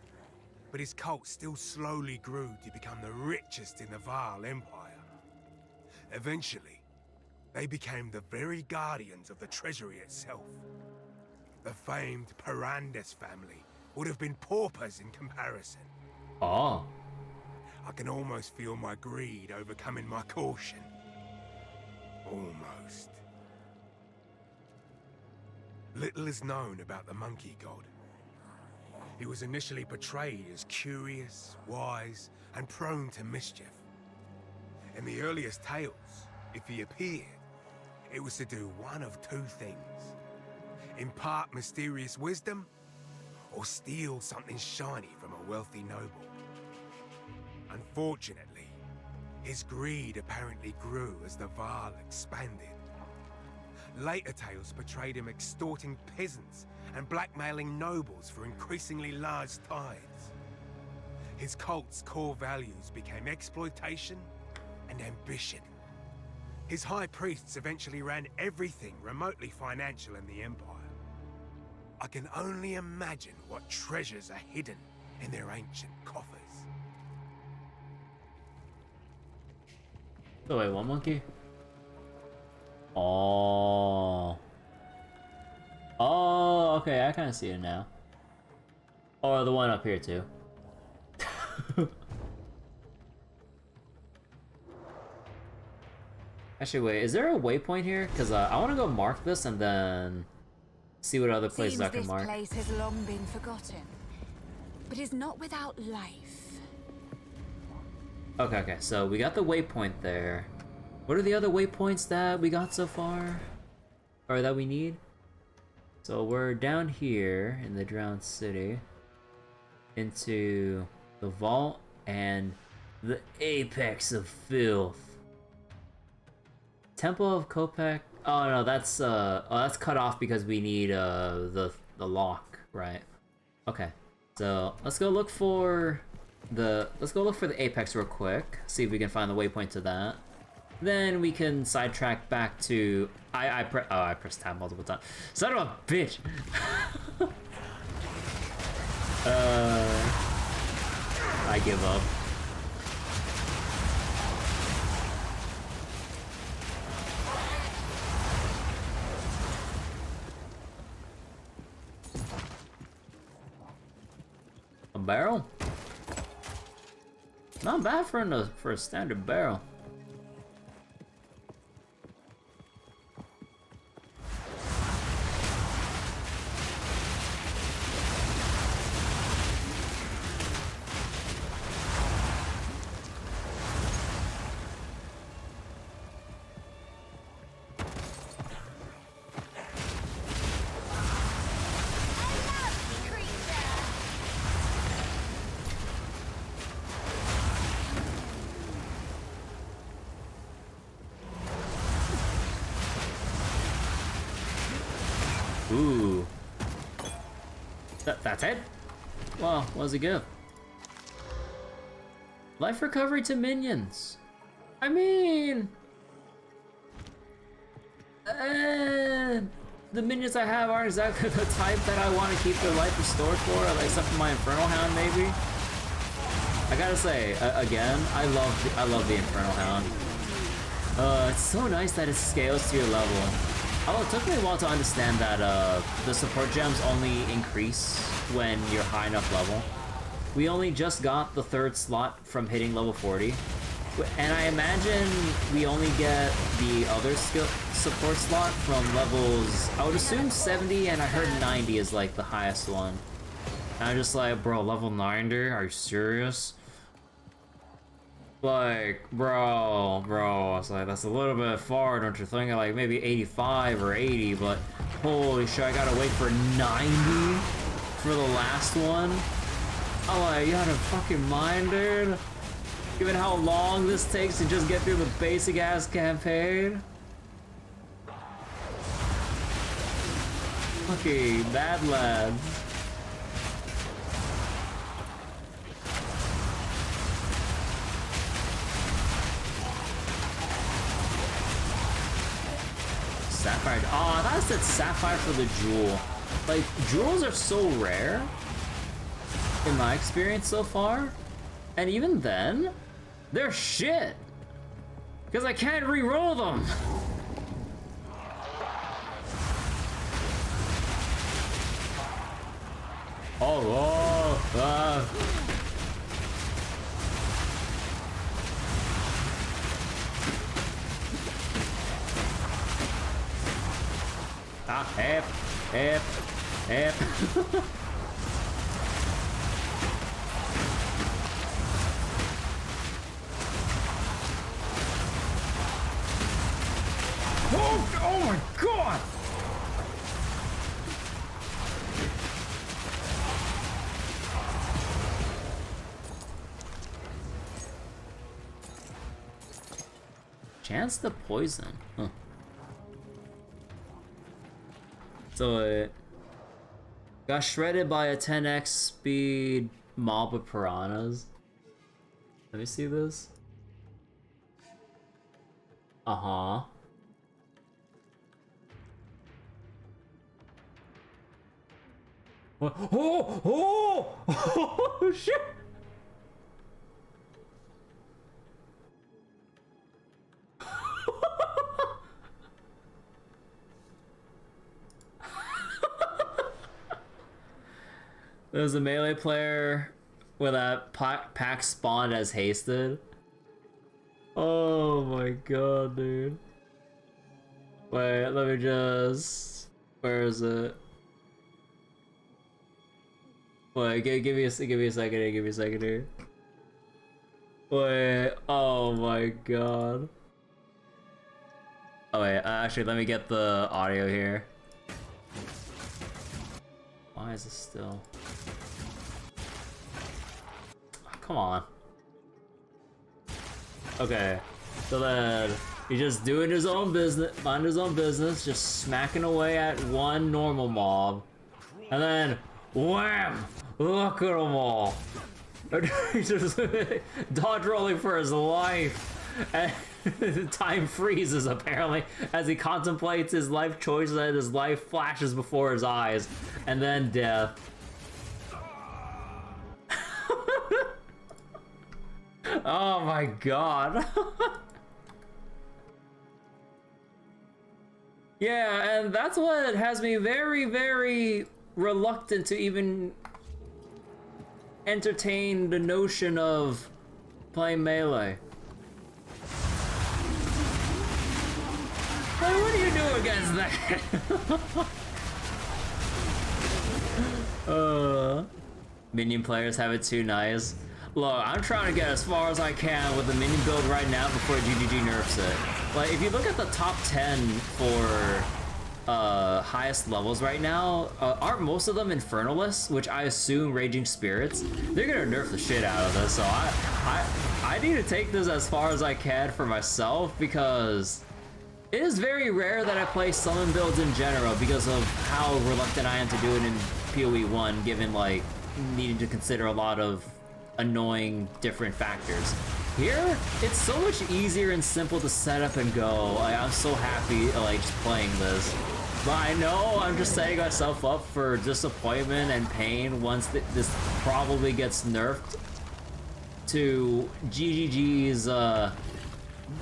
but his cult still slowly grew to become the richest in the Vaal Empire. Eventually, they became the very guardians of the treasury itself. The famed Parandes family would have been paupers in comparison. Oh. I can almost feel my greed overcoming my caution. Almost. Little is known about the monkey god. He was initially portrayed as curious, wise, and prone to mischief. In the earliest tales, if he appeared, it was to do one of two things. Impart mysterious wisdom, or steal something shiny from a wealthy noble. Unfortunately, his greed apparently grew as the Vaal expanded. Later tales portrayed him extorting peasants and blackmailing nobles for increasingly large tithes. His cult's core values became exploitation and ambition. His high priests eventually ran everything remotely financial in the Empire. I can only imagine what treasures are hidden in their ancient coffers. Oh, wait, one monkey? Oh. Oh, okay, I kind of see it now. Or the one up here, too. Actually, wait, is there a waypoint here? Because I want to go mark this and then see what other places I can mark. This place has long been forgotten, but is not without life. Okay, so we got the waypoint there. What are the other waypoints that we got so far? Or that we need? So we're down here in the Drowned City. Into the vault and the apex of filth. Temple of Kopek. Oh no, that's cut off because we need the lock, right? Okay. So let's go look for the apex real quick. See if we can find the waypoint to that. Then we can sidetrack back to I pressed tab multiple times. Son of a bitch. I give up. A barrel? Not bad for a standard barrel. Ooh. That's it? Well, what does it give? Life recovery to minions. I mean... the minions I have aren't exactly the type that I want to keep their life restored for, like, except for my Infernal Hound, maybe. I gotta say, again, I love the Infernal Hound. It's so nice that it scales to your level. Although it took me a while to understand that the support gems only increase when you're high enough level. We only just got the 3rd slot from hitting level 40. And I imagine we only get the other skill support slot from levels, I would assume 70, and I heard 90 is like the highest one. And I'm just like, bro, level 90? Are you serious? Like, bro, it's like, that's a little bit far, don't you think? Like, maybe 85 or 80, but holy shit, I gotta wait for 90 for the last one? I'm like, you out of fucking mind, dude? Given how long this takes to just get through the basic-ass campaign? Fucking bad lads. Sapphire. Oh, I thought it said sapphire for the jewel. Like, jewels are so rare in my experience so far. And even then, they're shit. Because I can't re-roll them. Hep. Oh my god! Chance to poison. Huh. So it got shredded by a 10x speed mob of piranhas. Let me see this. Uh-huh. What? Oh, shit! There's a melee player where that pack spawned as hasted. Oh my god, dude. Wait, let me just... Where is it? Wait, give me a second here. Wait, oh my god. Oh wait, actually let me get the audio here. Why is this still... Oh, come on. Okay, so then he's just doing his own business, minding his own business, just smacking away at one normal mob. And then, wham! Look at them all. He's just dodge rolling for his life. And time freezes apparently as he contemplates his life choices and his life flashes before his eyes. And then death. Oh my god. Yeah, and that's what has me very, very reluctant to even entertain the notion of playing melee. Like, what do you do against that? Minion players have it too nice. Look, I'm trying to get as far as I can with the minion build right now before GGG nerfs it. Like, if you look at the top 10 for highest levels right now, aren't most of them Infernalists, which I assume Raging Spirits? They're gonna nerf the shit out of this, so I need to take this as far as I can for myself, because it is very rare that I play summon builds in general because of how reluctant I am to do it in PoE 1, given like needing to consider a lot of annoying different factors. Here, it's so much easier and simple to set up and go. Like, I'm so happy like just playing this. But I know I'm just setting myself up for disappointment and pain once this probably gets nerfed to GGG's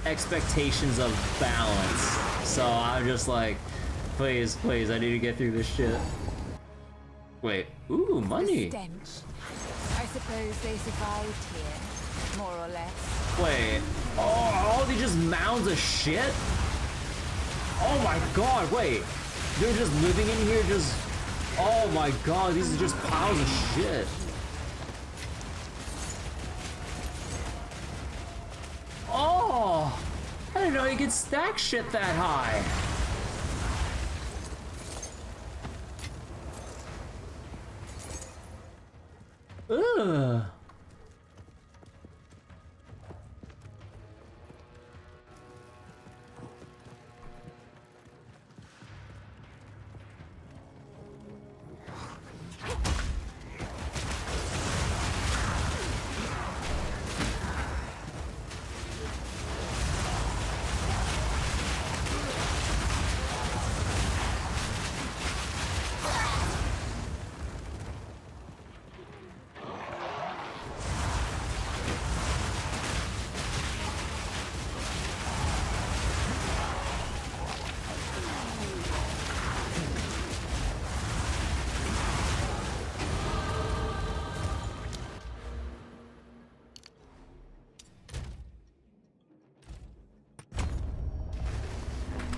expectations of balance. So I'm just like, Please, please, I need to get through this shit. Wait, ooh, money. The stench. I suppose they survived here, more or less. Wait, oh, these just mounds of shit? Oh my god, wait. They're just living in here just... Oh my god, these are just piles of shit. Oh! I didn't know you could stack shit that high. Ugh.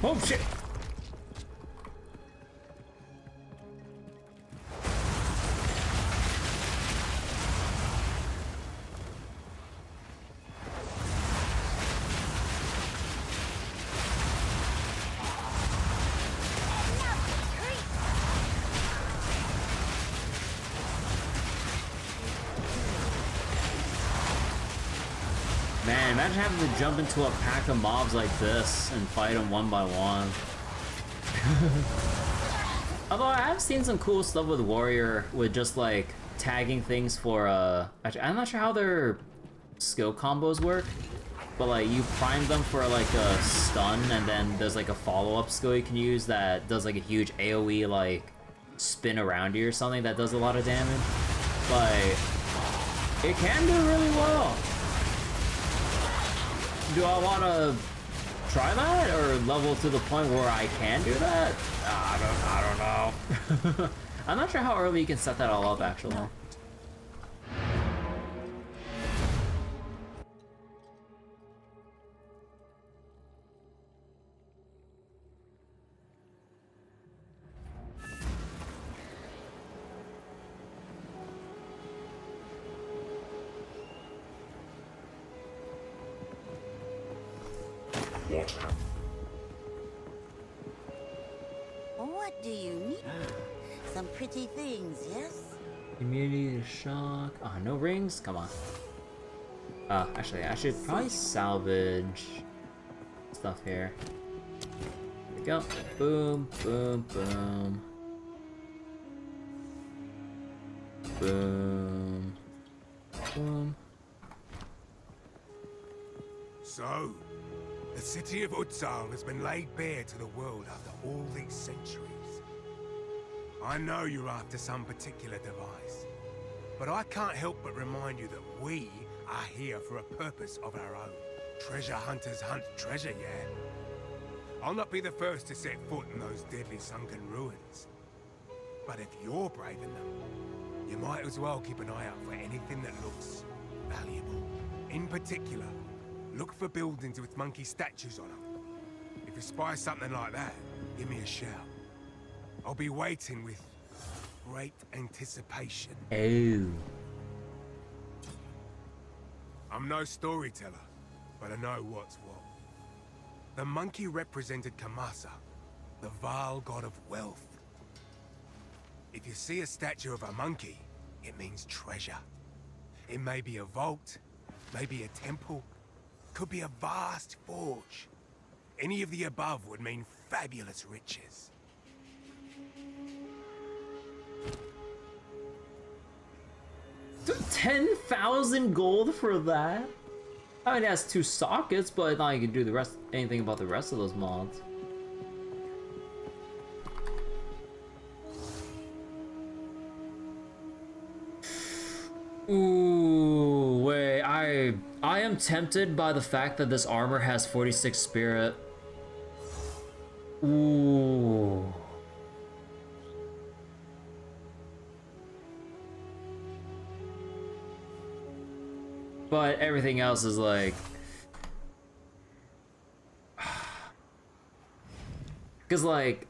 Oh shit! Man, imagine having to jump into a pack of mobs like this and fight them one by one. Although I have seen some cool stuff with Warrior, with just like tagging things for actually, I'm not sure how their skill combos work, but like you prime them for like a stun, and then there's like a follow-up skill you can use that does like a huge AoE like spin around you or something that does a lot of damage. Like, it can do really well. Do I want to try that or level to the point where I can do that? I don't know. I'm not sure how early you can set that all up actually. What do you need? Some pretty things, yes? Immunity to shock. Oh, no rings? Come on. Actually, I should probably salvage stuff here. There we go. Boom, boom, boom. Boom. Boom. So, the city of Exile has been laid bare to the world after all these centuries. I know you're after some particular device, but I can't help but remind you that we are here for a purpose of our own. Treasure hunters hunt treasure, yeah? I'll not be the first to set foot in those deadly sunken ruins. But if you're braving them, you might as well keep an eye out for anything that looks valuable. In particular, look for buildings with monkey statues on them. If you spy something like that, give me a shout. I'll be waiting with great anticipation. Oh. I'm no storyteller, but I know what's what. The monkey represented Kamasa, the vile god of wealth. If you see a statue of a monkey, it means treasure. It may be a vault, maybe a temple, could be a vast forge. Any of the above would mean fabulous riches. 10,000 gold for that? I mean, it has 2 sockets, but not you can do the rest, anything about the rest of those mods. Ooh, wait, I am tempted by the fact that this armor has 46 spirit. Ooh. But everything else is like... Because, like,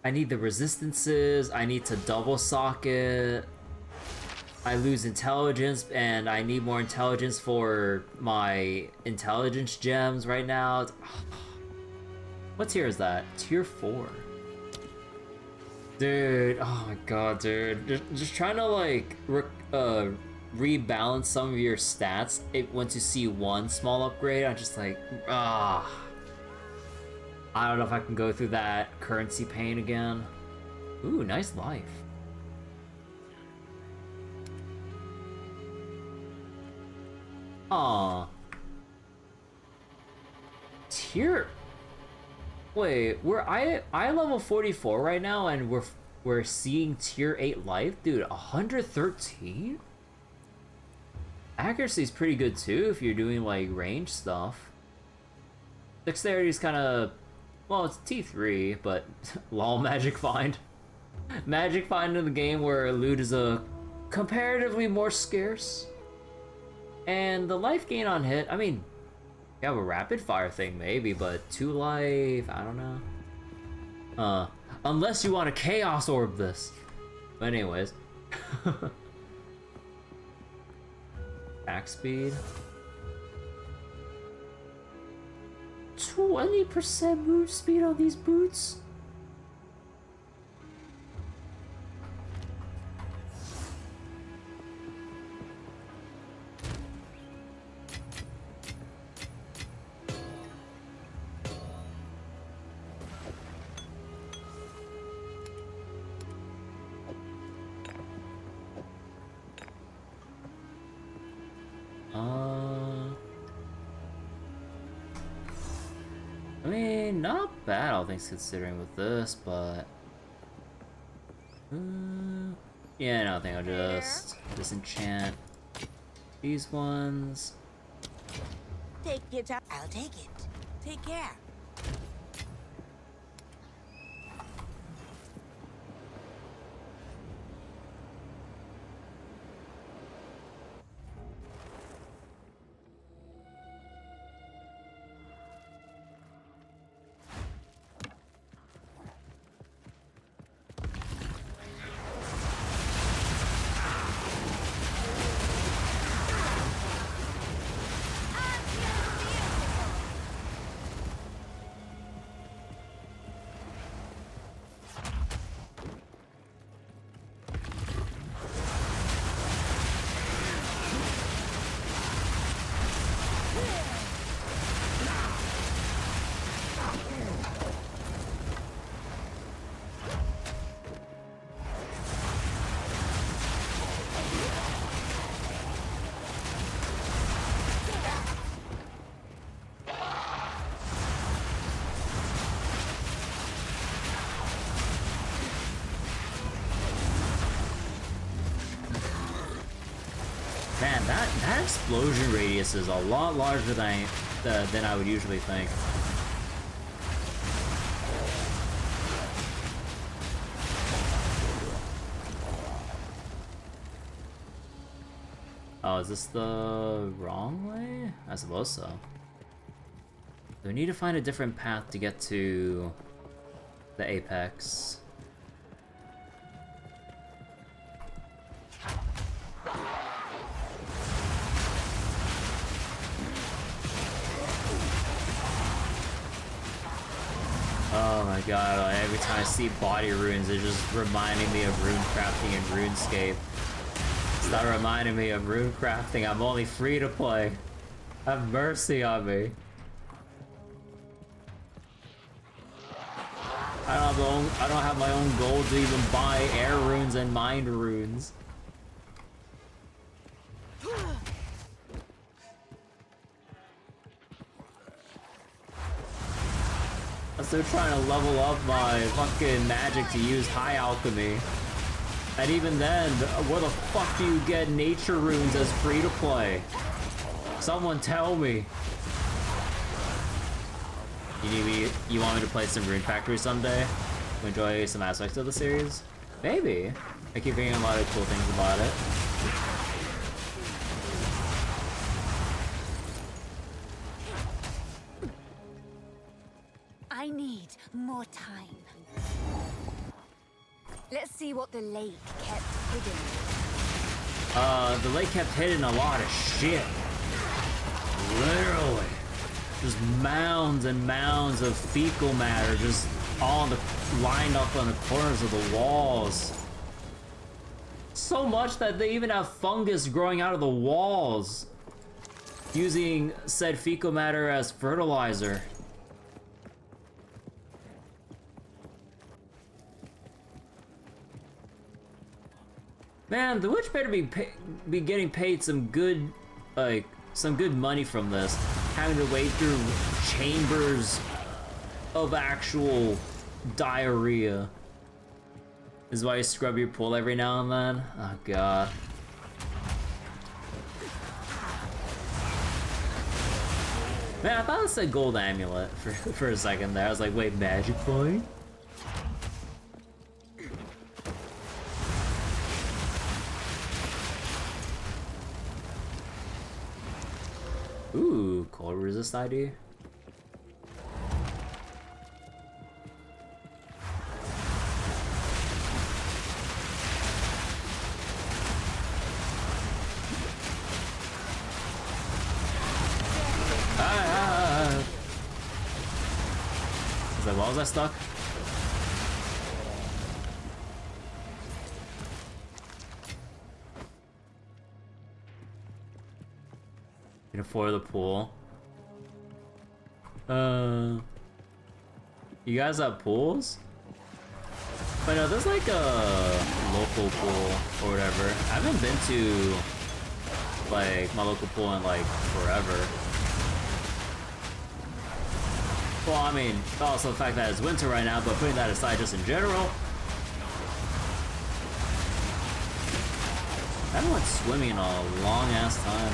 I need the resistances, I need to double socket, I lose intelligence, and I need more intelligence for my intelligence gems right now. What tier is that? Tier 4. Dude, oh my god, dude. Just trying to, like, rebalance some of your stats once you see one small upgrade. I'm just like, ah. I don't know if I can go through that currency pain again. Ooh, nice life. Aw. Tier... Wait, I level 44 right now and we're seeing tier 8 life? Dude, 113? Accuracy is pretty good too if you're doing like range stuff. Dexterity is kind of... Well, it's T3, but lol, Magic Find. Magic Find in the game where loot is comparatively more scarce. And the life gain on hit, I mean, you have a rapid fire thing maybe, but 2 life, I don't know. Unless you want to Chaos Orb this. But anyways. Attack speed. 20% move speed on these boots? I mean, not bad, all things considering with this, but... yeah, no, I think I'll just disenchant these ones. Take your time. I'll take it. Take care. Man, that explosion radius is a lot larger than I would usually think. Oh, is this the wrong way? I suppose so. Do we need to find a different path to get to the apex? Oh my god, like, every time I see body runes, it's just reminding me of rune crafting and RuneScape. It's not reminding me of rune crafting, I'm only free to play. Have mercy on me. I don't have my own gold to even buy air runes and mind runes. I'm still trying to level up my fucking magic to use high alchemy. And even then, where the fuck do you get nature runes as free to play? Someone tell me. You want me to play some Rune Factory someday? Enjoy some aspects of the series? Maybe. I keep hearing a lot of cool things about it. I need more time. Let's see what the lake kept hidden. The lake kept hidden a lot of shit. Literally. Just mounds and mounds of fecal matter just lined up on the corners of the walls. So much that they even have fungus growing out of the walls, using said fecal matter as fertilizer. Man, the witch better be getting paid some good, some good money from this. Having to wade through chambers of actual diarrhea. This is why you scrub your pool every now and then? Oh god. Man, I thought it said gold amulet for a second there. I was like, wait, magic fight? Ooh, cold resist ID. I was like, why was I stuck? For the pool. You guys have pools? But no, there's like a local pool or whatever. I haven't been to like my local pool in like forever. Well, I mean, also the fact that it's winter right now, but putting that aside just in general. I haven't went swimming in a long ass time.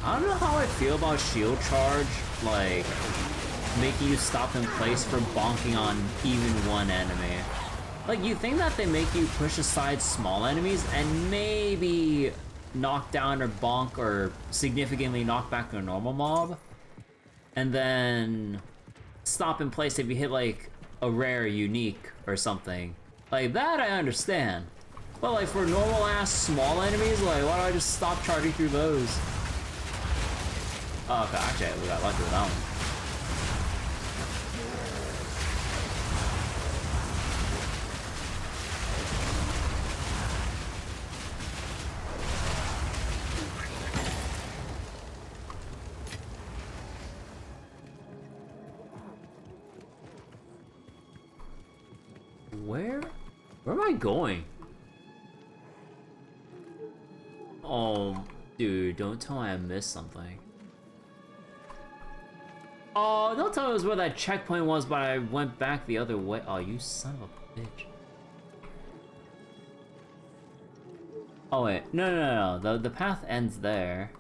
I don't know how I feel about shield charge, like, making you stop in place for bonking on even one enemy. Like, you think that they make you push aside small enemies and maybe knock down or bonk or significantly knock back a normal mob, and then stop in place if you hit, like, a rare unique or something. Like, that I understand. But, like, for normal-ass small enemies, like, why don't I just stop charging through those? Oh, okay, actually, we got lucky with that one. Where am I going? Oh, dude, don't tell me I missed something. Oh, don't tell me it was where that checkpoint was, but I went back the other way. Oh, you son of a bitch. Oh, wait. No. The path ends there.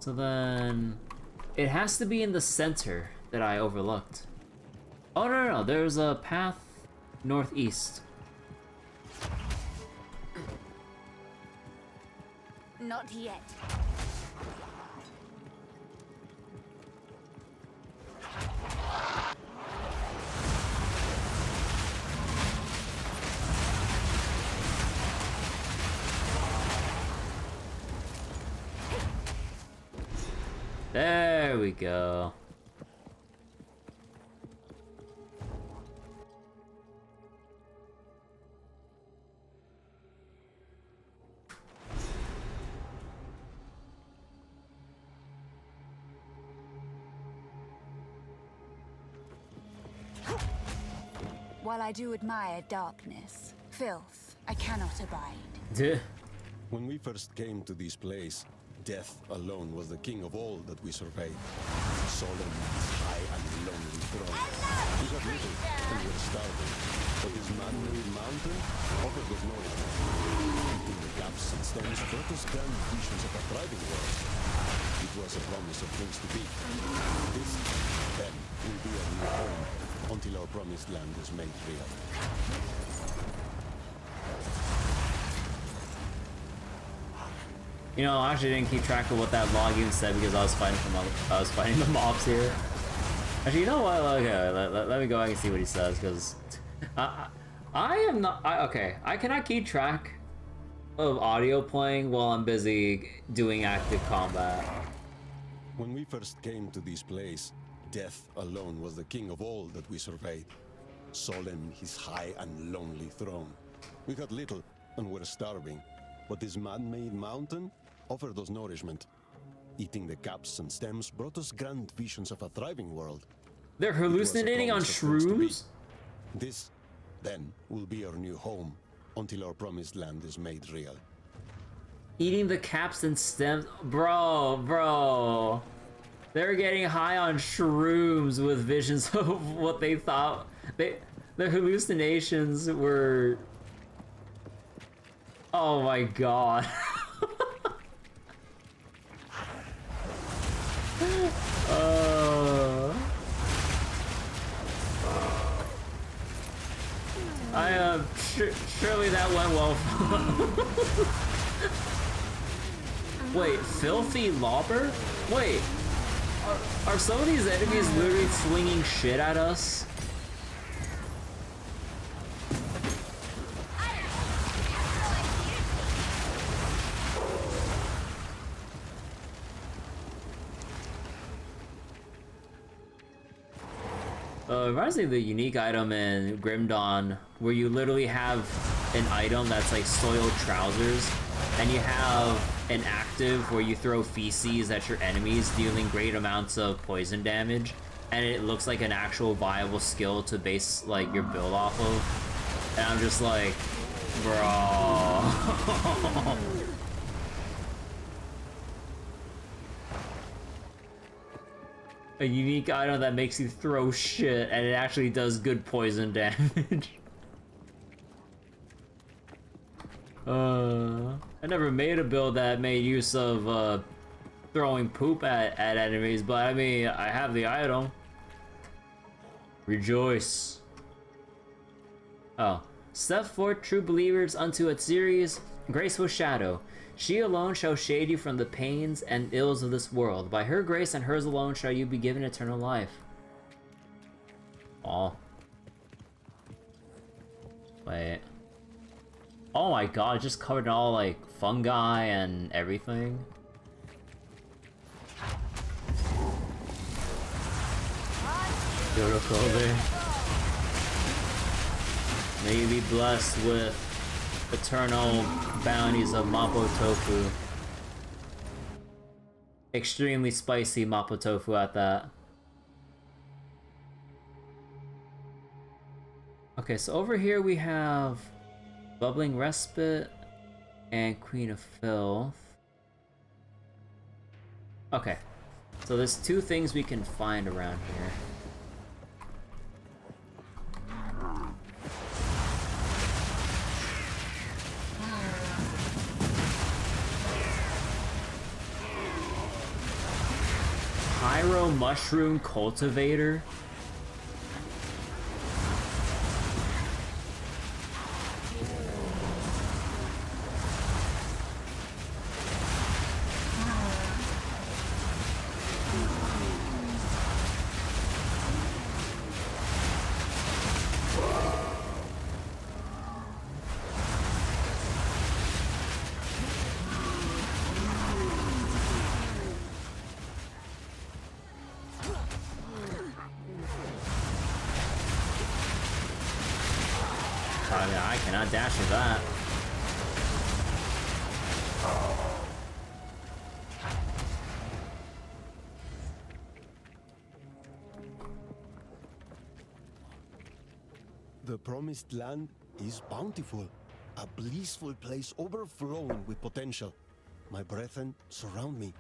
So then... it has to be in the center that I overlooked. Oh, no. There's a path northeast. Not yet. There we go. While I do admire darkness, filth I cannot abide. Duh. When we first came to this place, death alone was the king of all that we surveyed. Solemn, high and lonely throne. We got little and were starving, but this man-made mountain offered us nourishment. Eating the gaps and stems brought us grand visions of a thriving world. It was a promise of things to be. This, then, will be our new home until our promised land is made real. You know, I actually didn't keep track of what that log even said because I was fighting the mobs here. Actually, you know what? Okay, let me go back and see what he says because I am not. Okay, I cannot keep track of audio playing while I'm busy doing active combat. When we first came to this place, death alone was the king of all that we surveyed. Solemn his high and lonely throne. We got little and were starving, but this man-made mountain offered us nourishment. Eating the caps and stems brought us grand visions of a thriving world. They're hallucinating on shrooms? This, then, will be our new home until our promised land is made real. Eating the caps and stems? Bro. They're getting high on shrooms with visions of what they thought. Their hallucinations were... Oh my god. Surely that went well. Wait, filthy lobber? Wait, are some of these enemies literally slinging shit at us? Reminds me of the unique item in Grim Dawn, where you literally have an item that's like soiled trousers, and you have an active where you throw feces at your enemies, dealing great amounts of poison damage, and it looks like an actual viable skill to base like your build off of. And I'm just like, bro. A unique item that makes you throw shit and it actually does good poison damage. I never made a build that made use of throwing poop at enemies, but I mean, I have the item. Rejoice. Oh. Step forth, true believers, unto a series, graceful shadow. She alone shall shade you from the pains and ills of this world. By her grace and hers alone shall you be given eternal life. Oh. Wait. Oh my god, just covered in all like fungi and everything. Beautiful there. May you be blessed with eternal bounties of Mapo Tofu. Extremely spicy Mapo Tofu at that. Okay, so over here we have Bubbling Respite and Queen of Filth. Okay, so there's two things we can find around here. Pyro Mushroom Cultivator. I cannot dash with that. The promised land is bountiful, a blissful place overflowing with potential. My brethren surround me.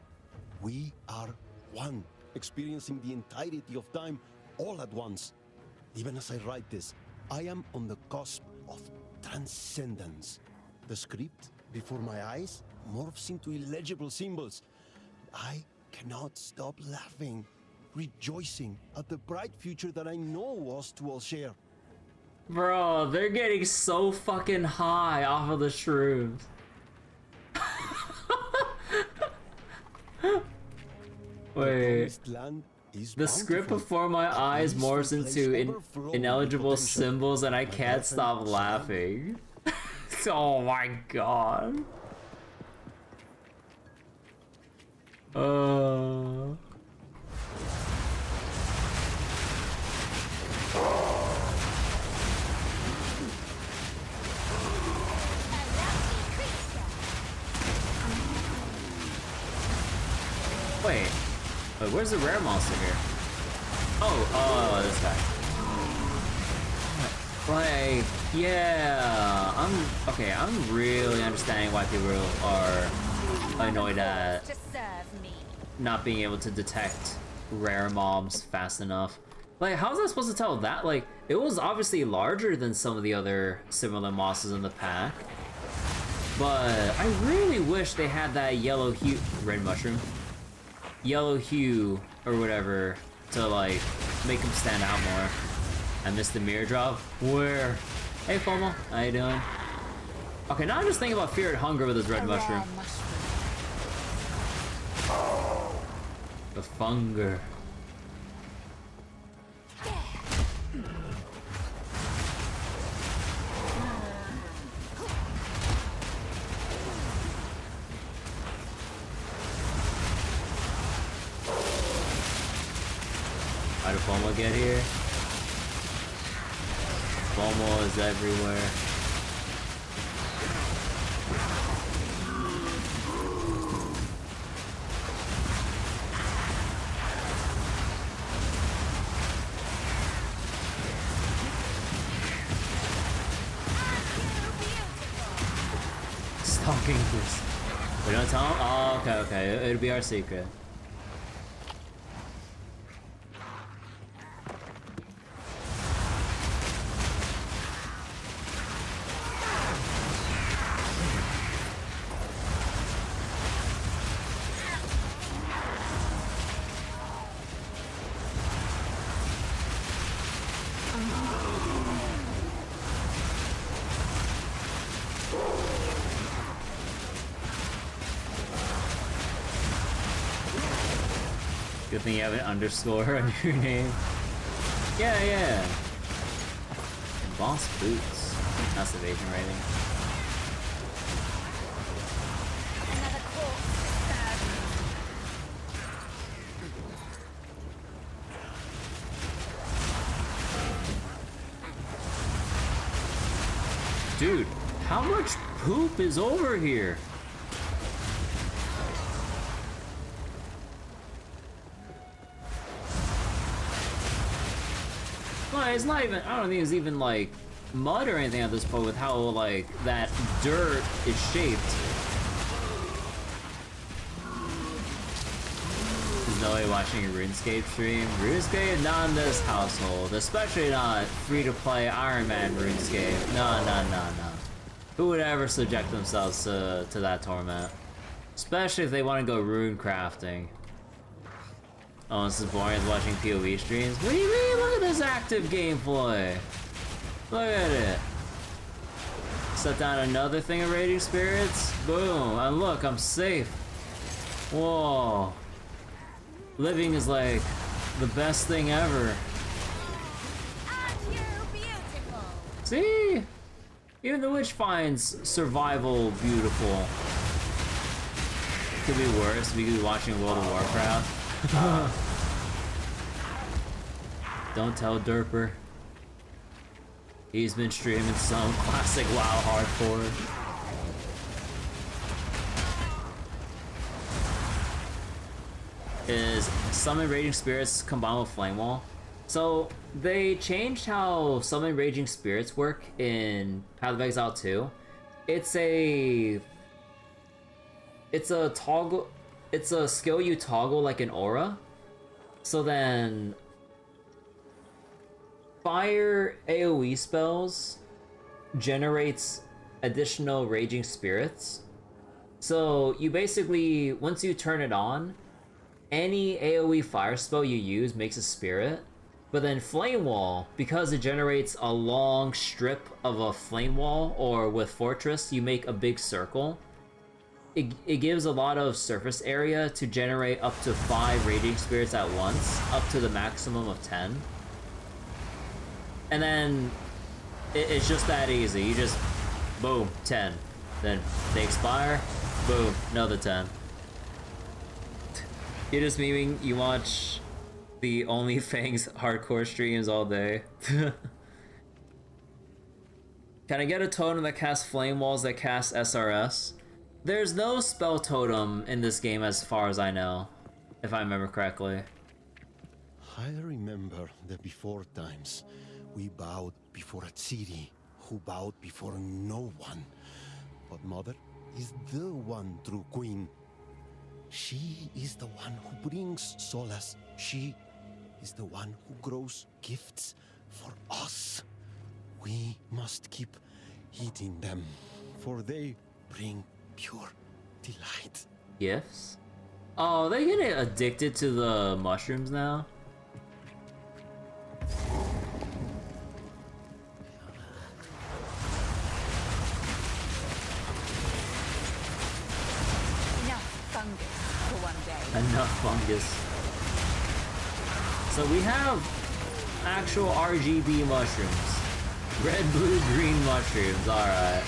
We are one, experiencing the entirety of time all at once. Even as I write this, I am on the cusp of transcendence. The script before my eyes morphs into illegible symbols. I cannot stop laughing, rejoicing at the bright future that I know us two will share. Bro, they're getting so fucking high off of the shrooms. Wait. The script before my eyes morphs into ineligible symbols and I can't stop laughing. Oh my god. Wait, where's the rare monster here? Oh, this guy. Like, yeah, I'm really understanding why people are annoyed at not being able to detect rare mobs fast enough. Like, how was I supposed to tell that? Like, it was obviously larger than some of the other similar mosses in the pack. But I really wish they had that yellow hue, red mushroom, yellow hue or whatever to like make them stand out more. I missed the mirror drop. Where? Hey FOMO, how you doing? Okay, now I'm just thinking about fear and hunger with this red mushroom. The funger. How did FOMO get here? FOMO is everywhere. Stalking this. We don't tell him? Oh, okay. It'll be our secret. Good thing you have an underscore on your name. Yeah. And boss boots. That's evasion rating. Dude, how much poop is over here? It's not even, I don't think it's even like mud or anything at this point with how like that dirt is shaped. There's no way watching a RuneScape stream. RuneScape not in this household, especially not free-to-play Iron Man RuneScape. No. Who would ever subject themselves to that torment? Especially if they want to go rune crafting. Oh, this is boring as watching PoE streams? What do you mean? Look at this active gameplay. Look at it. Set down another thing of Raging Spirits. Boom. And look, I'm safe. Whoa. Living is like the best thing ever. See? Even the witch finds survival beautiful. Could be worse. We could be watching World of Warcraft. Don't tell Derper. He's been streaming some classic WoW hardcore. Is summon raging spirits combined with flame wall. So they changed how summon raging spirits work in Path of Exile 2. It's a toggle. It's a skill you toggle like an aura. So then, fire AoE spells generates additional raging spirits. So you basically, once you turn it on, any AoE fire spell you use makes a spirit, but then Flame Wall, because it generates a long strip of a flame wall, or with Fortress, you make a big circle. It gives a lot of surface area to generate up to 5 Raging Spirits at once, up to the maximum of 10. And then, it's just that easy. You just, boom, 10. Then they expire, boom, another 10. You're just memeing, you watch the OnlyFans hardcore streams all day. Can I get a totem that casts flame walls that casts SRS? There's no spell totem in this game as far as I know, if I remember correctly. I remember the before times. We bowed before a city who bowed before no one. But Mother is the one true queen. She is the one who brings solace. She is the one who grows gifts for us. We must keep eating them, for they bring pure delight. Gifts? Oh, they get addicted to the mushrooms now? Enough fungus. So we have actual RGB mushrooms. Red, blue, green mushrooms, alright.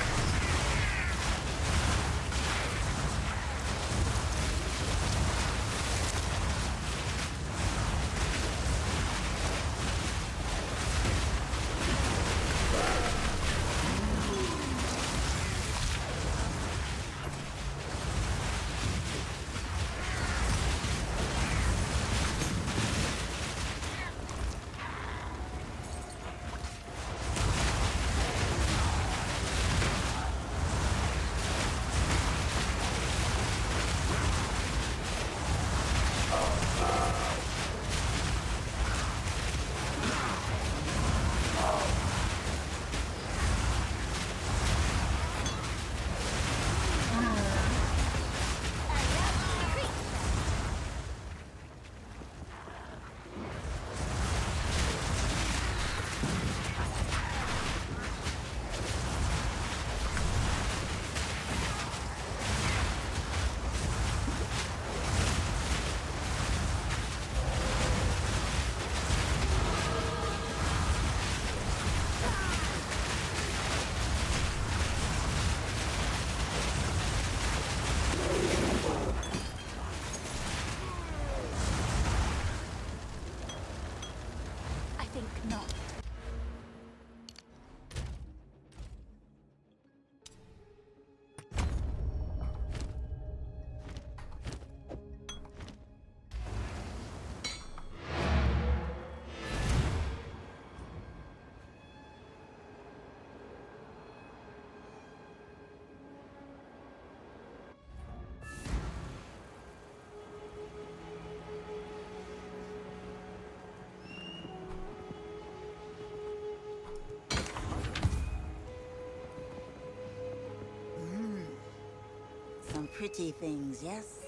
Some pretty things, yes?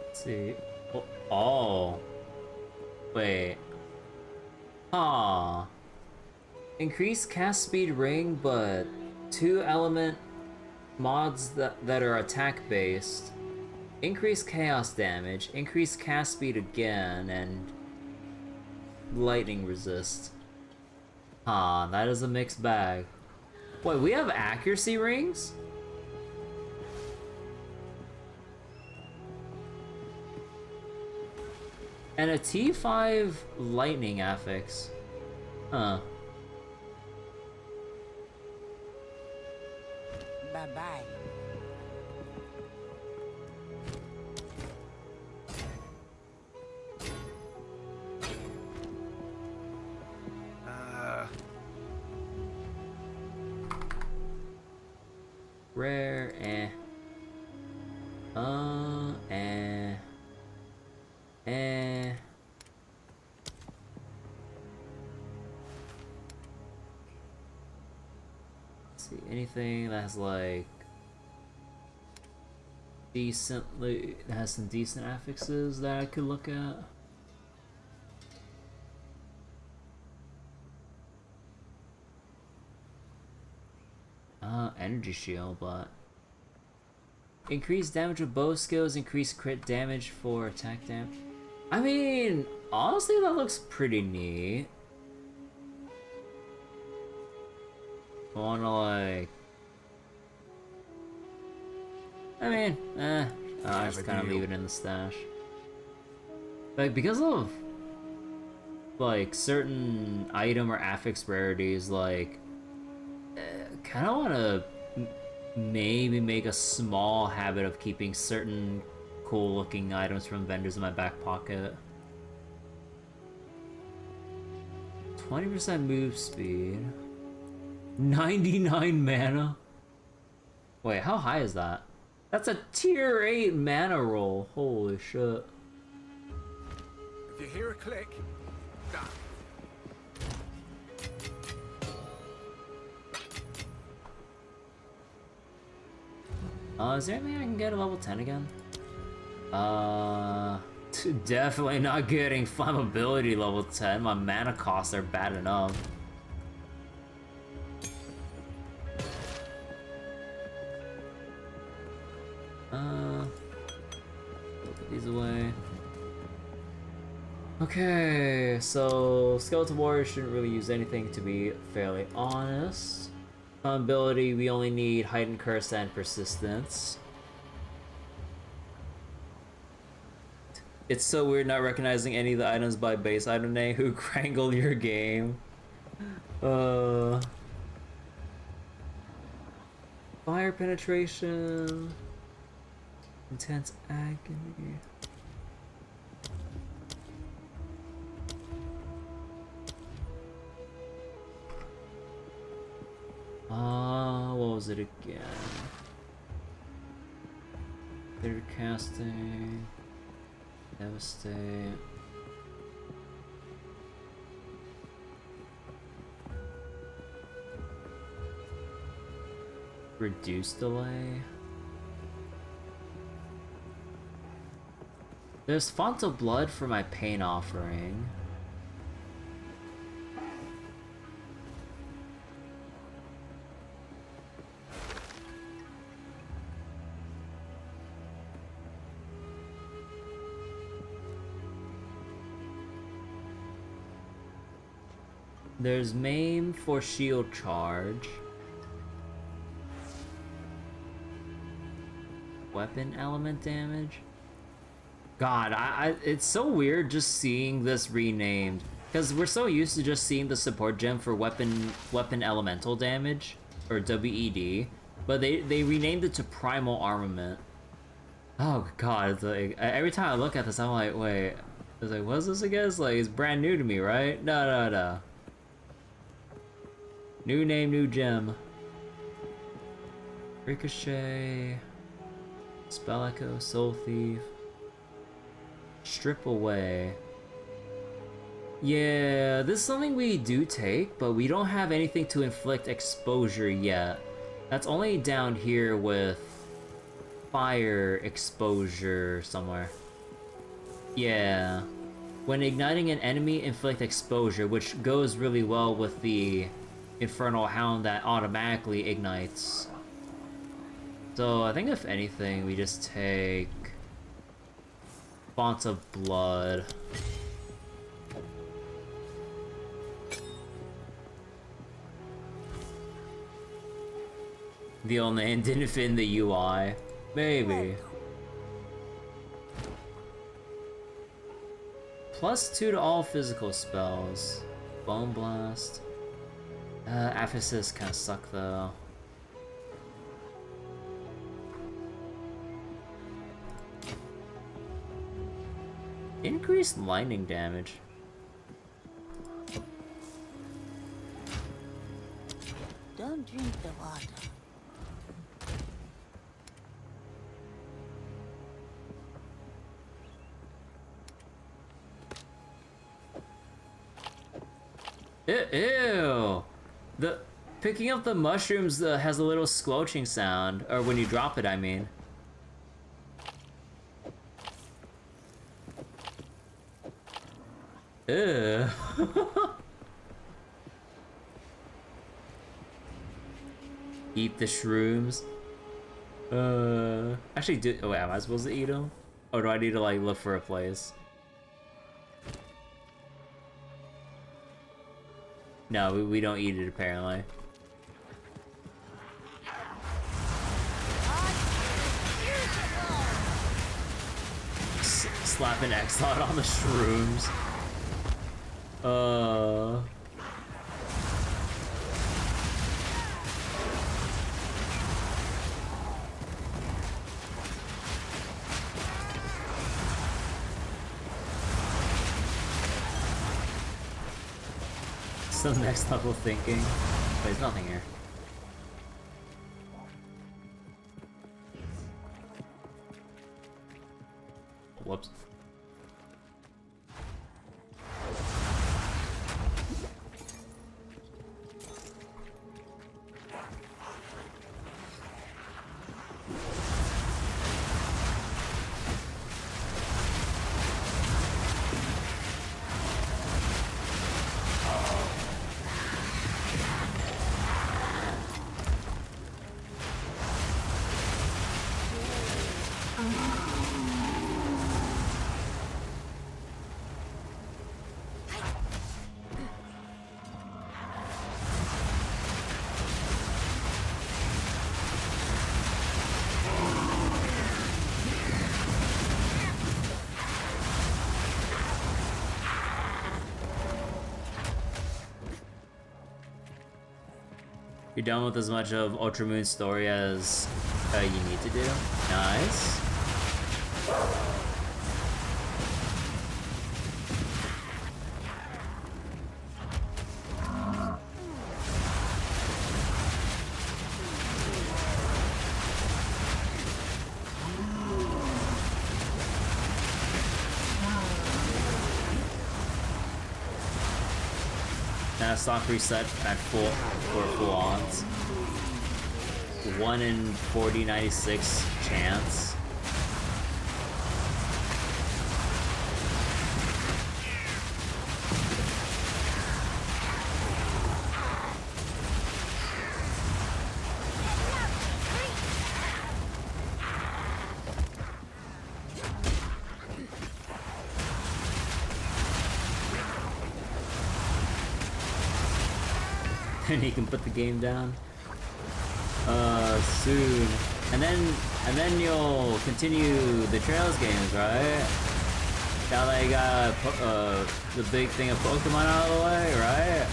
Let's see. Oh. Wait. Huh. Increase cast speed ring, but 2 element mods that are attack based. Increase chaos damage, increase cast speed again, and lightning resist. Huh, that is a mixed bag. Wait, we have accuracy rings? And a T5 lightning affix. Huh. rare, Let's see, anything that has like that has some decent affixes that I could look at. Energy shield, but increase damage with bow skills, increase crit damage for attack damage. I mean, honestly, that looks pretty neat. I wanna like, I mean, I just kind of leave it in the stash. Like, because of like certain item or affix rarities, like, kind of want to maybe make a small habit of keeping certain cool looking items from vendors in my back pocket. 20% move speed. 99 mana? Wait, how high is that? That's a tier 8 mana roll. Holy shit. If you hear a click, done. Is there anything I can get at level 10 again? Definitely not getting flammability level 10. My mana costs are bad enough. Put these away. Okay, so Skeleton Warrior shouldn't really use anything, to be fairly honest. Ability, we only need Heightened Curse and Persistence. It's so weird not recognizing any of the items by base item name. Who crangled your game? Fire penetration. Intense agony. What was it again? Third casting. Devastate. Reduce delay. There's Font of Blood for my Pain Offering. There's Maim for shield charge. Weapon element damage. God, it's so weird just seeing this renamed, because we're so used to just seeing the support gem for weapon elemental damage, or WED, but they renamed it to primal armament. Oh god, it's like, every time I look at this, I'm like, wait, it's like, what's this again? It's like, it's brand new to me, right? No. New name, new gem. Ricochet. Spell Echo, Soul Thief. Strip Away. Yeah, this is something we do take, but we don't have anything to inflict exposure yet. That's only down here with fire exposure somewhere. Yeah. When igniting an enemy, inflict exposure, which goes really well with the Infernal Hound that automatically ignites. So I think if anything, we just take Font of Blood. The old name didn't fit in the UI. Maybe. +2 to all physical spells. Bone Blast. Aphesis kinda suck though. Increased lightning damage. Don't drink the water. Ew. The picking up the mushrooms has a little squelching sound, or when you drop it, I mean. Ew. Eat the shrooms. Actually, oh wait, am I supposed to eat them? Or do I need to like look for a place? No, we don't eat it apparently. Slap an Exile on the shrooms. Some next level thinking. But there's nothing here. Whoops. You're done with as much of Ultramoon's story as you need to do. Nice. Now stock reset at full odds. 1 in 4096 chance. And he can put the game down soon, and then you'll continue the Trails games, right? Now that you got the big thing of Pokemon out of the way, right?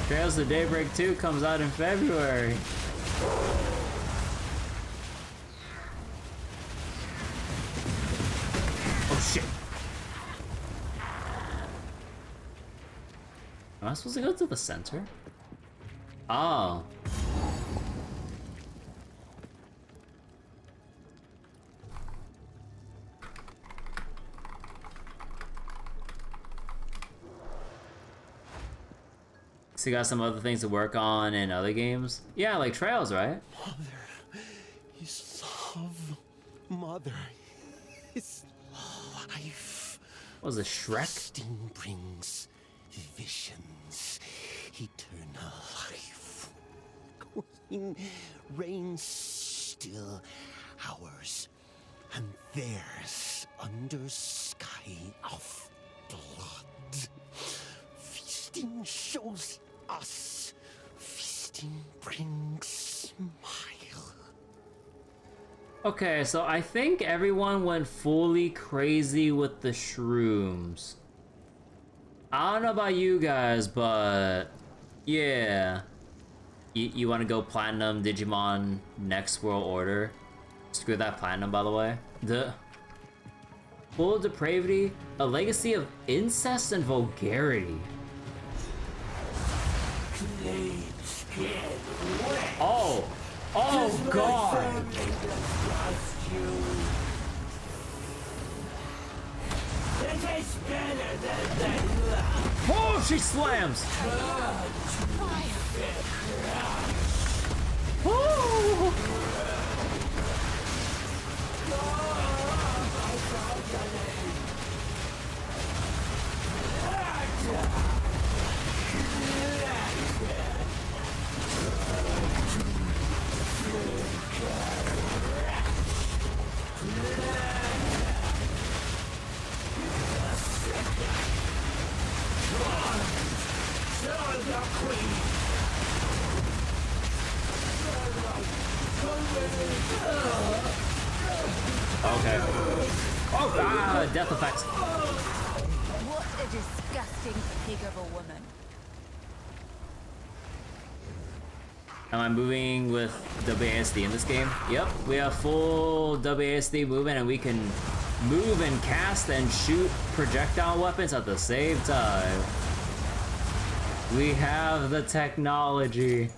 Trails of Daybreak 2 comes out in February. Oh shit. Am I supposed to go to the center? Oh. So you got some other things to work on in other games? Yeah, like Trails, right? Mother is love. Mother is life. What was it, Shrek? Sting brings visions, eternal life. Queen reigns still, ours and theirs under sky of blood. Feasting shows us, feasting brings smile. Okay, so I think everyone went fully crazy with the shrooms. I don't know about you guys, but yeah. You want to go Platinum Digimon Next World Order? Screw that Platinum, by the way. The Full of Depravity, a legacy of incest and vulgarity. Oh God! It is she slams! Woo! Okay. Oh, death effects. What a disgusting pig of a woman. Am I moving with WASD in this game? Yep, we have full WASD movement and we can move and cast and shoot projectile weapons at the same time. We have the technology.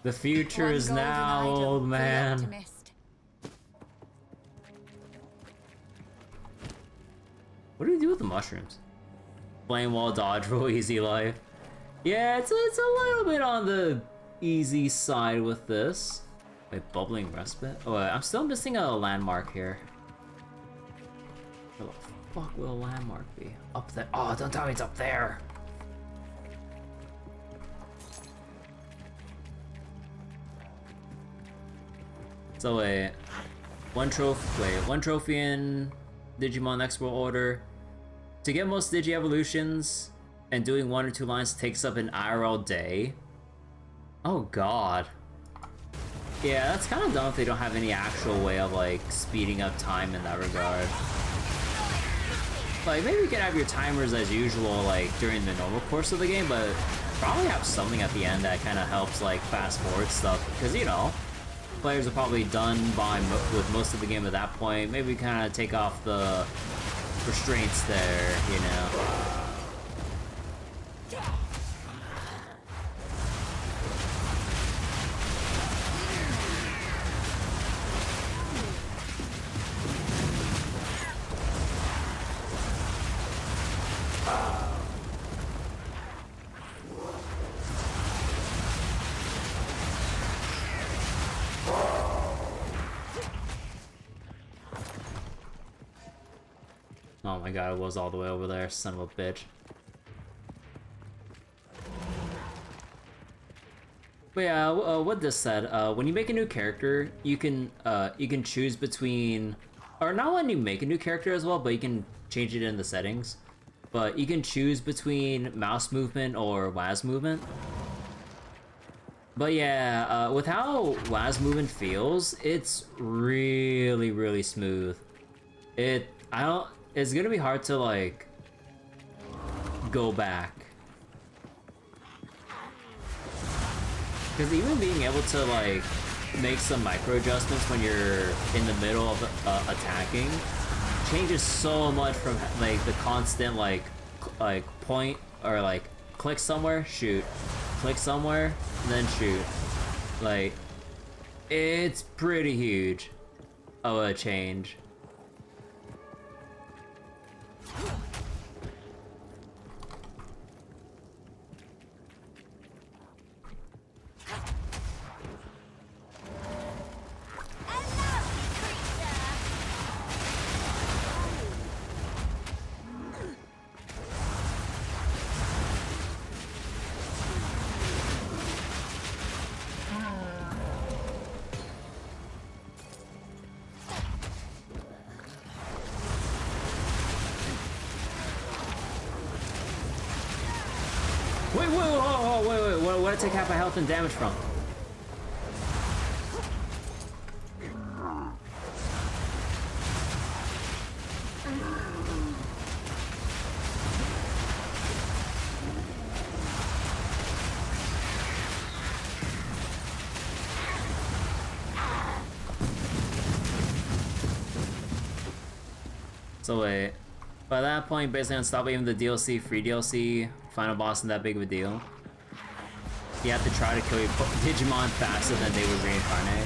The future is now, old man. What do we do with the mushrooms? Flame wall dodge, real easy life. Yeah, it's a little bit on the easy side with this. Wait, bubbling respite? Oh, I'm still missing a landmark here. Where the fuck will a landmark be? Up there. Oh, don't tell me it's up there. So wait, one trophy in Digimon Next World Order. To get most Digi evolutions and doing 1 or 2 lines takes up an IRL day. Oh god. Yeah, that's kind of dumb if they don't have any actual way of like speeding up time in that regard. Like maybe you can have your timers as usual like during the normal course of the game, but probably have something at the end that kind of helps like fast forward stuff, because you know, players are probably done with most of the game at that point. Maybe kind of take off the restraints there, you know. Oh my god, it was all the way over there, son of a bitch. But yeah, what this said, when you make a new character, you can choose between, or not when you make a new character as well, but you can change it in the settings. But you can choose between mouse movement or WAS movement. But yeah, with how WAS movement feels, it's really, really smooth. It's gonna be hard to like go back, because even being able to like make some micro adjustments when you're in the middle of attacking changes so much from like the constant like point or like click somewhere, shoot, click somewhere, and then shoot. Like it's pretty huge of a change. Wait, where did I take half my health and damage from? So wait, by that point, basically unstoppable, even the DLC, free DLC, final boss isn't that big of a deal. You have to try to kill your Digimon faster than they would reincarnate.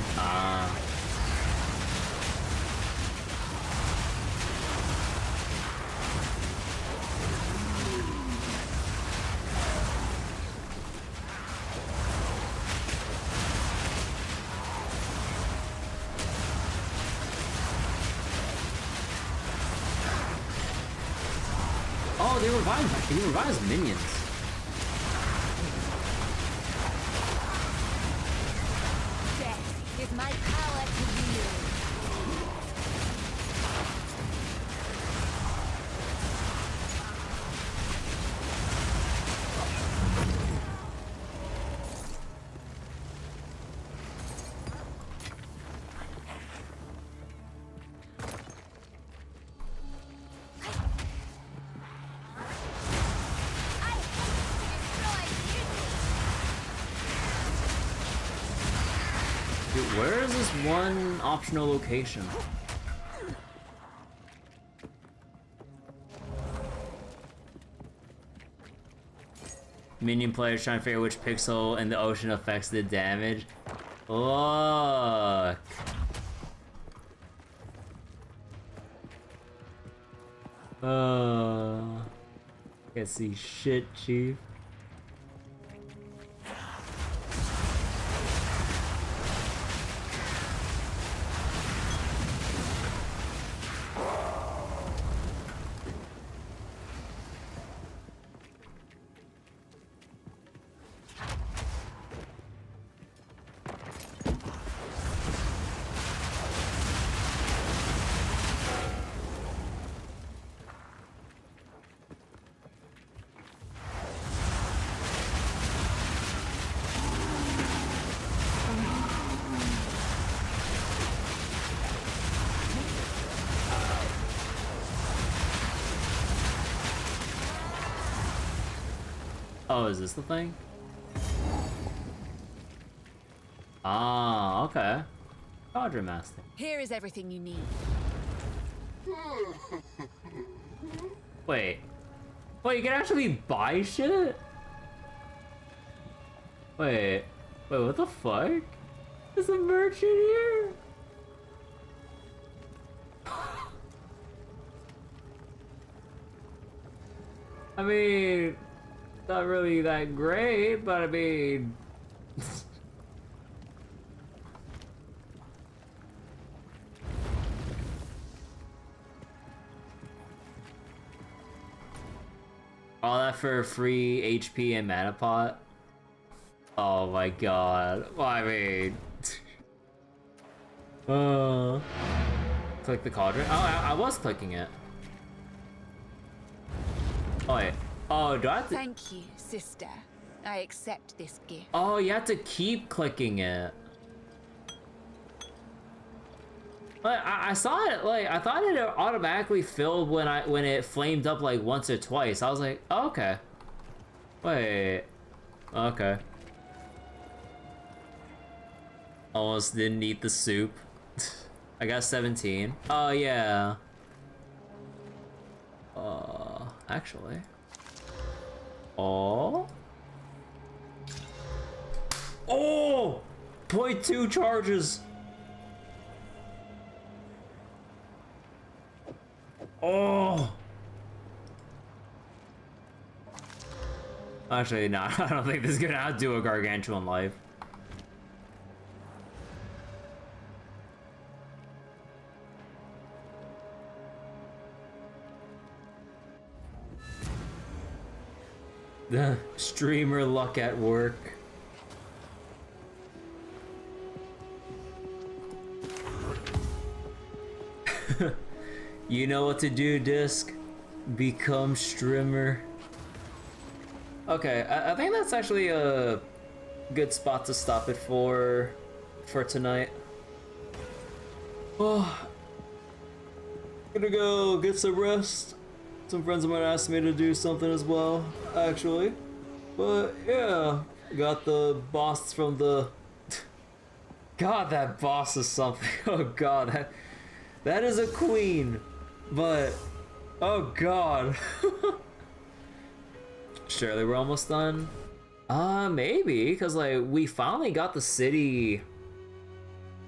Oh, he revives minions. Death is my power to wield. Dude, where is this one optional location? Minion players trying to figure which pixel in the ocean affects the damage. Look. Can't see shit, chief. Oh, is this the thing? Ah, okay. Cadre Master. Here is everything you need. Wait. Wait, you can actually buy shit? Wait. Wait, what the fuck? There's a merchant here? I mean, not really that great, but I mean... All that for free HP and mana pot? Oh my god. Well, I mean... Click the cauldron? Oh, I was clicking it. Oh wait. Oh, do I have to... Thank you, sister. I accept this gift. Oh, you have to keep clicking it. Like, I saw it, like, I thought it automatically filled when it flamed up like once or twice. I was like, oh, okay. Wait. Okay. Almost didn't eat the soup. I got 17. Oh, yeah. Actually. Oh. Oh! .2 charges. Oh. Actually, no. I don't think this is gonna outdo a gargantuan life. The streamer luck at work. You know what to do, Disc. Become streamer. Okay, I think that's actually a good spot to stop it for tonight. Oh, gonna go get some rest. Some friends of mine asked me to do something as well, actually. But yeah, got the boss from the... God, that boss is something. Oh god, that is a queen. But, oh god. Surely we're almost done. Maybe, because like we finally got the city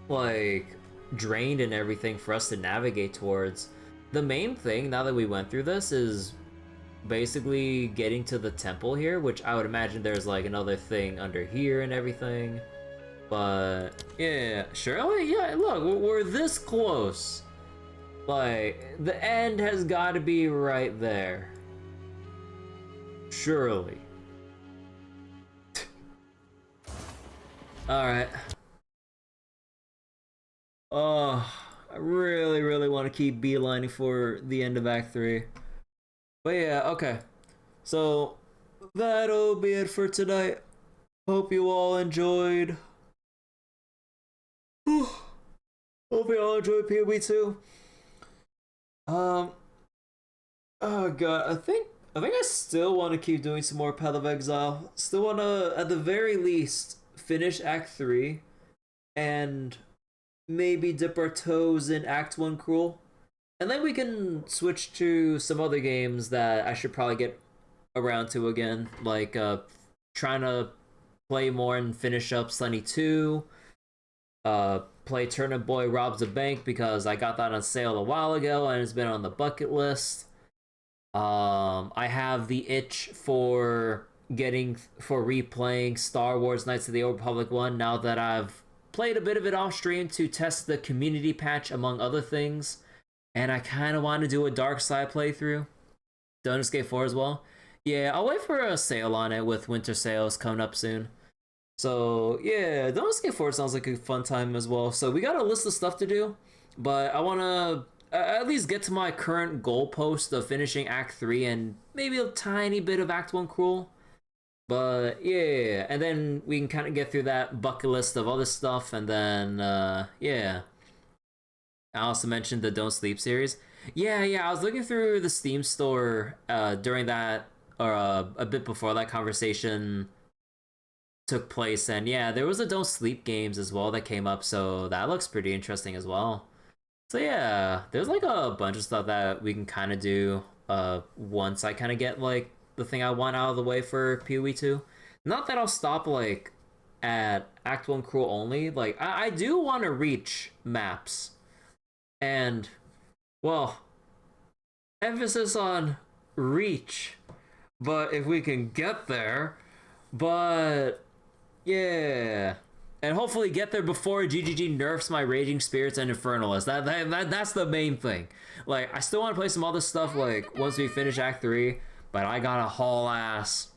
like drained and everything for us to navigate towards. The main thing, now that we went through this, is basically getting to the temple here, which I would imagine there's like another thing under here and everything. But yeah, surely, yeah, look, we're this close. Like, the end has got to be right there. Surely. Alright. Oh, I really want to keep beelining for the end of Act 3. But yeah, okay. So, that'll be it for tonight. Hope you all enjoyed. Hope you all enjoyed PoE 2. Oh god, I think I still want to keep doing some more Path of Exile. Still want to, at the very least, finish Act 3 and maybe dip our toes in Act 1 Cruel. And then we can switch to some other games that I should probably get around to again, like trying to play more and finish up Sunny 2, play Turnip Boy Robs a Bank because I got that on sale a while ago and it's been on the bucket list. I have the itch for replaying Star Wars Knights of the Old Republic 1 now that I've played a bit of it off stream to test the community patch among other things, and I kind of want to do a Dark Side playthrough. Don't Escape 4 as well. Yeah, I'll wait for a sale on it with winter sales coming up soon. So yeah, Don't Escape 4 sounds like a fun time as well. So we got a list of stuff to do, but I want to at least get to my current goalpost of finishing Act 3 and maybe a tiny bit of Act 1 Cruel. But yeah, and then we can kind of get through that bucket list of other stuff, and then yeah. I also mentioned the Don't Sleep series. Yeah, I was looking through the Steam store during that, or a bit before that conversation took place, and yeah, there was a Don't Sleep games as well that came up, so that looks pretty interesting as well. So yeah, there's like a bunch of stuff that we can kind of do once I kind of get like the thing I want out of the way for PoE 2. Not that I'll stop like at Act 1 Cruel only. Like I do want to reach maps, and well, emphasis on reach, but if we can get there, but yeah. And hopefully get there before GGG nerfs my Raging Spirits and Infernalist. That's the main thing. Like, I still want to play some other stuff, like, once we finish Act 3, but I gotta haul ass.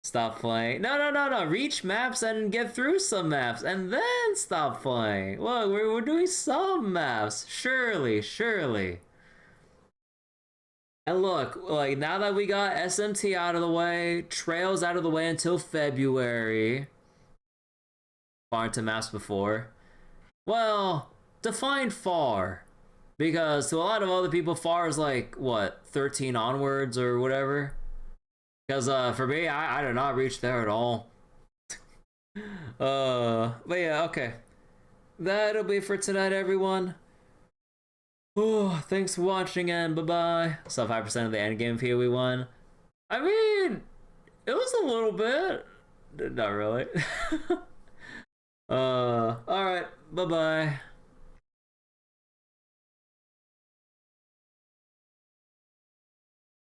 Stop playing. No. Reach maps and get through some maps, and then stop playing. Look, we're doing some maps. Surely. And look, like, now that we got SMT out of the way, Trails out of the way until February... far into maps before. Well, define far. Because to a lot of other people, far is like, what, 13 onwards or whatever? Because for me, I did not reach there at all. But yeah, okay. That'll be for tonight, everyone. Oh, thanks for watching and bye-bye. So 5% of the endgame PoE 1. I mean, it was a little bit. Not really. Alright, bye-bye.